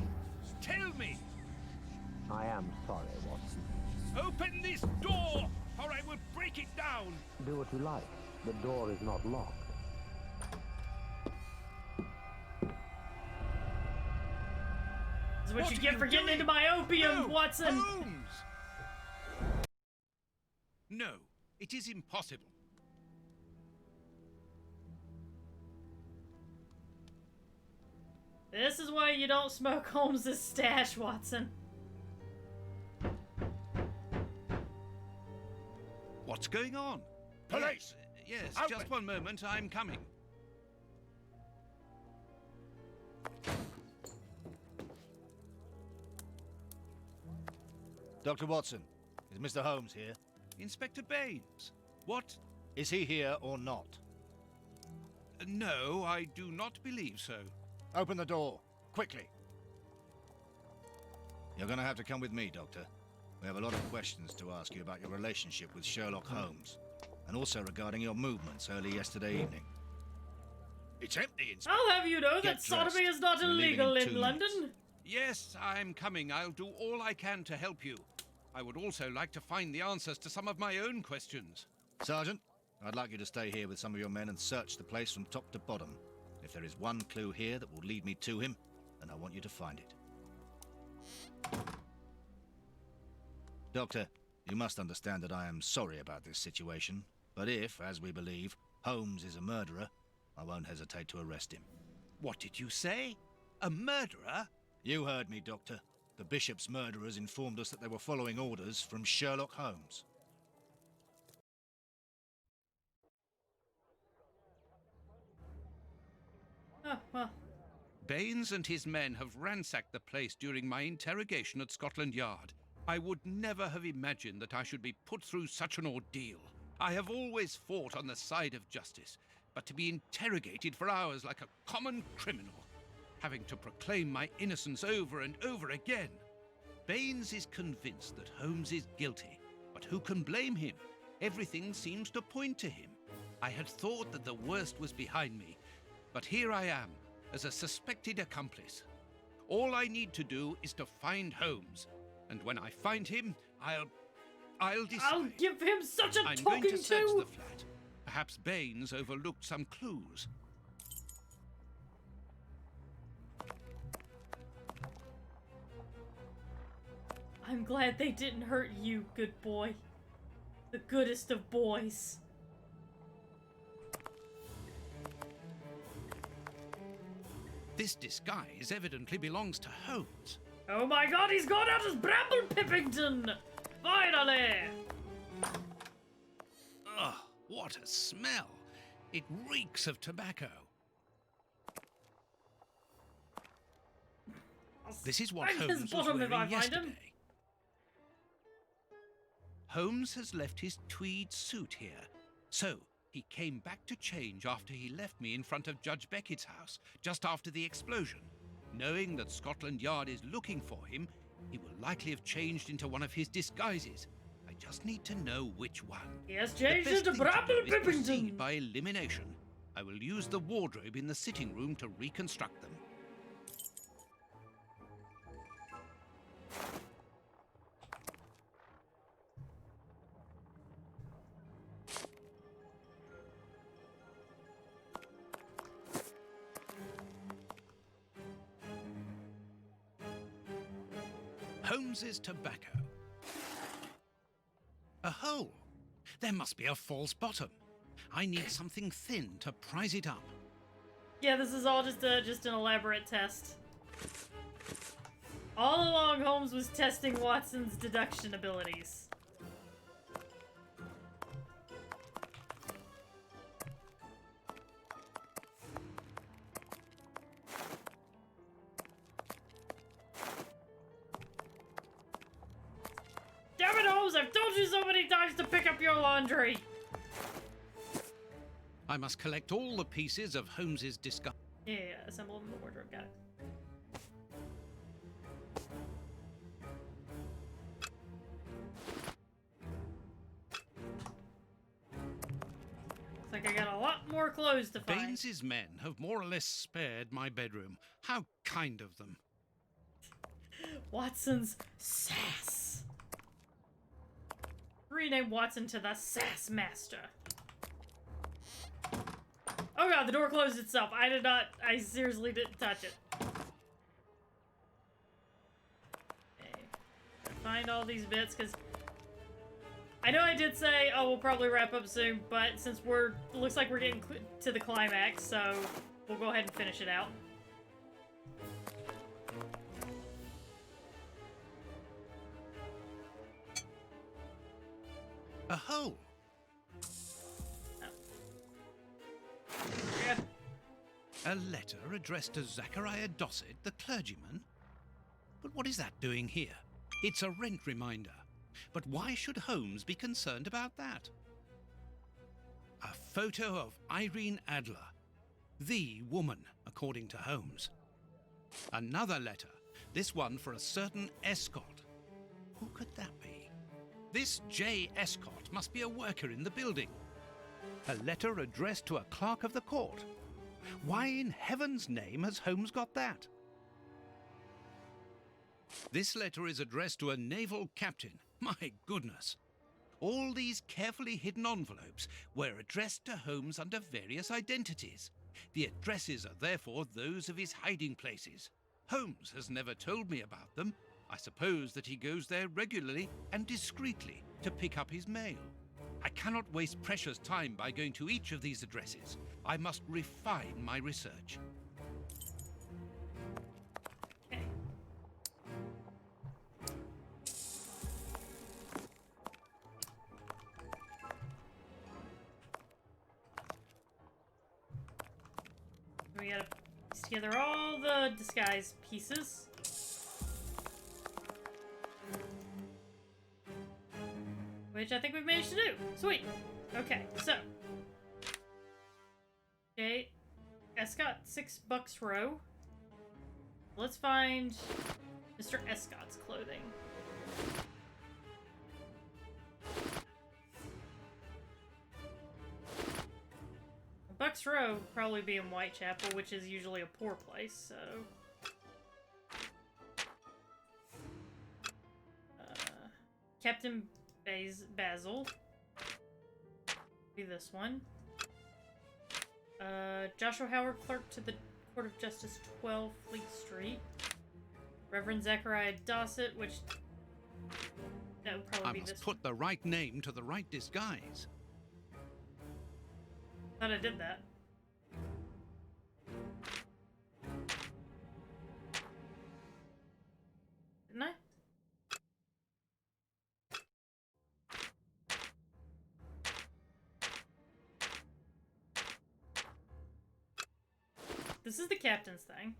Tell me. I am sorry, Watson. Open this door, or I will break it down. Do what you like. The door is not locked. This is what you get for getting into my opium, Watson. Holmes! No, it is impossible. This is why you don't smoke Holmes's stash, Watson. What's going on? Police! Yes, Open. just one moment. I'm coming. Dr. Watson, is Mr. Holmes here? Inspector Baines. What? Is he here or not? No, I do not believe so. Open the door, quickly. You're going to have to come with me, Doctor. We have a lot of questions to ask you about your relationship with Sherlock Holmes, and also regarding your movements early yesterday evening. It's empty, Inspector. I'll have you know Get that sodomy dressed. is not We're leaving illegal in in 2 London. minutes. Yes, I'm coming. I'll do all I can to help you. I would also like to find the answers to some of my own questions. Sergeant, I'd like you to stay here with some of your men and search the place from top to bottom. If there is one clue here that will lead me to him, then I want you to find it. Doctor, you must understand that I am sorry about this situation, but if, as we believe, Holmes is a murderer, I won't hesitate to arrest him. What did you say? A murderer? You heard me, Doctor. The Bishop's murderers informed us that they were following orders from Sherlock Holmes. Oh, well. Baines and his men have ransacked the place during my interrogation at Scotland Yard. I would never have imagined that I should be put through such an ordeal. I have always fought on the side of justice, but to be interrogated for hours like a common criminal, having to proclaim my innocence over and over again. Baines is convinced that Holmes is guilty, but who can blame him? Everything seems to point to him. I had thought that the worst was behind me, but here I am, as a suspected accomplice. All I need to do is to find Holmes, and when I find him, I'll decide. I'll give him such a I'm talking going to search to. the flat. Perhaps Baines overlooked some clues. I'm glad they didn't hurt you, good boy. The goodest of boys. This disguise evidently belongs to Holmes. Oh my god, he's gone out as Bramble Pippington! Finally! Ugh, what a smell! It reeks of tobacco. This is what Spank his Holmes was bottom if I wearing find him. yesterday. Holmes has left his tweed suit here, so he came back to change after he left me in front of Judge Beckett's house, just after the explosion. Knowing that Scotland Yard is looking for him, he will likely have changed into one of his disguises. I just need to know which one. He has The changed best into thing to Bramble do is Pippington! proceed by elimination. I will use the wardrobe in the sitting room to reconstruct them. Holmes's tobacco. A hole. There must be a false bottom. I need something thin to prise it up. Yeah, this is all just an elaborate test. All along, Holmes was testing Watson's deduction abilities. Damn it, Holmes! I've told you so many times to pick up your laundry! I must collect all the pieces of Holmes's disguise. Yeah, assemble them in the wardrobe, got it. we got a lot more clothes to find. Baines's men have more or less spared my bedroom. How kind of them. Watson's sass. Rename Watson to the Sass Master. Oh god, the door closed itself. I seriously didn't touch it. Okay. Find all these bits, because I know I did say, oh, we'll probably wrap up soon, but since looks like we're getting to the climax, so we'll go ahead and finish it out. A hole. Yeah. A letter addressed to Zachariah Dossett, the clergyman? But what is that doing here? It's a rent reminder. But why should Holmes be concerned about that? A photo of Irene Adler, the woman, according to Holmes. Another letter, this one for a certain Escott. Who could that be? This J. Escott must be a worker in the building. A letter addressed to a clerk of the court. Why in heaven's name has Holmes got that? This letter is addressed to a naval captain. My goodness. All these carefully hidden envelopes were addressed to Holmes under various identities. The addresses are therefore those of his hiding places. Holmes has never told me about them. I suppose that he goes there regularly and discreetly to pick up his mail. I cannot waste precious time by going to each of these addresses. I must refine my research. Okay. We gotta piece together all the disguise pieces. Which I think we've managed to do. Sweet. Okay, so. Okay. Escott, $6 row. Let's find Mr. Escott's clothing. Bucks Row would probably be in Whitechapel, which is usually a poor place, so. Captain Basil. Be this one. Joshua Howard, clerk to the Court of Justice, 12 Fleet Street. Reverend Zachariah Dossett, which that would probably I be must this put the right name to the right disguise. Thought I did that. Didn't I? This is the captain's thing.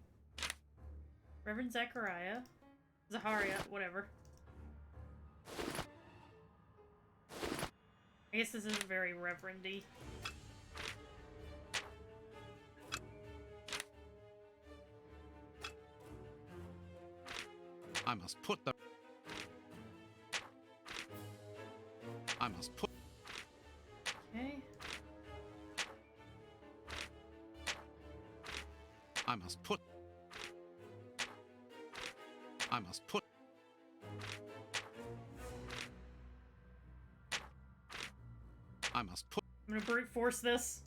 Reverend Zachariah. Zaharia, whatever. I guess this isn't very reverendy. I must put the... I must put... Okay. I must put... I must put... I must put... I'm gonna brute force this.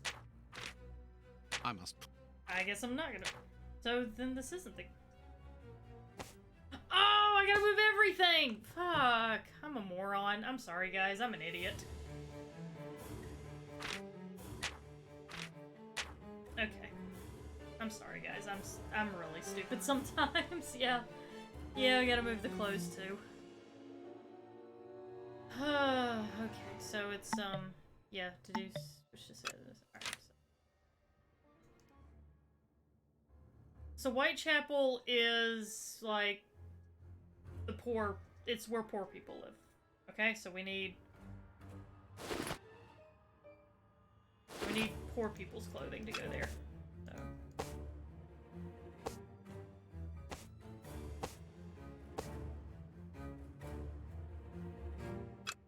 I must put... I guess I'm not gonna... So then this isn't the... Oh, I gotta move everything! Fuck. I'm a moron. I'm sorry, guys. I'm an idiot. Okay. I'm sorry, guys. I'm really stupid sometimes. Yeah. Yeah, I gotta move the clothes, too. Okay, so it's, yeah, to do... Let's just say this. Alright, so Whitechapel is, like... the poor, it's where poor people live. Okay, so we need poor people's clothing to go there. So.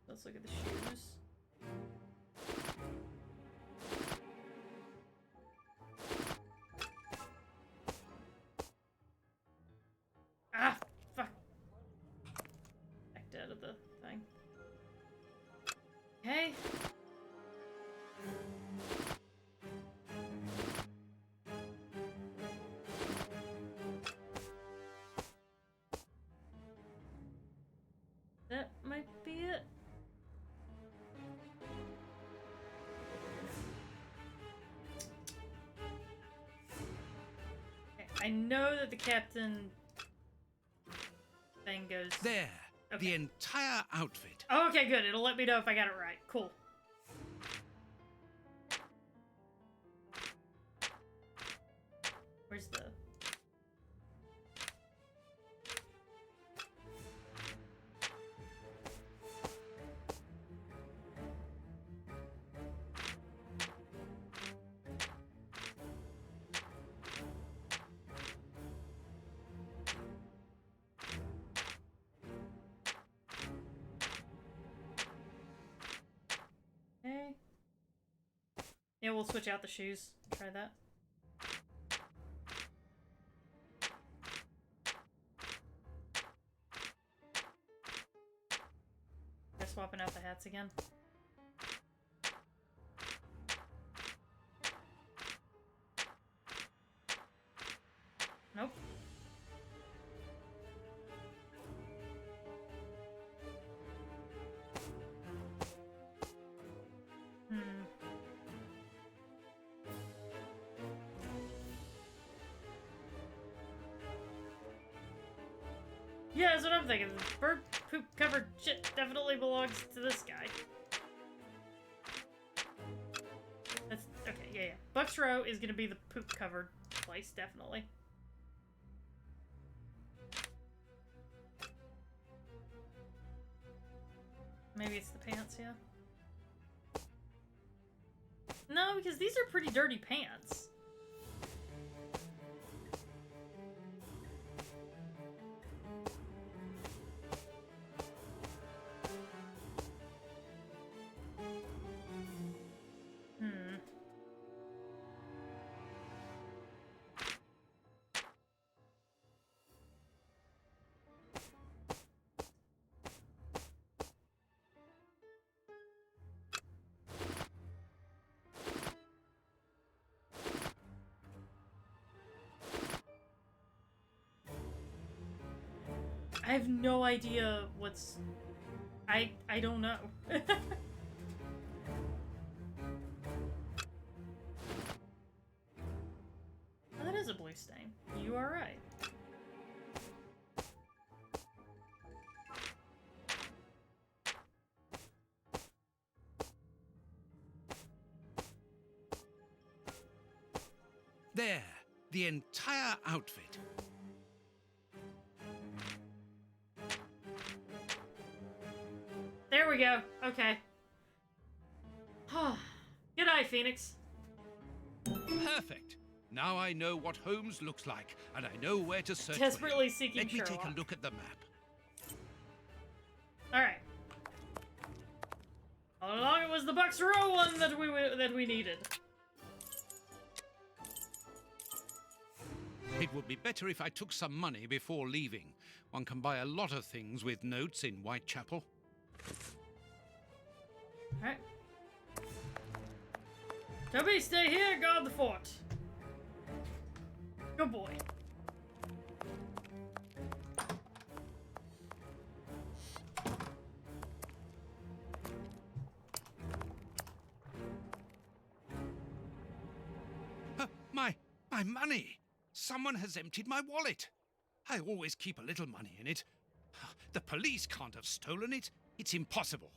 Let's look at the shoes. I know that the captain thing goes... There. Okay. The entire outfit. Oh, okay, good. It'll let me know if I got it right. Cool. Where's the... Okay. Yeah, we'll switch out the shoes. Try that. Try swapping out the hats again. Nope. Yeah, that's what I'm thinking. The bird poop covered shit definitely belongs to this guy. That's okay, yeah. Bucks Row is gonna be the poop covered place, definitely. Maybe it's the pants, yeah. No, because these are pretty dirty pants. I have no idea what's... I don't know. Oh, that is a blue stain. You are right. There. The entire outfit. There we go. Okay. Good eye, Phoenix. Perfect. Now I know what Holmes looks like, and I know where to search Desperately for him. seeking Let me take Sherlock. a look at the map. Alright. All along it was the Bucks Row one that we needed. It would be better if I took some money before leaving. One can buy a lot of things with notes in Whitechapel. Alright. Toby, stay here, guard the fort. Good boy. My money! Someone has emptied my wallet. I always keep a little money in it. The police can't have stolen it. It's impossible.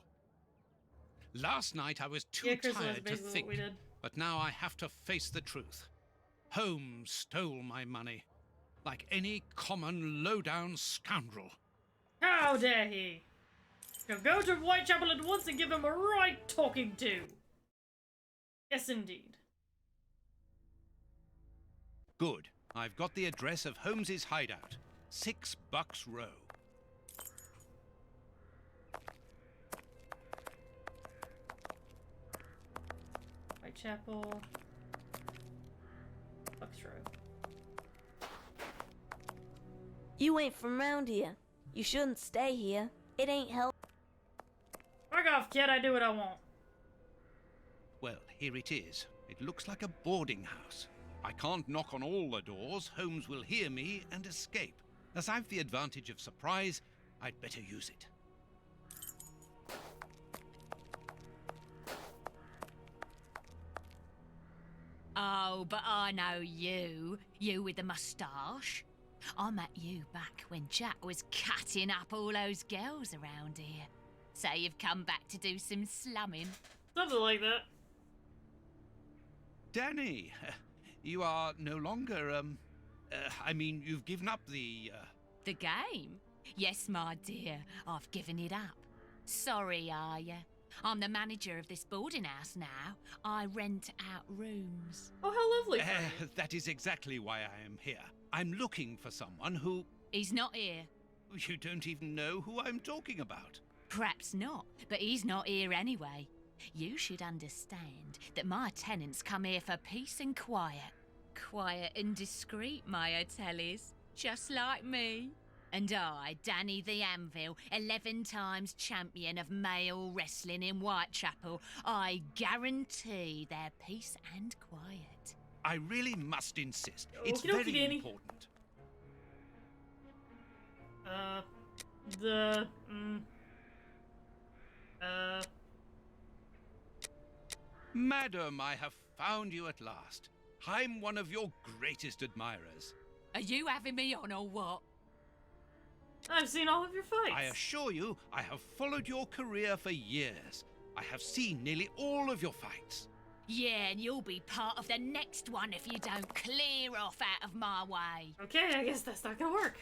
Last night I was too Chris, that's tired to basically what think, we did. but now I have to face the truth. Holmes stole my money, like any common low-down scoundrel. How dare he? Now go to Whitechapel at once and give him a right talking to. Yes, indeed. Good. I've got the address of Holmes's hideout. 6 Bucks Row. Whitechapel. Bucks Row. You ain't from round here. You shouldn't stay here. It ain't help. Fuck off, kid. I do what I want. Well, here it is. It looks like a boarding house. I can't knock on all the doors. Holmes will hear me and escape. As I've the advantage of surprise, I'd better use it. Oh, but I know you. You with the moustache. I met you back when Jack was cutting up all those girls around here. So you've come back to do some slumming. Something like that. Danny, you are no longer, I mean, you've given up the, The game? Yes, my dear, I've given it up. Sorry, are ya? I'm the manager of this boarding house now. I rent out rooms. Oh, how lovely for you. That is exactly why I am here. I'm looking for someone who... He's not here. You don't even know who I'm talking about. Perhaps not, but he's not here anyway. You should understand that my tenants come here for peace and quiet. Quiet and discreet, my hotellies. Just like me. And I, Danny the Anvil, 11 times champion of male wrestling in Whitechapel, I guarantee their peace and quiet. I really must insist. It's Okie dokie, very Danny. important. Madam, I have found you at last. I'm one of your greatest admirers. Are you having me on or what? I've seen all of your fights. I assure you, I have followed your career for years. I have seen nearly all of your fights. Yeah, and you'll be part of the next one if you don't clear off out of my way. Okay, I guess that's not gonna work.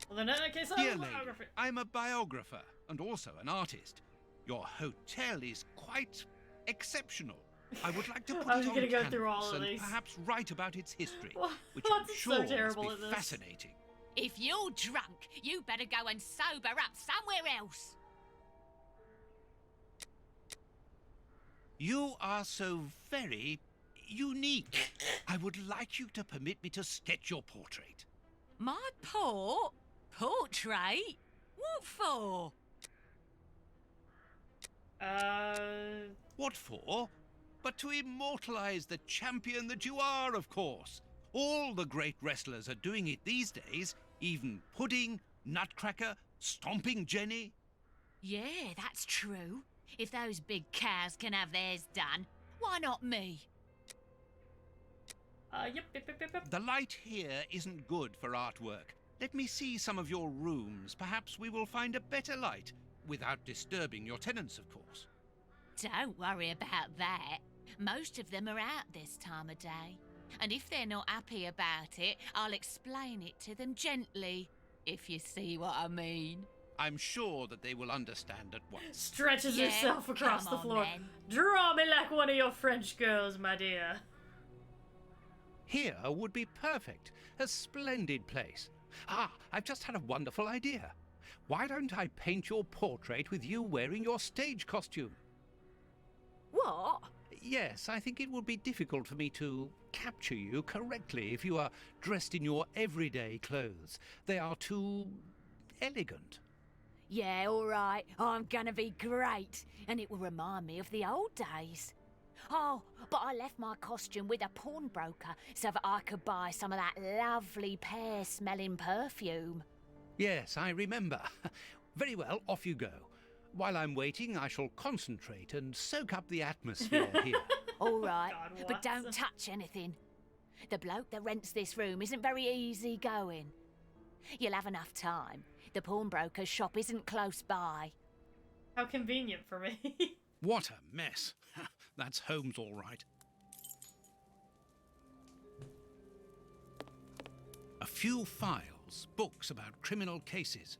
Well, then in that case, Dear I'm a lady, biographer. I'm a biographer and also an artist. Your hotel is quite exceptional. I would like to put I it was on gonna go canvas through all of and these. perhaps write about its history, What- which what's I'm so sure must terrible be in this? fascinating. If you're drunk, you better go and sober up somewhere else. You are so very unique. I would like you to permit me to sketch your portrait. My portrait? What for? What for? But to immortalize the champion that you are, of course. All the great wrestlers are doing it these days, even Pudding, Nutcracker, Stomping Jenny. Yeah, that's true. If those big cows can have theirs done, why not me? Yep. The light here isn't good for artwork. Let me see some of your rooms. Perhaps we will find a better light, without disturbing your tenants, of course. Don't worry about that. Most of them are out this time of day. And if they're not happy about it, I'll explain it to them gently, if you see what I mean. I'm sure that they will understand at once. Stretches Yeah, herself across come the on floor. then. Draw me like one of your French girls, my dear. Here would be perfect. A splendid place. Ah, I've just had a wonderful idea. Why don't I paint your portrait with you wearing your stage costume? What? Yes, I think it would be difficult for me to capture you correctly if you are dressed in your everyday clothes. They are too elegant. Yeah, all right. I'm gonna be great. And it will remind me of the old days. Oh, but I left my costume with a pawnbroker so that I could buy some of that lovely pear-smelling perfume. Yes, I remember. Very well, off you go. While I'm waiting, I shall concentrate and soak up the atmosphere here. All right, God, but don't touch anything. The bloke that rents this room isn't very easy going. You'll have enough time. The pawnbroker's shop isn't close by. How convenient for me. What a mess. That's Holmes, all right. A few files, books about criminal cases.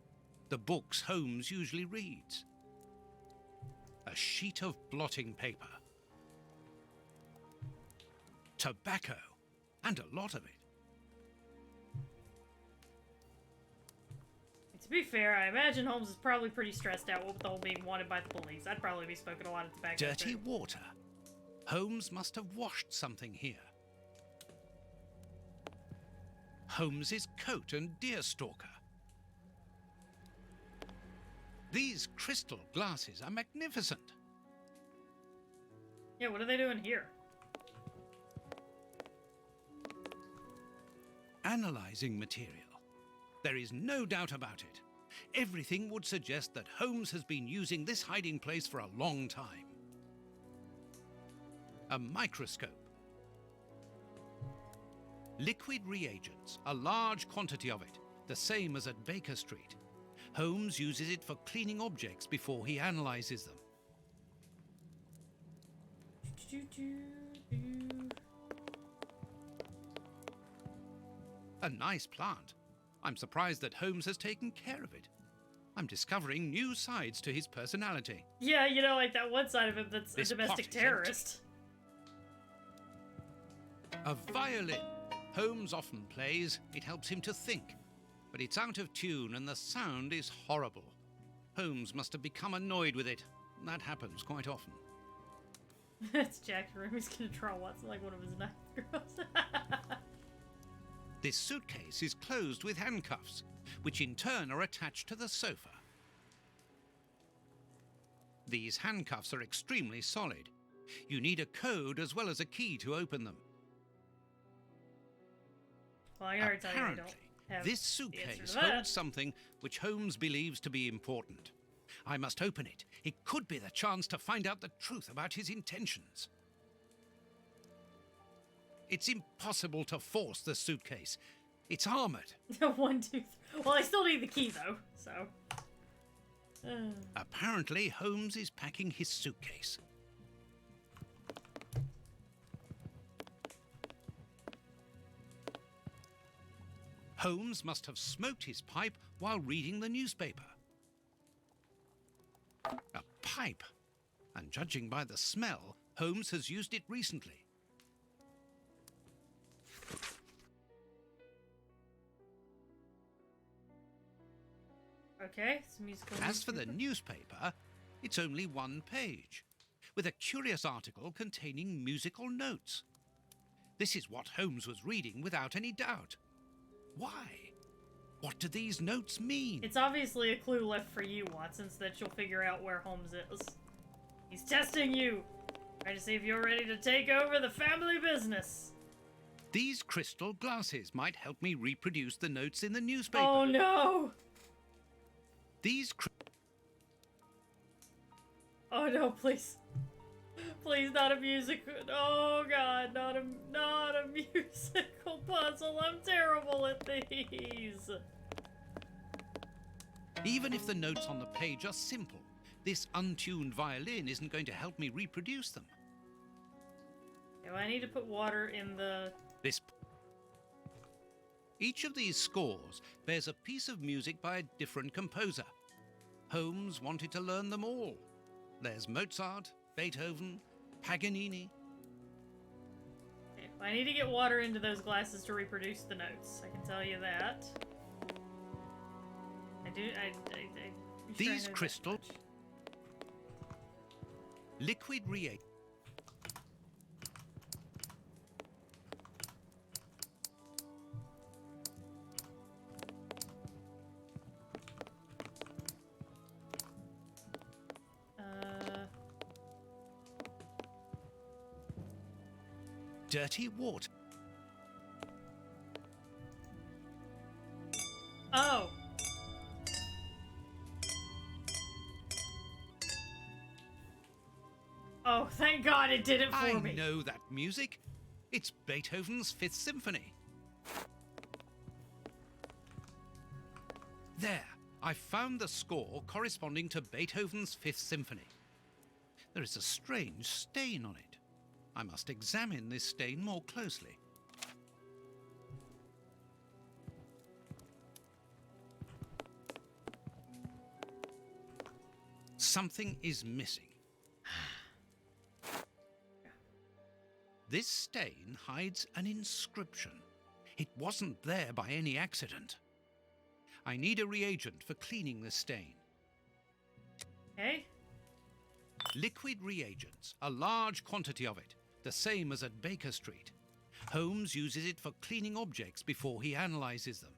The books Holmes usually reads. A sheet of blotting paper. Tobacco, and a lot of it. To be fair, I imagine Holmes is probably pretty stressed out with the whole being wanted by the police. I'd probably be smoking a lot of tobacco. Dirty too. water. Holmes must have washed something here. Holmes's coat and deerstalker. These crystal glasses are magnificent. Yeah, what are they doing here? Analyzing material. There is no doubt about it. Everything would suggest that Holmes has been using this hiding place for a long time. A microscope. Liquid reagents, a large quantity of it, the same as at Baker Street. Holmes uses it for cleaning objects before he analyzes them. A nice plant. I'm surprised that Holmes has taken care of it. I'm discovering new sides to his personality. Yeah, you know, like that one side of him that's This a domestic pot is terrorist. A violin. Holmes often plays. It helps him to think. But it's out of tune and the sound is horrible. Holmes must have become annoyed with it. That happens quite often. It's Jack's room. He's gonna draw Watson like one of his night girls. This suitcase is closed with handcuffs, which in turn are attached to the sofa. These handcuffs are extremely solid. You need a code as well as a key to open them. Well, I already tell you I don't have This the answer suitcase to that. holds something which Holmes believes to be important. I must open it. It could be the chance to find out the truth about his intentions. It's impossible to force the suitcase. It's armored. 1, 2, 3. Well, I still need the key though, so. Apparently, Holmes is packing his suitcase. Holmes must have smoked his pipe while reading the newspaper. A pipe. And judging by the smell, Holmes has used it recently. Okay, some musical. As for the newspaper, it's only one page, with a curious article containing musical notes. This is what Holmes was reading without any doubt. Why? What do these notes mean? It's obviously a clue left for you, Watson, so that you'll figure out where Holmes is. He's testing you, trying to see if you're ready to take over the family business. These crystal glasses might help me reproduce the notes in the newspaper. Oh no! These Oh no, please. Please, not a music. Oh god, not a musical puzzle. I'm terrible at these. Even if the notes on the page are simple, this untuned violin isn't going to help me reproduce them. Do I need to put water in the... Each of these scores bears a piece of music by a different composer. Holmes wanted to learn them all. There's Mozart, Beethoven, Paganini. Okay, I need to get water into those glasses to reproduce the notes. I can tell you that. These crystal liquid reagent. Dirty water. Oh. Oh, thank God it did it for me. I know that music. It's Beethoven's Fifth Symphony. There, I found the score corresponding to Beethoven's Fifth Symphony. There is a strange stain on it. I must examine this stain more closely. Something is missing. This stain hides an inscription. It wasn't there by any accident. I need a reagent for cleaning the stain. Okay. Liquid reagents, a large quantity of it, the same as at Baker Street. Holmes uses it for cleaning objects before he analyzes them.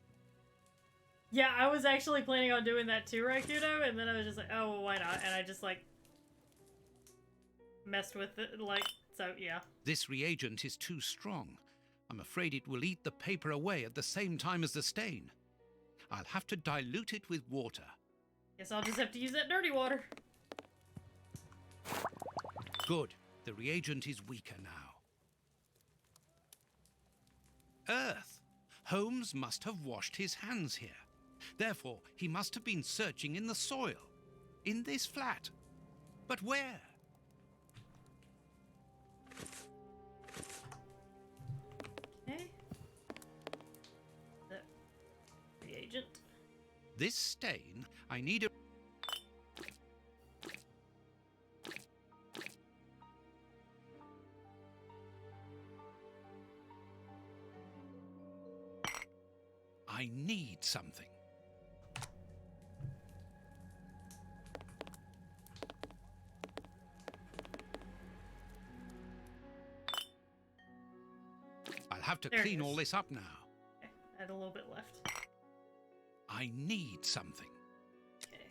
Yeah, I was actually planning on doing that too, Raikudo, and then I was just like, oh, well, why not? And I just, like, messed with it, like, so, yeah. This reagent is too strong. I'm afraid it will eat the paper away at the same time as the stain. I'll have to dilute it with water. Guess I'll just have to use that dirty water. Good. The The reagent is weaker now. Earth! Holmes must have washed his hands here. Therefore, he must have been searching in the soil. In this flat. But where? Okay. The reagent. This stain, I need a... I need something. I'll have to There it clean is. all this up now. Okay, I had a little bit left. I need something. Okay,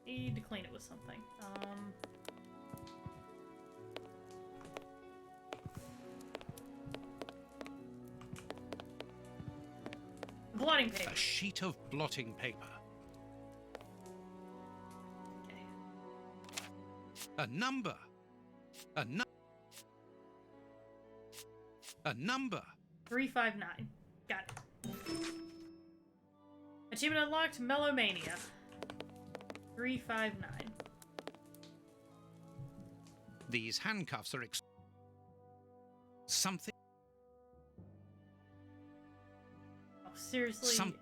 need to clean it with something. Blotting paper. A sheet of blotting paper. Okay. A number. A number. 359. Got it. Achievement unlocked, Melomania. 359. These handcuffs are something. Oh, seriously? Some.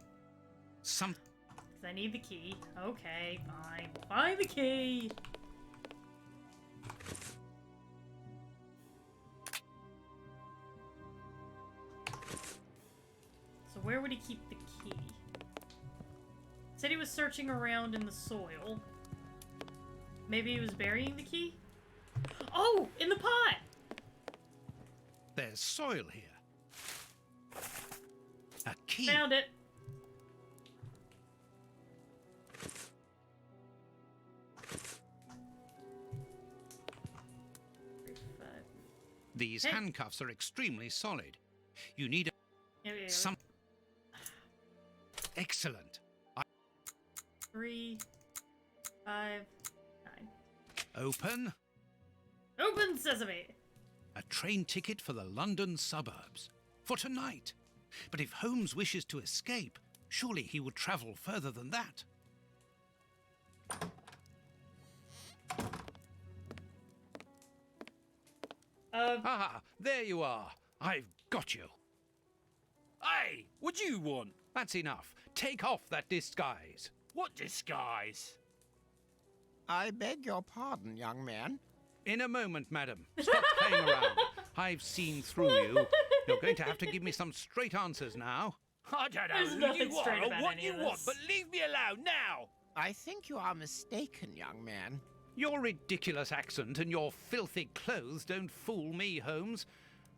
Because I need the key. Okay, fine. Find the key! So where would he keep the key? Said he was searching around in the soil. Maybe he was burying the key? Oh! In the pot! There's soil here. A key. Found it. These Hey. handcuffs are extremely solid. You need a... Yeah. Some... Excellent. 3, 5, 9. Open. Open sesame! A train ticket for the London suburbs. For tonight. But if Holmes wishes to escape, surely he would travel further than that. Ah, there you are. I've got you. Hey, what do you want? That's enough. Take off that disguise. What disguise? I beg your pardon, young man. In a moment, madam. Stop playing around. I've seen through you. You're going to have to give me some straight answers now. I don't know There's who nothing you are straight or about what any you of want, this. but leave me alone now. I think you are mistaken, young man. Your ridiculous accent and your filthy clothes don't fool me, Holmes.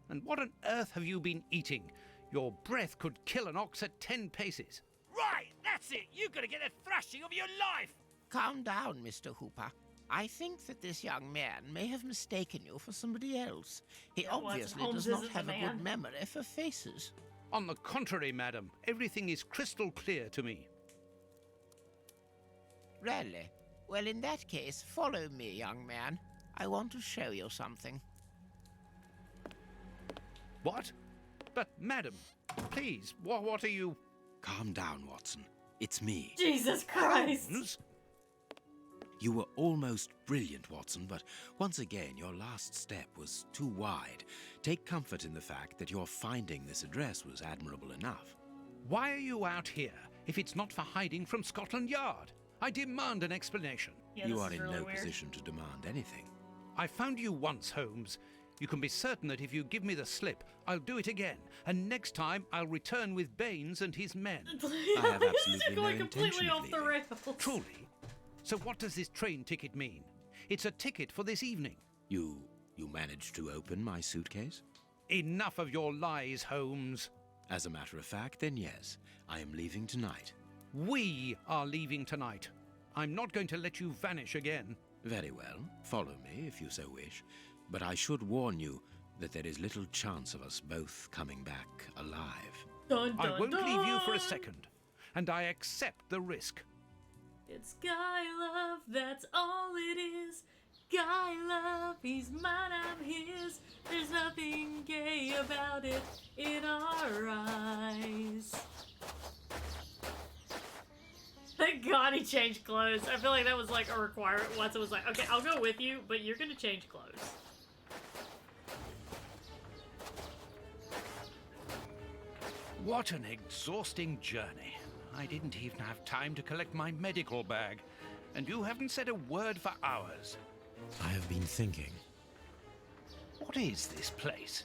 And what on earth have you been eating? Your breath could kill an ox at 10 paces. Right, that's it. You're going to get a thrashing of your life. Calm down, Mr. Hooper. I think that this young man may have mistaken you for somebody else. He obviously Holmes does not isn't the have a man. good memory for faces. On the contrary, madam, everything is crystal clear to me. Really? Well, in that case, follow me, young man. I want to show you something. What? But, madam, please, what are you... Calm down, Watson. It's me. Jesus Christ! Holmes? You were almost brilliant, Watson, but once again, your last step was too wide. Take comfort in the fact that your finding this address was admirable enough. Why are you out here if it's not for hiding from Scotland Yard? I demand an explanation. Yeah, You this are is in really no weird. position to demand anything. I found you once, Holmes. You can be certain that if you give me the slip, I'll do it again. And next time, I'll return with Baines and his men. I have absolutely no Going completely intention of off the leaving. rails. Truly? So what does this train ticket mean? It's a ticket for this evening. You managed to open my suitcase? Enough of your lies, Holmes. As a matter of fact, then yes, I am leaving tonight. We are leaving tonight. I'm not going to let you vanish again. Very well, follow me if you so wish. But I should warn you that there is little chance of us both coming back alive. Dun, dun, I won't leave you for a dun. second, and I accept the risk. It's guy love, that's all it is. guy love, he's mine, I'm his. There's nothing gay about it in our eyes. Thank God he changed clothes. I feel like that was like a requirement once. It was like, okay, I'll go with you, but you're gonna change clothes. What an exhausting journey. I didn't even have time to collect my medical bag. And you haven't said a word for hours. I have been thinking. What is this place?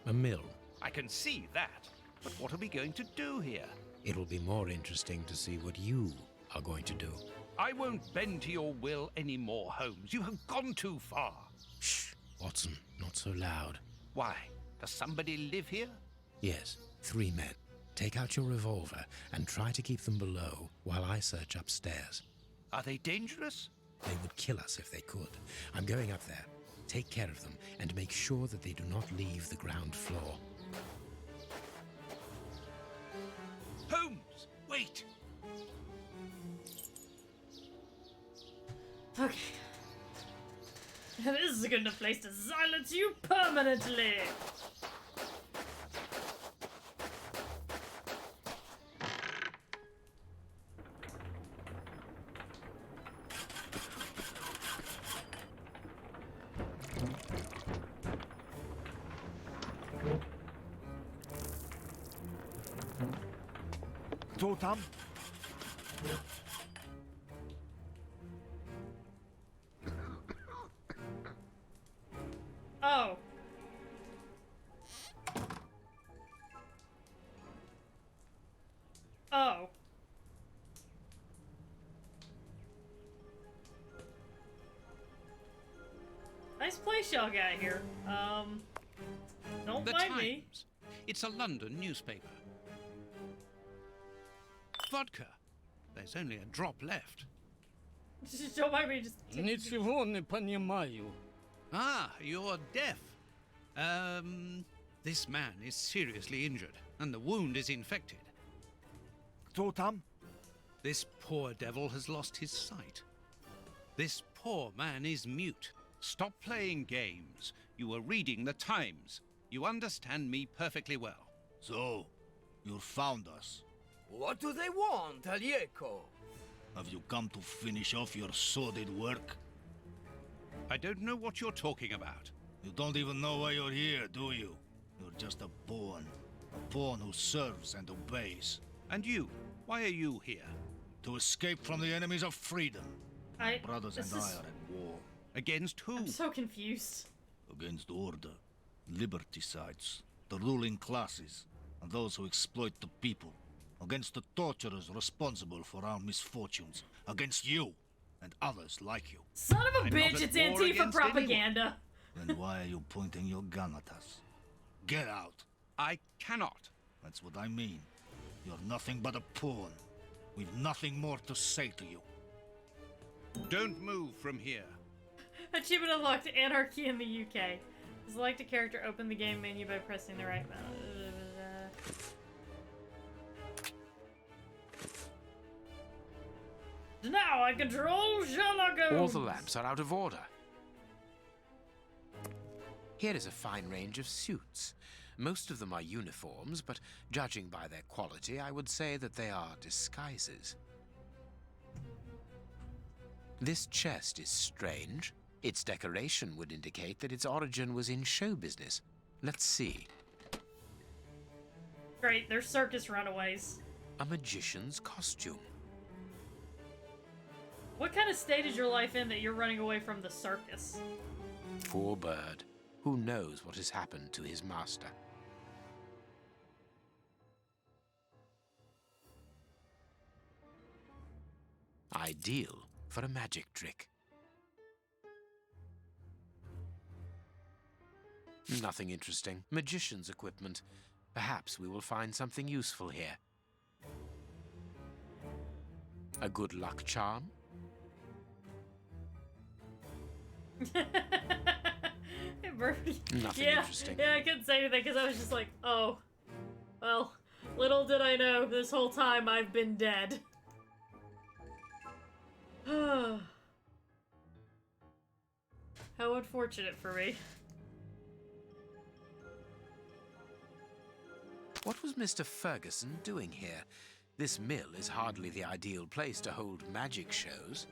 A mill. I can see that. But what are we going to do here? It'll be more interesting to see what you are going to do. I won't bend to your will anymore, Holmes. You have gone too far. Shh, Watson, not so loud. Why? Does somebody live here? Yes, 3 men. Take out your revolver and try to keep them below while I search upstairs. Are they dangerous? They would kill us if they could. I'm going up there. Take care of them and make sure that they do not leave the ground floor. Holmes, wait! Okay. This is a good enough place to silence you permanently! Totam? Oh. Oh. Nice place y'all got here. Don't The mind Times. me. It's a London newspaper. Vodka. There's only a drop left. Don't mind me, just... Ничего не понимаю. Ah, you're deaf. This man is seriously injured, and the wound is infected. Totam? This poor devil has lost his sight. This poor man is mute. Stop playing games. You were reading the Times. You understand me perfectly well. So, you found us. What do they want, Alieko? Have you come to finish off your sordid work? I don't know what you're talking about. You don't even know why you're here, do you? You're just a pawn. A pawn who serves and obeys. And you? Why are you here? To escape from the enemies of freedom. Brothers and I are at war. Against who? I'm so confused. Against order, liberticides, the ruling classes, and those who exploit the people. Against the torturers responsible for our misfortunes. Against you and others like you. Son of a bitch, it's Antifa propaganda. Then why are you pointing your gun at us? Get out. I cannot. That's what I mean. You're nothing but a pawn. We've nothing more to say to you. Don't move from here. Achievement unlocked, Anarchy in the UK. Select a character, open the game menu by pressing the right mouse. Now I control Sherlock Holmes. All the lamps are out of order. Here is a fine range of suits. Most of them are uniforms, but judging by their quality, I would say that they are disguises. This chest is strange. Its decoration would indicate that its origin was in show business. Let's see. Great, they're circus runaways. A magician's costume. What kind of state is your life in that you're running away from the circus? Poor bird. Who knows what has happened to his master? Ideal for a magic trick. Nothing interesting. Magician's equipment. Perhaps we will find something useful here. A good luck charm? Nothing interesting. Yeah, I couldn't say anything because I was just like, oh. Well, little did I know, this whole time I've been dead. How unfortunate for me. What was Mr. Ferguson doing here? This mill is hardly the ideal place to hold magic shows.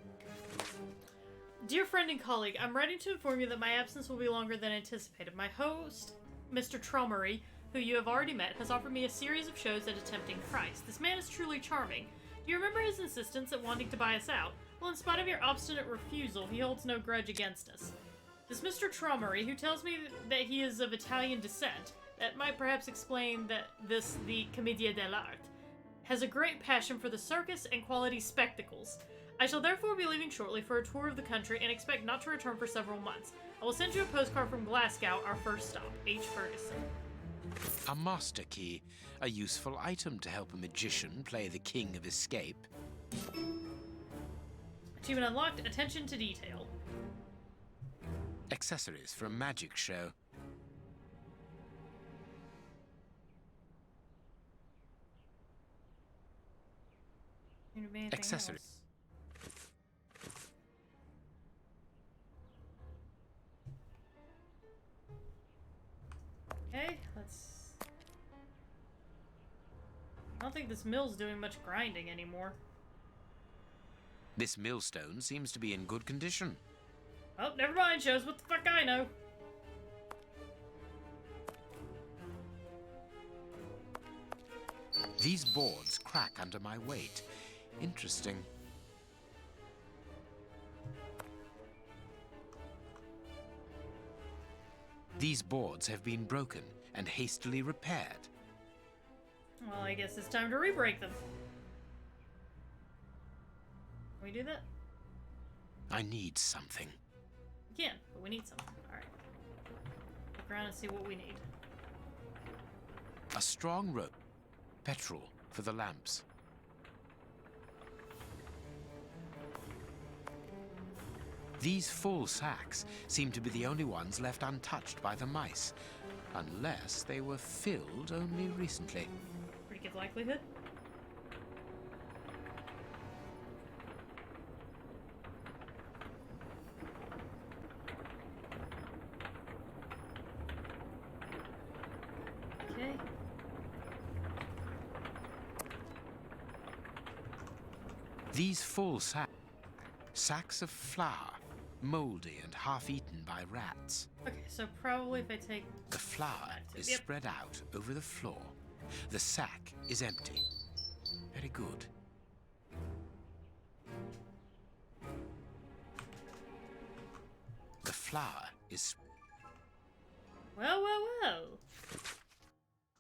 Dear friend and colleague, I'm writing to inform you that my absence will be longer than anticipated. My host, Mr. Trommery, who you have already met, has offered me a series of shows at a tempting price. This man is truly charming. Do you remember his insistence at wanting to buy us out? Well, in spite of your obstinate refusal, he holds no grudge against us. This Mr. Trommery, who tells me that he is of Italian descent, that might perhaps explain that the Commedia dell'arte, has a great passion for the circus and quality spectacles. I shall therefore be leaving shortly for a tour of the country and expect not to return for several months. I will send you a postcard from Glasgow, our first stop. H. Ferguson. A master key, a useful item to help a magician play the king of escape. Achievement unlocked, attention to detail. Accessories for a magic show. Accessory. Okay, let's... I don't think this mill's doing much grinding anymore. This millstone seems to be in good condition. Oh, never mind, shows what the fuck I know. These boards crack under my weight. Interesting. These boards have been broken and hastily repaired. Well, I guess it's time to re-break them. Can we do that? I need something. We can, but we need something. Alright. Look around and see what we need. A strong rope. Petrol for the lamps. These full sacks seem to be the only ones left untouched by the mice, unless they were filled only recently. Pretty good likelihood. Okay. These full sacks of flour, moldy and half-eaten by rats. Okay, so probably if I take... The flour is spread out over the floor. The sack is empty. Very good. The flour is... Well, well, well.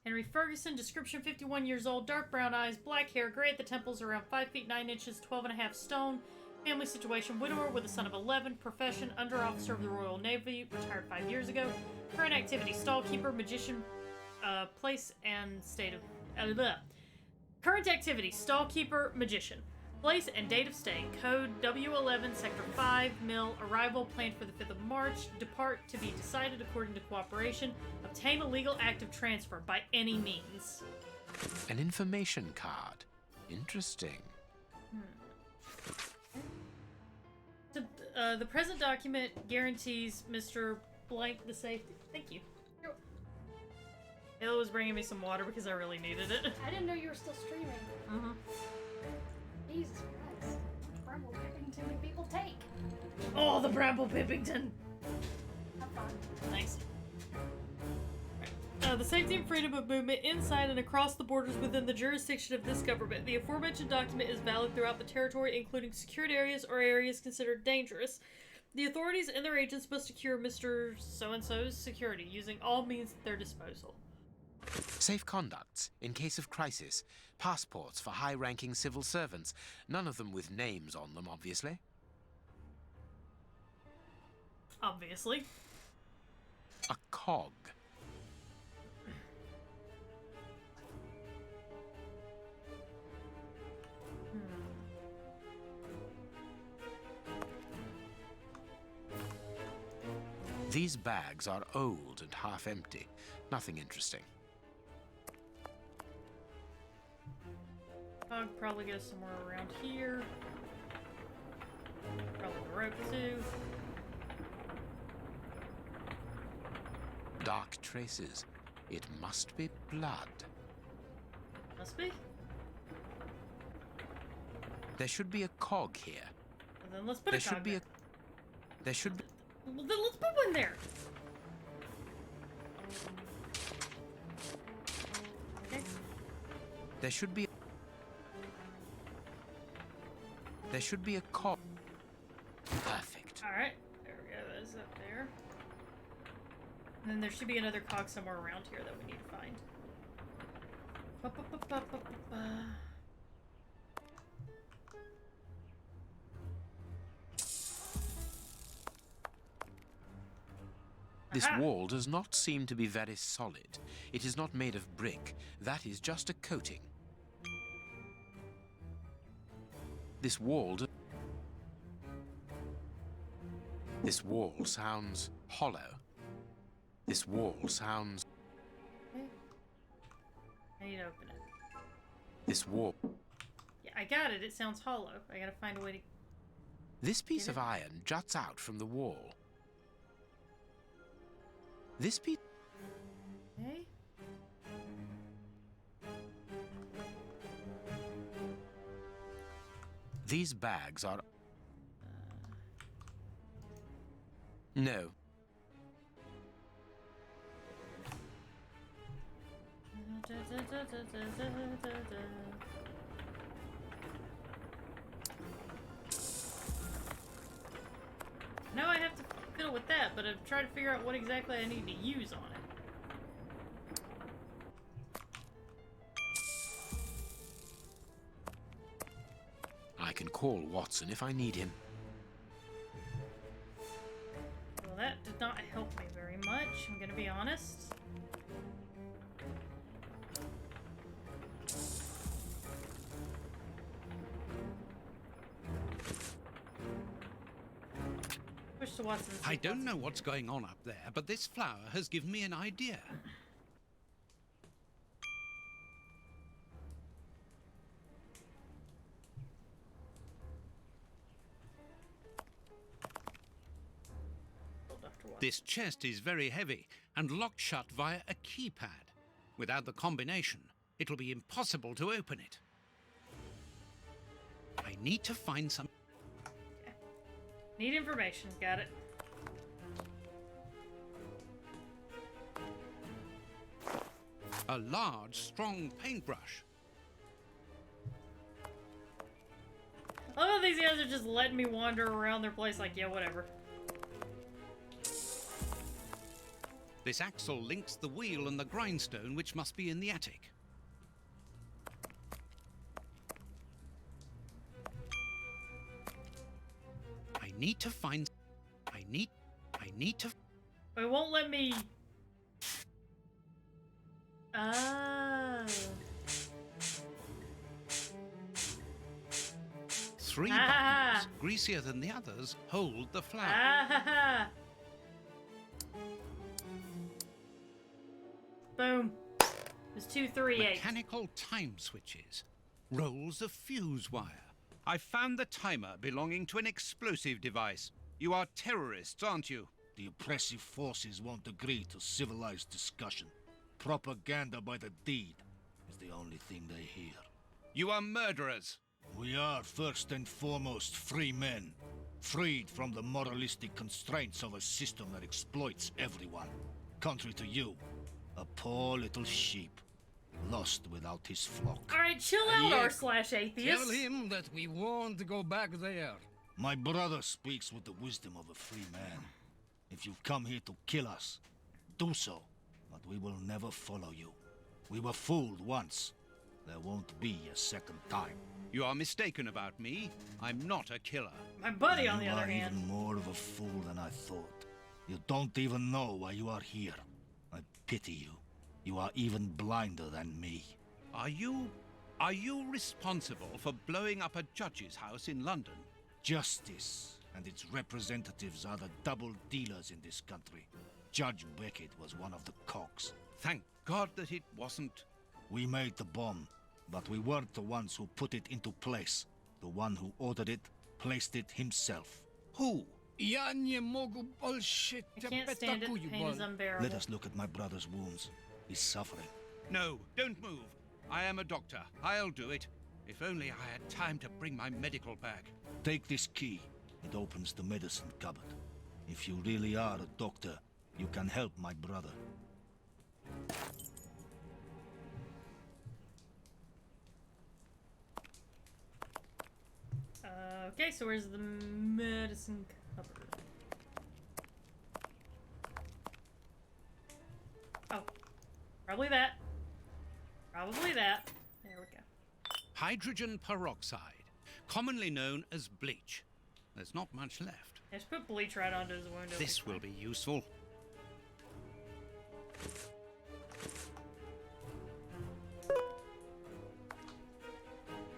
Henry Ferguson, description 51 years old, dark brown eyes, black hair, gray at the temples, around 5 feet 9 inches, 12.5 stone. Family situation, widower with a son of 11. Profession, under officer of the Royal Navy, retired 5 years ago. Current activity, stallkeeper, magician, place and state of... Current activity, stallkeeper, magician. Place and date of stay, code W11, sector 5, mill, arrival planned for the 5th of March, depart to be decided according to cooperation, obtain a legal act of transfer by any means. An information card. Interesting. The present document guarantees Mr. Blank the safety. Thank you. Ayla was bringing me some water because I really needed it. I didn't know you were still streaming. Mm-hmm. Jesus Christ. Bramble Pippington do people take? Oh, the Bramble Pippington! Have fun. Nice. The safety and freedom of movement inside and across the borders within the jurisdiction of this government. The aforementioned document is valid throughout the territory, including secured areas or areas considered dangerous. The authorities and their agents must secure Mr. So-and-so's security, using all means at their disposal. Safe conducts in case of crisis. Passports for high-ranking civil servants. None of them with names on them, obviously. Obviously. A cog. These bags are old and half empty. Nothing interesting. I'll probably go somewhere around here. Probably the rope too. Dark traces. It must be blood. Must be? There should be a cog here. Well, then let's put There a should cog be there. There should be... Well, then let's put one there. Okay. There should be... There should be a cog. Perfect. Alright. There we go. That's up there. And then there should be another cog somewhere around here that we need to find. This Aha. wall does not seem to be very solid. It is not made of brick. That is just a coating. This wall sounds hollow. This wall sounds... I need to open it. This wall... Yeah, I got it. It sounds hollow. I gotta find a way to... This piece of iron juts out from the wall. This piece... Okay. These bags are... No. Now I have to fiddle with that, but I'm trying to figure out what exactly I need to use on it. I can call Watson if I need him. Well, that did not help me very much, I'm gonna be honest. Push to Watson. I don't know what's going on up there, but this flower has given me an idea. This chest is very heavy and locked shut via a keypad. Without the combination, it'll be impossible to open it. I need to find some... Okay. Need information. Got it. A large, strong paintbrush. I love how these guys are just letting me wander around their place like, yeah, whatever. This axle links the wheel and the grindstone, which must be in the attic. I need to find... I need to... It won't let me... Oh. 3 buttons, greasier than the others, hold the flower. Ah. Boom. It's 238. Mechanical time switches. Rolls of fuse wire. I found the timer belonging to an explosive device. You are terrorists, aren't you? The oppressive forces won't agree to civilized discussion. Propaganda by the deed is the only thing they hear. You are murderers. We are first and foremost free men, freed from the moralistic constraints of a system that exploits everyone. Contrary to you, a poor little sheep, lost without his flock. Alright, chill out, r/atheist. Tell him that we won't go back there. My brother speaks with the wisdom of a free man. If you've come here to kill us, do so, but we will never follow you. We were fooled once. There won't be a second time. You are mistaken about me. I'm not a killer. My buddy, on the other hand. You are even more of a fool than I thought. You don't even know why you are here. I pity you. You are even blinder than me. Are you responsible for blowing up a judge's house in London? Justice and its representatives are the double dealers in this country. Judge Beckett was one of the cogs. Thank God that it wasn't. We made the bomb, but we weren't the ones who put it into place. The one who ordered it placed it himself. Who? Я не могу больше I can't stand it. The pain is unbearable. Let us look at my brother's wounds. He's suffering. No, don't move. I am a doctor. I'll do it. If only I had time to bring my medical bag. Take this key. It opens the medicine cupboard. If you really are a doctor, you can help my brother. Okay, so where's the medicine cupboard? Oh, probably that. Probably that. There we go. Hydrogen peroxide, commonly known as bleach. There's not much left. Just put bleach right onto his wound. This will be useful.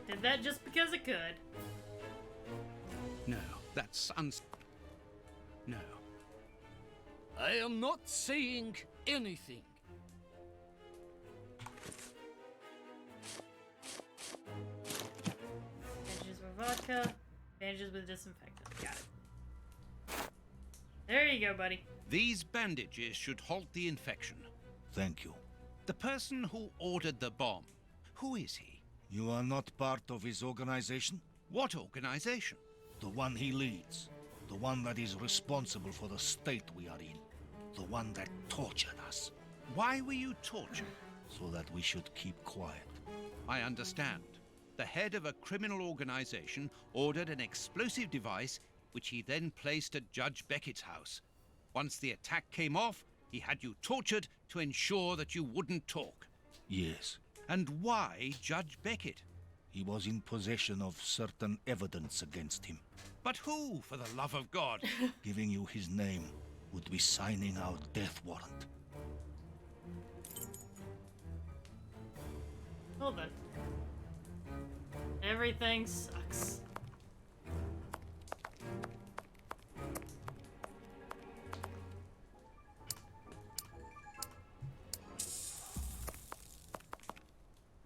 Did that just because it could. No, that's No. I am not saying anything. Bandages with vodka. Bandages with disinfectant. Got it. There you go, buddy. These bandages should halt the infection. Thank you. The person who ordered the bomb, who is he? You are not part of his organization? What organization? The one he leads. The one that is responsible for the state we are in. The one that tortured us. Why were you tortured? So that we should keep quiet. I understand. The head of a criminal organization ordered an explosive device which he then placed at Judge Beckett's house. Once the attack came off, he had you tortured to ensure that you wouldn't talk. Yes. And why Judge Beckett? He was in possession of certain evidence against him. But who, for the love of God? Giving you his name would be signing our death warrant. Hold on. Everything sucks.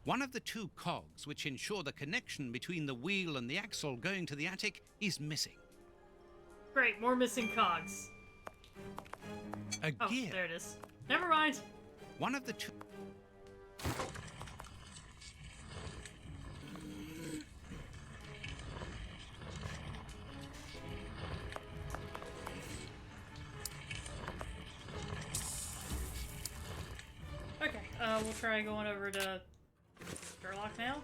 One of the two cogs which ensure the connection between the wheel and the axle going to the attic is missing. Great, more missing cogs. A Oh, gear. there it is. Never mind. One of the two... Okay, we'll try going over to Sherlock now.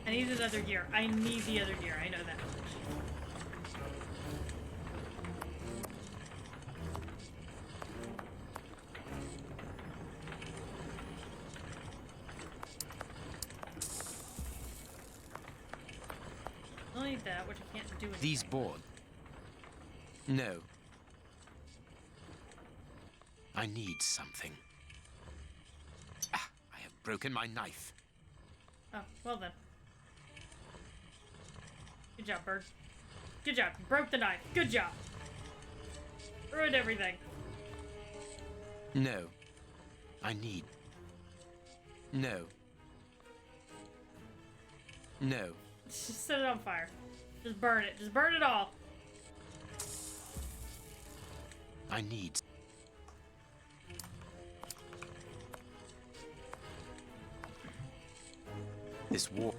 I need another gear. I need the other gear. I know that much. I need that, which I can't do anything. These boards. No. I need something. Ah, I have broken my knife. Oh, well then. Good job, Bird. Good job. You broke the knife. Good job. Ruined everything. No. I need. No. No. Just set it on fire. Just burn it. Just burn it all. I need. This war.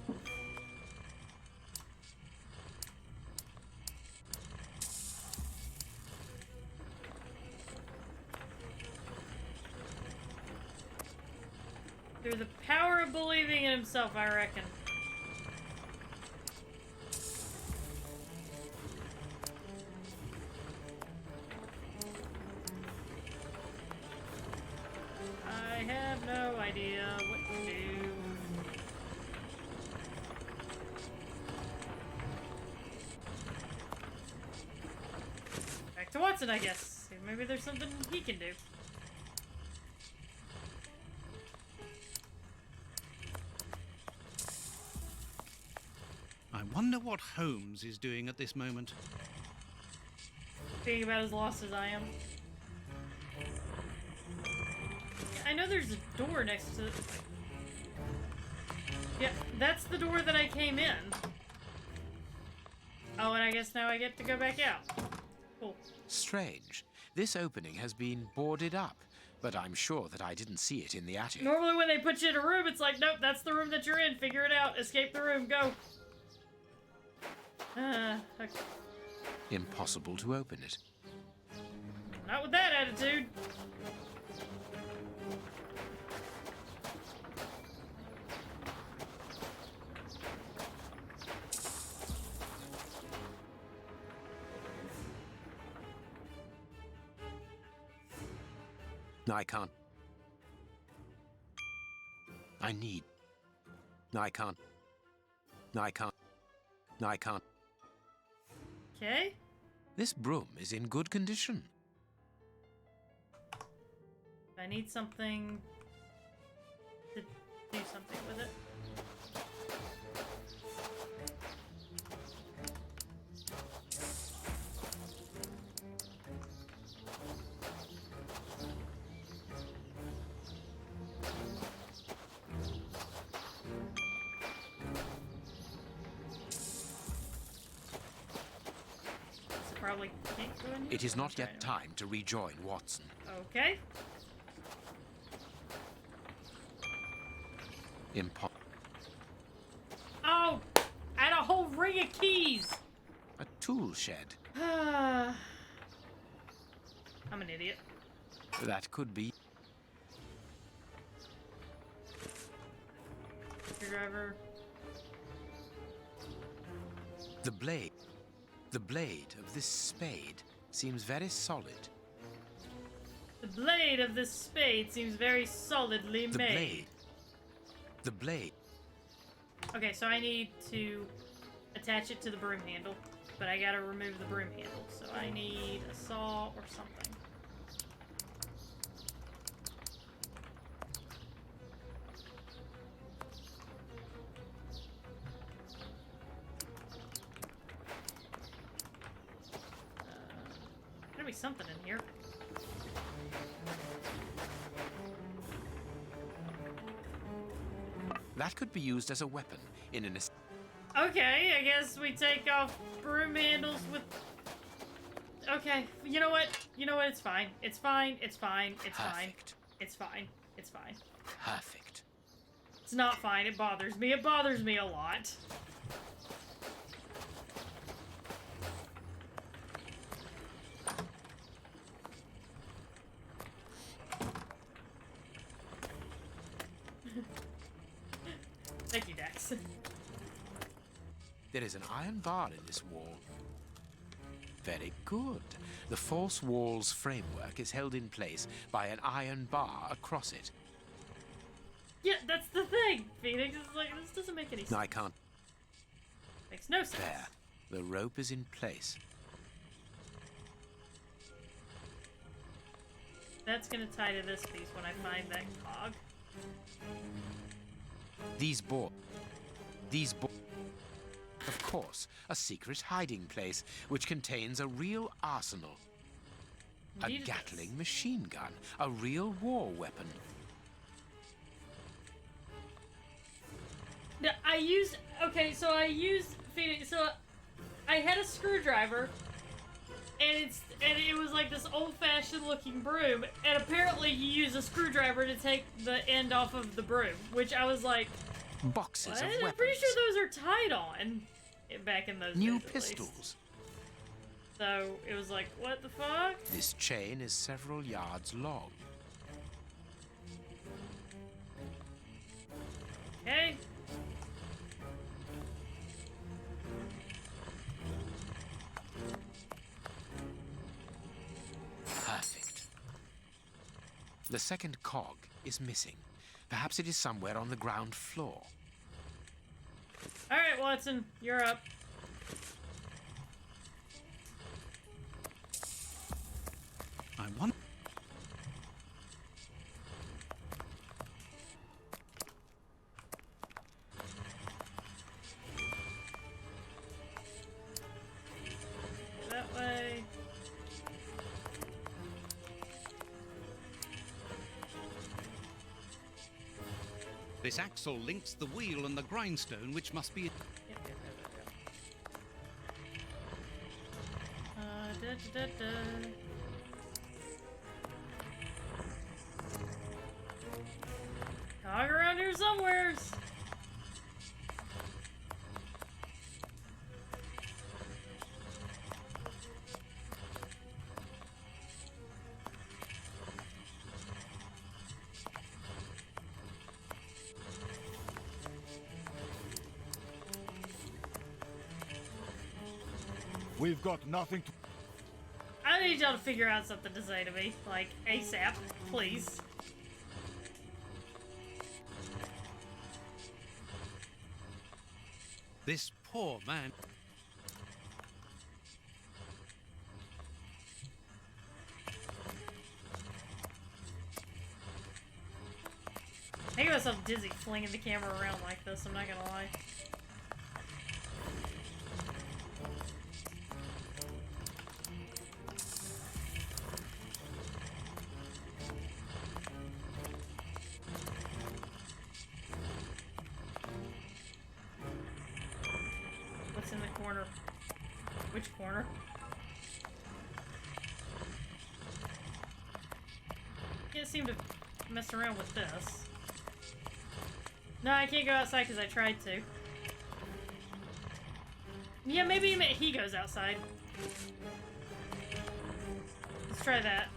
Through the power of believing in himself, I reckon. I have no idea what to do. Back to Watson, I guess. Maybe there's something he can do. wonder what Holmes is doing at this moment. Being about as lost as I am. I know there's a door next to... Yeah, that's the door that I came in. Oh, and I guess now I get to go back out. Cool. Strange. This opening has been boarded up, but I'm sure that I didn't see it in the attic. Normally when they put you in a room, it's like, nope, that's the room that you're in. Figure it out. Escape the room. Go. Okay. Impossible to open it. Not with that attitude. I can't. I need. I can't. I can't. I can't. Okay. This broom is in good condition. I need something to do something with it. Probably can't go in here. It is not yet time to rejoin Watson. Okay. Oh! I had a whole ring of keys! A tool shed. I'm an idiot. That could be. Screwdriver. The blade. The blade of this spade seems very solid. The blade of this spade seems very solidly made. The blade. Okay, so I need to attach it to the broom handle, but I gotta remove the broom handle, so I need a saw or something. There's gotta be something in here. That could be used as a weapon in an. Okay, I guess we take off broom handles with... Okay, you know what? You know what? It's fine. It's fine. It's fine. It's fine. It's fine. It's fine. Perfect. It's not fine. It bothers me. It bothers me a lot. Thank you, Dax. There is an iron bar in this wall. Very good. The false wall's framework is held in place by an iron bar across it. Yeah, that's the thing. Phoenix is like, this doesn't make any sense. I can't. Makes no sense. There. The rope is in place. That's gonna tie to this piece when I find that cog. These boards. Of course, a secret hiding place which contains a real arsenal. Indeed a Gatling machine gun, a real war weapon. Now, I used Phoenix. So I had a screwdriver, and it was like this old-fashioned looking broom, and apparently you use a screwdriver to take the end off of the broom, which I was like, boxes what? of weapons. I'm pretty sure those are tied on back in those New days, at pistols. least. So it was like, what the fuck? This chain is several yards long. Okay. Perfect. The second cog is missing. Perhaps it is somewhere on the ground floor. All right, Watson, you're up. I want. This axle links the wheel and the grindstone, which must be... Dog around here somewheres. We've got nothing to... I need y'all to figure out something to say to me. Like, ASAP, please. This poor man... I get myself dizzy flinging the camera around like this, I'm not gonna lie. What's in the corner? Which corner? Can't seem to mess around with this. No, I can't go outside because I tried to. Yeah, maybe he goes outside. Let's try that.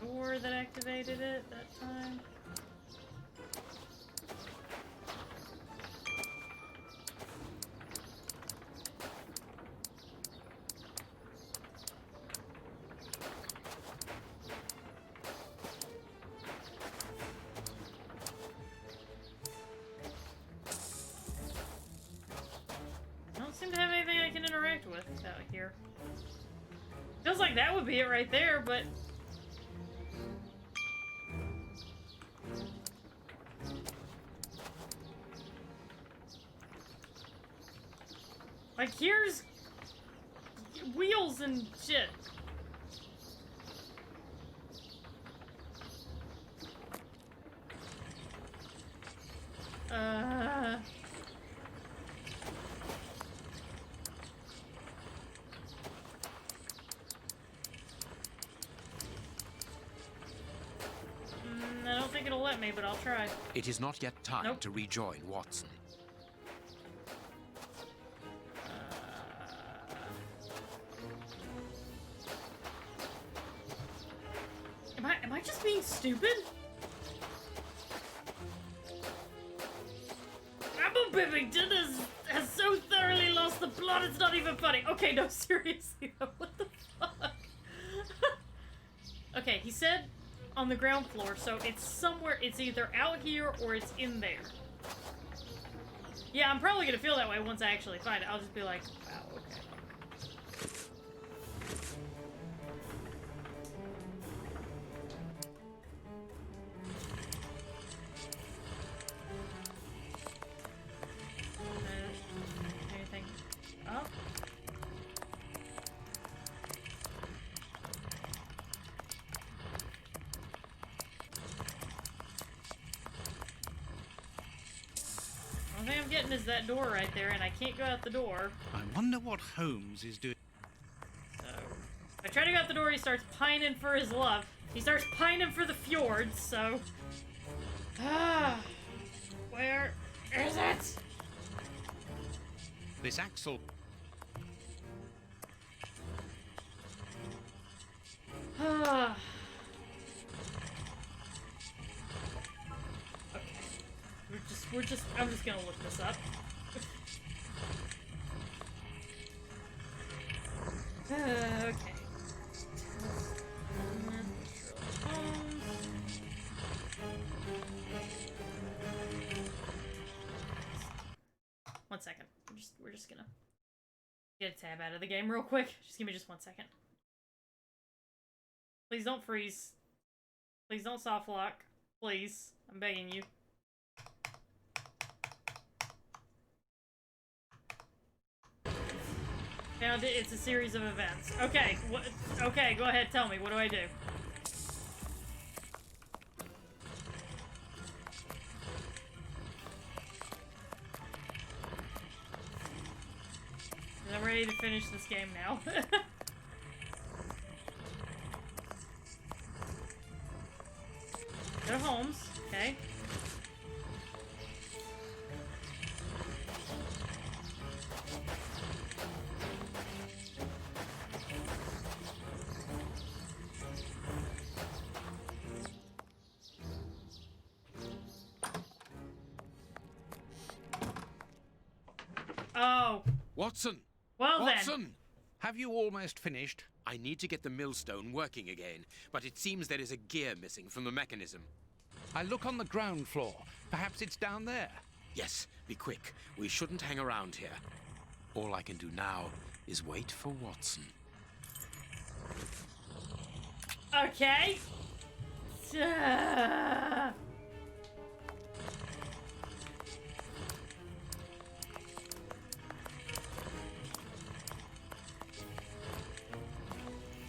Door that activated it that time. I don't seem to have anything I can interact with out here. Feels like that would be it right there, but... like, here's wheels and shit. I don't think it'll let me, but I'll try. It is not yet time Nope. to rejoin Watson. Am I just being stupid? Apple Bivington has so thoroughly lost the plot, it's not even funny. Okay, no, seriously though, what the fuck? Okay, he said on the ground floor, so it's somewhere, it's either out here or it's in there. Yeah, I'm probably gonna feel that way once I actually find it. I'll just be like, wow, okay. Anything up? The only thing I'm getting is that door right there, and I can't go out the door. I wonder what Holmes is doing. So, I try to go out the door, he starts pining for his love. He starts pining for the fjords, so... Ah, where is it? This axle... Ah. Okay. I'm just gonna look this up. Okay. One second. We're just gonna get a tab out of the game real quick. Just give me just 1 second. Please don't freeze. Please don't soft lock. Please. I'm begging you. Found it. It's a series of events. Okay. Okay, go ahead. Tell me. What do I do? I'm ready to finish this game now. Go to Holmes. Okay. Oh. Watson! Well Watson! then. Have you almost finished? I need to get the millstone working again, but it seems there is a gear missing from the mechanism. I look on the ground floor. Perhaps it's down there. Yes, be quick. We shouldn't hang around here. All I can do now is wait for Watson. Okay.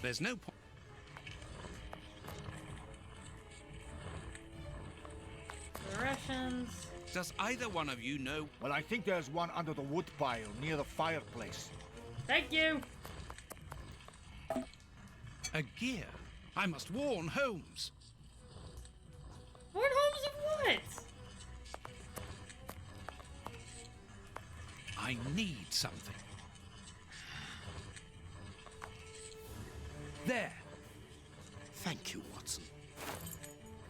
There's no point. Directions. Does either one of you know? Well, I think there's one under the wood pile near the fireplace. Thank you. A gear? I must warn Holmes. Warn Holmes of what? I need something. There. Thank you, Watson.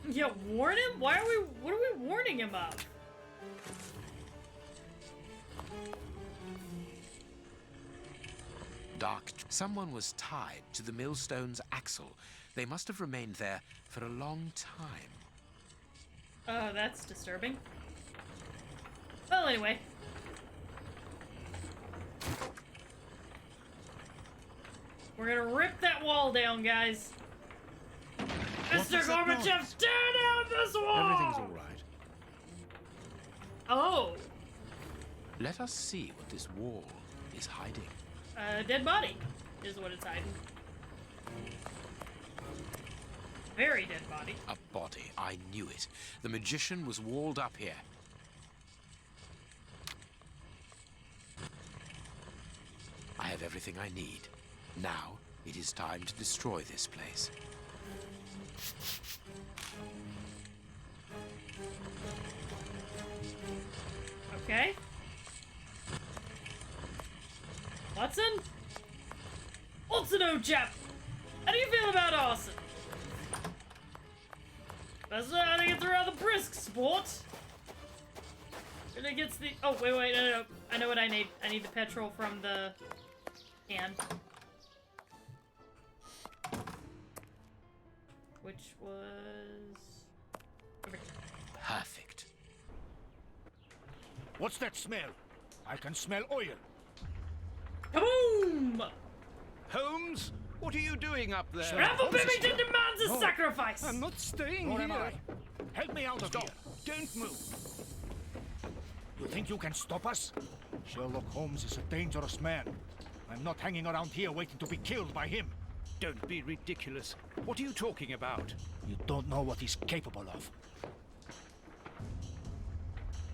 Yeah, warn him? Why are we? What are we warning him of? Dark. Someone was tied to the millstone's axle. They must have remained there for a long time. Oh, that's disturbing. Well, anyway. We're gonna rip that wall down, guys. Mr. Gorbachev, tear down this wall! Everything's all right. Oh. Let us see what this wall is hiding. A dead body is what it's hiding. Very dead body. A body. I knew it. The magician was walled up here. I have everything I need. Now, it is time to destroy this place. Okay. Watson? Watson, old chap! How do you feel about arson? I think it's a rather brisk sport. And it gets the... Oh, wait, no. I know what I need. I need the petrol from the can. Which was... over here. Perfect. What's that smell? I can smell oil. Boom! Holmes, what are you doing up there? Bramble Bimington demands a sacrifice! I'm not staying Nor here. am I. Help me out of Stop. here. Don't move. You think you can stop us? Sherlock Holmes is a dangerous man. I'm not hanging around here waiting to be killed by him. Don't be ridiculous. What are you talking about? You don't know what he's capable of.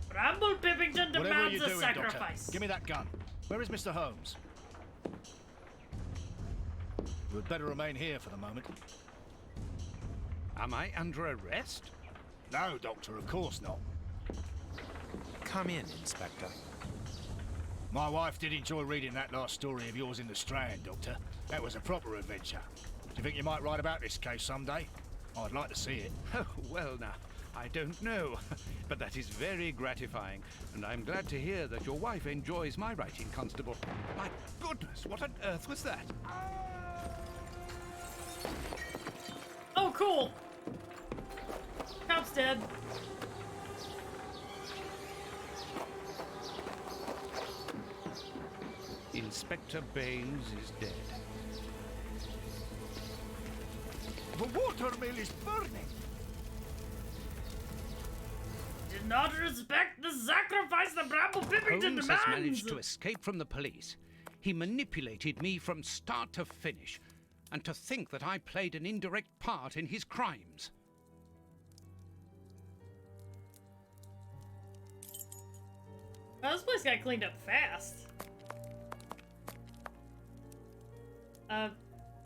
Bramble Pippington Whatever demands you're a doing, sacrifice. Doctor, give me that gun. Where is Mr. Holmes? You had better remain here for the moment. Am I under arrest? No, Doctor, of course not. Come in, Inspector. My wife did enjoy reading that last story of yours in the Strand, Doctor. That was a proper adventure. Do you think you might write about this case someday? I'd like to see it. Oh, well now, I don't know. But that is very gratifying, and I'm glad to hear that your wife enjoys my writing, Constable. My goodness, what on earth was that? Oh, cool. Cop's dead. Inspector Baines is dead. The watermill is burning! Did not respect the sacrifice the Bramble Pippington Holmes demands! has managed to escape from the police. He manipulated me from start to finish, and to think that I played an indirect part in his crimes. Well, this place got cleaned up fast.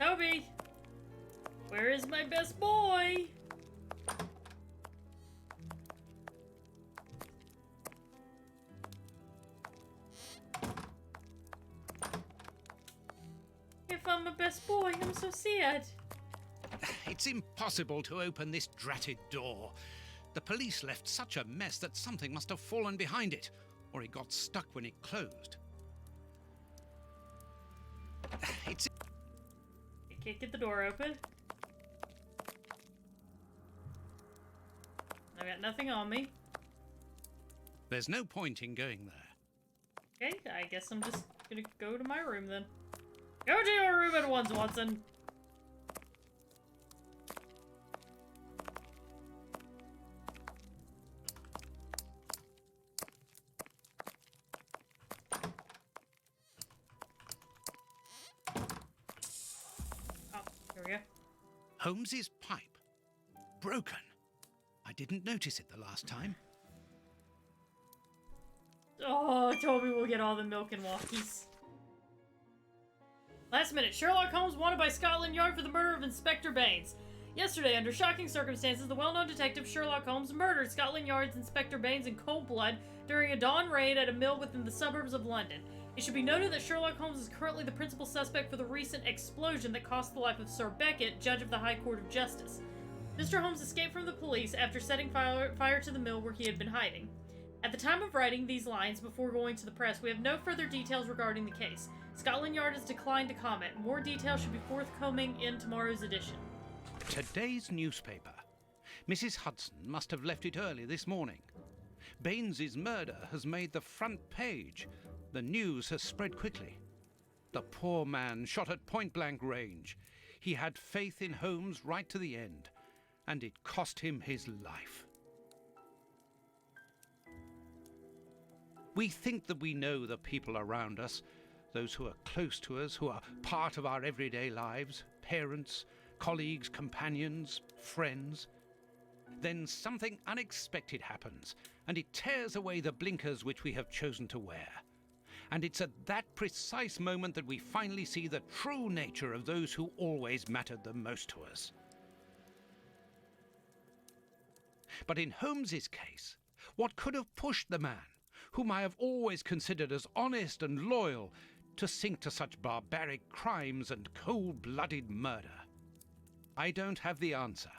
Toby! Where is my best boy? If I'm my best boy, I'm so sad. It's impossible to open this dratted door. The police left such a mess that something must have fallen behind it, or it got stuck when it closed. It's... You can't get the door open. I got nothing on me. There's no point in going there. Okay, I guess I'm just gonna go to my room then. Go to your room at once, Watson! Oh, here we go. Holmes's pipe. Broken. I didn't notice it the last time. Oh, Toby will get all the milk and walkies. Last minute, Sherlock Holmes wanted by Scotland Yard for the murder of Inspector Baines. Yesterday, under shocking circumstances, the well-known detective Sherlock Holmes murdered Scotland Yard's Inspector Baines in cold blood during a dawn raid at a mill within the suburbs of London. It should be noted that Sherlock Holmes is currently the principal suspect for the recent explosion that cost the life of Sir Beckett, Judge of the High Court of Justice. Mr. Holmes escaped from the police after setting fire to the mill where he had been hiding. At the time of writing these lines before going to the press, we have no further details regarding the case. Scotland Yard has declined to comment. More details should be forthcoming in tomorrow's edition. Today's newspaper. Mrs. Hudson must have left it early this morning. Baines's murder has made the front page. The news has spread quickly. The poor man shot at point-blank range. He had faith in Holmes right to the end, and it cost him his life. We think that we know the people around us, those who are close to us, who are part of our everyday lives, parents, colleagues, companions, friends. Then something unexpected happens, and it tears away the blinkers which we have chosen to wear. And it's at that precise moment that we finally see the true nature of those who always mattered the most to us. But in Holmes's case, what could have pushed the man, whom I have always considered as honest and loyal, to sink to such barbaric crimes and cold-blooded murder? I don't have the answer,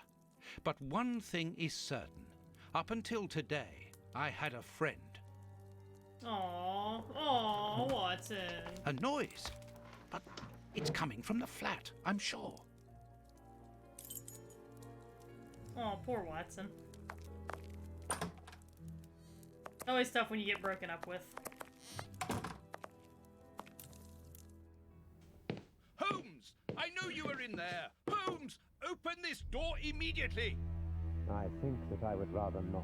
but one thing is certain. Up until today, I had a friend. Aww, Watson. A noise, but it's coming from the flat, I'm sure. Oh, poor Watson. Always tough when you get broken up with. Holmes! I know you are in there! Holmes! Open this door immediately! I think that I would rather not.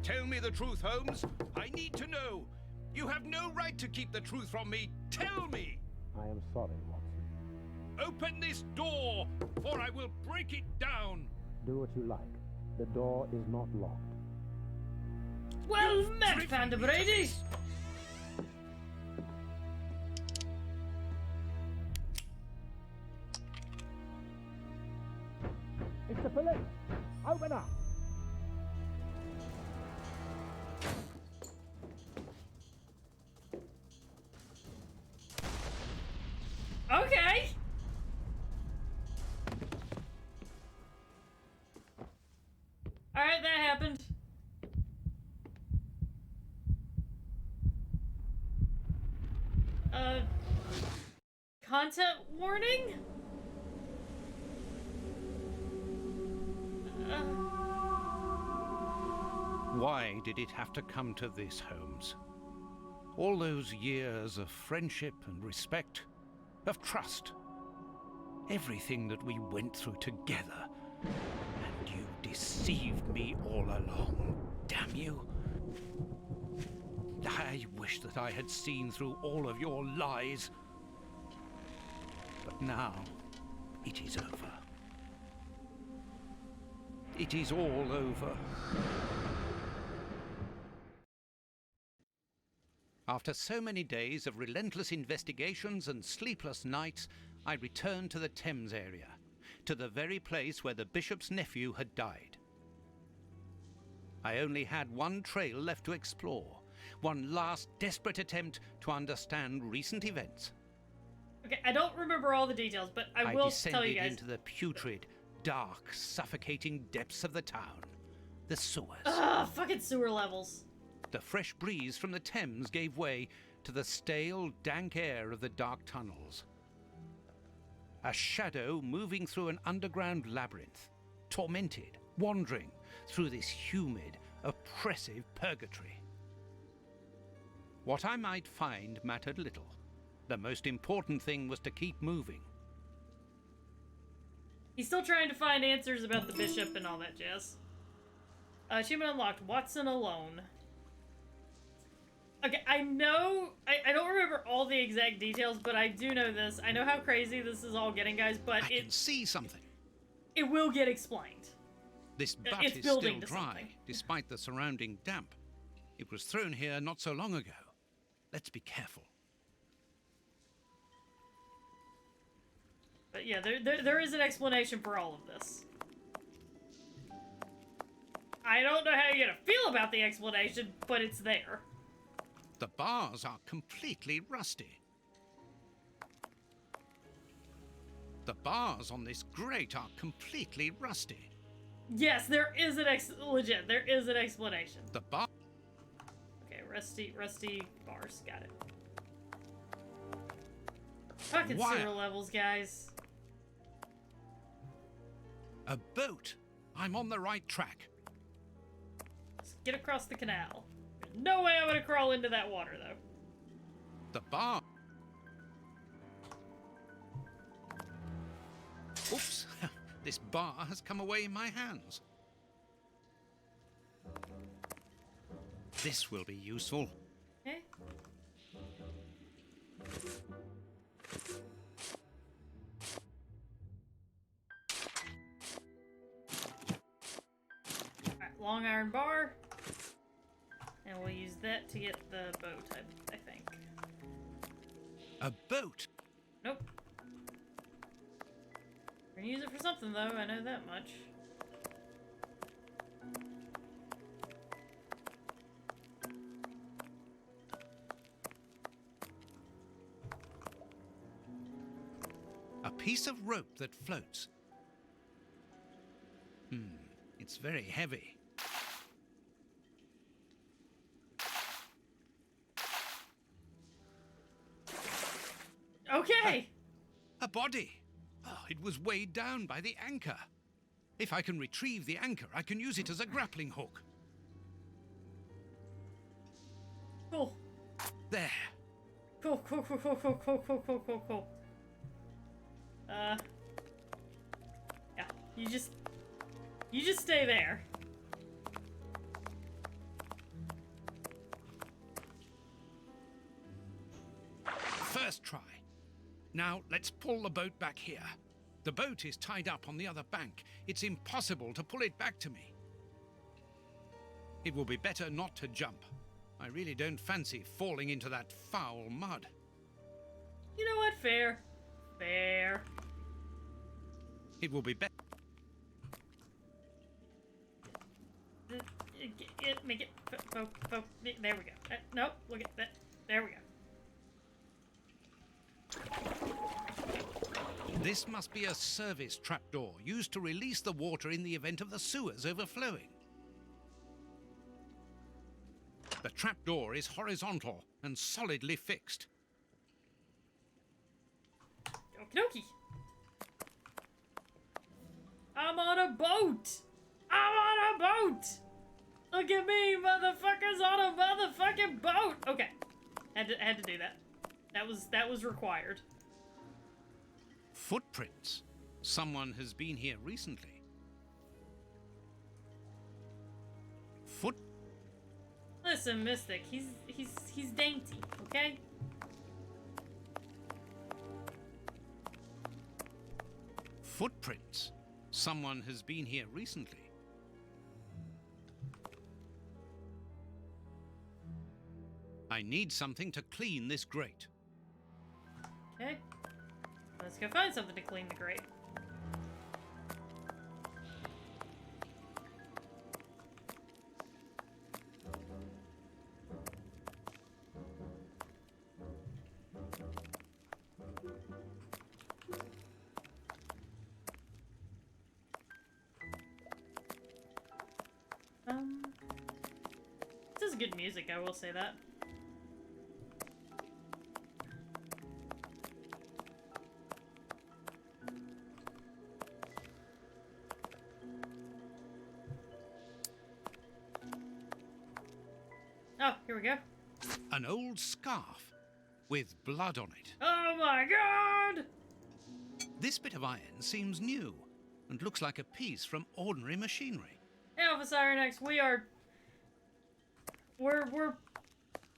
Tell me the truth, Holmes. I need to know. You have no right to keep the truth from me. Tell me! I am sorry, Watson. Open this door, or I will break it down! Do what you like. The door is not locked. Well met, Panda Brady! It's the police! Open up! Okay! Alright, that happened. Content warning? Why did it have to come to this, Holmes? All those years of friendship and respect, of trust. Everything that we went through together. And you deceived me all along. Damn you. I wish that I had seen through all of your lies. But now, it is over. It is all over. After so many days of relentless investigations and sleepless nights, I returned to the Thames area, to the very place where the bishop's nephew had died. I only had one trail left to explore, one last desperate attempt to understand recent events. Okay, I don't remember all the details, but I will tell you guys. Into the putrid, dark, suffocating depths of the town. The sewers. Ugh, fucking sewer levels. The fresh breeze from the Thames gave way to the stale, dank air of the dark tunnels. A shadow moving through an underground labyrinth, tormented, wandering through this humid, oppressive purgatory. What I might find mattered little. The most important thing was to keep moving. He's still trying to find answers about the bishop and all that jazz. Achievement unlocked. Watson alone. Okay, I know... I don't remember all the exact details, but I do know this. I know how crazy this is all getting, guys, but I can see something. It will get explained. This butt is still dry, despite the surrounding damp. It was thrown here not so long ago. Let's be careful. But yeah, there is an explanation for all of this. I don't know how you're gonna feel about the explanation, but it's there. The bars are completely rusty. The bars on this grate are completely rusty. Yes, there is an legit. There is an explanation. The bar. Okay, rusty bars. Got it. Fucking sewer levels, guys. A boat. I'm on the right track. Let's get across the canal. There's no way I'm gonna crawl into that water, though. The bar. Oops. This bar has come away in my hands. This will be useful. Okay. Alright, long iron bar. And we'll use that to get the boat, I think. A boat? Nope. We're gonna use it for something, though, I know that much. A piece of rope that floats. It's very heavy. Okay! A body. Oh, it was weighed down by the anchor. If I can retrieve the anchor, I can use it as a grappling hook. Cool. There. Cool. Yeah, you just stay there. First try. Now, let's pull the boat back here. The boat is tied up on the other bank. It's impossible to pull it back to me. It will be better not to jump. I really don't fancy falling into that foul mud. You know what? Fair. It will be better. Make it. There we go. Nope. Look at that. There we go. This must be a service trapdoor used to release the water in the event of the sewers overflowing. The trapdoor is horizontal and solidly fixed. Okie dokie. I'm on a boat! Look at me, motherfuckers, on a motherfucking boat! Okay. Had to do that. That was required. Footprints. Someone has been here recently. some mystic. He's dainty, okay? Footprints. Someone has been here recently. I need something to clean this grate. Okay. Let's go find something to clean the grate. This is good music, I will say that. Oh, here we go. An old scarf with blood on it. Oh my god! This bit of iron seems new and looks like a piece from ordinary machinery. Hey, Alpha Siren X, we're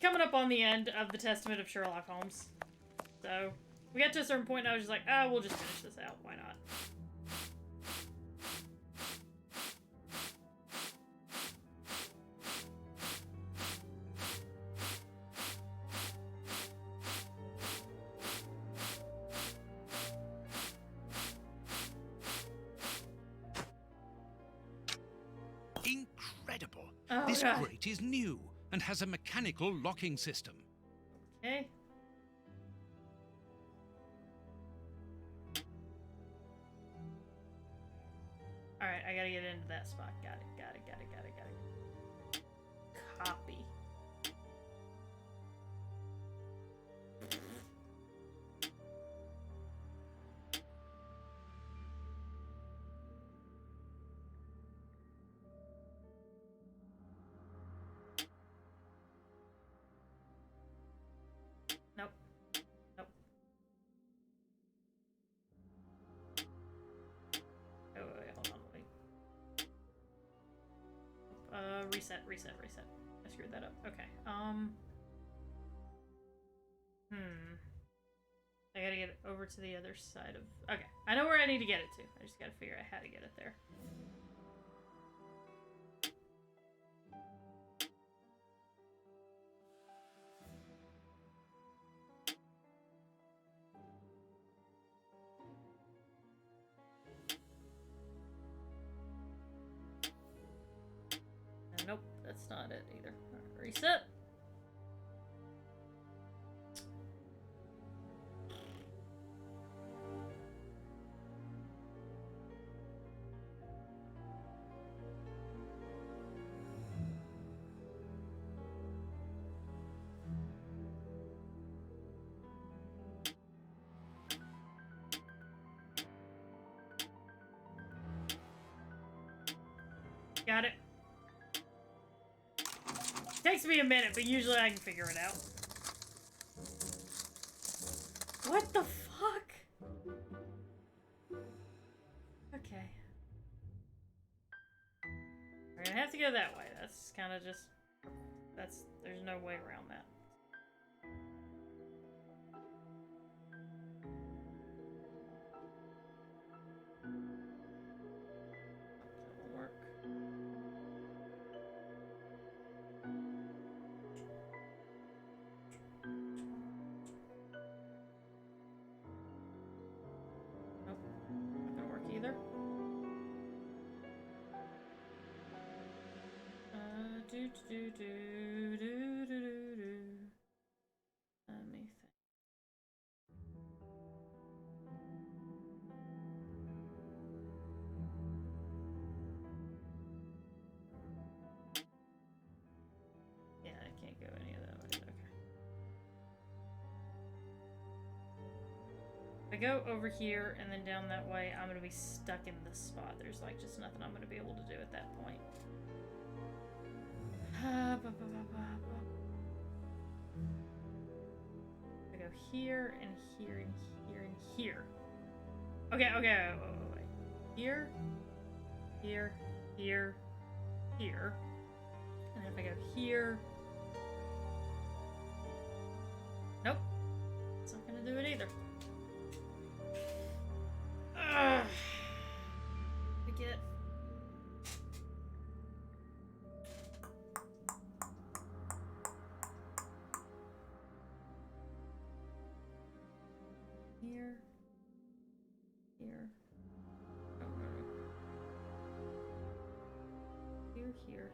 coming up on the end of the Testament of Sherlock Holmes. So, we got to a certain point and I was just like, oh, we'll just finish this out, why not? Incredible! Oh, this God. grate is new and has a mechanical locking system. Okay. Alright, I gotta get into that spot. Got it. Copy. Nope. Nope. Oh, wait, hold on, wait. Reset. I screwed that up. Okay, I gotta get it over to the other side of... Okay, I know where I need to get it to. I just gotta figure out how to get it there. Nope, that's not it either. Right, reset. Got it. Takes me a minute, but usually I can figure it out. What the fuck? Okay. We're gonna have to go that way. That's kind of just... There's no way around that. That'll work. Nope. Not gonna work either. Let me think. Yeah, I can't go any of that way. Okay. If I go over here and then down that way, I'm gonna be stuck in this spot. There's like just nothing I'm gonna be able to do at that point. I go here and here and here and here. Okay, wait. Here, here, here, here. And then if I go here, Nope. It's not gonna do it either. Ugh. We get. Here. Here. Oh, no. Here.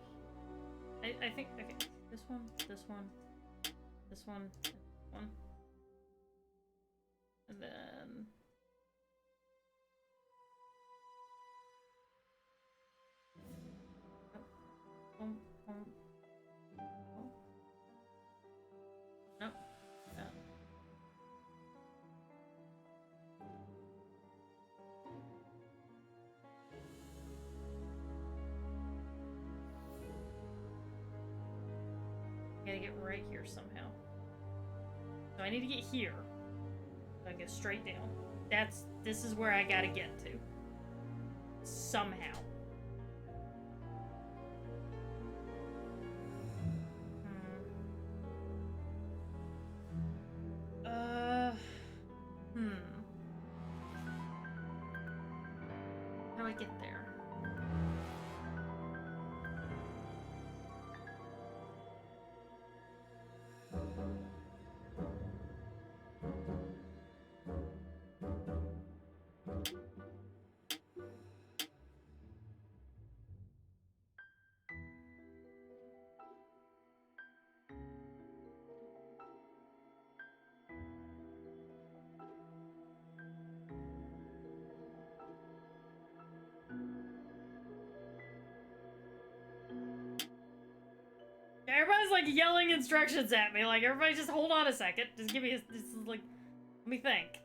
I think, okay. This one, this one, this one, one. And then... Oh. Nope. No. I gotta get right here somehow. So I need to get here. So I go straight down. This is where I gotta get to. Somehow. How do I get there? Everybody's like yelling instructions at me. Like, everybody just hold on a second. Just give me a, just like, let me think.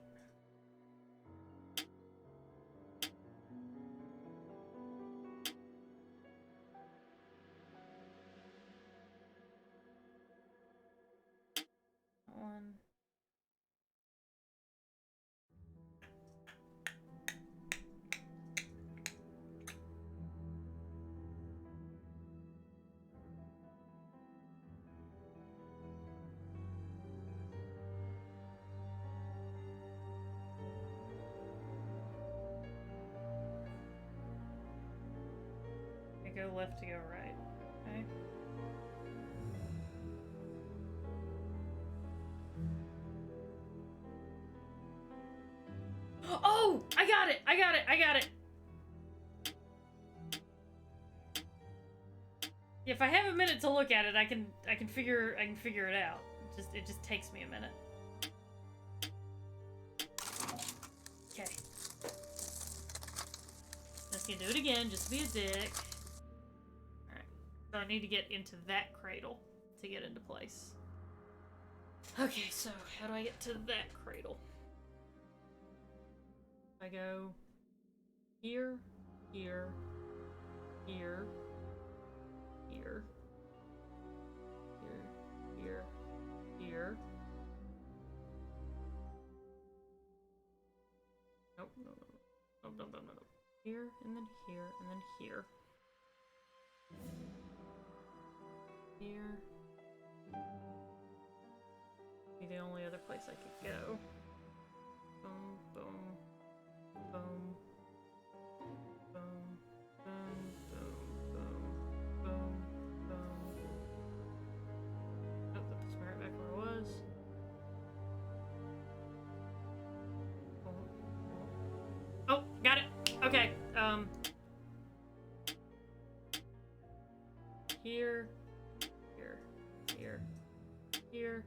One. I go left to go right. Okay. Oh! I got it! I got it! If I have a minute to look at it, I can figure it out. It just takes me a minute. Okay. Just gonna do it again, just to be a dick. Alright. So I need to get into that cradle to get into place. Okay, so how do I get to that cradle? I go here, here, here, here, here, here. Nope, no. Here, and then here, and then here. Here. Be the only other place I could go. Boom, boom, boom. Boom, boom, boom, boom, boom, boom. Oh, that puts me right back where I was. Oh, got it. Okay. Here, here.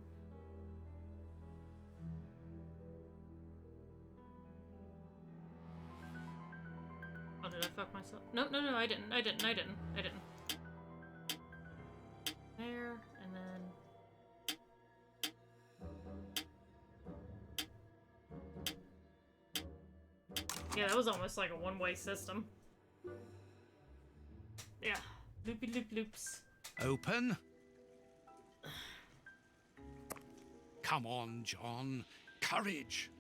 Oh, did I fuck myself? No, I didn't. There, and then... Yeah, that was almost like a one-way system. Yeah. Loopy loop loops. Open. Come on, John. Courage.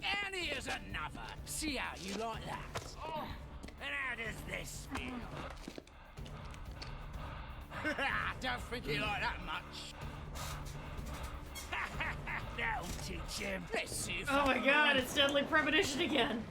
And here's another. See how you like that. Oh, and how does this feel? Don't think he like that much. That'll teach him. Let's see if Oh my god, it's deadly premonition again.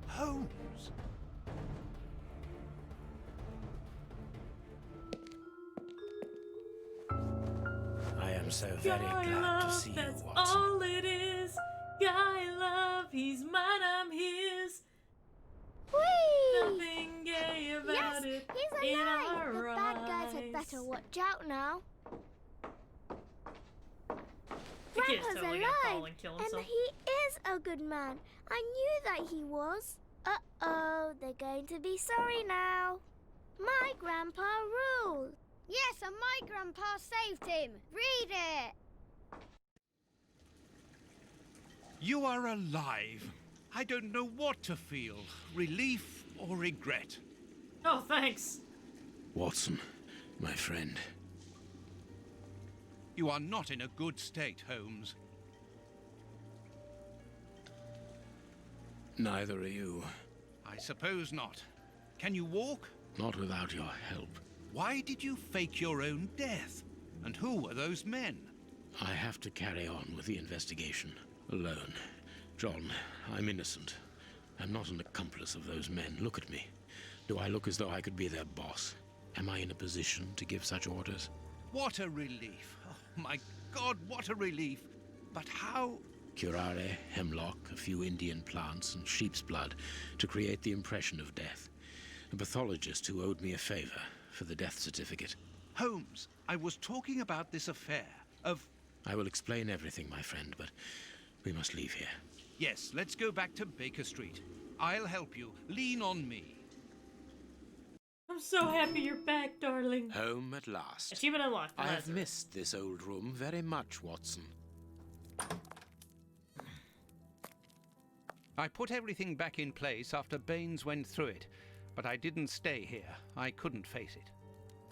Holmes! I am so very glad to see you, That's Watson. all it is. Guy love, he's mine, I'm his. Whee! Nothing gay about Yes, it. he's in alive. our The bad guys had eyes. better watch out now. The kid's Grandpa's totally gonna fall alive, and kill and himself. he is a good man. I knew that he was. Uh-oh, they're going to be sorry now. My grandpa ruled. Yes, and my grandpa saved him. Read it. You are alive. I don't know what to feel, relief or regret. Oh, thanks. Watson, my friend. You are not in a good state, Holmes. Neither are you. I suppose not. Can you walk? Not without your help. Why did you fake your own death? And who were those men? I have to carry on with the investigation. Alone. John, I'm innocent. I'm not an accomplice of those men. Look at me. Do I look as though I could be their boss? Am I in a position to give such orders? What a relief. Oh, my God, what a relief. But how... Curare, hemlock, a few Indian plants, and sheep's blood to create the impression of death. A pathologist who owed me a favor for the death certificate. Holmes, I was talking about this affair of... I will explain everything, my friend, but we must leave here. Yes, let's go back to Baker Street. I'll help you. Lean on me. I'm so happy you're back, darling. Home at last. Achievement unlocked. I have Lazarus. missed this old room very much, Watson. I put everything back in place after Baines went through it, but I didn't stay here. I couldn't face it.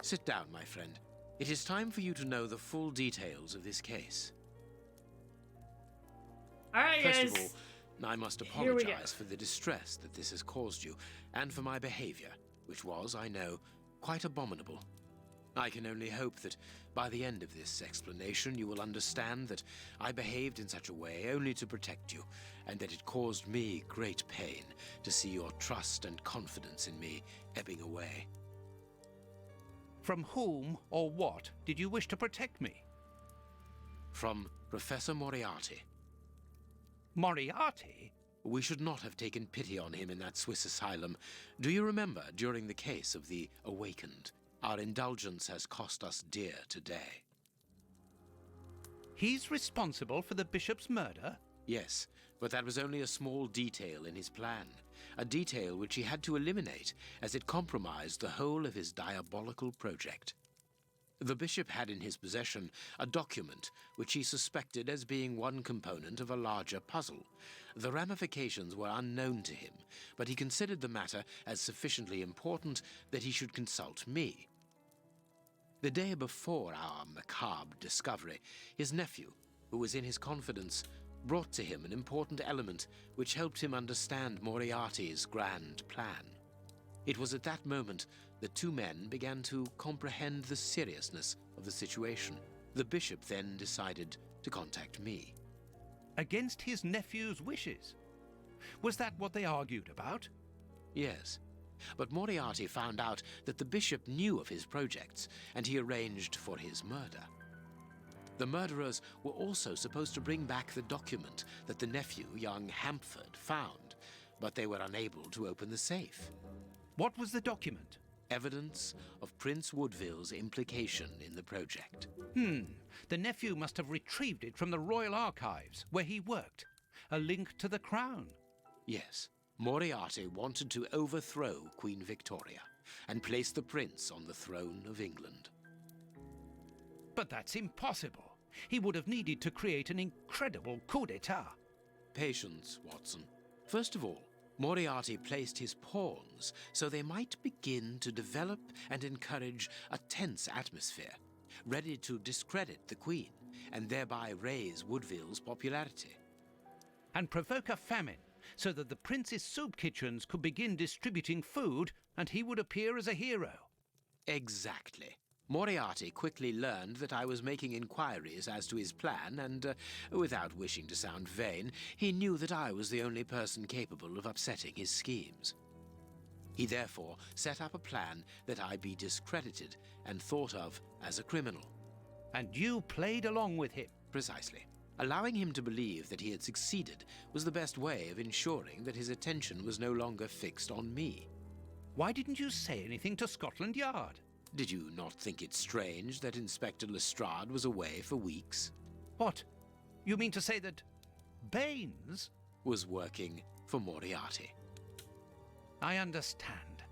Sit down, my friend. It is time for you to know the full details of this case. All right, First guys. of all, I must Here we go. apologize for the distress that this has caused you, and for my behavior, which was, I know, quite abominable. I can only hope that by the end of this explanation you will understand that I behaved in such a way only to protect you, and that it caused me great pain to see your trust and confidence in me ebbing away. From whom or what did you wish to protect me? From Professor Moriarty. Moriarty? We should not have taken pity on him in that Swiss asylum. Do you remember, during the case of the Awakened, our indulgence has cost us dear today? He's responsible for the bishop's murder? Yes, but that was only a small detail in his plan. A detail which he had to eliminate, as it compromised the whole of his diabolical project. The bishop had in his possession a document which he suspected as being one component of a larger puzzle. The ramifications were unknown to him, but he considered the matter as sufficiently important that he should consult me. The day before our macabre discovery, his nephew, who was in his confidence, brought to him an important element which helped him understand Moriarty's grand plan. It was at that moment the two men began to comprehend the seriousness of the situation. The bishop then decided to contact me. Against his nephew's wishes? Was that what they argued about? Yes, but Moriarty found out that the bishop knew of his projects, and he arranged for his murder. The murderers were also supposed to bring back the document that the nephew, young Hampford, found, but they were unable to open the safe. What was the document? Evidence of Prince Woodville's implication in the project. The nephew must have retrieved it from the Royal Archives, where he worked. A link to the crown. Yes, Moriarty wanted to overthrow Queen Victoria and place the prince on the throne of England. But that's impossible. He would have needed to create an incredible coup d'etat. Patience, Watson. First of all, Moriarty placed his pawns so they might begin to develop and encourage a tense atmosphere, ready to discredit the Queen and thereby raise Woodville's popularity. And provoke a famine, so that the prince's soup kitchens could begin distributing food and he would appear as a hero. Exactly. Moriarty quickly learned that I was making inquiries as to his plan, and without wishing to sound vain, he knew that I was the only person capable of upsetting his schemes. He therefore set up a plan that I be discredited and thought of as a criminal. And you played along with him? Precisely. Allowing him to believe that he had succeeded was the best way of ensuring that his attention was no longer fixed on me. Why didn't you say anything to Scotland Yard? Did you not think it strange that Inspector Lestrade was away for weeks? What? You mean to say that Baines was working for Moriarty? I understand.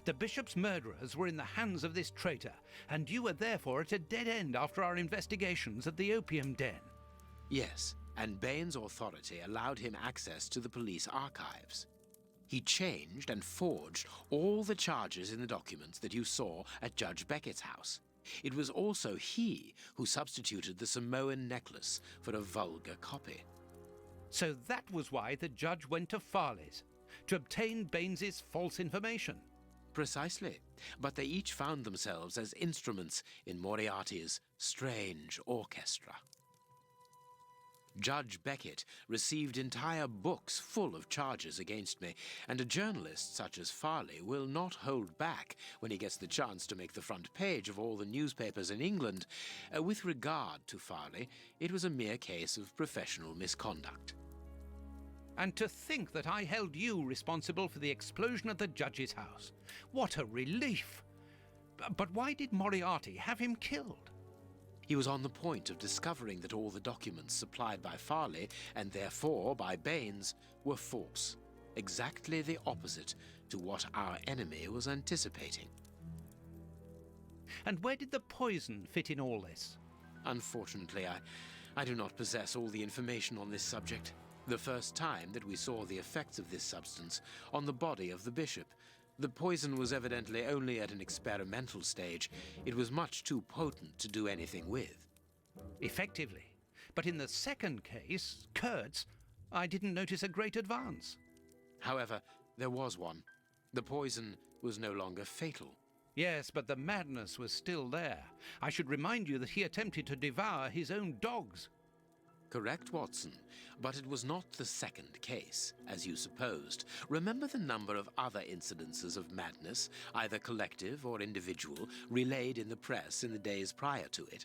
The bishop's murderers were in the hands of this traitor, and you were therefore at a dead end after our investigations at the opium den. Yes, and Baines' authority allowed him access to the police archives. He changed and forged all the charges in the documents that you saw at Judge Beckett's house. It was also he who substituted the Samoan necklace for a vulgar copy. So that was why the judge went to Farley's, to obtain Baines's false information. Precisely, but they each found themselves as instruments in Moriarty's strange orchestra. Judge Beckett received entire books full of charges against me, and a journalist such as Farley will not hold back when he gets the chance to make the front page of all the newspapers in England. With regard to Farley, it was a mere case of professional misconduct. And to think that I held you responsible for the explosion at the judge's house. What a relief! But why did Moriarty have him killed? He was on the point of discovering that all the documents supplied by Farley, and therefore by Baines, were false. Exactly the opposite to what our enemy was anticipating. And where did the poison fit in all this? Unfortunately, I do not possess all the information on this subject. The first time that we saw the effects of this substance on the body of the bishop, the poison was evidently only at an experimental stage. It was much too potent to do anything with. Effectively. But in the second case, Kurtz, I didn't notice a great advance. However, there was one. The poison was no longer fatal. Yes, but the madness was still there. I should remind you that he attempted to devour his own dogs. Correct, Watson, but it was not the second case, as you supposed. Remember the number of other incidences of madness, either collective or individual, relayed in the press in the days prior to it?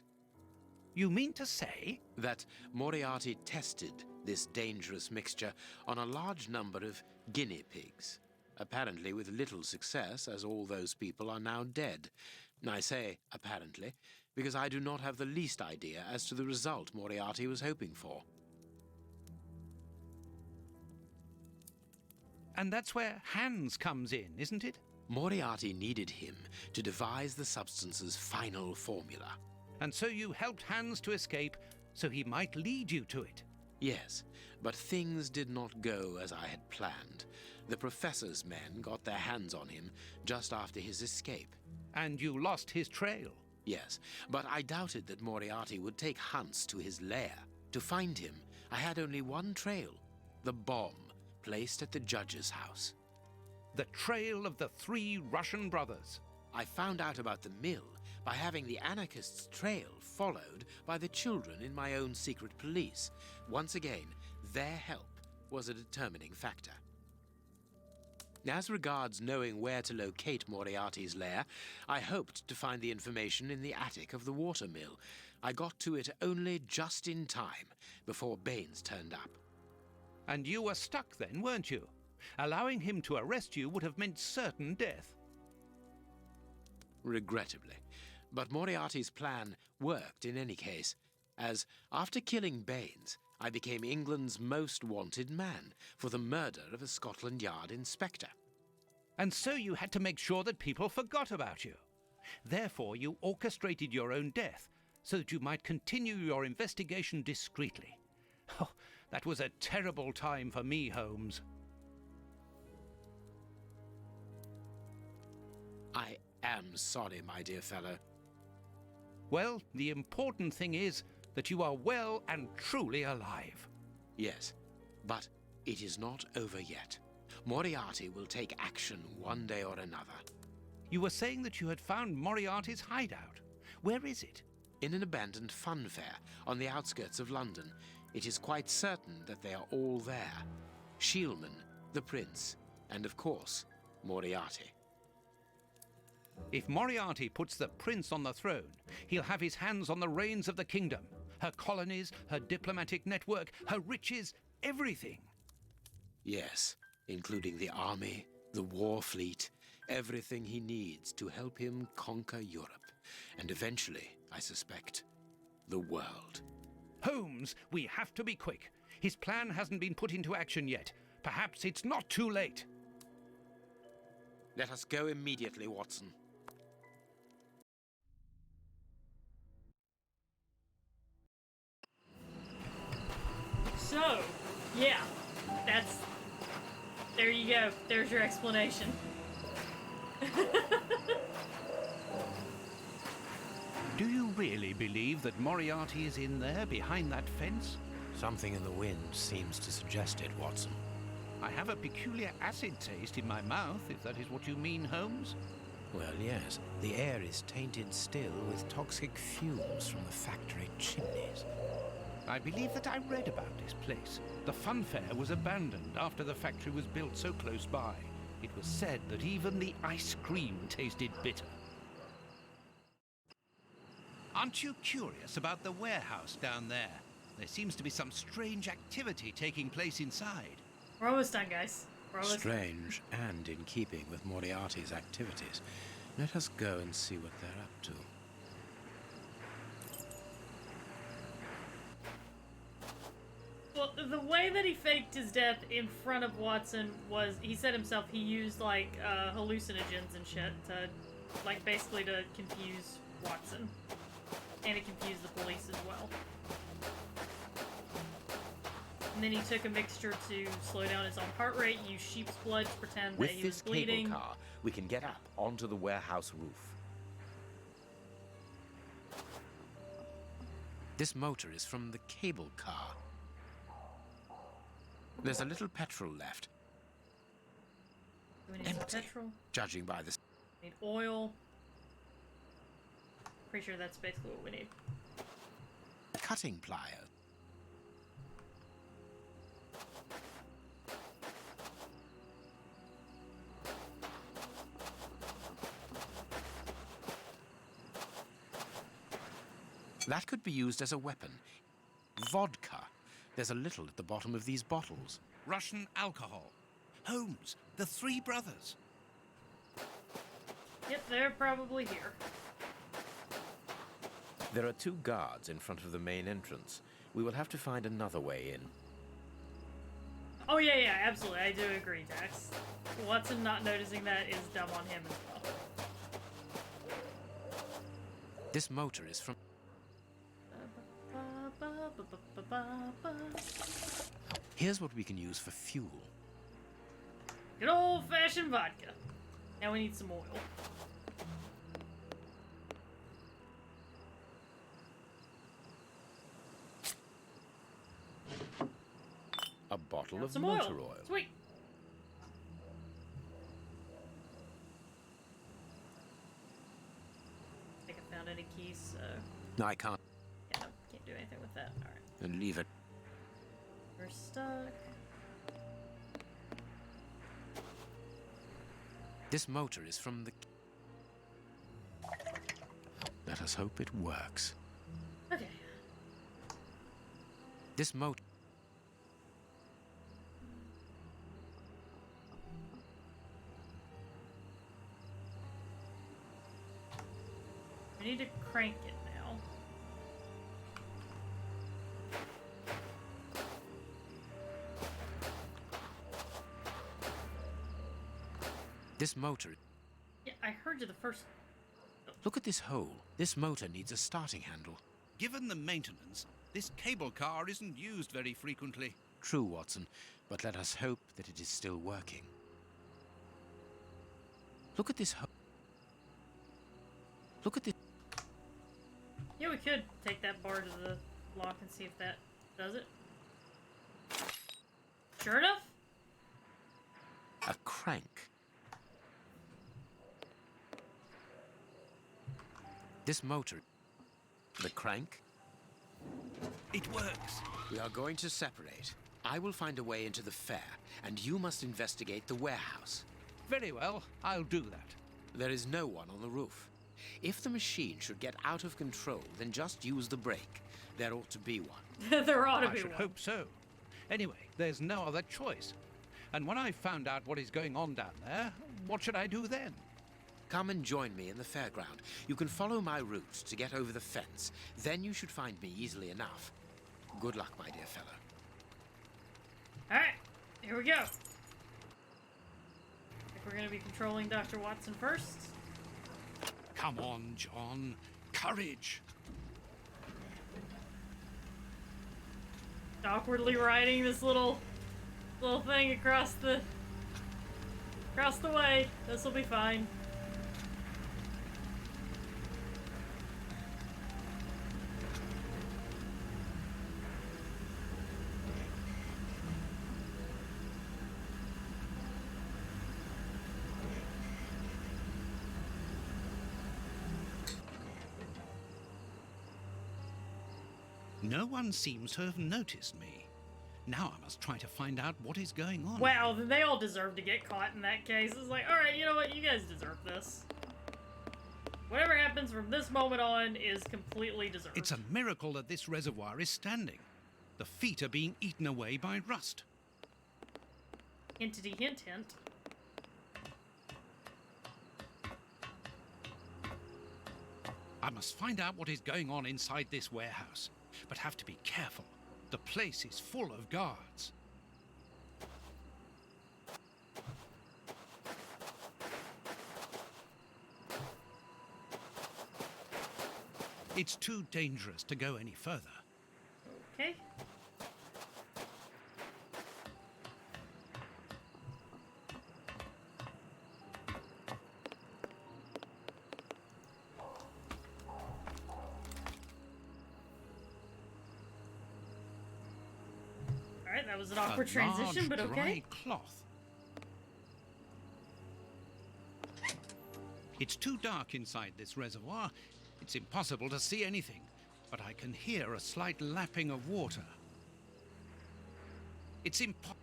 You mean to say? That Moriarty tested this dangerous mixture on a large number of guinea pigs, apparently with little success, as all those people are now dead. I say apparently, because I do not have the least idea as to the result Moriarty was hoping for. And that's where Hans comes in, isn't it? Moriarty needed him to devise the substance's final formula. And so you helped Hans to escape, so he might lead you to it? Yes, but things did not go as I had planned. The professor's men got their hands on him just after his escape. And you lost his trail? Yes, but I doubted that Moriarty would take Hans to his lair. To find him, I had only one trail, the bomb placed at the judge's house. The trail of the 3 Russian brothers. I found out about the mill by having the anarchists' trail followed by the children in my own secret police. Once again, their help was a determining factor. As regards knowing where to locate Moriarty's lair, I hoped to find the information in the attic of the water mill. I got to it only just in time, before Baines turned up. And you were stuck then, weren't you? Allowing him to arrest you would have meant certain death. Regrettably. But Moriarty's plan worked in any case, as after killing Baines, I became England's most wanted man for the murder of a Scotland Yard inspector. And so you had to make sure that people forgot about you. Therefore, you orchestrated your own death so that you might continue your investigation discreetly. Oh, that was a terrible time for me, Holmes. am sorry, my dear fellow. Well, the important thing is that you are well and truly alive. Yes, but it is not over yet. Moriarty will take action one day or another. You were saying that you had found Moriarty's hideout. Where is it? In an abandoned fun fair on the outskirts of London. It is quite certain that they are all there. Shielman, the prince, and of course, Moriarty. If Moriarty puts the prince on the throne, he'll have his hands on the reins of the kingdom. Her colonies, her diplomatic network, her riches, everything. Yes, including the army, the war fleet, everything he needs to help him conquer Europe. And eventually, I suspect, the world. Holmes, we have to be quick. His plan hasn't been put into action yet. Perhaps it's not too late. Let us go immediately, Watson. So, yeah, there you go. There's your explanation. Do you really believe that Moriarty is in there behind that fence? Something in the wind seems to suggest it, Watson. I have a peculiar acid taste in my mouth, if that is what you mean, Holmes. Well, yes. The air is tainted still with toxic fumes from the factory chimneys. I believe that I read about this place. The fun fair was abandoned after the factory was built so close by. It was said that even the ice cream tasted bitter. Aren't you curious about the warehouse down there? There seems to be some strange activity taking place inside. We're almost done, guys. We're almost Strange and in keeping with Moriarty's activities. Let us go and see what they're up to. Well, the way that he faked his death in front of Watson was, he said himself, he used, like, hallucinogens and shit to, like, basically to confuse Watson. And to confuse the police as well. And then he took a mixture to slow down his own heart rate, use sheep's blood to pretend that he was bleeding. With this cable car, we can get up onto the warehouse roof. This motor is from the cable car. There's a little petrol left. Do we need some petrol? Judging by this. We need oil. Pretty sure that's basically what we need. Cutting pliers. That could be used as a weapon. Vodka. There's a little at the bottom of these bottles. Russian alcohol. Holmes, the three brothers. Yep, they're probably here. There are 2 guards in front of the main entrance. We will have to find another way in. Oh yeah, absolutely. I do agree, Dax. Watson not noticing that is dumb on him as well. This motor is from... Here's what we can use for fuel. Good old-fashioned vodka. Now we need some oil. A bottle of Some motor oil. Sweet. I think I found any keys, so... No, I can't. Yeah, no, can't do anything with that. Alright. And leave it. We're stuck. This motor is from the... Let us hope it works. Okay. This motor... We need to crank it now. This motor... Yeah, I heard you the first... Look at this hole. This motor needs a starting handle. Given the maintenance, this cable car isn't used very frequently. True, Watson, but let us hope that it is still working. Look at this hole. Look at this. Yeah, we could take that bar to the lock and see if that does it. Sure enough? A crank. This motor. The crank. It works. We are going to separate. I will find a way into the fair, and you must investigate the warehouse. Very well, I'll do that. There is no one on the roof. If the machine should get out of control, then just use the brake. There ought to be one. There ought to I be should one. hope so. Anyway, there's no other choice. And when I've found out what is going on down there, what should I do then? Come and join me in the fairground. You can follow my route to get over the fence. Then you should find me easily enough. Good luck, my dear fellow. Alright, here we go. I think we're gonna be controlling Dr. Watson first. Come on, John. Courage. Awkwardly riding this little thing across the way. This will be fine. No one seems to have noticed me. Now I must try to find out what is going on. Wow, then they all deserve to get caught in that case. It's like, alright, you know what? You guys deserve this. Whatever happens from this moment on is completely deserved. It's a miracle that this reservoir is standing. The feet are being eaten away by rust. Hintity hint hint. I must find out what is going on inside this warehouse, but have to be careful. The place is full of guards. It's too dangerous to go any further. Okay. Alright, that was an awkward transition, but okay. Dry cloth. It's too dark inside this reservoir. It's impossible to see anything, but I can hear a slight lapping of water. It's impossible.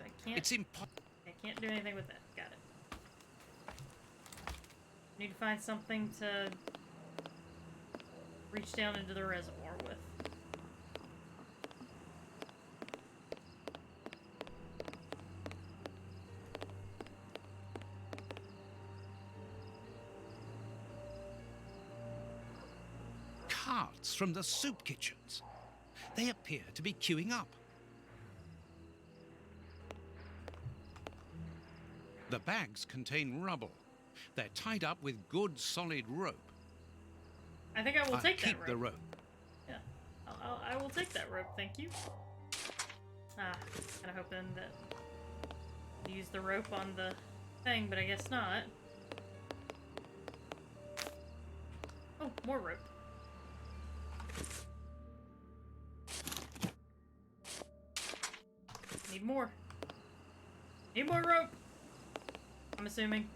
I can't do anything with that. Got it. Need to find something to reach down into the reservoir with. Carts from the soup kitchens. They appear to be queuing up. The bags contain rubble. They're tied up with good solid rope. I think I will take that keep rope. the rope. Yeah, I will take that rope, thank you. Kind of hoping that I'd use the rope on the thing, but I guess not. Oh, more rope. Need more. Need more rope. I'm assuming.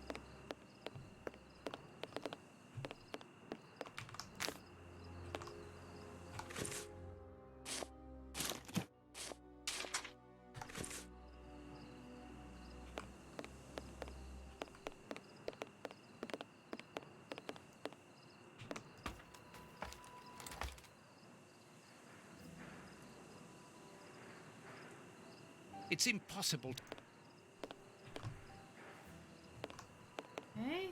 It's impossible to... Okay.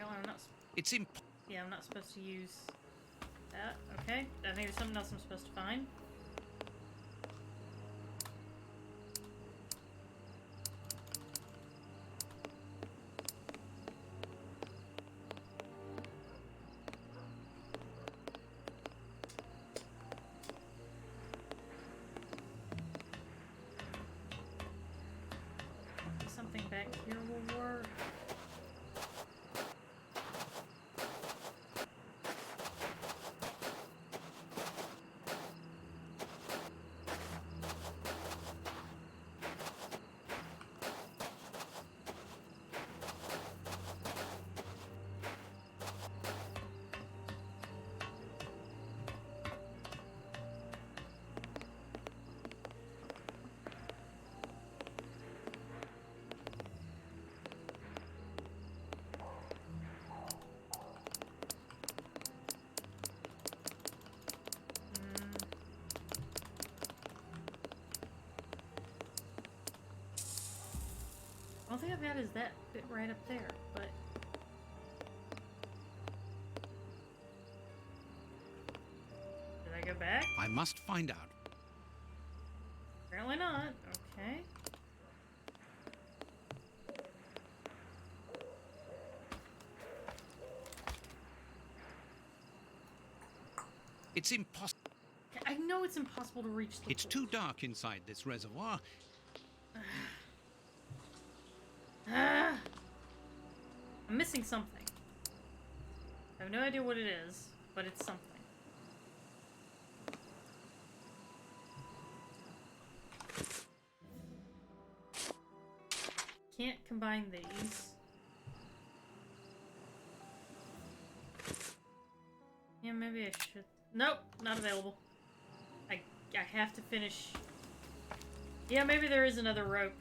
I'm not. It's Yeah, I'm not supposed to use that. Okay. I think there's something else I'm supposed to find. Something back here will work. got is that bit right up there, but... Did I go back? I must find out. Apparently not. Okay. It's impossible. I know it's impossible to reach the It's too dark inside this reservoir. I'm missing something. I have no idea what it is, but it's something. Can't combine these. Yeah, maybe I should. Nope, not available. I have to finish. Yeah, maybe there is another rope.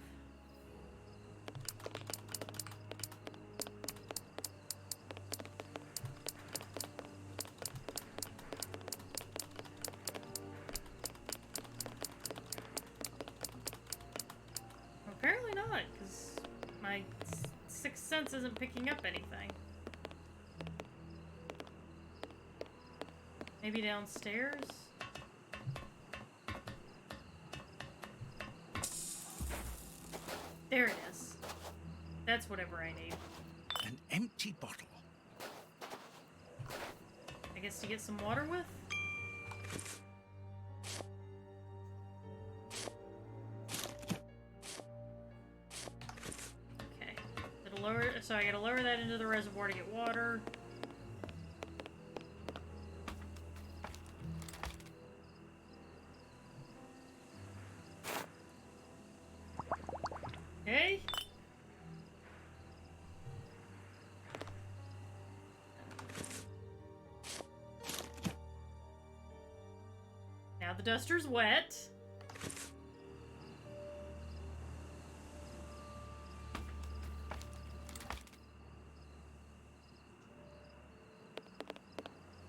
Apparently not, because my sixth sense isn't picking up anything. Maybe downstairs? There it is. That's whatever I need. An empty bottle. I guess to get some water with? Okay. It'll lower, so I gotta lower that into the reservoir to get water. Okay. Now the duster's wet.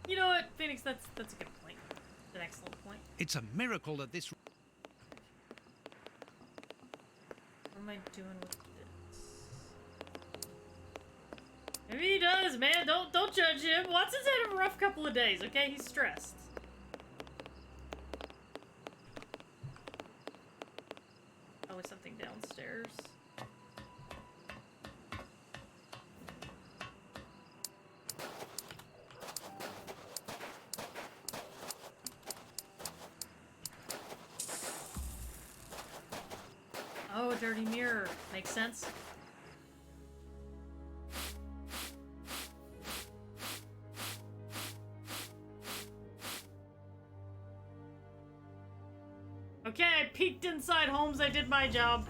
You know what, Phoenix, that's a good point. It's an excellent point. It's a miracle that this... What am I doing with this? Maybe he does, man. Don't judge him. Watson's had a rough couple of days, okay? He's stressed. Probably something downstairs. Oh, a dirty mirror. Makes sense. Okay, I peeked inside Holmes. I did my job.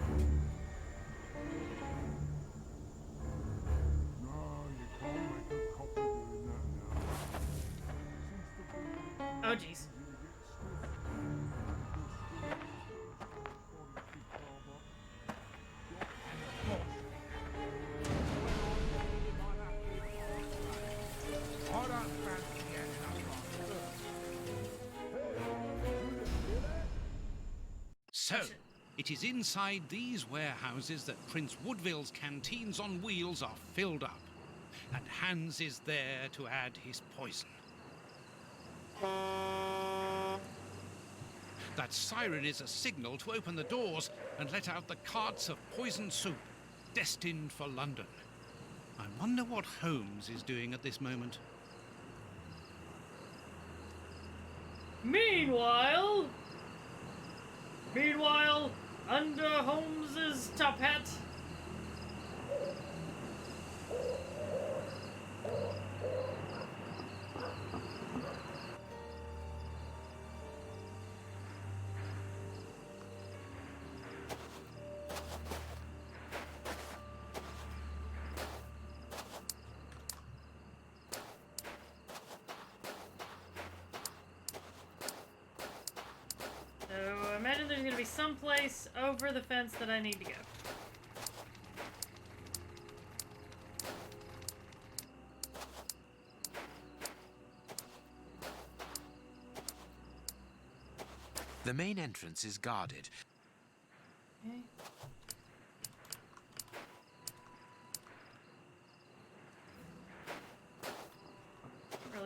Oh, jeez. So, it is inside these warehouses that Prince Woodville's canteens on wheels are filled up. And Hans is there to add his poison. That siren is a signal to open the doors and let out the carts of poisoned soup, destined for London. I wonder what Holmes is doing at this moment. Meanwhile, under Holmes's top hat. So I imagine there's gonna be some place over the fence that I need to go. The main entrance is guarded. Okay.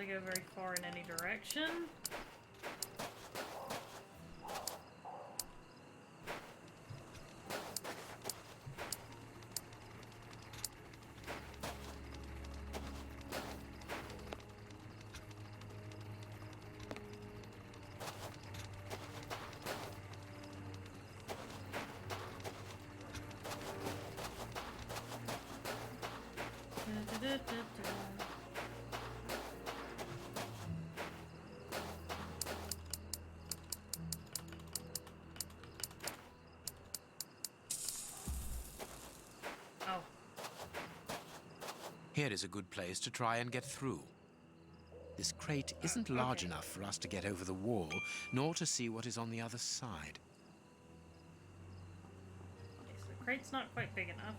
really go very far in any direction. Oh. Here is a good place to try and get through. This crate isn't large enough for us to get over the wall, nor to see what is on the other side. Okay, so the crate's not quite big enough.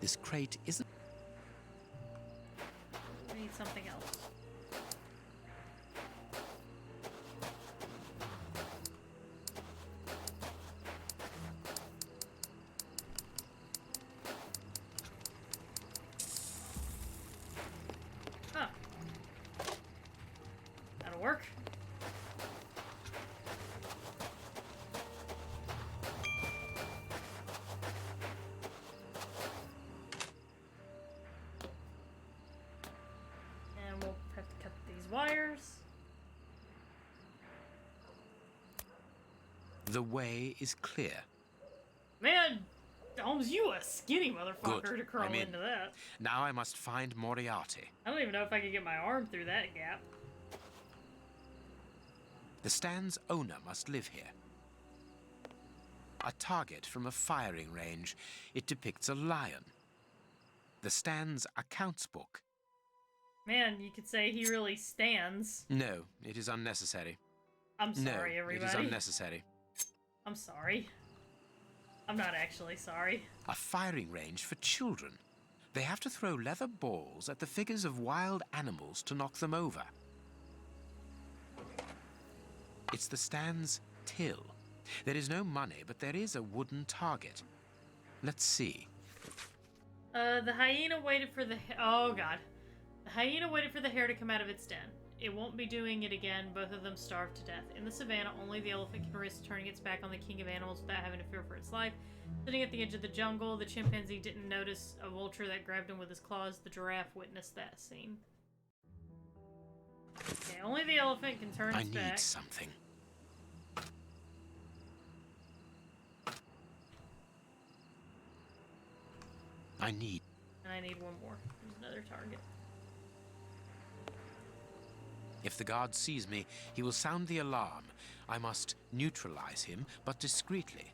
This crate isn't... We need something else. Huh. That'll work. And we'll have to cut these wires. The way is clear. Man, Holmes, you a skinny motherfucker Good. to crawl I'm in. into that. Now I must find Moriarty. I don't even know if I could get my arm through that gap. The stand's owner must live here. A target from a firing range. It depicts a lion. The stand's accounts book. Man, you could say he really stands. No, it is unnecessary. I'm sorry, no, everybody. it is unnecessary. I'm sorry. I'm not actually sorry. A firing range for children. They have to throw leather balls at the figures of wild animals to knock them over. It's the stand's till. There is no money, but there is a wooden target. Let's see. The hyena waited for the... Oh, God. The hyena waited for the hare to come out of its den. It won't be doing it again. Both of them starved to death. In the savannah, only the elephant can risk turning its back on the king of animals without having to fear for its life. Sitting at the edge of the jungle, the chimpanzee didn't notice a vulture that grabbed him with his claws. The giraffe witnessed that scene. Okay, only the elephant can turn its back. I need something. I need... And I need one more. There's another target. If the guard sees me, he will sound the alarm. I must neutralize him, but discreetly.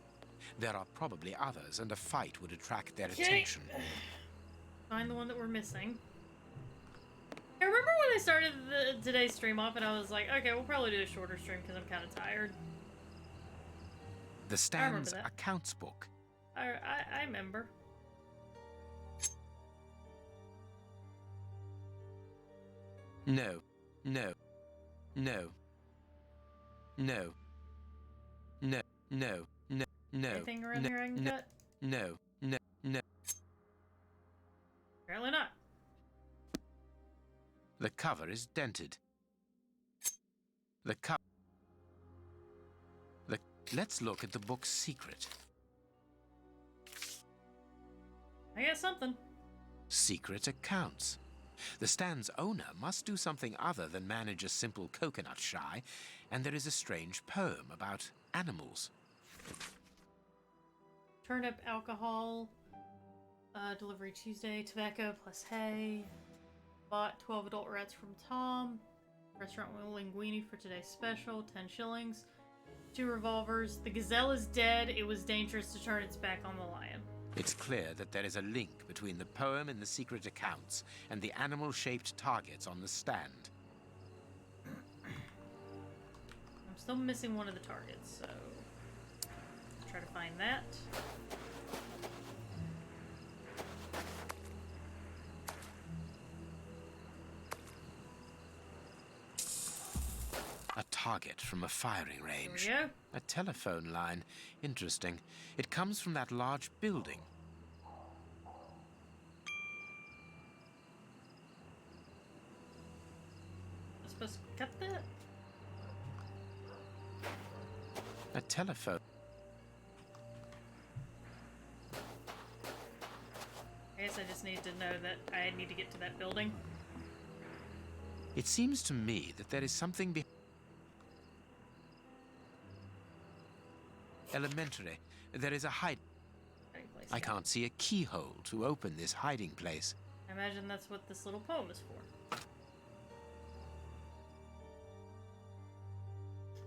There are probably others, and a fight would attract their attention. Find the one that we're missing. I remember when I started today's stream off, and I was like, okay, we'll probably do a shorter stream because I'm kind of tired. The stand's accounts book. I remember. No. No. No. No. No. No. No. No. Anything around here I can cut? No. No. No. Apparently not. The cover is dented. The cover... Let's look at the book's secret. I got something. Secret accounts. The stand's owner must do something other than manage a simple coconut shy, and there is a strange poem about animals. Turnip, alcohol, delivery Tuesday, tobacco plus hay. Bought 12 adult rats from Tom. Restaurant linguine for today's special, 10 shillings. 2 revolvers. The gazelle is dead. It was dangerous to turn its back on the lion. It's clear that there is a link between the poem in the secret accounts and the animal-shaped targets on the stand. I'm still missing one of the targets, so... try to find that. A target from a firing range. Here we go. A telephone line. Interesting. It comes from that large building. supposed to cut that? A telephone. I guess I just need to know that I need to get to that building. It seems to me that there is something elementary. There is a hiding place. I can't see a keyhole to open this hiding place. I imagine that's what this little poem is for.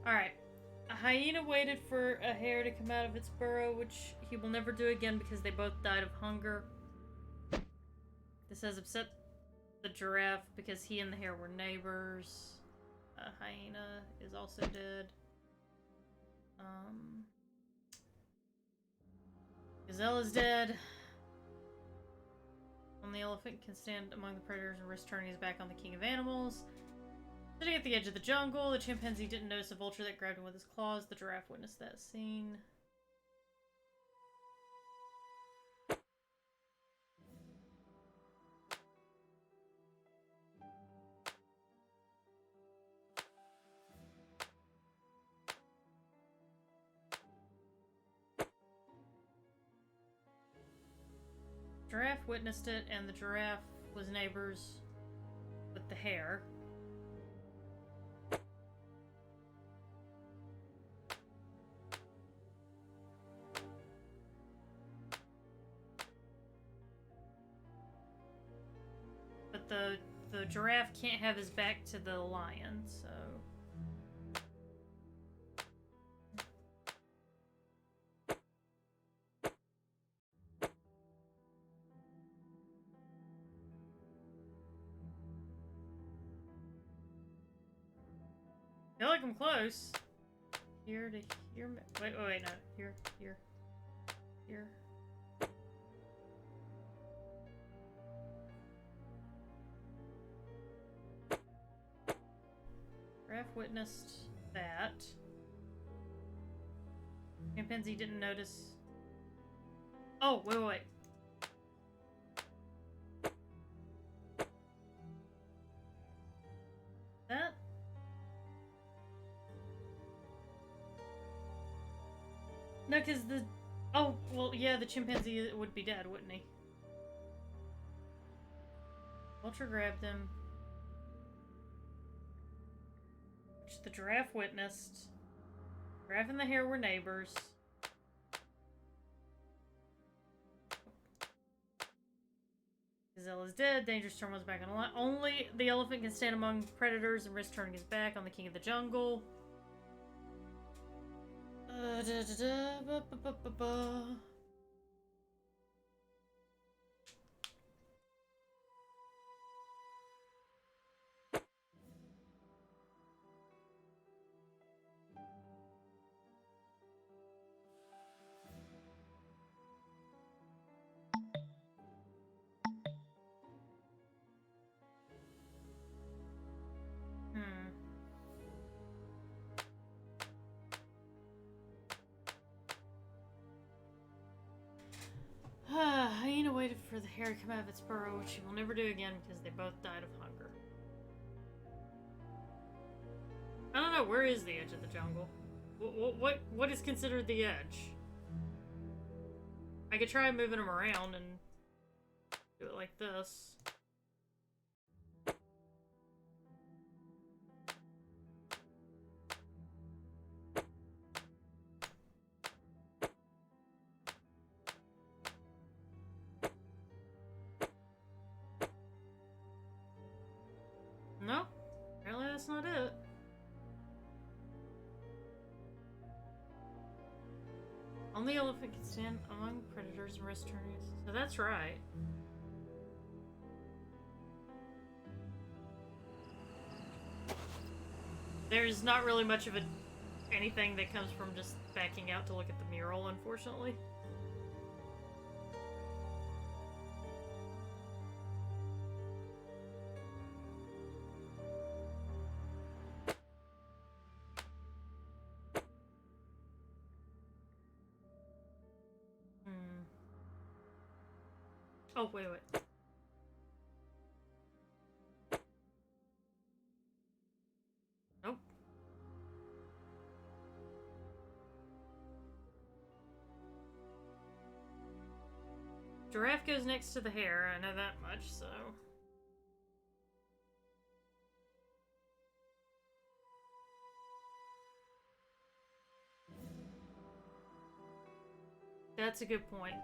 Alright. A hyena waited for a hare to come out of its burrow, which he will never do again because they both died of hunger. This has upset the giraffe because he and the hare were neighbors. A hyena is also dead. Gazelle is dead. Only the elephant can stand among the predators and risk turning his back on the king of animals. Sitting at the edge of the jungle, the chimpanzee didn't notice a vulture that grabbed him with his claws. The giraffe witnessed that scene. Giraffe witnessed it, and the giraffe was neighbors with the hare. But the giraffe can't have his back to the lion, so... I feel like I'm close. Here to here. Wait, no. Here. Raph witnessed that. Chimpanzee didn't notice. Oh, wait. That? No, because the... Oh, well, yeah, the chimpanzee would be dead, wouldn't he? Vulture grabbed him. Which the giraffe witnessed. Giraffe and the hare were neighbors. Gazelle is dead. Dangerous turn was back on the line. Only the elephant can stand among predators and risk turning his back on the king of the jungle. Hyena waited for the hare to come out of its burrow, which she will never do again because they both died of hunger. I don't know, where is the edge of the jungle? What is considered the edge? I could try moving them around and do it like this. No, apparently that's not it. Only elephant can stand among predators and risk turning. So that's right. There's not really much of anything that comes from just backing out to look at the mural, unfortunately. Oh, wait. Giraffe goes next to the hare, I know that much, so... That's a good point.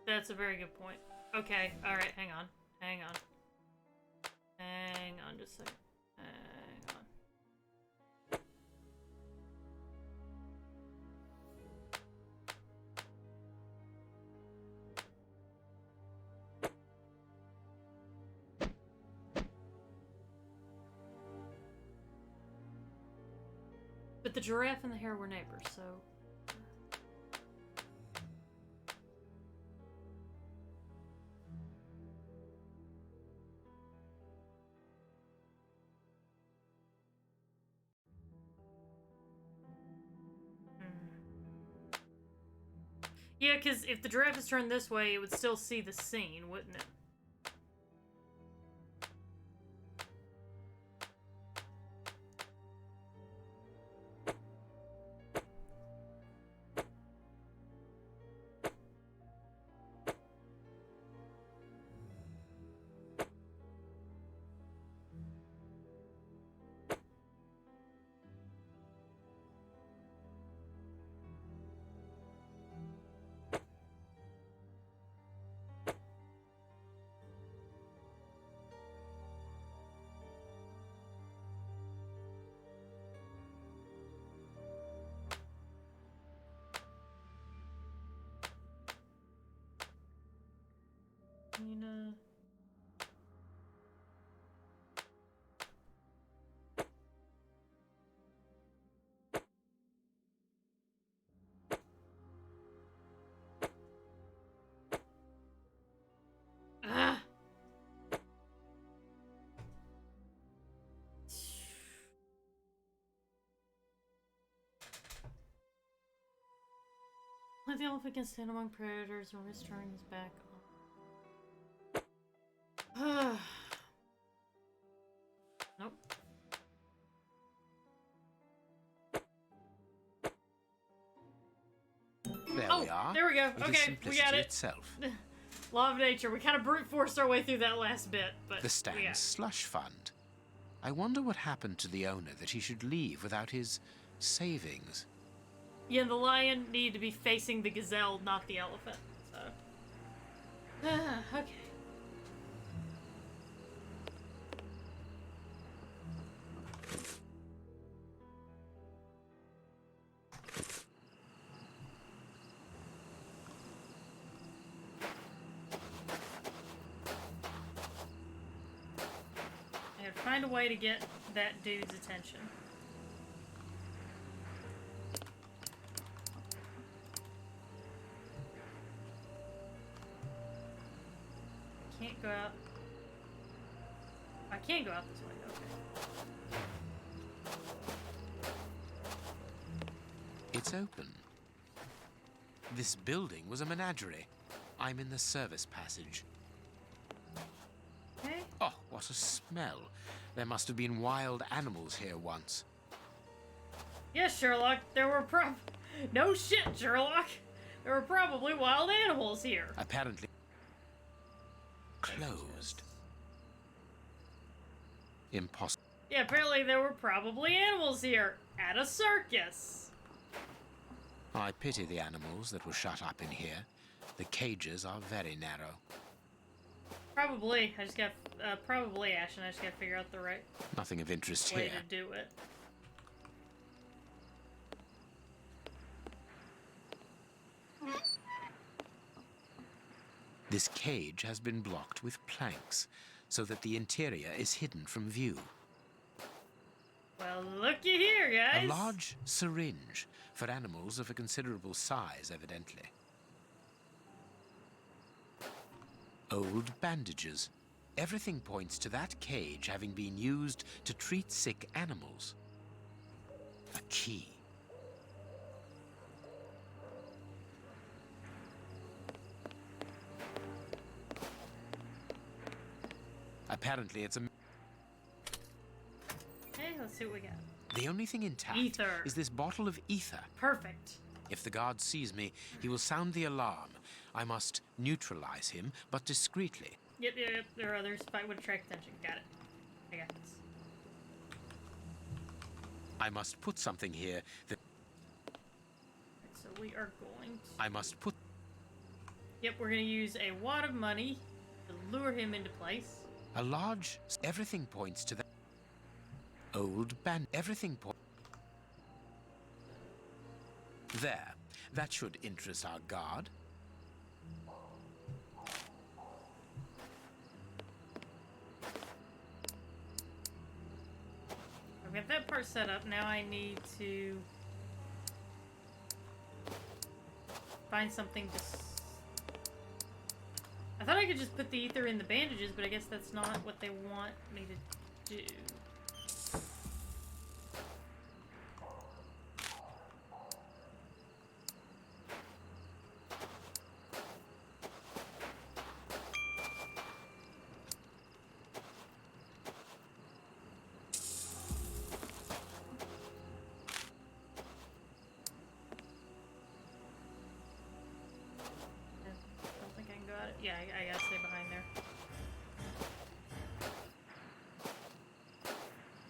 That's a very good point. Okay, alright, hang on. Hang on. Hang on just a second. Hang on. But the giraffe and the hare were neighbors, so... Yeah, because if the giraffe is turned this way, it would still see the scene, wouldn't it? Nina. Ah. Let the elephant can stand among predators and risk turning his back on. Nope. There we are. There we go. It is Okay, we got simplicity it. itself. Law of nature. We kind of brute forced our way through that last bit, but The Stan's slush fund. I wonder what happened to the owner that he should leave without his savings. Yeah, the lion needed to be facing the gazelle, not the elephant. So, okay. I gotta find a way to get that dude's attention. Can't go out. I can't go out this way, okay. It's open. This building was a menagerie. I'm in the service passage. Okay. Oh, what a smell. There must have been wild animals here once. Yes, Sherlock, there were no shit, Sherlock! There were probably wild animals here. Apparently closed. Impossible. Yeah, apparently there were probably animals here. At a circus. I pity the animals that were shut up in here. The cages are very narrow. Probably. I just got, probably, Ashton. I just gotta figure out the right Nothing of interest way here. to do it. This cage has been blocked with planks so that the interior is hidden from view. Well, looky here, guys. A large syringe for animals of a considerable size, evidently. Old bandages. Everything points to that cage having been used to treat sick animals. A key. Apparently it's a... Okay, let's see what we got. The only thing intact Ether. is this bottle of ether. Perfect. If the guard sees me, he will sound the alarm. I must neutralize him, but discreetly. Yep. There are others. Fight would attract attention. Got it. I got this. I must put something here that... So we are going to... I must put... Yep, we're going to use a wad of money to lure him into place. A large... Everything points to the... Old band... Everything points... There. That should interest our guard. I've got that part set up. Now I need to find something to... I thought I could just put the ether in the bandages, but I guess that's not what they want me to do. Yeah, I gotta stay behind there.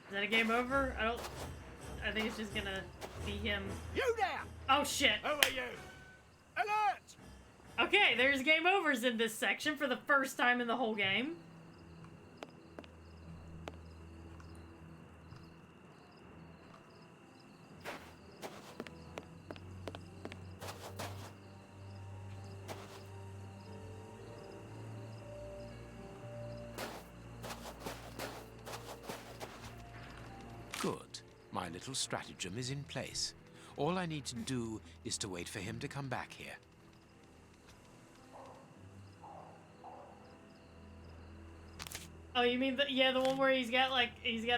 Is that a game over? I think it's just gonna be him. You there! Oh shit! Who are you? Alert! Okay, there's game overs in this section for the first time in the whole game. Good. My little stratagem is in place. All I need to do is to wait for him to come back here. Oh, you mean the one where he's got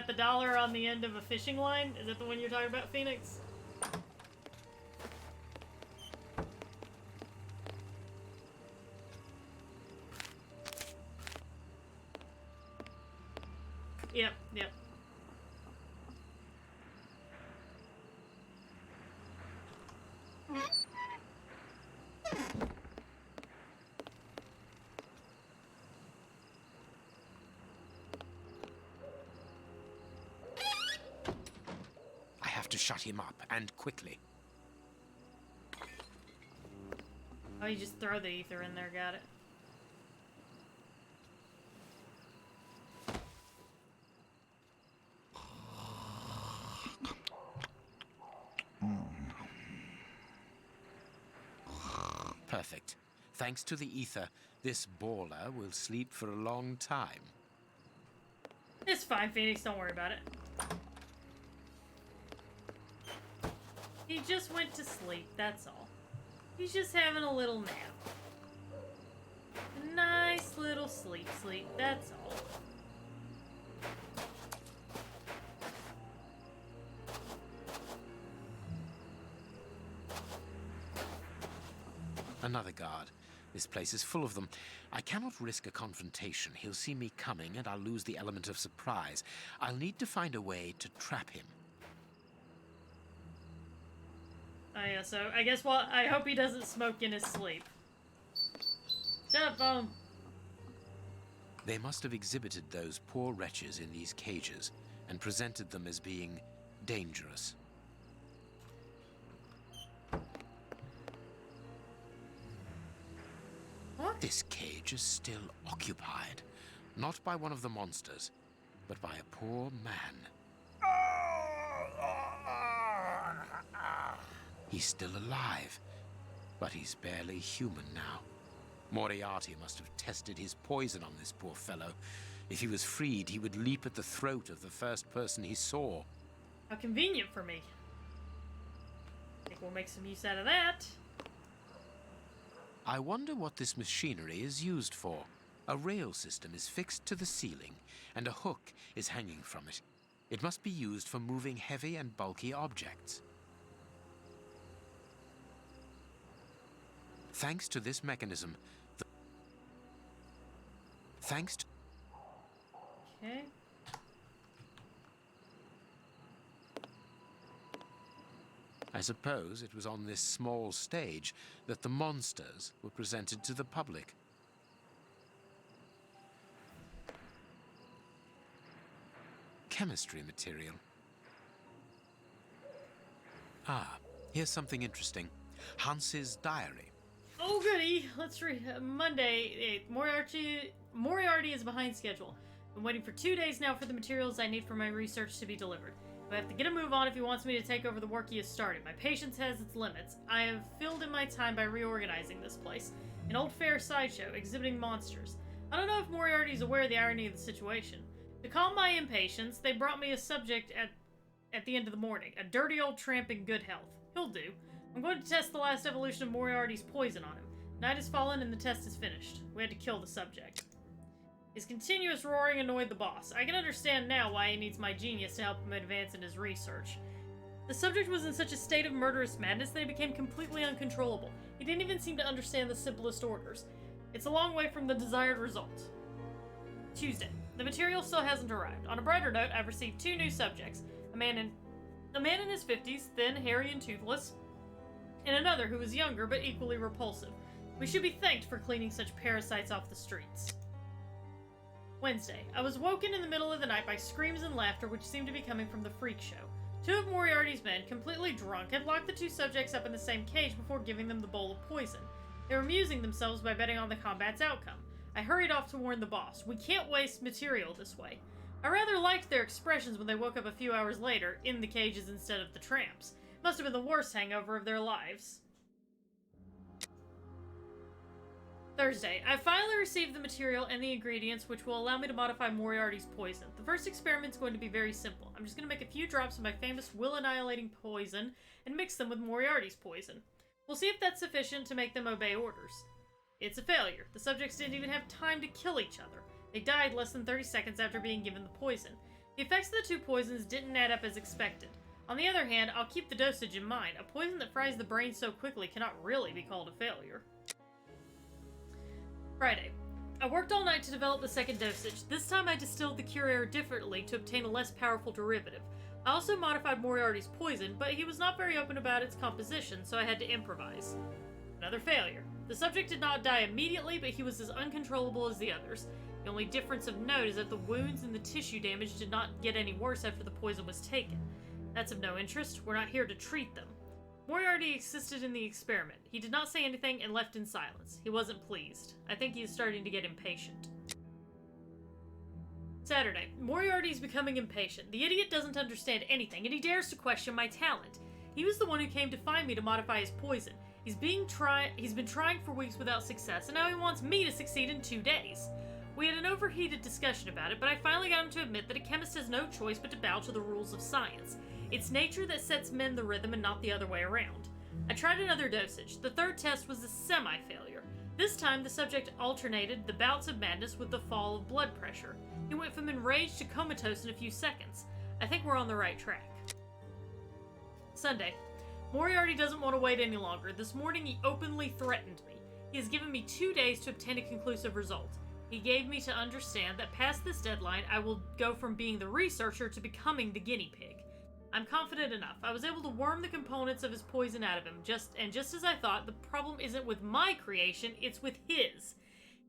the dollar on the end of a fishing line? Is that the one you're talking about, Phoenix? Yep. I have to shut him up, and quickly. Oh, you just throw the ether in there, got it. Perfect. Thanks to the ether, this baller will sleep for a long time. It's fine, Phoenix. Don't worry about it. He just went to sleep, that's all. He's just having a little nap. A nice little sleep, that's all. Another guard. This place is full of them. I cannot risk a confrontation. He'll see me coming, and I'll lose the element of surprise. I'll need to find a way to trap him. Oh yeah, so I guess I hope he doesn't smoke in his sleep. Shut up, phone. They must have exhibited those poor wretches in these cages and presented them as being dangerous. What? This cage is still occupied, not by one of the monsters, but by a poor man. He's still alive, but he's barely human now. Moriarty must have tested his poison on this poor fellow. If he was freed, he would leap at the throat of the first person he saw. How convenient for me. I think we'll make some use out of that. I wonder what this machinery is used for. A rail system is fixed to the ceiling, and a hook is hanging from it. It must be used for moving heavy and bulky objects. Thanks to this mechanism, Okay. I suppose it was on this small stage that the monsters were presented to the public. Chemistry material. Ah, here's something interesting. Hans's diary. Oh goody, let's read. Monday 8th. Moriarty is behind schedule. Been waiting for 2 days now for the materials I need for my research to be delivered. I have to get a move on if he wants me to take over the work he has started. My patience has its limits. I have filled in my time by reorganizing this place. An old fair sideshow, exhibiting monsters. I don't know if Moriarty is aware of the irony of the situation. To calm my impatience, they brought me a subject at the end of the morning. A dirty old tramp in good health. He'll do. I'm going to test the last evolution of Moriarty's poison on him. Night has fallen and the test is finished. We had to kill the subject. His continuous roaring annoyed the boss. I can understand now why he needs my genius to help him advance in his research. The subject was in such a state of murderous madness that he became completely uncontrollable. He didn't even seem to understand the simplest orders. It's a long way from the desired result. Tuesday. The material still hasn't arrived. On a brighter note, I've received 2 new subjects. A man in his 50s, thin, hairy, and toothless, and another who was younger but equally repulsive. We should be thanked for cleaning such parasites off the streets. Wednesday. I was woken in the middle of the night by screams and laughter which seemed to be coming from the freak show. 2 of Moriarty's men, completely drunk, had locked the 2 subjects up in the same cage before giving them the bowl of poison. They were amusing themselves by betting on the combat's outcome. I hurried off to warn the boss. We can't waste material this way. I rather liked their expressions when they woke up a few hours later, in the cages instead of the tramps. Must have been the worst hangover of their lives. Thursday. I finally received the material and the ingredients which will allow me to modify Moriarty's poison. The first experiment's going to be very simple. I'm just going to make a few drops of my famous will-annihilating poison and mix them with Moriarty's poison. We'll see if that's sufficient to make them obey orders. It's a failure. The subjects didn't even have time to kill each other. They died less than 30 seconds after being given the poison. The effects of the 2 poisons didn't add up as expected. On the other hand, I'll keep the dosage in mind. A poison that fries the brain so quickly cannot really be called a failure. Friday. I worked all night to develop the second dosage. This time I distilled the cure air differently to obtain a less powerful derivative. I also modified Moriarty's poison, but he was not very open about its composition, so I had to improvise. Another failure. The subject did not die immediately, but he was as uncontrollable as the others. The only difference of note is that the wounds and the tissue damage did not get any worse after the poison was taken. That's of no interest. We're not here to treat them. Moriarty assisted in the experiment. He did not say anything and left in silence. He wasn't pleased. I think he is starting to get impatient. Saturday. Moriarty is becoming impatient. The idiot doesn't understand anything, and he dares to question my talent. He was the one who came to find me to modify his poison. He's been trying for weeks without success, and now he wants me to succeed in 2 days. We had an overheated discussion about it, but I finally got him to admit that a chemist has no choice but to bow to the rules of science. It's nature that sets men the rhythm and not the other way around. I tried another dosage. The third test was a semi-failure. This time, the subject alternated the bouts of madness with the fall of blood pressure. He went from enraged to comatose in a few seconds. I think we're on the right track. Sunday. Moriarty doesn't want to wait any longer. This morning, he openly threatened me. He has given me 2 days to obtain a conclusive result. He gave me to understand that past this deadline, I will go from being the researcher to becoming the guinea pig. I'm confident enough. I was able to worm the components of his poison out of him, just as I thought, the problem isn't with my creation, it's with his.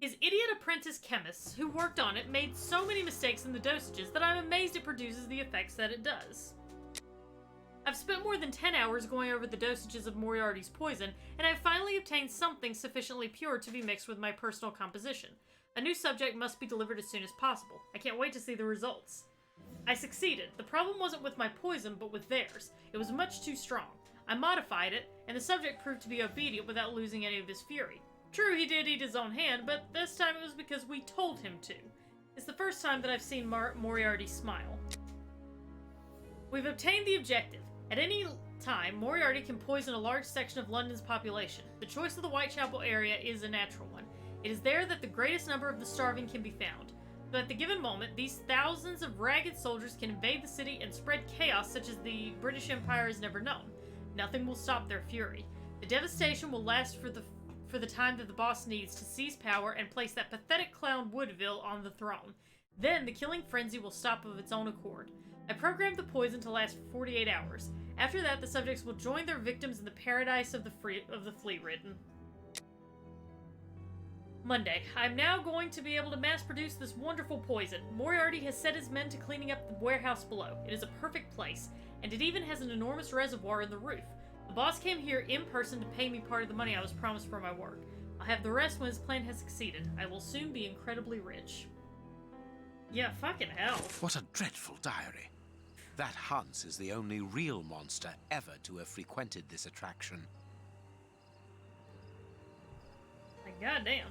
His idiot apprentice chemists who worked on it made so many mistakes in the dosages that I'm amazed it produces the effects that it does. I've spent more than 10 hours going over the dosages of Moriarty's poison, and I've finally obtained something sufficiently pure to be mixed with my personal composition. A new subject must be delivered as soon as possible. I can't wait to see the results. I succeeded. The problem wasn't with my poison, but with theirs. It was much too strong. I modified it, and the subject proved to be obedient without losing any of his fury. True, he did eat his own hand, but this time it was because we told him to. It's the first time that I've seen Moriarty smile. We've obtained the objective. At any time, Moriarty can poison a large section of London's population. The choice of the Whitechapel area is a natural one. It is there that the greatest number of the starving can be found. So at the given moment, these thousands of ragged soldiers can invade the city and spread chaos such as the British Empire has never known. Nothing will stop their fury. The devastation will last for the time that the boss needs to seize power and place that pathetic clown Woodville on the throne. Then the killing frenzy will stop of its own accord. I programmed the poison to last for 48 hours. After that, the subjects will join their victims in the paradise of the fleet-ridden. Monday. I'm now going to be able to mass-produce this wonderful poison. Moriarty has set his men to cleaning up the warehouse below. It is a perfect place, and it even has an enormous reservoir in the roof. The boss came here in person to pay me part of the money I was promised for my work. I'll have the rest when his plan has succeeded. I will soon be incredibly rich. Yeah, fucking hell. What a dreadful diary. That Hans is the only real monster ever to have frequented this attraction. Like, goddamn.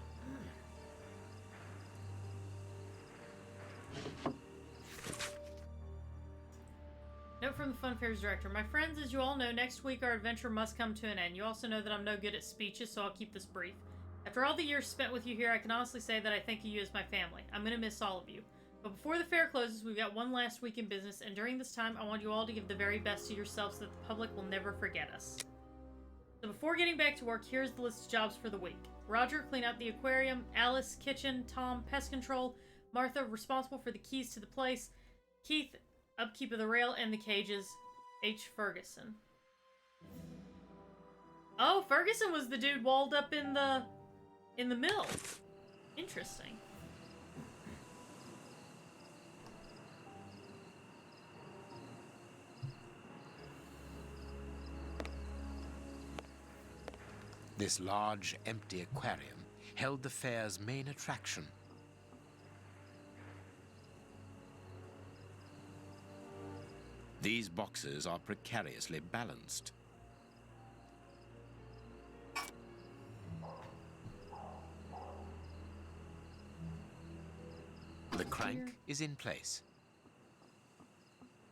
Note from the Fun Fairs director. My friends, as you all know, next week our adventure must come to an end. You also know that I'm no good at speeches, so I'll keep this brief. After all the years spent with you here, I can honestly say that I think of you as my family. I'm going to miss all of you. But before the fair closes, we've got one last week in business, and during this time, I want you all to give the very best to yourselves so that the public will never forget us. So before getting back to work, here's the list of jobs for the week. Roger, clean out the aquarium. Alice, kitchen. Tom, pest control. Martha, responsible for the keys to the place. Keith, upkeep of the rail and the cages. H. Ferguson. Oh, Ferguson was the dude walled up in the mill. Interesting. This large, empty aquarium held the fair's main attraction. These boxes are precariously balanced. The crank is in place.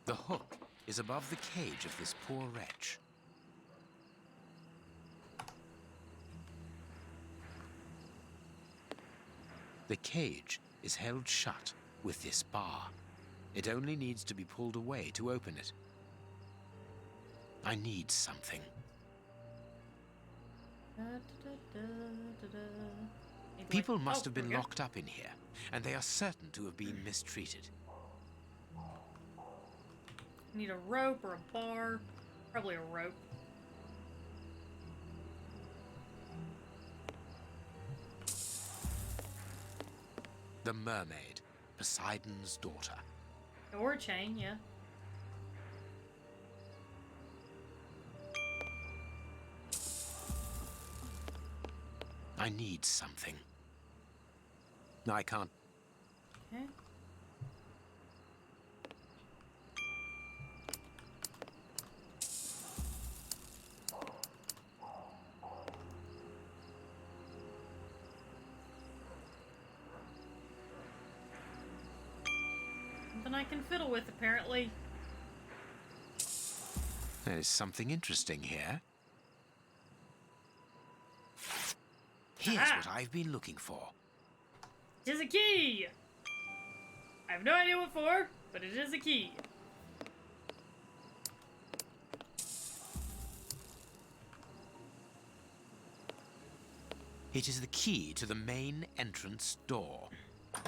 The hook is above the cage of this poor wretch. The cage is held shut with this bar. It only needs to be pulled away to open it. I need something. People must have been locked up in here, and they are certain to have been mistreated. Need a rope or a bar. Probably a rope. The mermaid, Poseidon's daughter. Or a chain, yeah. I need something. I can't. Okay. Something I can fiddle with, apparently. There is something interesting here. Here's what I've been looking for. It is a key! I have no idea what for, but it is a key. It is the key to the main entrance door. I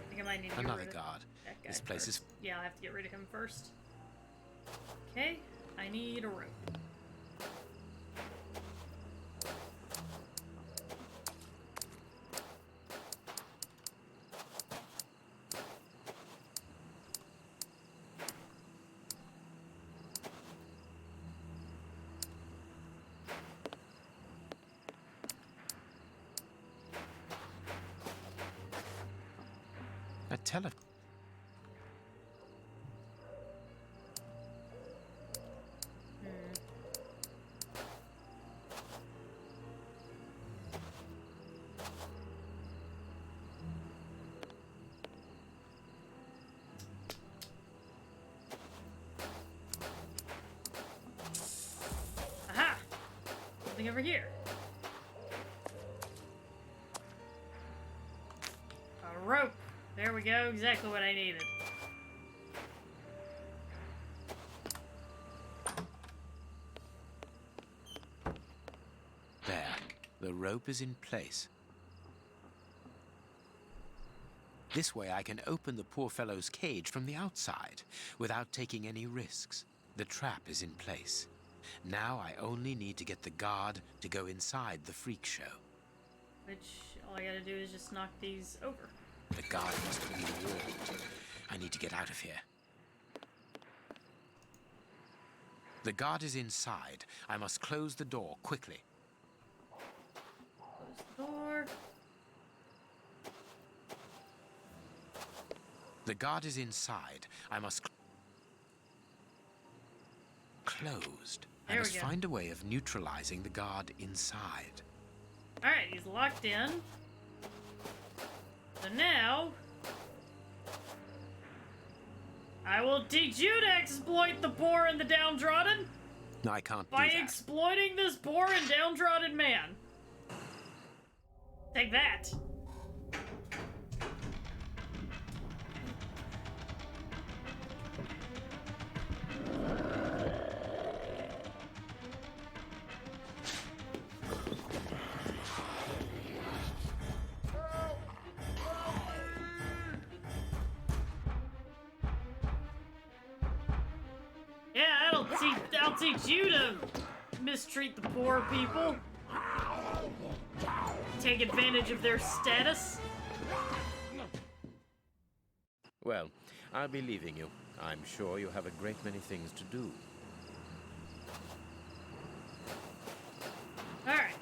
think I might need to get Another rid of guard. that guy This place first. is... Yeah, I'll have to get rid of him first. Okay, I need a rope. A tele... Aha! Something over here. A rope. There we go. Exactly what I needed. There. The rope is in place. This way I can open the poor fellow's cage from the outside without taking any risks. The trap is in place. Now I only need to get the guard to go inside the freak show. Which, all I gotta do is just knock these over. The guard must be warned. I need to get out of here. The guard is inside. I must close the door quickly. Close the door. The guard is inside. I must closed. I There must we go. find a way of neutralizing the guard inside. Alright, he's locked in. So now, I will teach you to exploit the poor and the downtrodden No, I can't by do that. exploiting this poor and downtrodden man. Take that. Yeah, I'll teach you to mistreat the poor people. Take advantage of their status. Well, I'll be leaving you. I'm sure you have a great many things to do. Alright.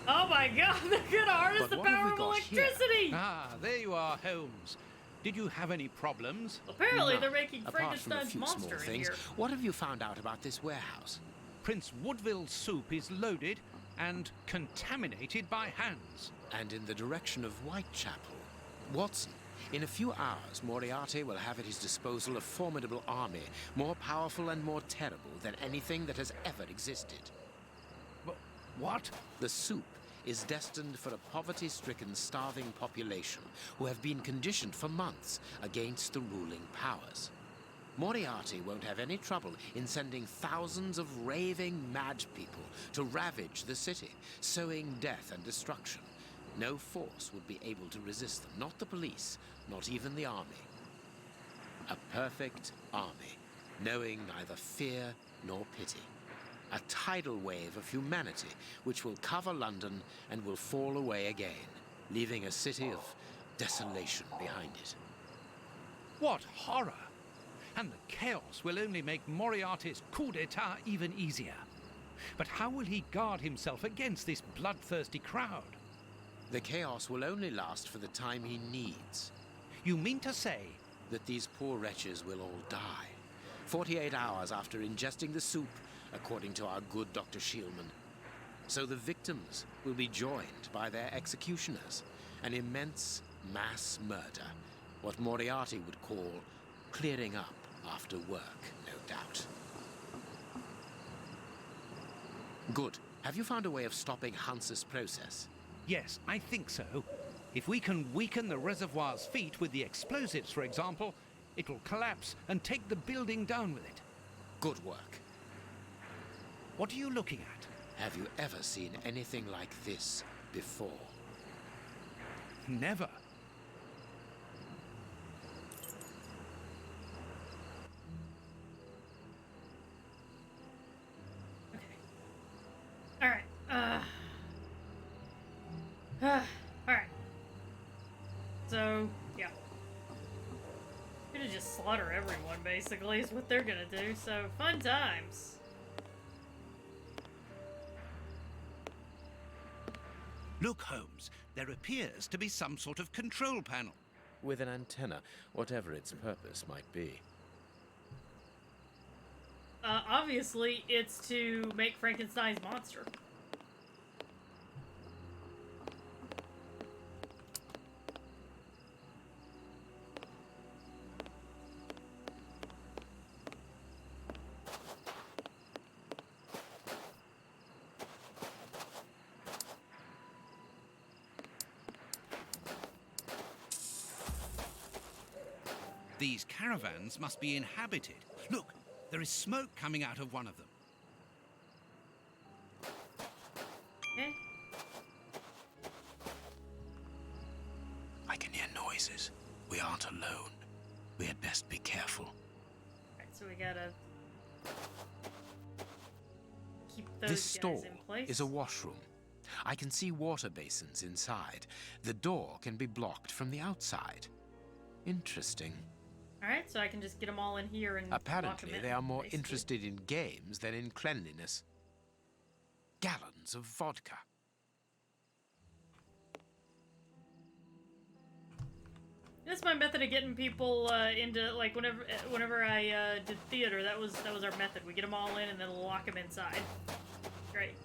Oh my god, they're gonna harness But the what have power we of got here? electricity! Ah, there you are, Holmes. Did you have any problems? Apparently No, they're making apart from a Frankenstein's few monster small in things. here. What have you found out about this warehouse? Prince Woodville's soup is loaded and contaminated by hands. And in the direction of Whitechapel. Watson, in a few hours, Moriarty will have at his disposal a formidable army, more powerful and more terrible than anything that has ever existed. What? The soup is destined for a poverty-stricken, starving population who have been conditioned for months against the ruling powers. Moriarty won't have any trouble in sending thousands of raving mad people to ravage the city, sowing death and destruction. No force would be able to resist them, not the police, not even the army. A perfect army, knowing neither fear nor pity. A tidal wave of humanity which will cover London and will fall away again, leaving a city of desolation behind it. What horror! And the chaos will only make Moriarty's coup d'etat even easier. But how will he guard himself against this bloodthirsty crowd? The chaos will only last for the time he needs. You mean to say that these poor wretches will all die 48 hours after ingesting the soup, according to our good Dr. Shielman. So the victims will be joined by their executioners. An immense mass murder. What Moriarty would call clearing up after work, no doubt. Good. Have you found a way of stopping Hans's process? Yes, I think so. If we can weaken the reservoir's feet with the explosives, for example, it will collapse and take the building down with it. Good work. What are you looking at? Have you ever seen anything like this before? Never. Alright, alright. So, yeah. Gonna just slaughter everyone, basically, is what they're gonna do, so fun times. Look, Holmes, there appears to be some sort of control panel. With an antenna, whatever its purpose might be. Obviously, it's to make Frankenstein's monster. These caravans must be inhabited. Look, there is smoke coming out of one of them. Okay. I can hear noises. We aren't alone. We had best be careful. Alright, so we gotta keep those This guys stall in place. is a washroom. I can see water basins inside. The door can be blocked from the outside. Interesting. Alright, so I can just get them all in here and lock Apparently, them in, they are more basically. interested in games than in cleanliness. Gallons of vodka. That's my method of getting people into, like, whenever I did theater. That was our method. We get them all in and then lock them inside. Great.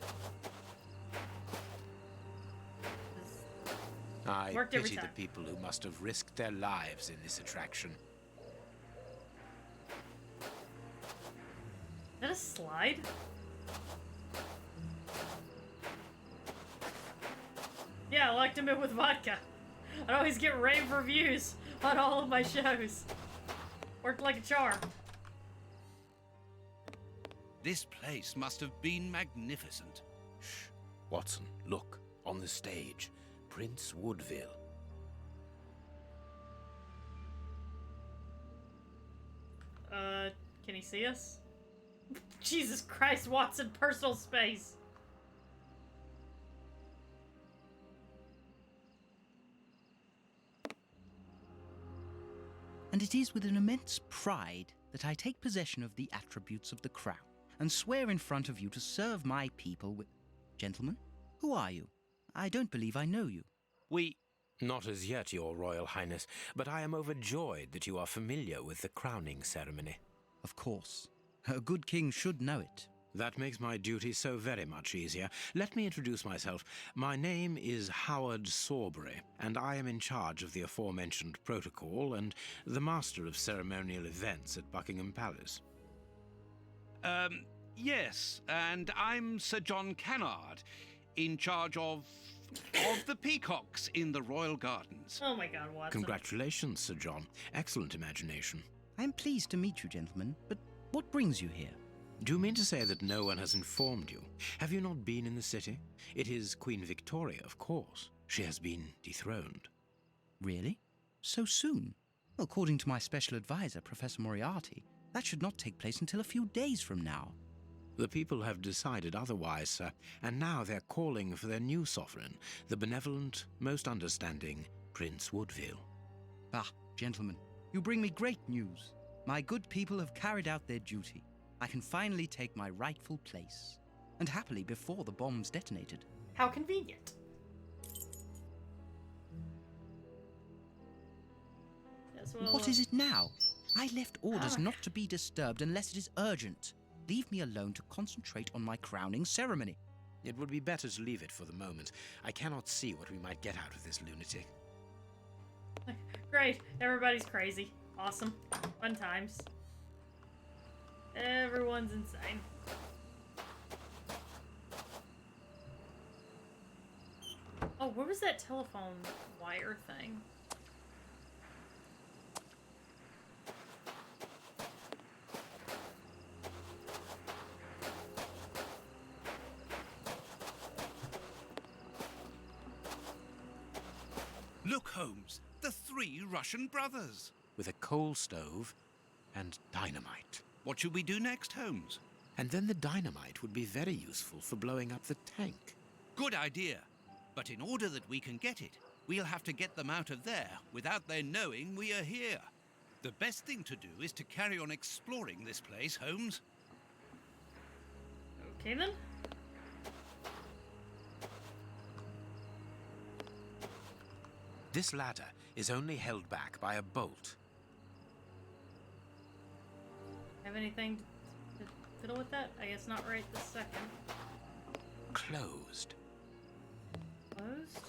I Worked every pity the time. people who must have risked their lives in this attraction. Is that a slide? Yeah, I locked him in with vodka. I'd always get rave reviews on all of my shows. Worked like a charm. This place must have been magnificent. Shh. Watson, look. On the stage. Prince Woodville. Can he see us? Jesus Christ, Watson, personal space. And it is with an immense pride that I take possession of the attributes of the crown, and swear in front of you to serve my people with... Gentlemen, who are you? I don't believe I know you. Not as yet, Your Royal Highness, but I am overjoyed that you are familiar with the crowning ceremony. Of course. A good king should know it. That makes my duty so very much easier. Let me introduce myself. My name is Howard Sawbury, and I am in charge of the aforementioned protocol and the master of ceremonial events at Buckingham Palace. Yes, and I'm Sir John Cannard, in charge of the peacocks in the royal gardens. Oh my God, Watson. Congratulations, Sir John. Excellent imagination. I'm pleased to meet you, gentlemen, but what brings you here? Do you mean to say that no one has informed you? Have you not been in the city? It is Queen Victoria, of course. She has been dethroned. Really? So soon? According to my special advisor, Professor Moriarty, that should not take place until a few days from now. The people have decided otherwise, sir, and now they're calling for their new sovereign, the benevolent, most understanding Prince Woodville. Ah, gentlemen, you bring me great news. My good people have carried out their duty. I can finally take my rightful place, and happily before the bombs detonated. How convenient. Yes, well, What is it now? I left orders Ah. not to be disturbed unless it is urgent. Leave me alone to concentrate on my crowning ceremony. It would be better to leave it for the moment. I cannot see what we might get out of this lunatic. Great. Everybody's crazy. Awesome. Fun times. Everyone's insane. Oh, where was that telephone wire thing? Look, Holmes, the 3 Russian brothers. With a coal stove and dynamite. What should we do next, Holmes? And then the dynamite would be very useful for blowing up the tank. Good idea. But in order that we can get it, we'll have to get them out of there without their knowing we are here. The best thing to do is to carry on exploring this place, Holmes. Okay then. This ladder is only held back by a bolt. Have anything to fiddle with that? I guess not right this second. Closed. Closed?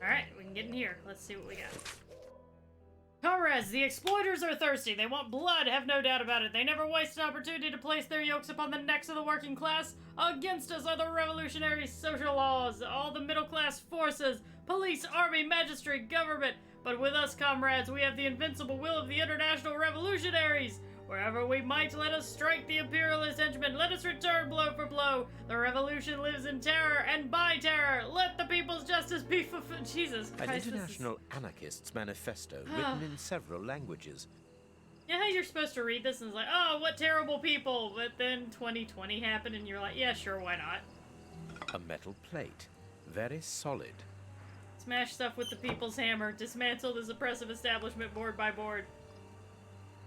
Alright, we can get in here. Let's see what we got. Comrades, the exploiters are thirsty. They want blood, have no doubt about it. They never waste an opportunity to place their yokes upon the necks of the working class. Against us are the revolutionary social laws, all the middle class forces, police, army, magistrate, government. But with us, comrades, we have the invincible will of the international revolutionaries. Wherever we might, let us strike the imperialist henchmen. Let us return blow for blow. The revolution lives in terror and by terror. Let the people's justice be fulfilled. Jesus Christ. An international anarchists manifesto written in several languages. Yeah, how you're supposed to read this and it's like, oh, what terrible people. But then 2020 happened and you're like, yeah, sure, why not? A metal plate. Very solid. Smash stuff with the people's hammer. Dismantle this oppressive establishment board by board.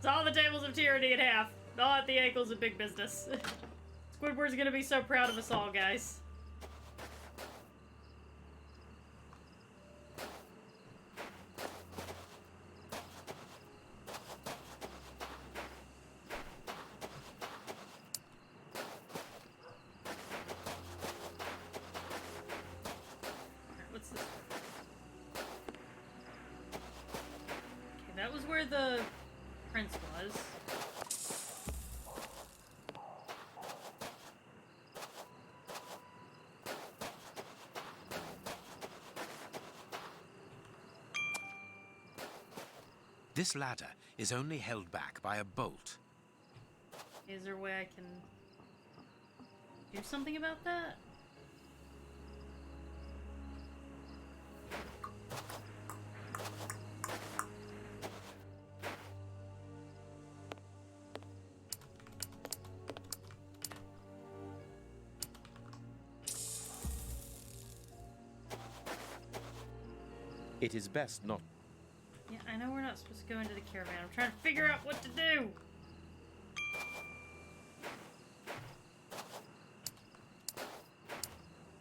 Saw the tables of tyranny in half. Gnaw at the ankles of big business. Squidward's gonna be so proud of us all, guys. What's this? Okay, that was where the prince was. This ladder is only held back by a bolt. Is there a way I can do something about that? It is best not. Yeah, I know we're not supposed to go into the caravan. I'm trying to figure out what to do.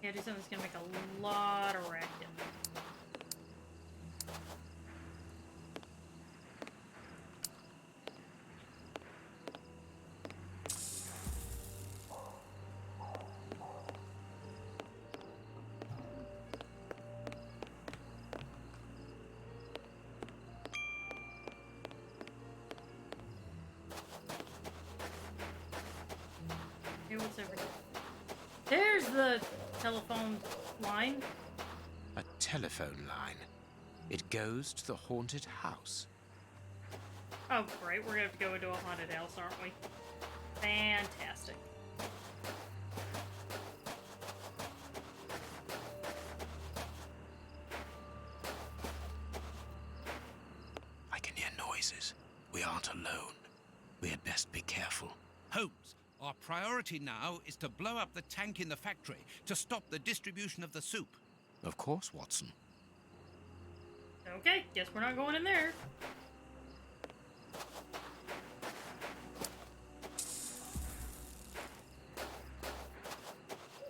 Yeah, do something that's gonna make a lot of racket. Okay, what's over here? There's the telephone line. A telephone line. It goes to the haunted house. Oh, great. We're gonna have to go into a haunted house, aren't we? Fantastic. I can hear noises. We aren't alone. We had best be careful. Holmes, our priority now is to blow up the tank in the factory to stop the distribution of the soup. Of course, Watson. Okay, guess we're not going in there.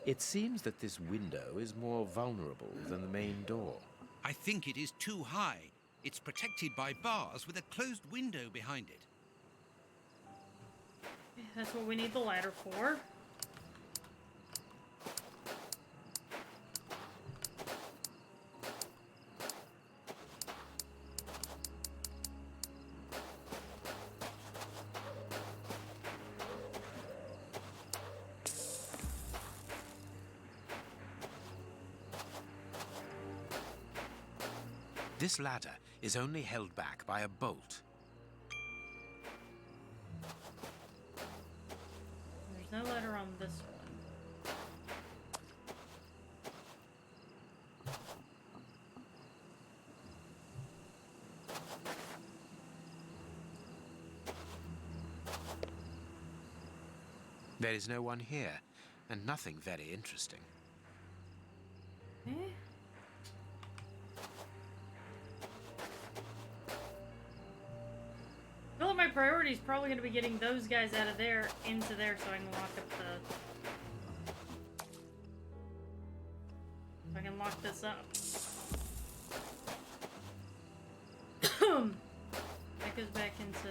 It seems that this window is more vulnerable than the main door. I think it is too high. It's protected by bars with a closed window behind it. That's what we need the ladder for. This ladder is only held back by a bolt. There's no ladder on this one. There is no one here, and nothing very interesting. Eh? I feel like my priority is probably going to be getting those guys out of there into there so I can lock up the... So I can lock this up. That goes back into...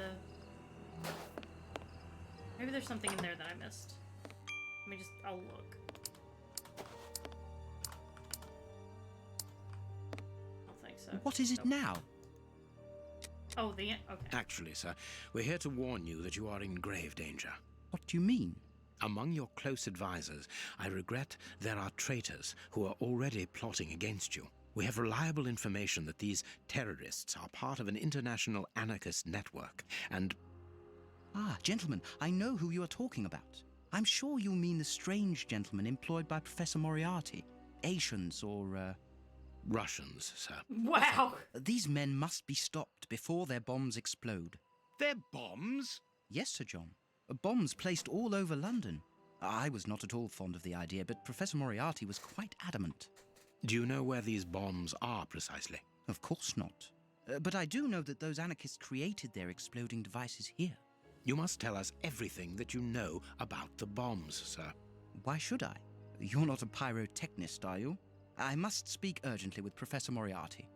Maybe there's something in there that I missed. Let me just... I'll look. I don't think so. What is it Nope. now? Oh, the... Okay. Actually, sir, we're here to warn you that you are in grave danger. What do you mean? Among your close advisors, I regret there are traitors who are already plotting against you. We have reliable information that these terrorists are part of an international anarchist network, and... Ah, gentlemen, I know who you are talking about. I'm sure you mean the strange gentleman employed by Professor Moriarty. Asians or, Russians, sir. Wow! These men must be stopped before their bombs explode. Their bombs? Yes, Sir John. Bombs placed all over London. I was not at all fond of the idea, but Professor Moriarty was quite adamant. Do you know where these bombs are precisely? Of course not. But I do know that those anarchists created their exploding devices here. You must tell us everything that you know about the bombs, sir. Why should I? You're not a pyrotechnist, are you? I must speak urgently with Professor Moriarty.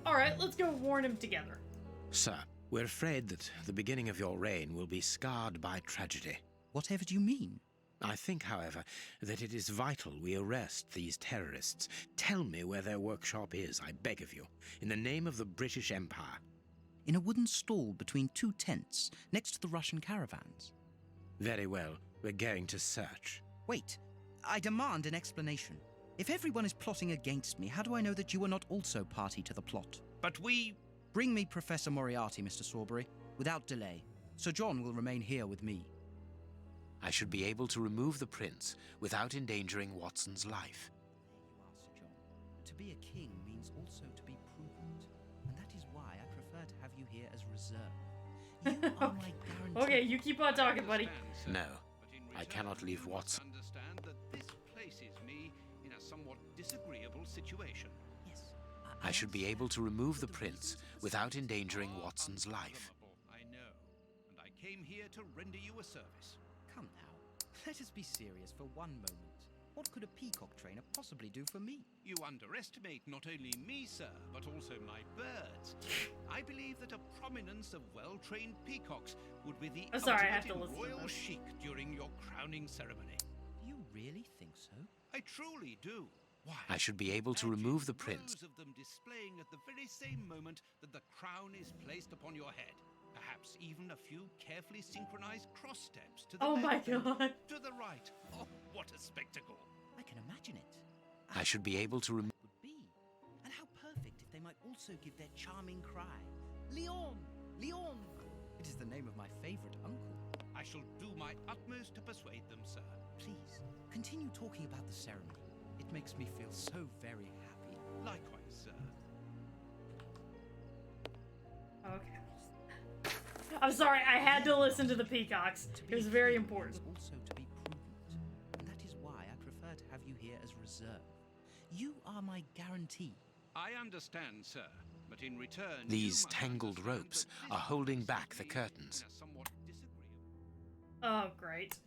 Alright, let's go warn him together. Sir, we're afraid that the beginning of your reign will be scarred by tragedy. Whatever do you mean? I think, however, that it is vital we arrest these terrorists. Tell me where their workshop is, I beg of you, in the name of the British Empire. In a wooden stall between two tents, next to the Russian caravans. Very well, we're going to search. Wait, I demand an explanation. If everyone is plotting against me, how do I know that you are not also party to the plot? But we... Bring me Professor Moriarty, Mr. Sawbury, without delay. Sir John will remain here with me. I should be able to remove the prince without endangering Watson's life. There you are, Sir John. To be a king means also to be prudent, and that is why I prefer to have you here as reserve. You are my guarantee. Okay, you keep on talking, buddy. No, I cannot leave Watson. Understand that this places me in a somewhat disagreeable situation. Yes. I should be able to remove the prince without endangering Watson's life. I know, and I came here to render you a service. Come now, let us be serious for one moment. What could a peacock trainer possibly do for me? You underestimate not only me, sir, but also my birds. I believe that a prominence of well-trained peacocks would be the ultimate in royal chic during your crowning ceremony. Do you really think so? I truly do. Why? I should be able to remove the prince. Rows of them displaying at the very same moment that the crown is placed upon your head. Perhaps even a few carefully synchronized cross steps to the Oh my left and god. to the right. Oh, what a spectacle. I can imagine it. I should be able to remove... Would be. And how perfect if they might also give their charming cry. Leon! Leon! It is the name of my favorite uncle. I shall do my utmost to persuade them, sir. Please, continue talking about the ceremony. It makes me feel so very happy. Likewise, sir. Okay. I'm sorry, I had to listen to the peacocks. It was very important. Also to be prudent, and that is why I prefer to have you here as reserve. You are my guarantee. I understand, sir, but in return... These tangled ropes are holding back the curtains. Oh, great.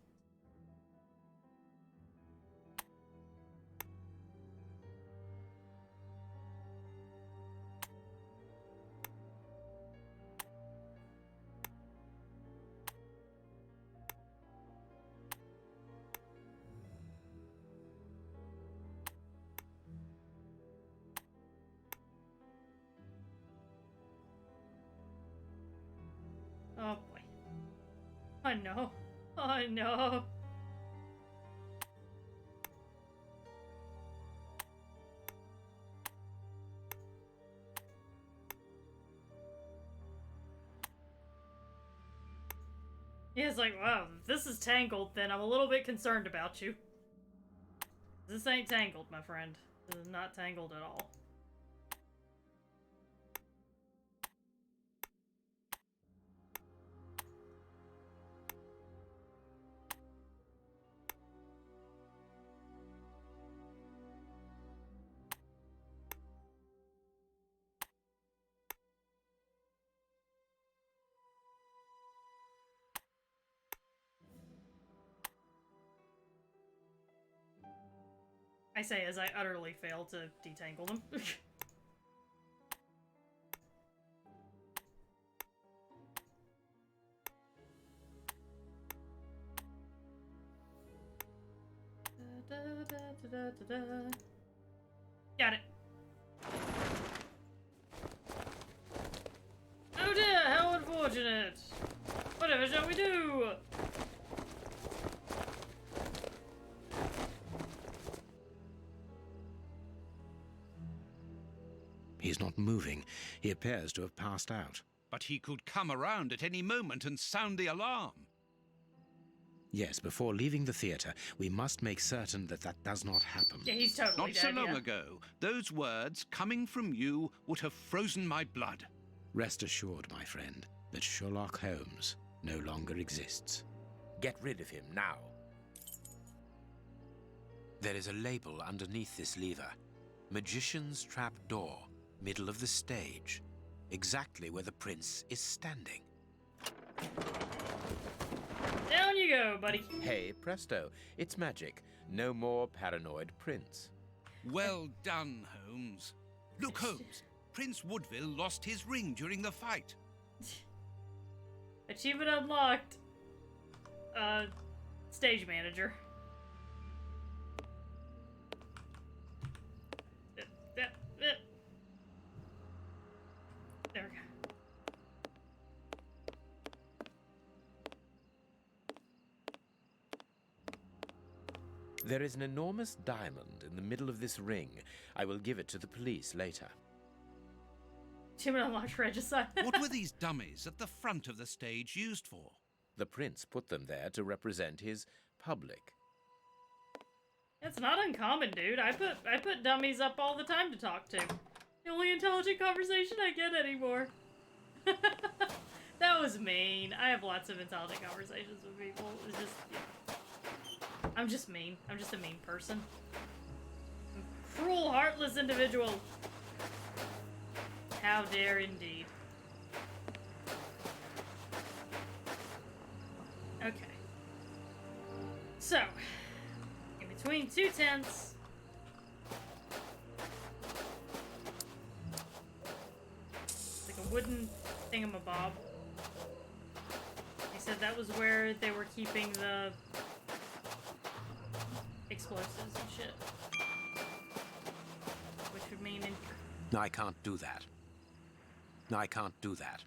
Oh boy. Oh no. Oh no. Yeah, it's like, wow, if this is tangled, then I'm a little bit concerned about you. This ain't tangled, my friend. This is not tangled at all. I say as I utterly fail to detangle them. Got it. Oh dear, how unfortunate. What shall we do? He's not moving. He appears to have passed out. But he could come around at any moment and sound the alarm. Yes, before leaving the theatre, we must make certain that that does not happen. Yeah, he's totally Not dead, so long yeah. ago, those words coming from you would have frozen my blood. Rest assured, my friend, that Sherlock Holmes no longer exists. Get rid of him now. There is a label underneath this lever. Magician's Trap Door, middle of the stage. Exactly where the prince is standing. Down you go, buddy. Hey, presto, it's magic. No more paranoid prince. Well done, Holmes. Look, Holmes, Prince Woodville lost his ring during the fight. Achievement unlocked. Stage manager. There we go. There is an enormous diamond in the middle of this ring. I will give it to the police later. Achievement unlocked regicide. What were these dummies at the front of the stage used for? The prince put them there to represent his public. It's not uncommon, dude. I put dummies up all the time to talk to. The only intelligent conversation I get anymore. That was mean. I have lots of intelligent conversations with people. It's just, yeah. I'm just mean. I'm just a mean person. I'm a cruel, heartless individual. How dare indeed. Okay. So, in between two tents, it's like a wooden thingamabob. They said that was where they were keeping the explosives and shit. Which would mean in here. I can't do that. I can't do that.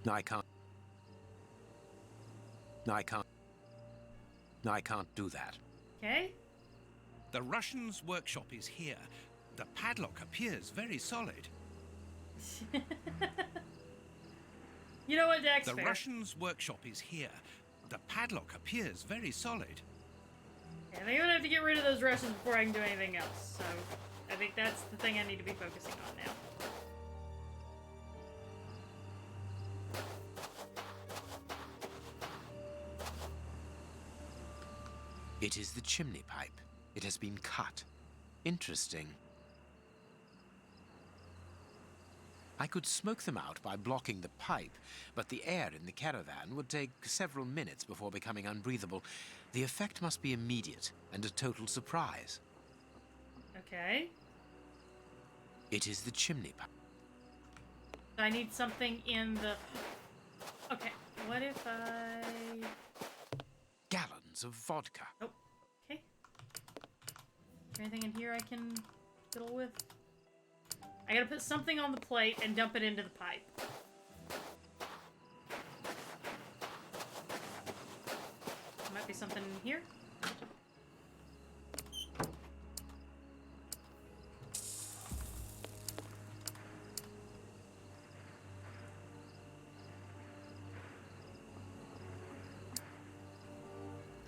I can't. I can't do that. Okay. The Russian's workshop is here. The padlock appears very solid. You know what, Dex? The Russian's workshop is here. The padlock appears very solid. Yeah, I think I'm gonna have to get rid of those Russians before I can do anything else. So, I think that's the thing I need to be focusing on now. It is the chimney pipe. It has been cut. Interesting. I could smoke them out by blocking the pipe, but the air in the caravan would take several minutes before becoming unbreathable. The effect must be immediate and a total surprise. Okay. It is the chimney pipe. I need something in the... Okay, what if I... Gallons of vodka. Oh, okay. Is there anything in here I can fiddle with? I gotta put something on the plate and dump it into the pipe. Might be something in here.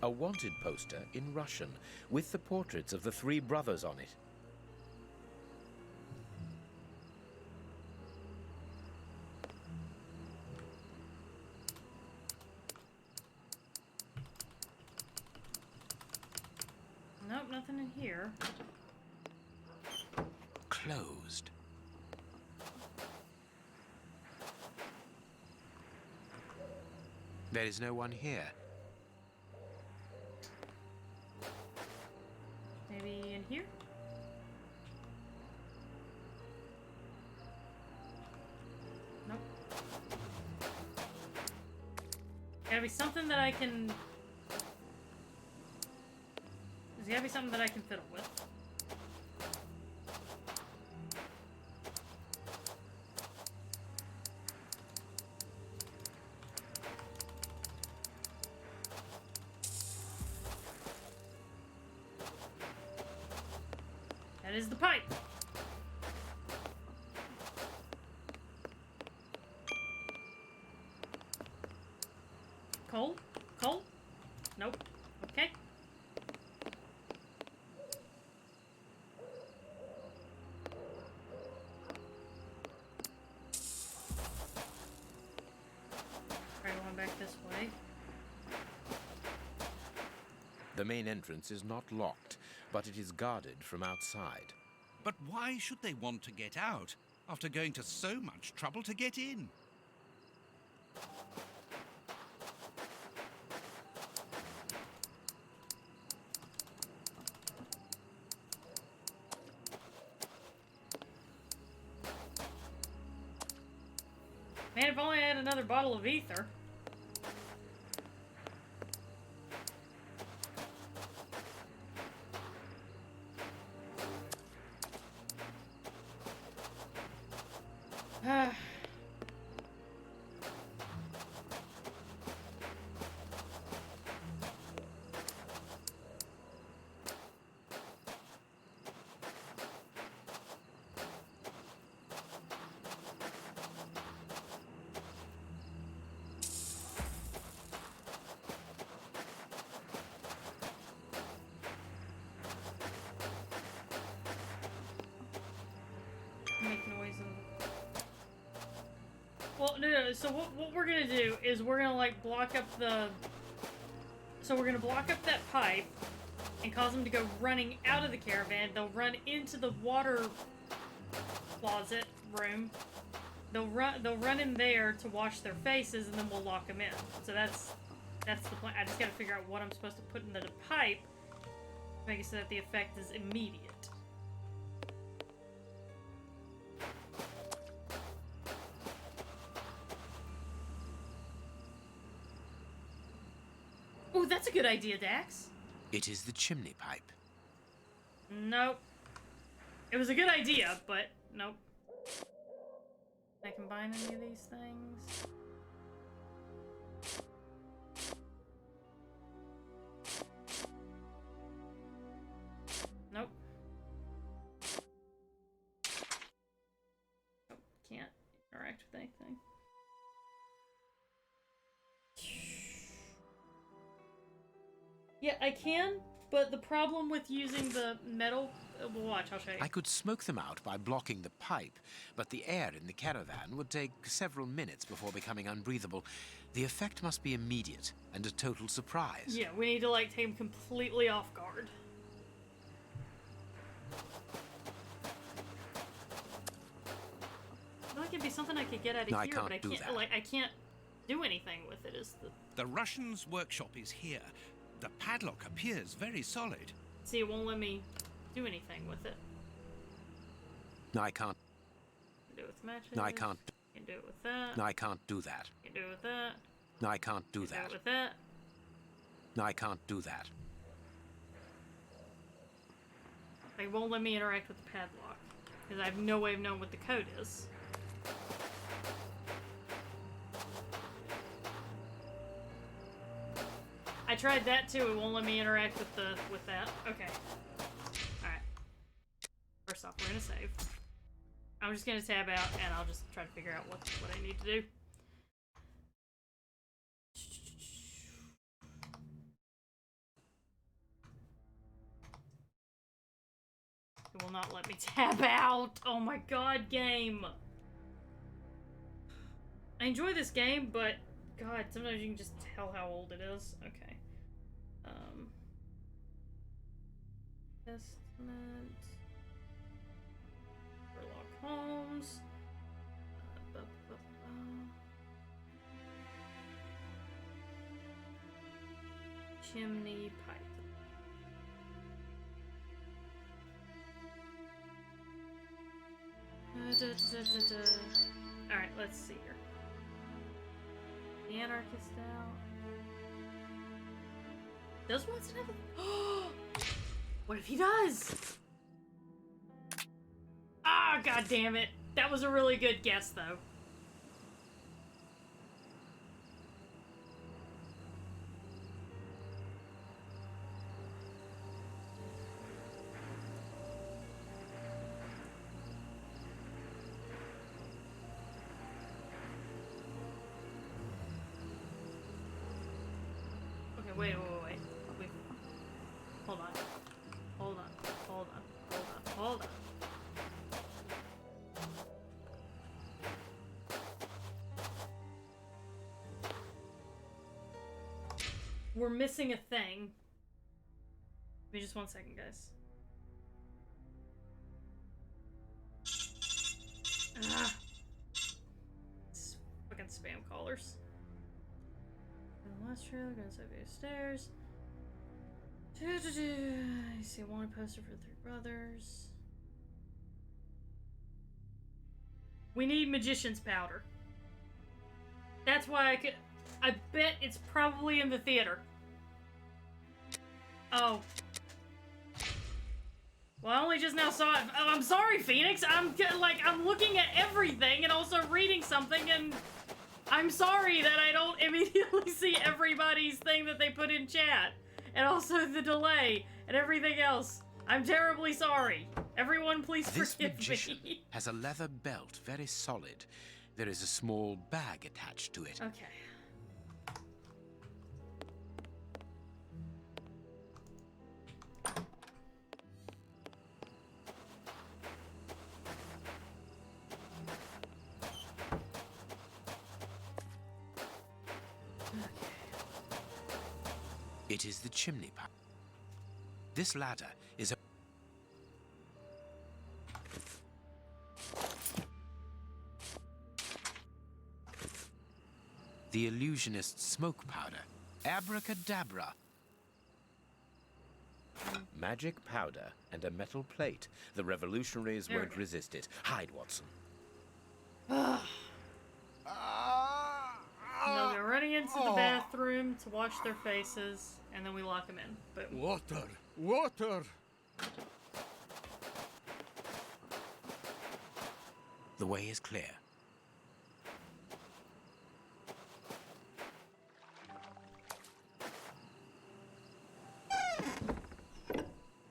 A wanted poster in Russian, with the portraits of the three brothers on it. Nope, nothing in here. Closed. There is no one here. Maybe in here? Nope. Gotta be something that I can... There's gotta be something that I can fiddle with. is the pipe. Coal? Coal? Nope. Okay. Try going back this way. The main entrance is not locked, but it is guarded from outside. But why should they want to get out after going to so much trouble to get in? Man, if only I had another bottle of ether. Make noise and... Well, no. So what we're gonna do is we're gonna like block up the... So we're gonna block up that pipe and cause them to go running out of the caravan. They'll run into the water closet room. They'll run in there to wash their faces, and then we'll lock them in. So that's the plan. I just gotta figure out what I'm supposed to put in the pipe to make it so that the effect is immediate. Oh, that's a good idea, Dax. It is the chimney pipe. Nope. It was a good idea, but nope. Can I combine any of these things? Nope. Nope. Can't interact with anything. Yeah, I can, but the problem with using the metal... Well, watch, I'll show you. I could smoke them out by blocking the pipe, but the air in the caravan would take several minutes before becoming unbreathable. The effect must be immediate and a total surprise. Yeah, we need to, like, take him completely off guard. I feel like it'd be something I could get out of No, here, but I can't, that. like, I can't do anything with it, is the... The Russian's workshop is here. The padlock appears very solid. See, it won't let me do anything with it. No, I can't. Can do it with matches. No, I can't. Can do it with that. No, I can't do that. Can do it with that. No, I can't do Can that. do it with that. No, I can't do that. They won't let me interact with the padlock because I have no way of knowing what the code is. I tried that too. It won't let me interact with that. Okay. All right. First off, we're gonna save. I'm just gonna tab out and I'll just try to figure out what I need to do. It will not let me tab out. Oh my god, game. I enjoy this game, but god, sometimes you can just tell how old it is. Okay. Testament. Sherlock Holmes. Chimney pipe. Alright, let's see here. The anarchist out. Does Watson have a... What if he does? Ah, god damn it. That was a really good guess, though. wait. Hold on. Hold on. We're missing a thing. Give me just 1 second, guys. Ah. Fucking spam callers. Last trailer, gonna save you stairs. I see a wanted poster for the 3 brothers. We need magician's powder. That's why I bet it's probably in the theater. Oh. Well, I only just now saw it. Oh, I'm sorry, Phoenix. I'm looking at everything and also reading something, and I'm sorry that I don't immediately see everybody's thing that they put in chat. And also the delay and everything else. I'm terribly sorry. Everyone, please This forgive magician me. has a leather belt, very solid. There is a small bag attached to it. Okay. It is the chimney pipe. This ladder is a... The illusionist's smoke powder. Abracadabra. Magic powder and a metal plate. The revolutionaries There we won't go. resist it. Hide, Watson. They'll go running into the bathroom to wash their faces, and then we lock them in. Boom. Water! The way is clear.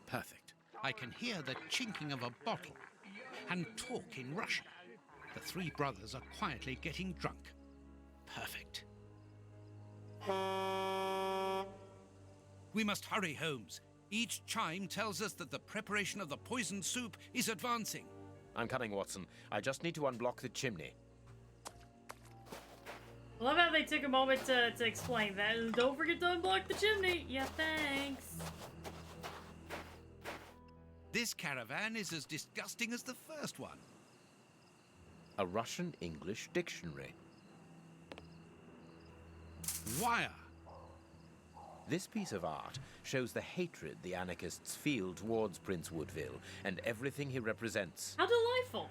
Perfect. I can hear the chinking of a bottle and talk in Russian. The 3 brothers are quietly getting drunk. Perfect. We must hurry, Holmes. Each chime tells us that the preparation of the poisoned soup is advancing. I'm coming, Watson. I just need to unblock the chimney. I love how they took a moment to explain that. And don't forget to unblock the chimney. Yeah, thanks. This caravan is as disgusting as the first one. A Russian-English dictionary. Wire. This piece of art shows the hatred the anarchists feel towards Prince Woodville and everything he represents. How delightful.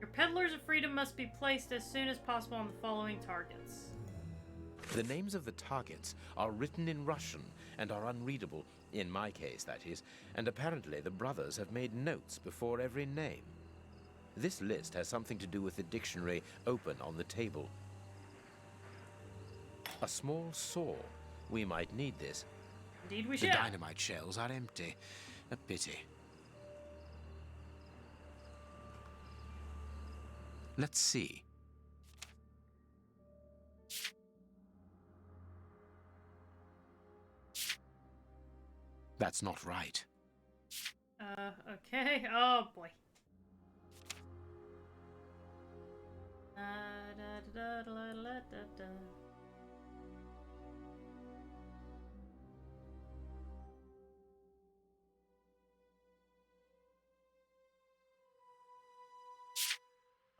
Your peddlers of freedom must be placed as soon as possible on the following targets. The names of the targets are written in Russian and are unreadable, in my case, that is, and apparently the brothers have made notes before every name. This list has something to do with the dictionary open on the table. A small saw. We might need this. Indeed we The shall. dynamite shells are empty. A pity. Let's see. That's not right. Okay. Oh, boy.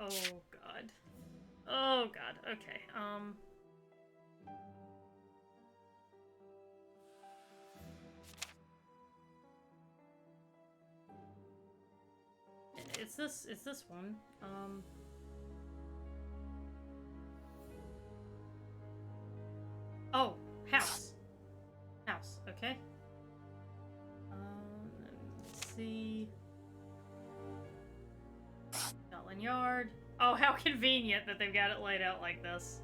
Oh, God. Oh, God. Okay, It's this one. Oh, house. House, okay. Let's see. Scotland Yard. Oh, how convenient that they've got it laid out like this.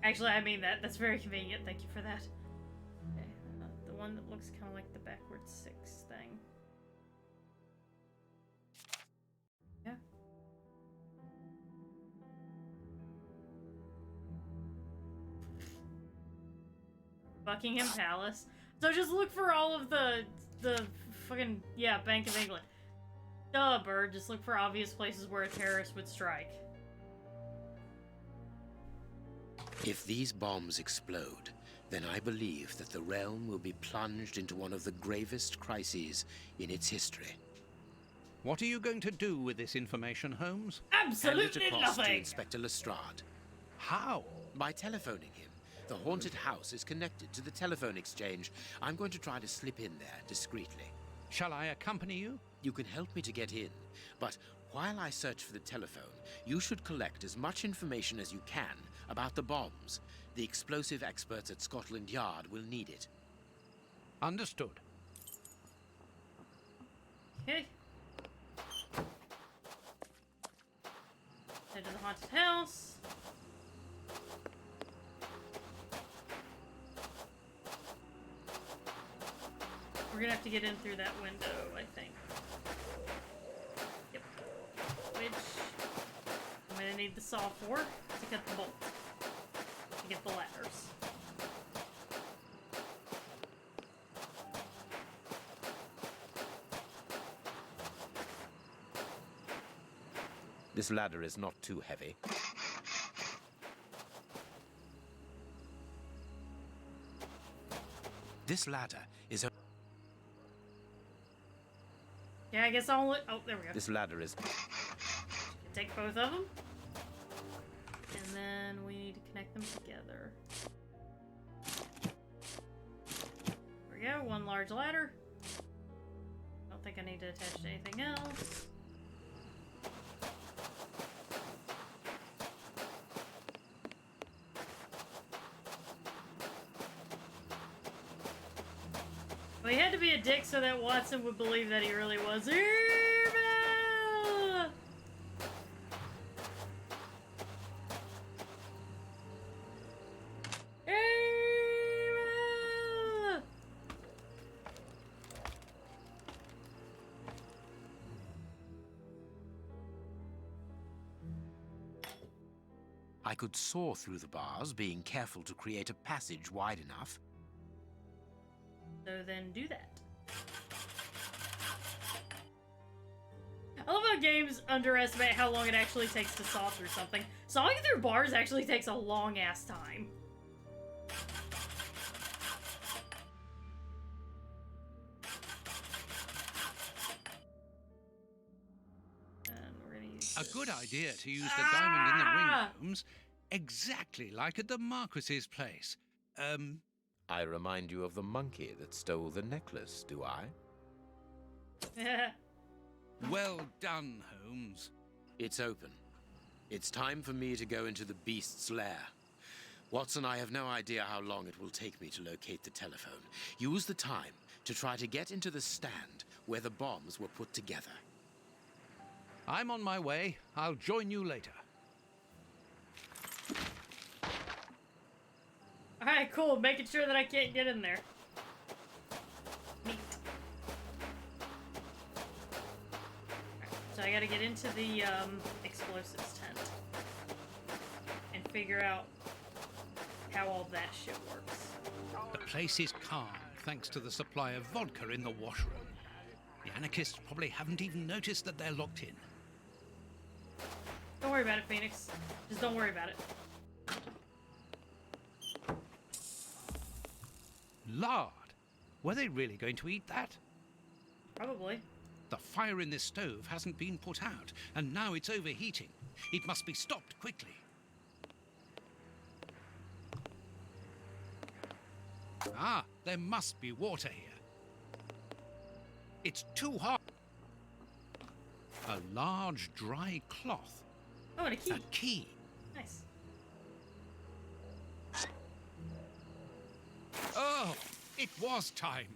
Actually, I mean that. That's very convenient. Thank you for that. Okay, the one that looks kind of like the backwards 6 thing. Yeah. Buckingham Palace. So just look for all of the fucking, yeah, Bank of England. Duh, Bird. Just look for obvious places where a terrorist would strike. If these bombs explode, then I believe that the realm will be plunged into one of the gravest crises in its history. What are you going to do with this information, Holmes? Absolutely Hand it across to nothing! Inspector Lestrade. How? By telephoning him. The haunted house is connected to the telephone exchange. I'm going to try to slip in there discreetly. Shall I accompany you? You can help me to get in, but while I search for the telephone, you should collect as much information as you can about the bombs. The explosive experts at Scotland Yard will need it. Understood. Okay. Head to the haunted house. We're gonna have to get in through that window, I think. Yep. Which I'm gonna need the saw for to cut the bolt. To get the ladders. This ladder is not too heavy. This ladder is a... Yeah, I guess I'll look. Oh, there we go. This ladder is... Take both of them. And then we need to connect them together. There we go, one large ladder. Don't think I need to attach to anything else. Well, he had to be a dick so that Watson would believe that he really was evil. I could saw through the bars, being careful to create a passage wide enough. So then do that. I love how games underestimate how long it actually takes to saw through something. Sawing through bars actually takes a long ass time. And we're gonna use A good idea to use the diamond in the ring, Holmes. Exactly like at the Marquis's place. I remind you of the monkey that stole the necklace, do I? Well done, Holmes. It's open. It's time for me to go into the beast's lair. Watson, I have no idea how long it will take me to locate the telephone. Use the time to try to get into the stand where the bombs were put together. I'm on my way. I'll join you later. Alright, cool. Making sure that I can't get in there. Neat. So I gotta get into the explosives tent and figure out how all that shit works. The place is calm, thanks to the supply of vodka in the washroom. The anarchists probably haven't even noticed that they're locked in. Don't worry about it, Phoenix. Just don't worry about it. Lard! Were they really going to eat that? Probably. The fire in this stove hasn't been put out, and now it's overheating. It must be stopped quickly. Ah, there must be water here. It's too hot. A large dry cloth. Oh, and a key. A key. Nice. Oh, it was time.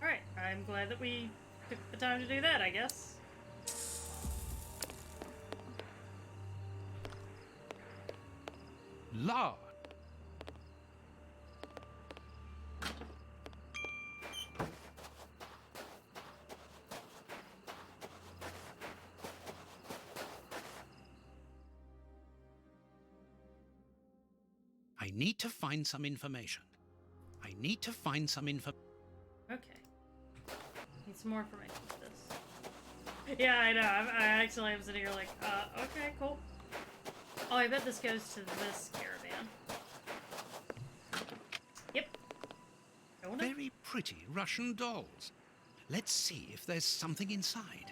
Alright, I'm glad that we took the time to do that, I guess. Lard. I need to find some information. I need to find some info. Okay. Need some more information for this. Yeah, I know. I actually am sitting here like, okay, cool. Oh, I bet this goes to this caravan. Yep. Very pretty Russian dolls. Let's see if there's something inside.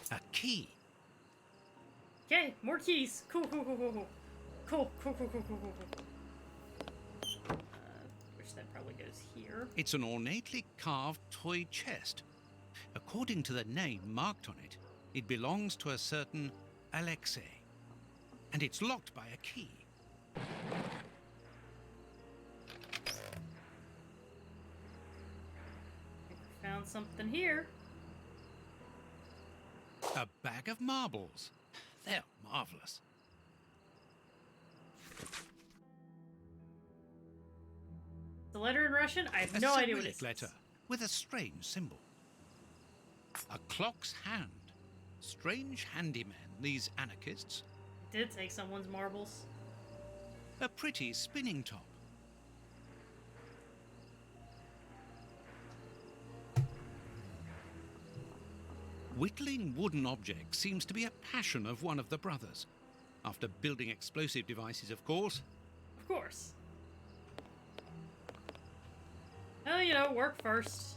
A key. Okay, more keys. Cool. Cool. Which that probably goes here. It's an ornately carved toy chest. According to the name marked on it, it belongs to a certain Alexei. And it's locked by a key. Found something here. A bag of marbles. They're marvelous. The letter in Russian? I have no idea what it is. A letter with a strange symbol. A clock's hand. Strange handymen, these anarchists. Did take someone's marbles. A pretty spinning top. Whittling wooden objects seems to be a passion of one of the brothers. After building explosive devices, of course. Of course. Oh, you know, work first.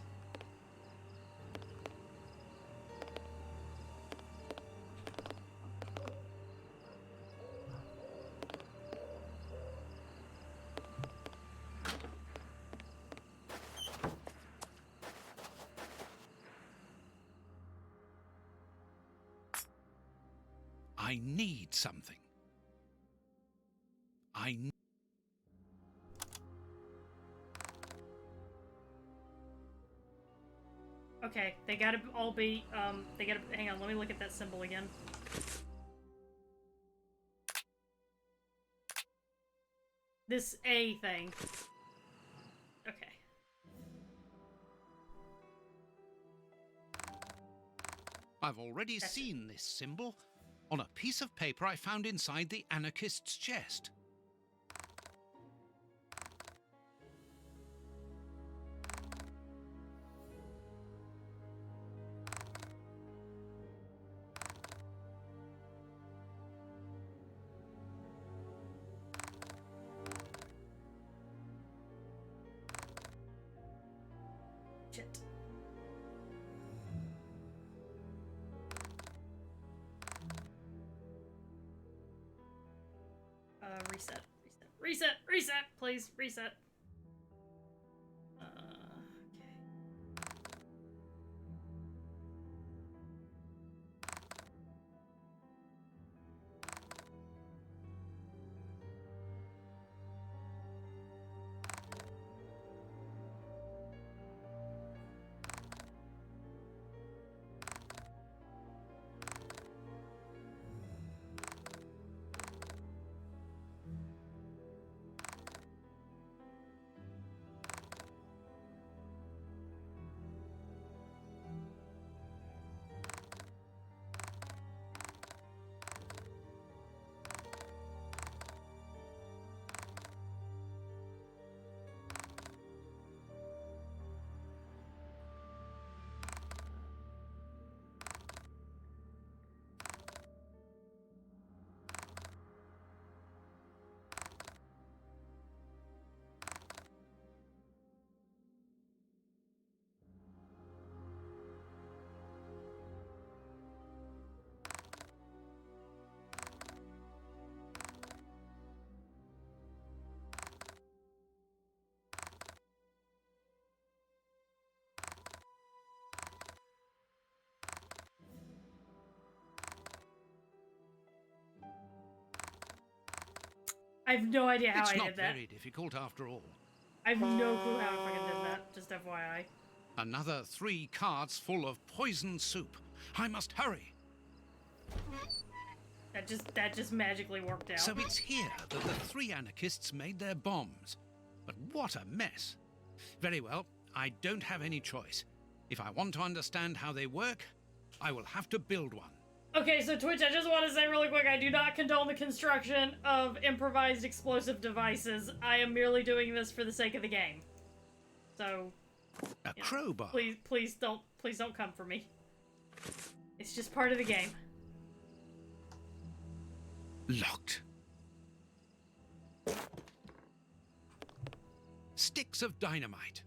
I need something. Okay, they gotta all be, hang on, let me look at that symbol again. This A thing. Okay. I've already seen this symbol on a piece of paper I found inside the anarchist's chest. Shit. Reset, please, reset. Okay. I have no idea how I did that. It's not very difficult after all. I have no clue how I fucking did that, just FYI. Another 3 carts full of poison soup. I must hurry. That just magically worked out. So it's here that the 3 anarchists made their bombs. But what a mess. Very well, I don't have any choice. If I want to understand how they work, I will have to build one. Okay, so Twitch, I just want to say really quick, I do not condone the construction of improvised explosive devices. I am merely doing this for the sake of the game. So, a crowbar. Please don't come for me. It's just part of the game. Locked. Sticks of dynamite.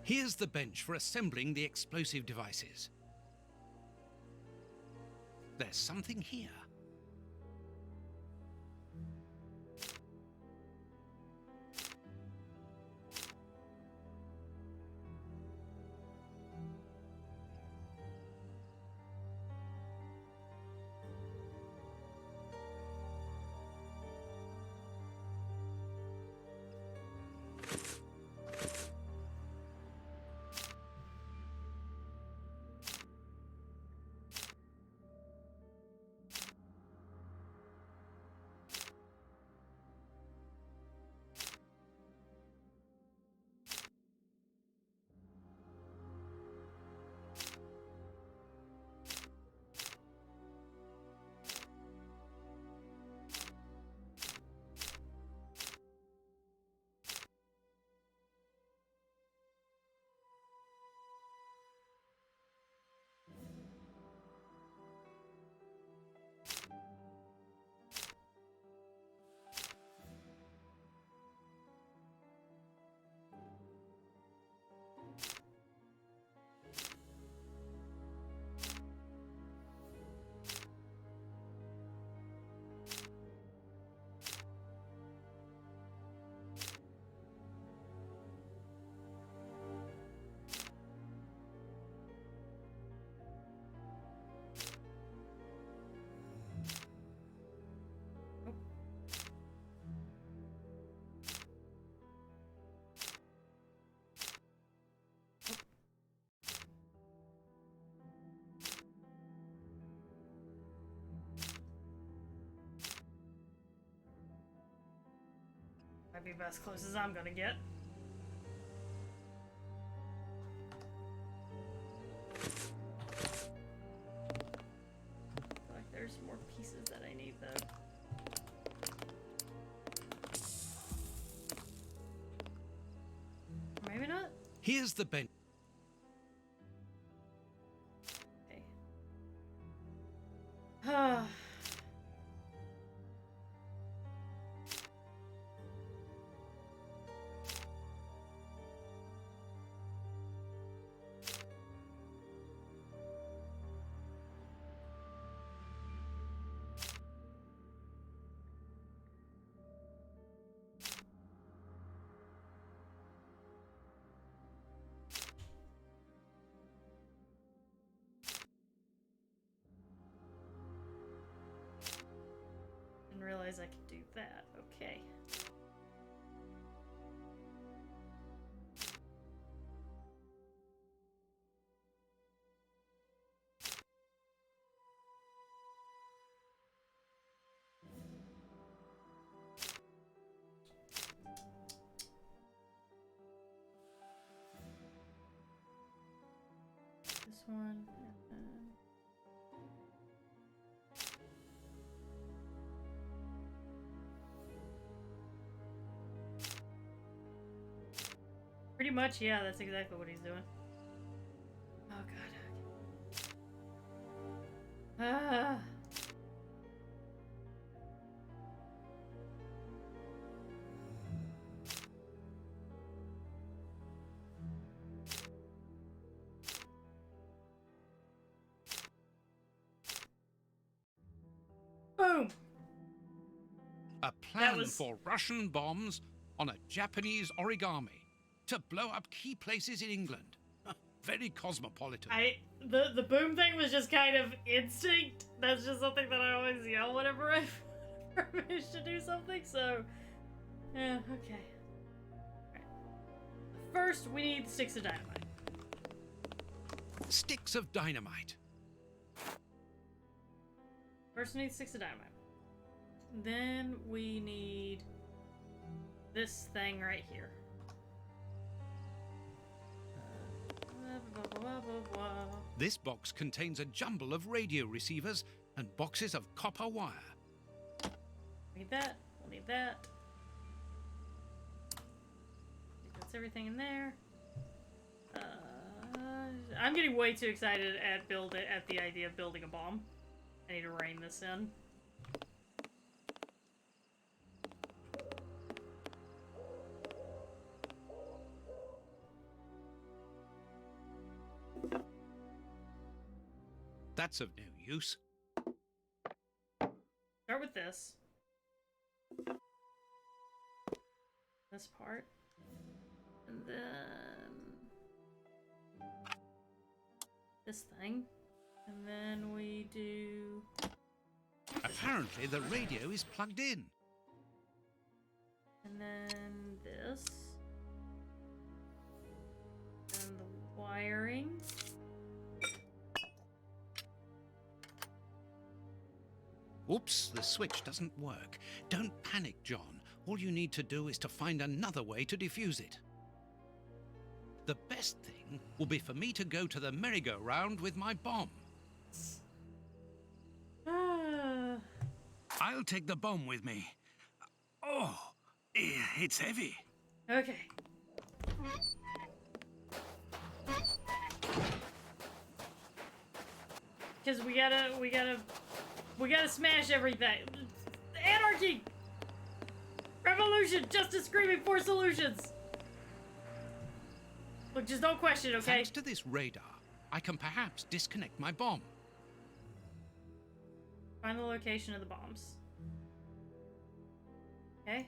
Here's the bench for assembling the explosive devices. There's something here. Might be about as close as I'm gonna get. Feel like there's more pieces that I need though. Maybe not? Here's the bench. Okay. Didn't realize I could do that. Okay. This one. Pretty much, yeah, that's exactly what he's doing. Oh god. Ah. Boom. A plan for Russian bombs on a Japanese origami to blow up key places in England. Very cosmopolitan. The boom thing was just kind of instinct. That's just something that I always yell whenever I manage to do something, so yeah, okay. Right. First we need sticks of dynamite. Sticks of dynamite. First we need sticks of dynamite. Then we need this thing right here. Blah, blah, blah, blah. This box contains a jumble of radio receivers and boxes of copper wire. Need that. We'll need that. I think that's everything in there. I'm getting way too excited at the idea of building a bomb. I need to rein this in. That's of no use. Start with this. This part. And then this thing. And then we do... Apparently the radio is plugged in. And then this. And the wiring. Oops, the switch doesn't work. Don't panic, John. All you need to do is to find another way to defuse it. The best thing will be for me to go to the merry-go-round with my bomb. I'll take the bomb with me. Oh, it's heavy. Okay. Because we gotta smash everything. Anarchy! Revolution! Justice screaming for solutions! Look, just don't question, okay? Thanks to this radar, I can perhaps disconnect my bomb. Find the location of the bombs. Okay.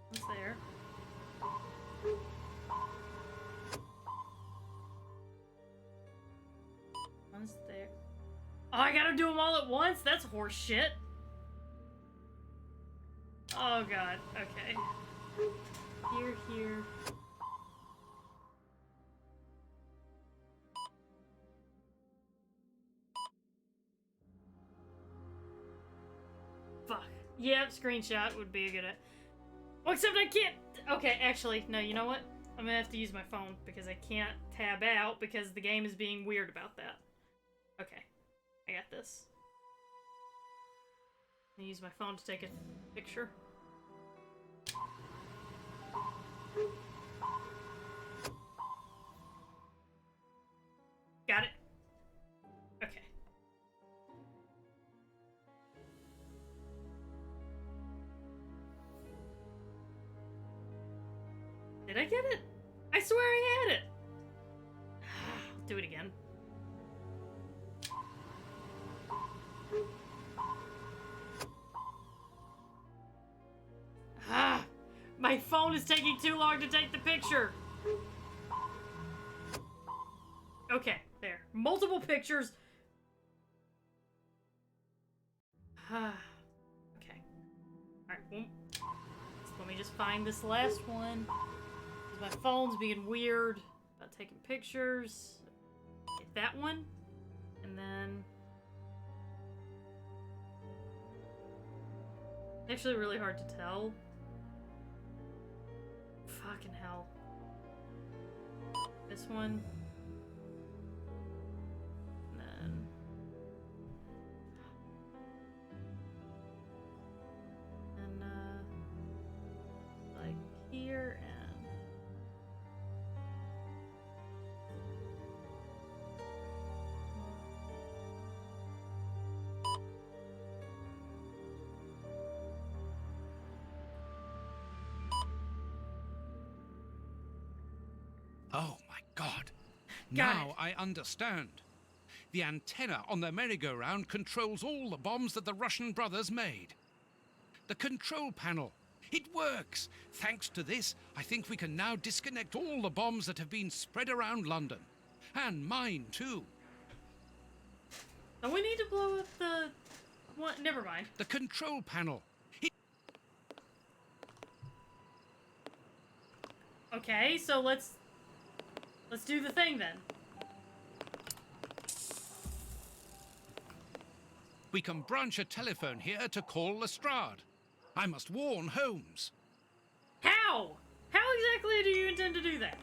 What's there? One's there. Oh, I gotta do them all at once? That's horse shit. Oh god, okay. Here. Fuck. Yep, screenshot would be a good... Well, except I can't... Okay, actually, no, you know what? I'm gonna have to use my phone because I can't tab out because the game is being weird about that. Okay. I got this. I'm gonna use my phone to take a picture. Got it. Okay. Did I get it? I swear I had it. I'll do it again. My phone is taking too long to take the picture. Okay, there. Multiple pictures. Okay. Alright, well, let me just find this last one. My phone's being weird about taking pictures. Get that one. And then... It's actually really hard to tell. Fucking hell. This one. And then... And, like here and... Oh my God. Now I understand. The antenna on the merry-go-round controls all the bombs that the Russian brothers made. The control panel. It works. Thanks to this, I think we can now disconnect all the bombs that have been spread around London. And mine, too. Oh, we need to blow up the... What? Never mind. The control panel. Okay, so let's do the thing then. We can branch a telephone here to call Lestrade. I must warn Holmes. How? How exactly do you intend to do that?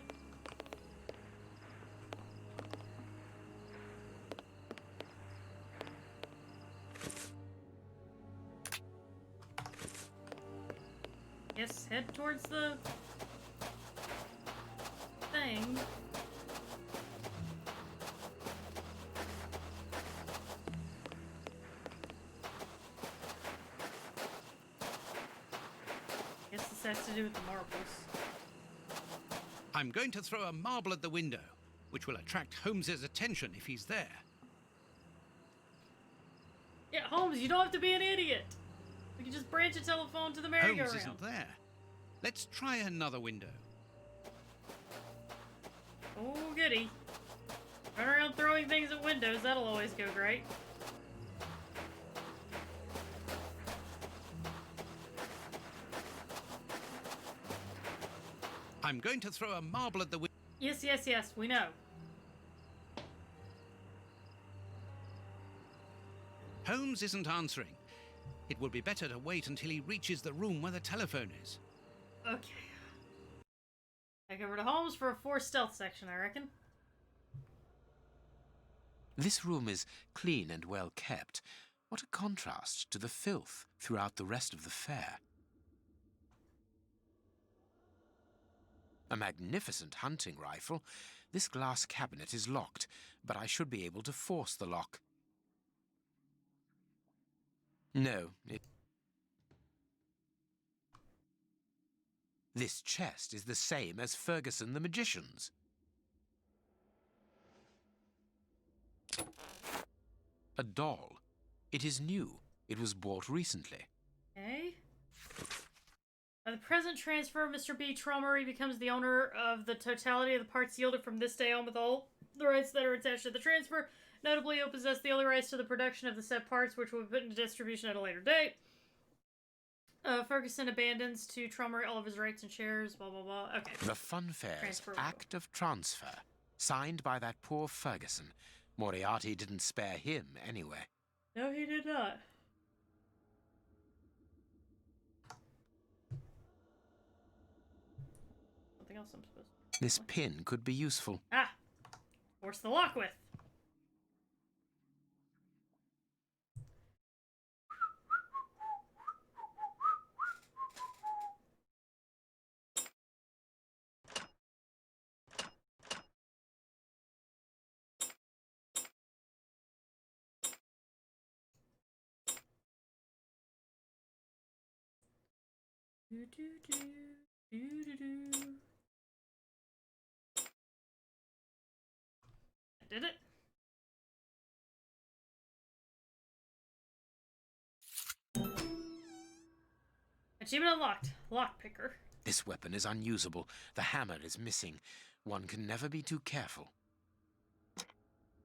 Yes, head towards the thing. Guess this has to do with the marbles. I'm going to throw a marble at the window, which will attract Holmes's attention if he's there. Yeah, Holmes, you don't have to be an idiot. We can just branch a telephone to the merry-go-round. Holmes isn't there. Let's try another window. Oh, goody. Run around throwing things at windows, that'll always go great. I'm going to throw a marble at the window. Yes, yes, yes, we know. Holmes isn't answering. It would be better to wait until he reaches the room where the telephone is. Okay. Back over to Holmes for a 4 stealth section, I reckon. This room is clean and well kept. What a contrast to the filth throughout the rest of the fair. A magnificent hunting rifle. This glass cabinet is locked, but I should be able to force the lock. No, This chest is the same as Ferguson the magician's. A doll. It is new. It was bought recently. Okay. By the present transfer, Mr. B. Trommery becomes the owner of the totality of the parts yielded from this day on with all the rights that are attached to the transfer. Notably, he'll possess the only rights to the production of the said parts, which will be put into distribution at a later date. Ferguson abandons to Trommery all of his rights and shares, blah, blah, blah. Okay. The Funfair's Act of Transfer, signed by that poor Ferguson. Moriarty didn't spare him, anyway. No, he did not. Something else I'm supposed to... This pin could be useful. Ah! Force the lock with. Do do do do do do. I did it. Achievement unlocked. Lockpicker. This weapon is unusable. The hammer is missing. One can never be too careful.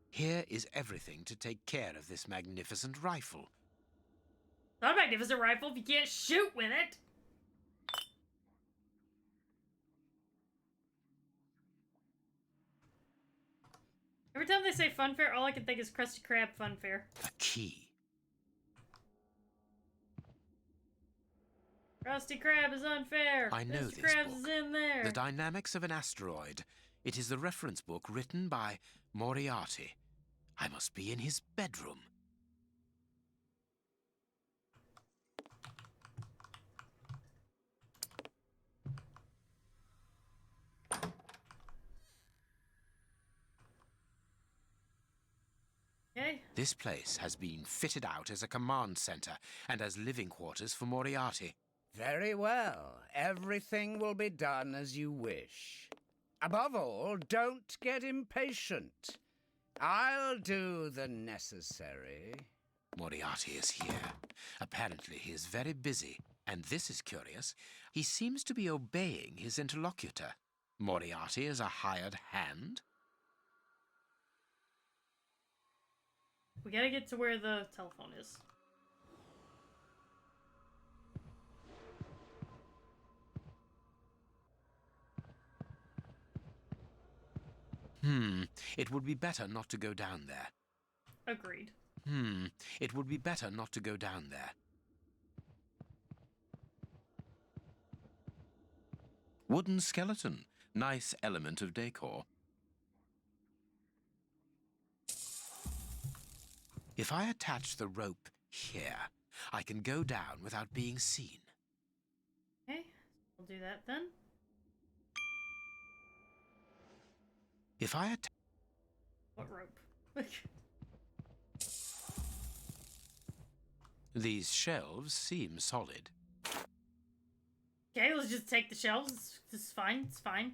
Here is everything to take care of this magnificent rifle. Not a magnificent rifle if you can't shoot with it. Every time they say funfair, all I can think is Krusty Krab funfair. A key. Krusty Krab is unfair. I know Mr. this Krabs book. is in there. The Dynamics of an Asteroid. It is the reference book written by Moriarty. I must be in his bedroom. Okay. This place has been fitted out as a command center and as living quarters for Moriarty. Very well. Everything will be done as you wish. Above all, don't get impatient. I'll do the necessary. Moriarty is here. Apparently he is very busy. And this is curious. He seems to be obeying his interlocutor. Moriarty is a hired hand? We gotta get to where the telephone is. It would be better not to go down there. Agreed. It would be better not to go down there. Wooden skeleton. Nice element of decor. If I attach the rope here, I can go down without being seen. Okay, we'll do that then. If I attach... What rope? These shelves seem solid. Okay, let's just take the shelves. It's fine, it's fine.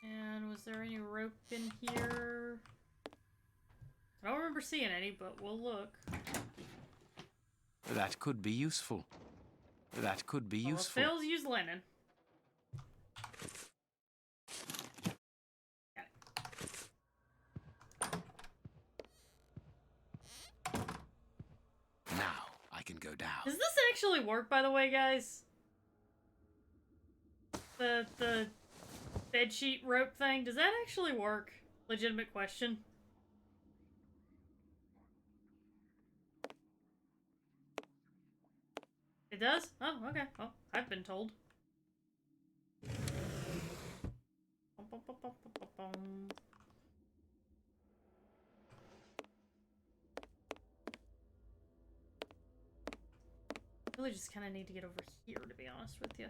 And was there any rope in here? I don't remember seeing any, but we'll look. That could be useful. That could be useful. Fails use linen. Now I can go down. Does this actually work, by the way, guys? The bedsheet rope thing, does that actually work? Legitimate question. It does? Oh, okay. Well, I've been told. Really just kind of need to get over here, to be honest with you.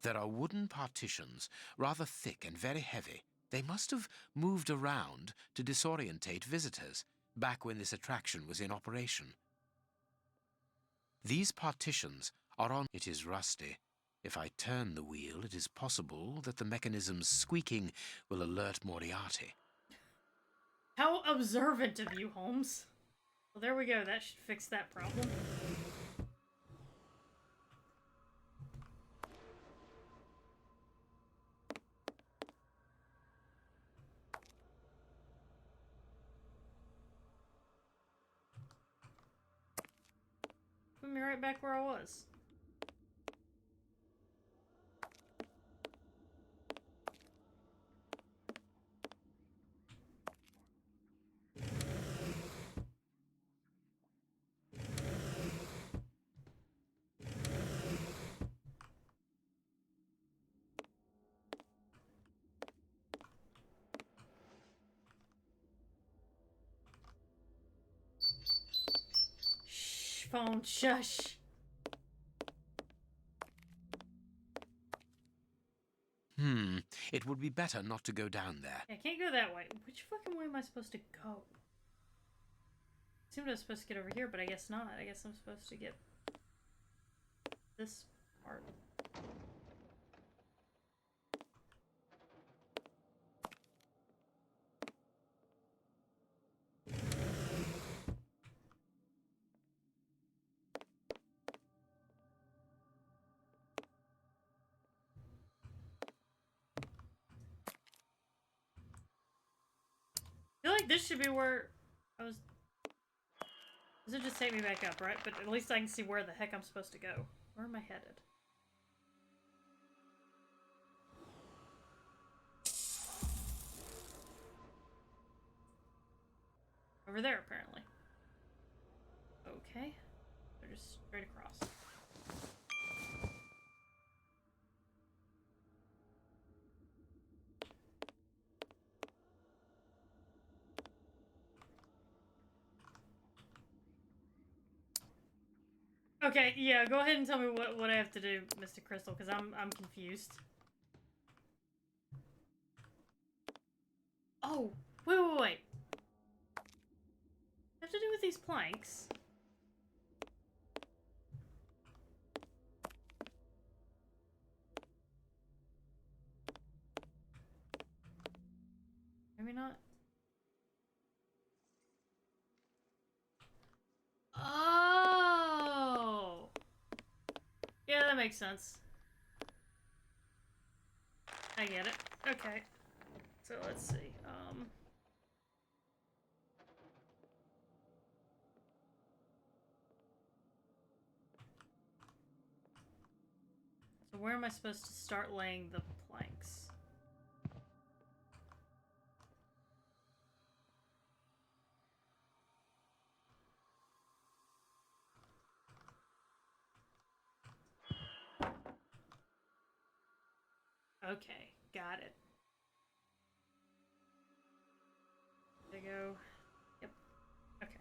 There are wooden partitions, rather thick and very heavy. They must have moved around to disorientate visitors, back when this attraction was in operation. These partitions are on... It is rusty. If I turn the wheel, it is possible that the mechanism's squeaking will alert Moriarty. How observant of you, Holmes. Well, there we go. That should fix that problem. Put me right back where I was. Shh, phone, shush. It would be better not to go down there. I can't go that way. Which fucking way am I supposed to go? I assumed I was supposed to get over here, but I guess not. I guess I'm supposed to get this part. I feel like this should be where I was... This would just take me back up, right? But at least I can see where the heck I'm supposed to go. Where am I headed? Over there, apparently. Okay. They're just straight across. Okay, yeah, go ahead and tell me what I have to do, Mr. Crystal, because I'm confused. Oh, wait. I have to do with these planks. Maybe not. Oh! Yeah, that makes sense. I get it. Okay. So let's see. So where am I supposed to start laying the planks? Okay, got it. There you go. Yep. Okay.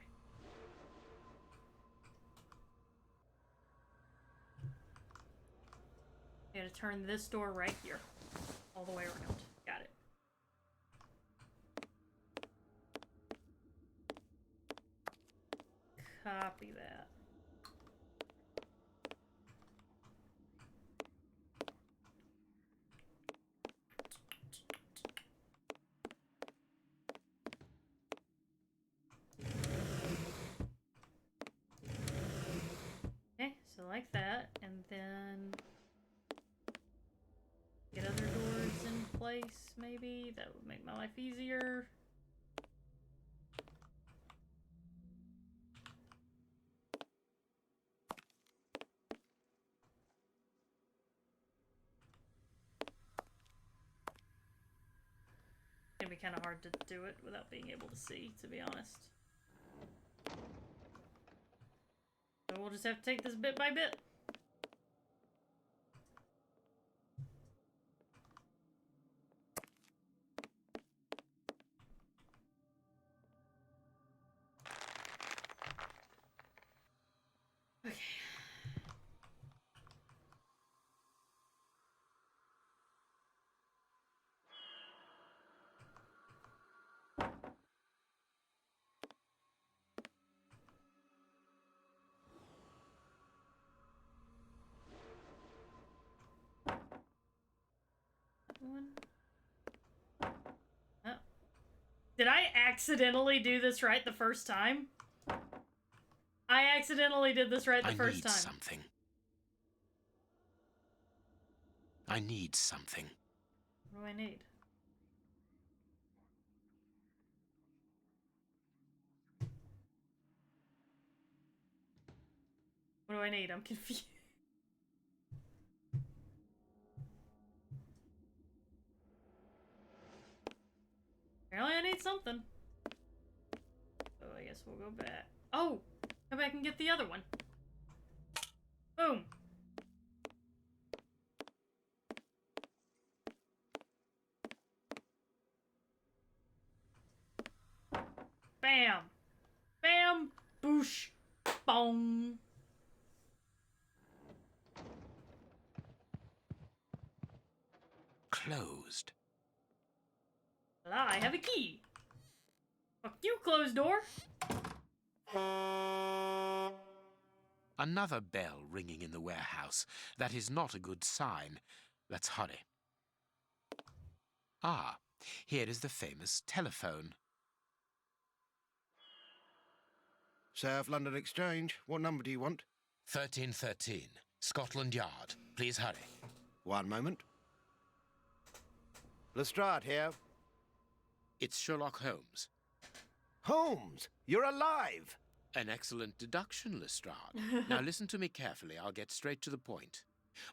You gotta turn this door right here. All the way around. Got it. Copy that. Okay, so like that, and then get other doors in place, maybe? That would make my life easier. It'd be kind of hard to do it without being able to see, to be honest. So we'll just have to take this bit by bit. Okay. One. Oh. Did I accidentally do this right the first time? I accidentally did this right the first time. Something. I need something. What do I need? What do I need? I'm confused. Apparently I need something. So I guess we'll go back. Oh! Go back and get the other one. Boom! Bam! Bam! Boosh! Boom! Closed. Well, I have a key. Fuck you, closed door. Another bell ringing in the warehouse. That is not a good sign. Let's hurry. Ah, here is the famous telephone. South London Exchange. What number do you want? 1313, Scotland Yard. Please hurry. One moment. Lestrade here. It's Sherlock Holmes. Holmes, you're alive! An excellent deduction, Lestrade. Now listen to me carefully. I'll get straight to the point.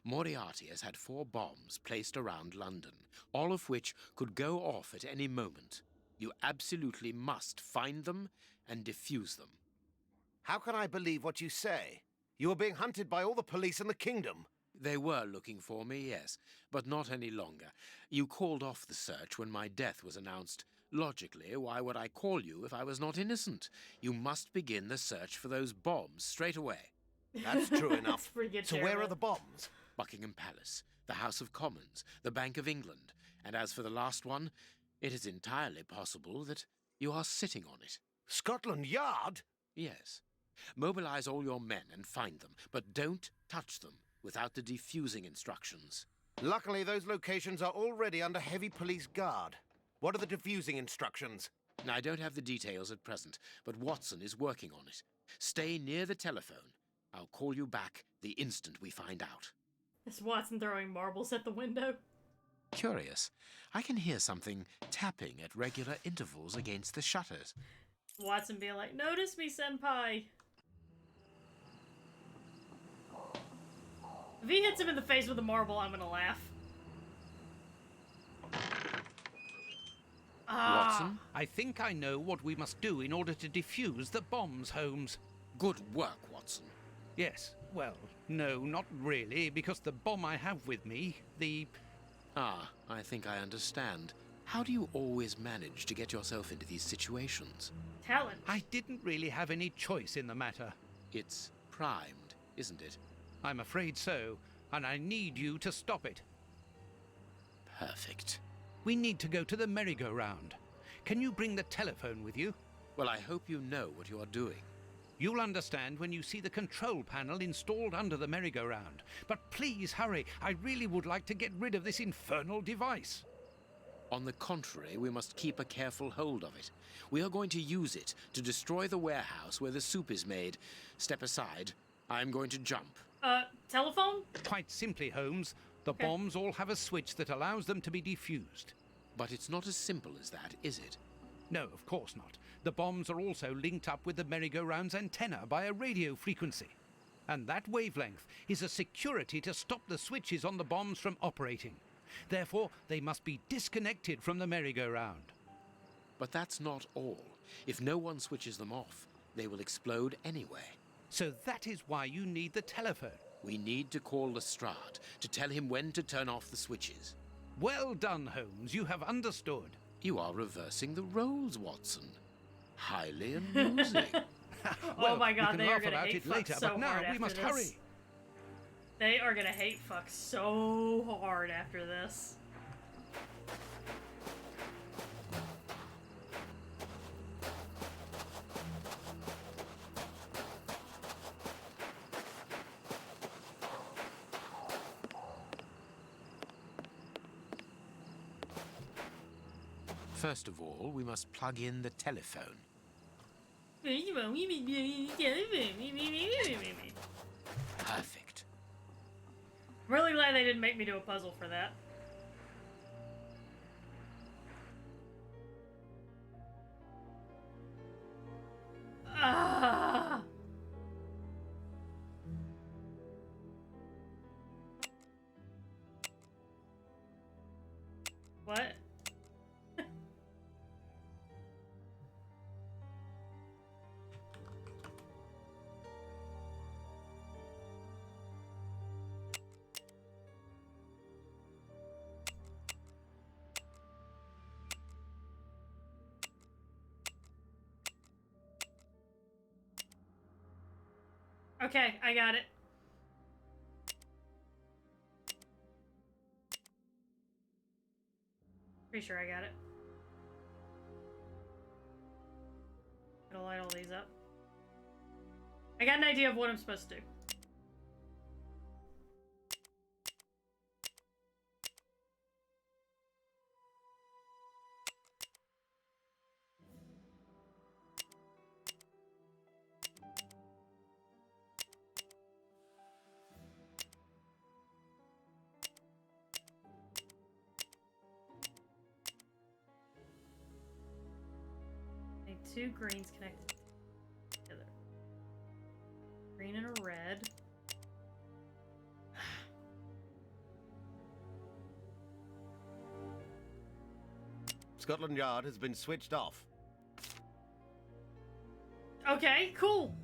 Moriarty has had 4 bombs placed around London, all of which could go off at any moment. You absolutely must find them and defuse them. How can I believe what you say? You are being hunted by all the police in the kingdom. They were looking for me, yes, but not any longer. You called off the search when my death was announced. Logically, why would I call you if I was not innocent? You must begin the search for those bombs straight away. That's true enough. That's so where are the bombs? Buckingham Palace, the House of Commons, the Bank of England. And as for the last one, it is entirely possible that you are sitting on it. Scotland Yard? Yes. Mobilize all your men and find them, but don't touch them without the defusing instructions. Luckily, those locations are already under heavy police guard. What are the defusing instructions? I don't have the details at present, but Watson is working on it. Stay near the telephone. I'll call you back the instant we find out. Is Watson throwing marbles at the window? Curious. I can hear something tapping at regular intervals against the shutters. Watson being like, notice me, senpai. If he hits him in the face with a marble, I'm gonna laugh. Watson? I think I know what we must do in order to defuse the bombs, Holmes. Good work, Watson. Yes, well, no, not really, because the bomb I have with me, Ah, I think I understand. How do you always manage to get yourself into these situations? Talent. I didn't really have any choice in the matter. It's primed, isn't it? I'm afraid so, and I need you to stop it. Perfect. We need to go to the merry-go-round. Can you bring the telephone with you? Well, I hope you know what you are doing. You'll understand when you see the control panel installed under the merry-go-round. But please hurry. I really would like to get rid of this infernal device. On the contrary, we must keep a careful hold of it. We are going to use it to destroy the warehouse where the soup is made. Step aside. I'm going to jump. Telephone? Quite simply, Holmes. The bombs all have a switch that allows them to be defused. But it's not as simple as that, is it? No, of course not. The bombs are also linked up with the merry-go-round's antenna by a radio frequency. And that wavelength is a security to stop the switches on the bombs from operating. Therefore, they must be disconnected from the merry-go-round. But that's not all. If no one switches them off, they will explode anyway. So that is why you need the telephone. We need to call Lestrade to tell him when to turn off the switches. Well done, Holmes. You have understood. You are reversing the roles, Watson. Highly amusing. Well, oh my God, we can they laugh are gonna about hate it fuck later, so but now hard we after must this. hurry. They are gonna hate fuck so hard after this. First of all, we must plug in the telephone. Perfect. I'm really glad they didn't make me do a puzzle for that. Ah! What? Okay, I got it. Pretty sure I got it. Gotta light all these up. I got an idea of what I'm supposed to do. Two greens connected together. Green and a red. Scotland Yard has been switched off. Okay, cool.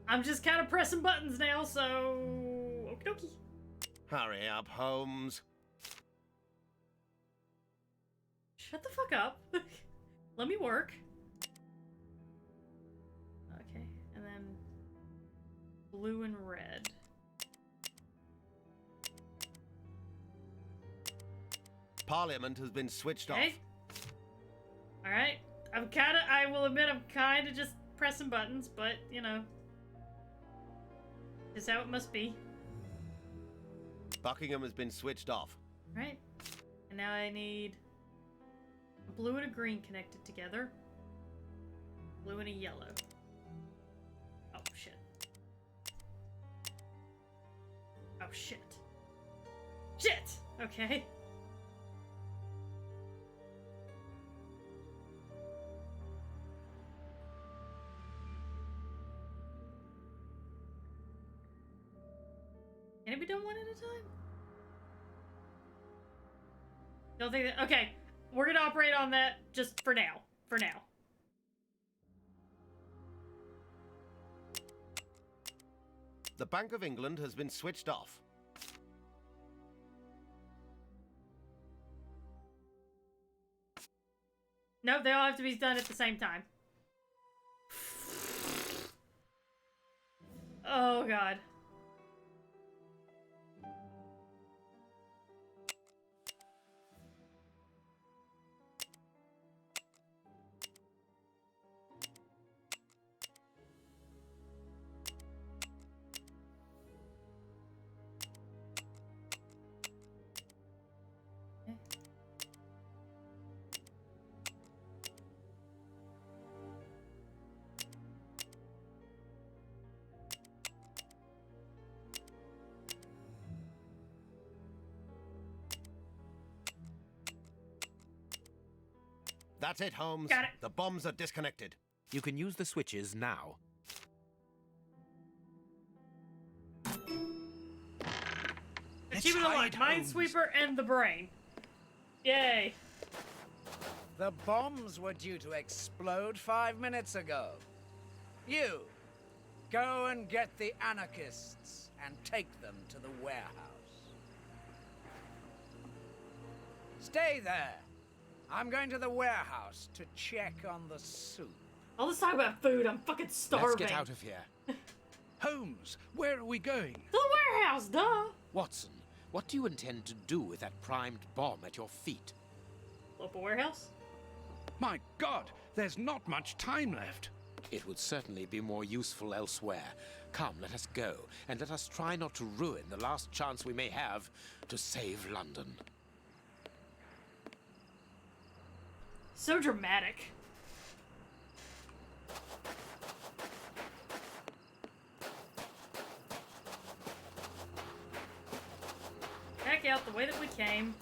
I'm just kind of pressing buttons now, so okie dokie. Hurry up, Holmes. Shut the fuck up. Let me work. Okay, and then blue and red. Parliament has been switched off. Alright. I will admit I'm kinda just pressing buttons, but, you know. Is how it must be. Buckingham has been switched off. Right. And now I need a blue and a green connected together. Blue and a yellow. Oh, shit. Oh, shit. Shit! Okay. Don't think that. Okay, we're gonna operate on that just for now. For now. The Bank of England has been switched off. Nope, they all have to be done at the same time. Oh, God. That's it, Holmes. Got it. The bombs are disconnected. You can use the switches now. Achievement unlocked. Minesweeper and the brain. Yay. The bombs were due to explode 5 minutes ago. You, go and get the anarchists and take them to the warehouse. Stay there. I'm going to the warehouse to check on the soup. All this talk about food, I'm fucking starving. Let's get out of here. Holmes, where are we going? The warehouse, duh! Watson, what do you intend to do with that primed bomb at your feet? Local warehouse? My God, there's not much time left. It would certainly be more useful elsewhere. Come, let us go, and let us try not to ruin the last chance we may have to save London. So dramatic. Back out the way that we came.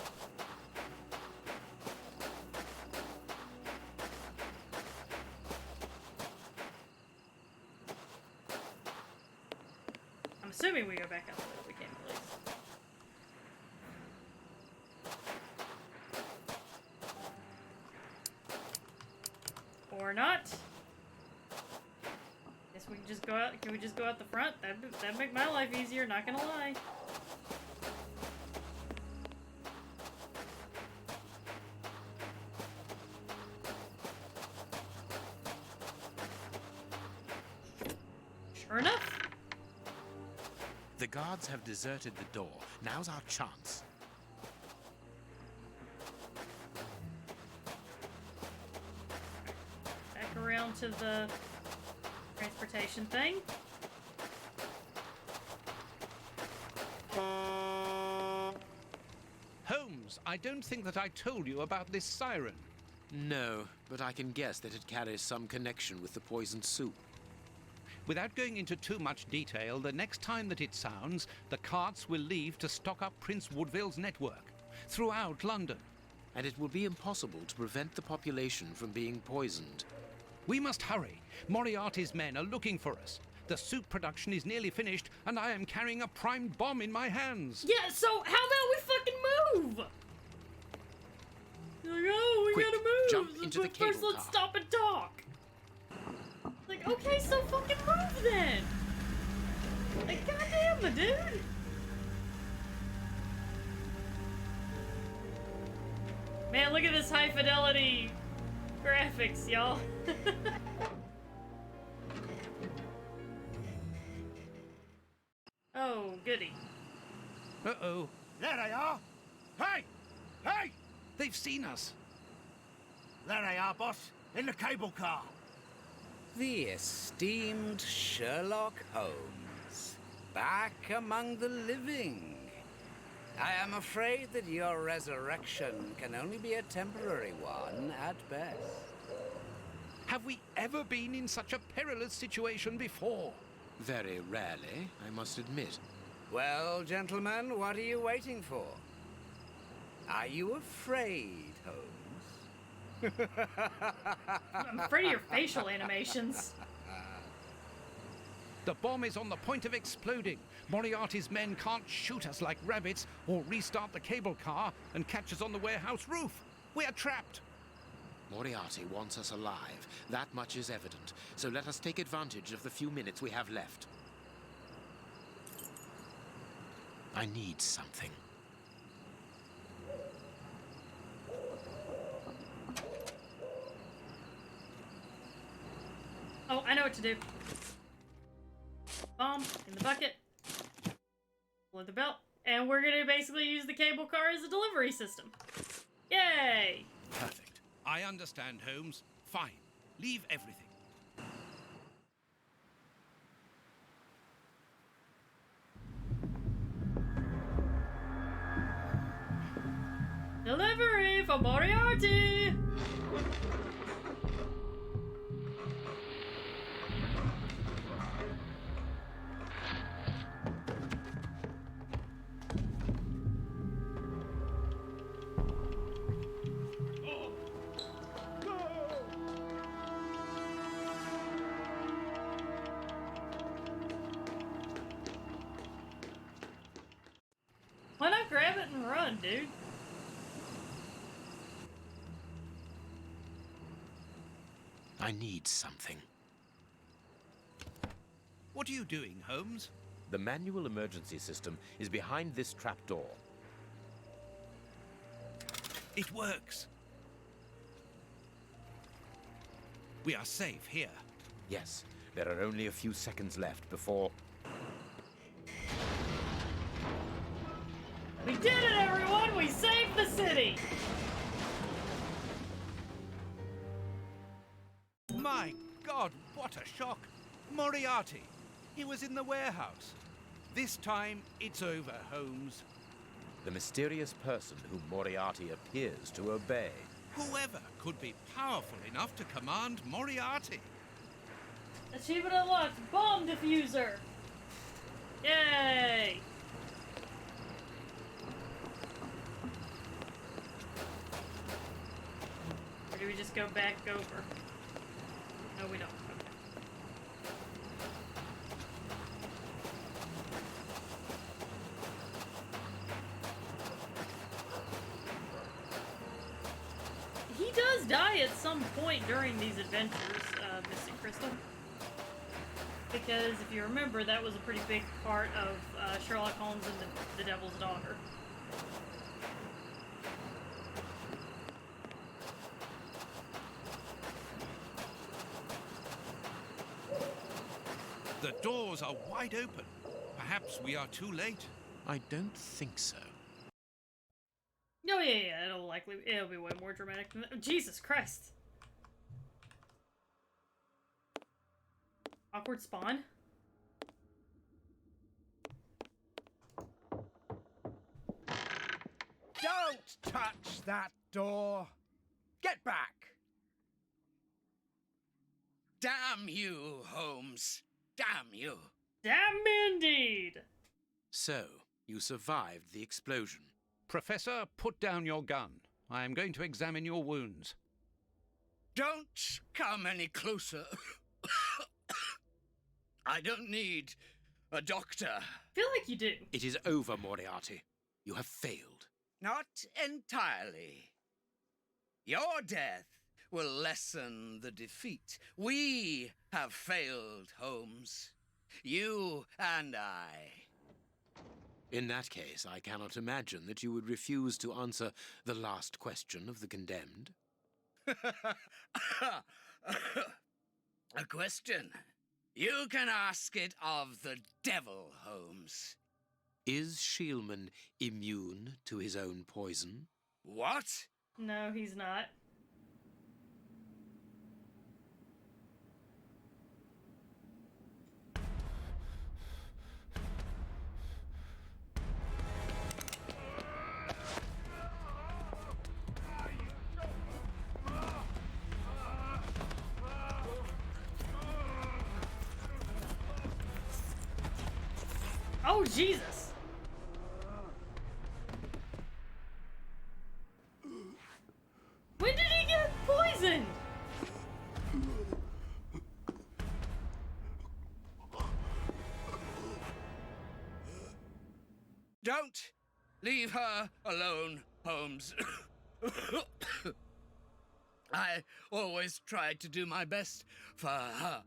I'm assuming we go back out the way that we came, please. Or not. Guess we can just go out. Can we just go out the front? That'd make my life easier, not gonna lie. Sure enough. The guards have deserted the door. Now's our chance. Back around to the transportation thing. Holmes, I don't think that I told you about this siren. No, but I can guess that it carries some connection with the poisoned soup. Without going into too much detail, the next time that it sounds, the carts will leave to stock up Prince Woodville's network throughout London. And it will be impossible to prevent the population from being poisoned. We must hurry. Moriarty's men are looking for us. The soup production is nearly finished, and I am carrying a primed bomb in my hands. Yeah, so how about we fucking move? Like, oh, we Quick, gotta move. jump into the cable First, let's car. stop and talk. Like, okay, so fucking move then. Like, goddamn, my dude. Man, look at this high fidelity graphics, y'all. Oh, goody. Uh-oh. There they are! Hey! Hey! They've seen us. There they are, boss. In the cable car. The esteemed Sherlock Holmes, back among the living. I am afraid that your resurrection can only be a temporary one at best. Have we ever been in such a perilous situation before? Very rarely, I must admit. Well, gentlemen, what are you waiting for? Are you afraid, Holmes? I'm afraid of your facial animations. The bomb is on the point of exploding. Moriarty's men can't shoot us like rabbits or restart the cable car and catch us on the warehouse roof. We're trapped. Moriarty wants us alive. That much is evident. So let us take advantage of the few minutes we have left. I need something. Oh, I know what to do. Bomb in the bucket. Leather belt. And we're gonna basically use the cable car as a delivery system. Yay! Perfect. I understand, Holmes. Fine. Leave everything. Delivery for Moriarty! Why not grab it and run, dude? I need something. What are you doing, Holmes? The manual emergency system is behind this trapdoor. It works. We are safe here. Yes, there are only a few seconds left before... We did it, everyone! We saved the city! My God, what a shock! Moriarty! He was in the warehouse. This time, it's over, Holmes. The mysterious person whom Moriarty appears to obey. Whoever could be powerful enough to command Moriarty? Achievement unlocked! Bomb diffuser! Yay! Or do we just go back over? No, we don't. Okay. He does die at some point during these adventures, Mystic Crystal. Because if you remember, that was a pretty big part of Sherlock Holmes and the Devil's Daughter. The doors are wide open. Perhaps we are too late. I don't think so. Oh yeah, it'll be way more dramatic than that. Jesus Christ. Awkward spawn. Don't touch that door! Get back! Damn you, Holmes. Damn you. Damn me indeed. So, you survived the explosion. Professor, put down your gun. I am going to examine your wounds. Don't come any closer. I don't need a doctor. Feel like you do. It is over, Moriarty. You have failed. Not entirely. Your death will lessen the defeat. We have failed, Holmes. You and I. In that case, I cannot imagine that you would refuse to answer the last question of the condemned. A question. You can ask it of the devil, Holmes. Is Shielman immune to his own poison? What? No, he's not. Oh, Jesus! When did he get poisoned? Don't leave her alone, Holmes. I always tried to do my best for her.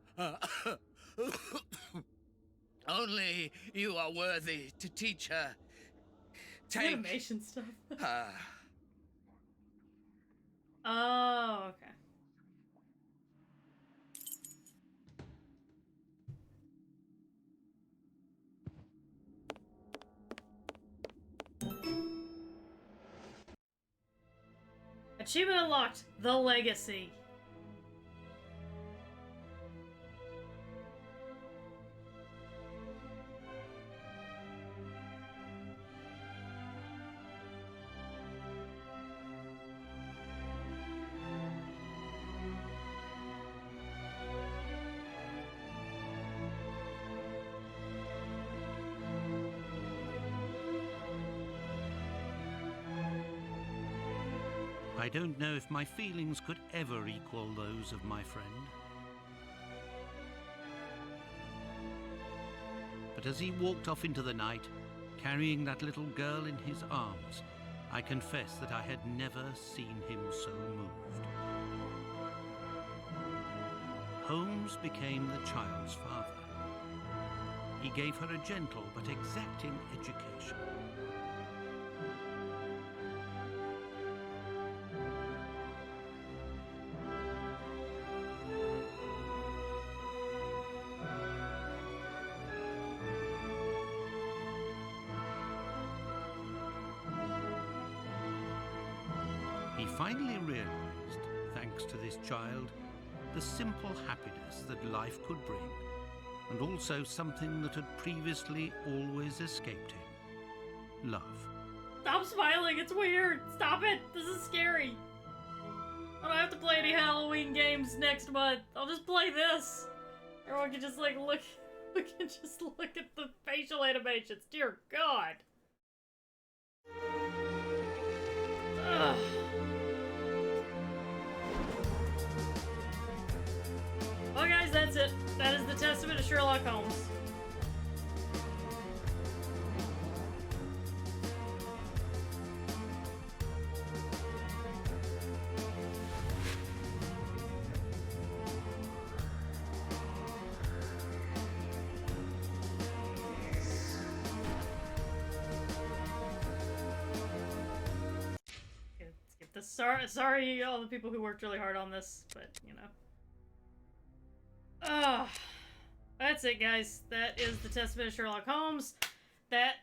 Only you are worthy to teach her. Take animation stuff. her. Oh, okay. Achievement unlocked. The Legacy. I don't know if my feelings could ever equal those of my friend. But as he walked off into the night, carrying that little girl in his arms, I confess that I had never seen him so moved. Holmes became the child's father. He gave her a gentle but exacting education. He finally realized, thanks to this child, the simple happiness that life could bring, and also something that had previously always escaped him: love. Stop smiling, it's weird. Stop it. This is scary. I don't have to play any Halloween games next month. I'll just play this. Everyone can just like look at the facial animations. Dear God. Ugh. Well guys, that's it. That is the Testament of Sherlock Holmes. Skip this. Sorry all the people who worked really hard on this, but you know. That's it, guys. That is the Testament of Sherlock Holmes. That...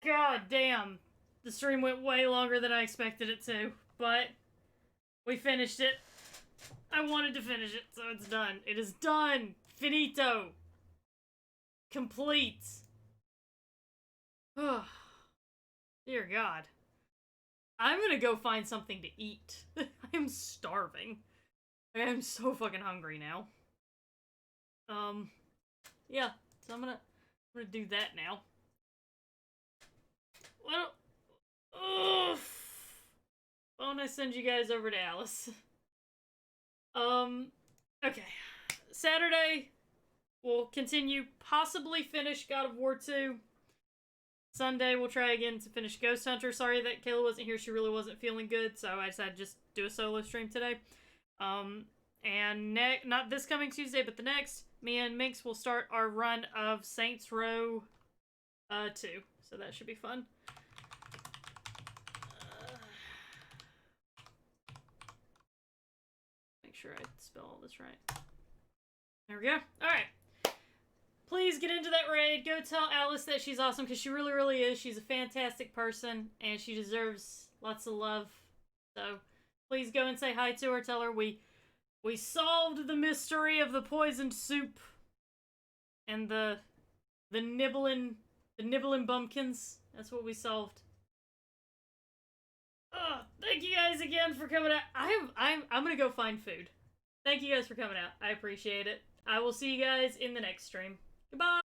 God damn. The stream went way longer than I expected it to, but we finished it. I wanted to finish it, so it's done. It is done! Finito! Complete! Oh, dear God. I'm gonna go find something to eat. I am starving. I am so fucking hungry now. Yeah, so I'm gonna do that now. Well, why don't I send you guys over to Alice? Okay. Saturday, we'll continue, possibly finish God of War 2. Sunday, we'll try again to finish Ghost Hunter. Sorry that Kayla wasn't here, she really wasn't feeling good, so I decided to just do a solo stream today. And not this coming Tuesday, but the next, me and Minx will start our run of Saints Row 2. So that should be fun. Make sure I spell all this right. There we go. Alright. Please get into that raid. Go tell Alice that she's awesome, because she really, really is. She's a fantastic person, and she deserves lots of love. So, please go and say hi to her. Tell her we solved the mystery of the poisoned soup and the nibbling bumpkins. That's what we solved. Thank you guys again for coming out. I'm gonna go find food. Thank you guys for coming out. I appreciate it. I will see you guys in the next stream. Goodbye.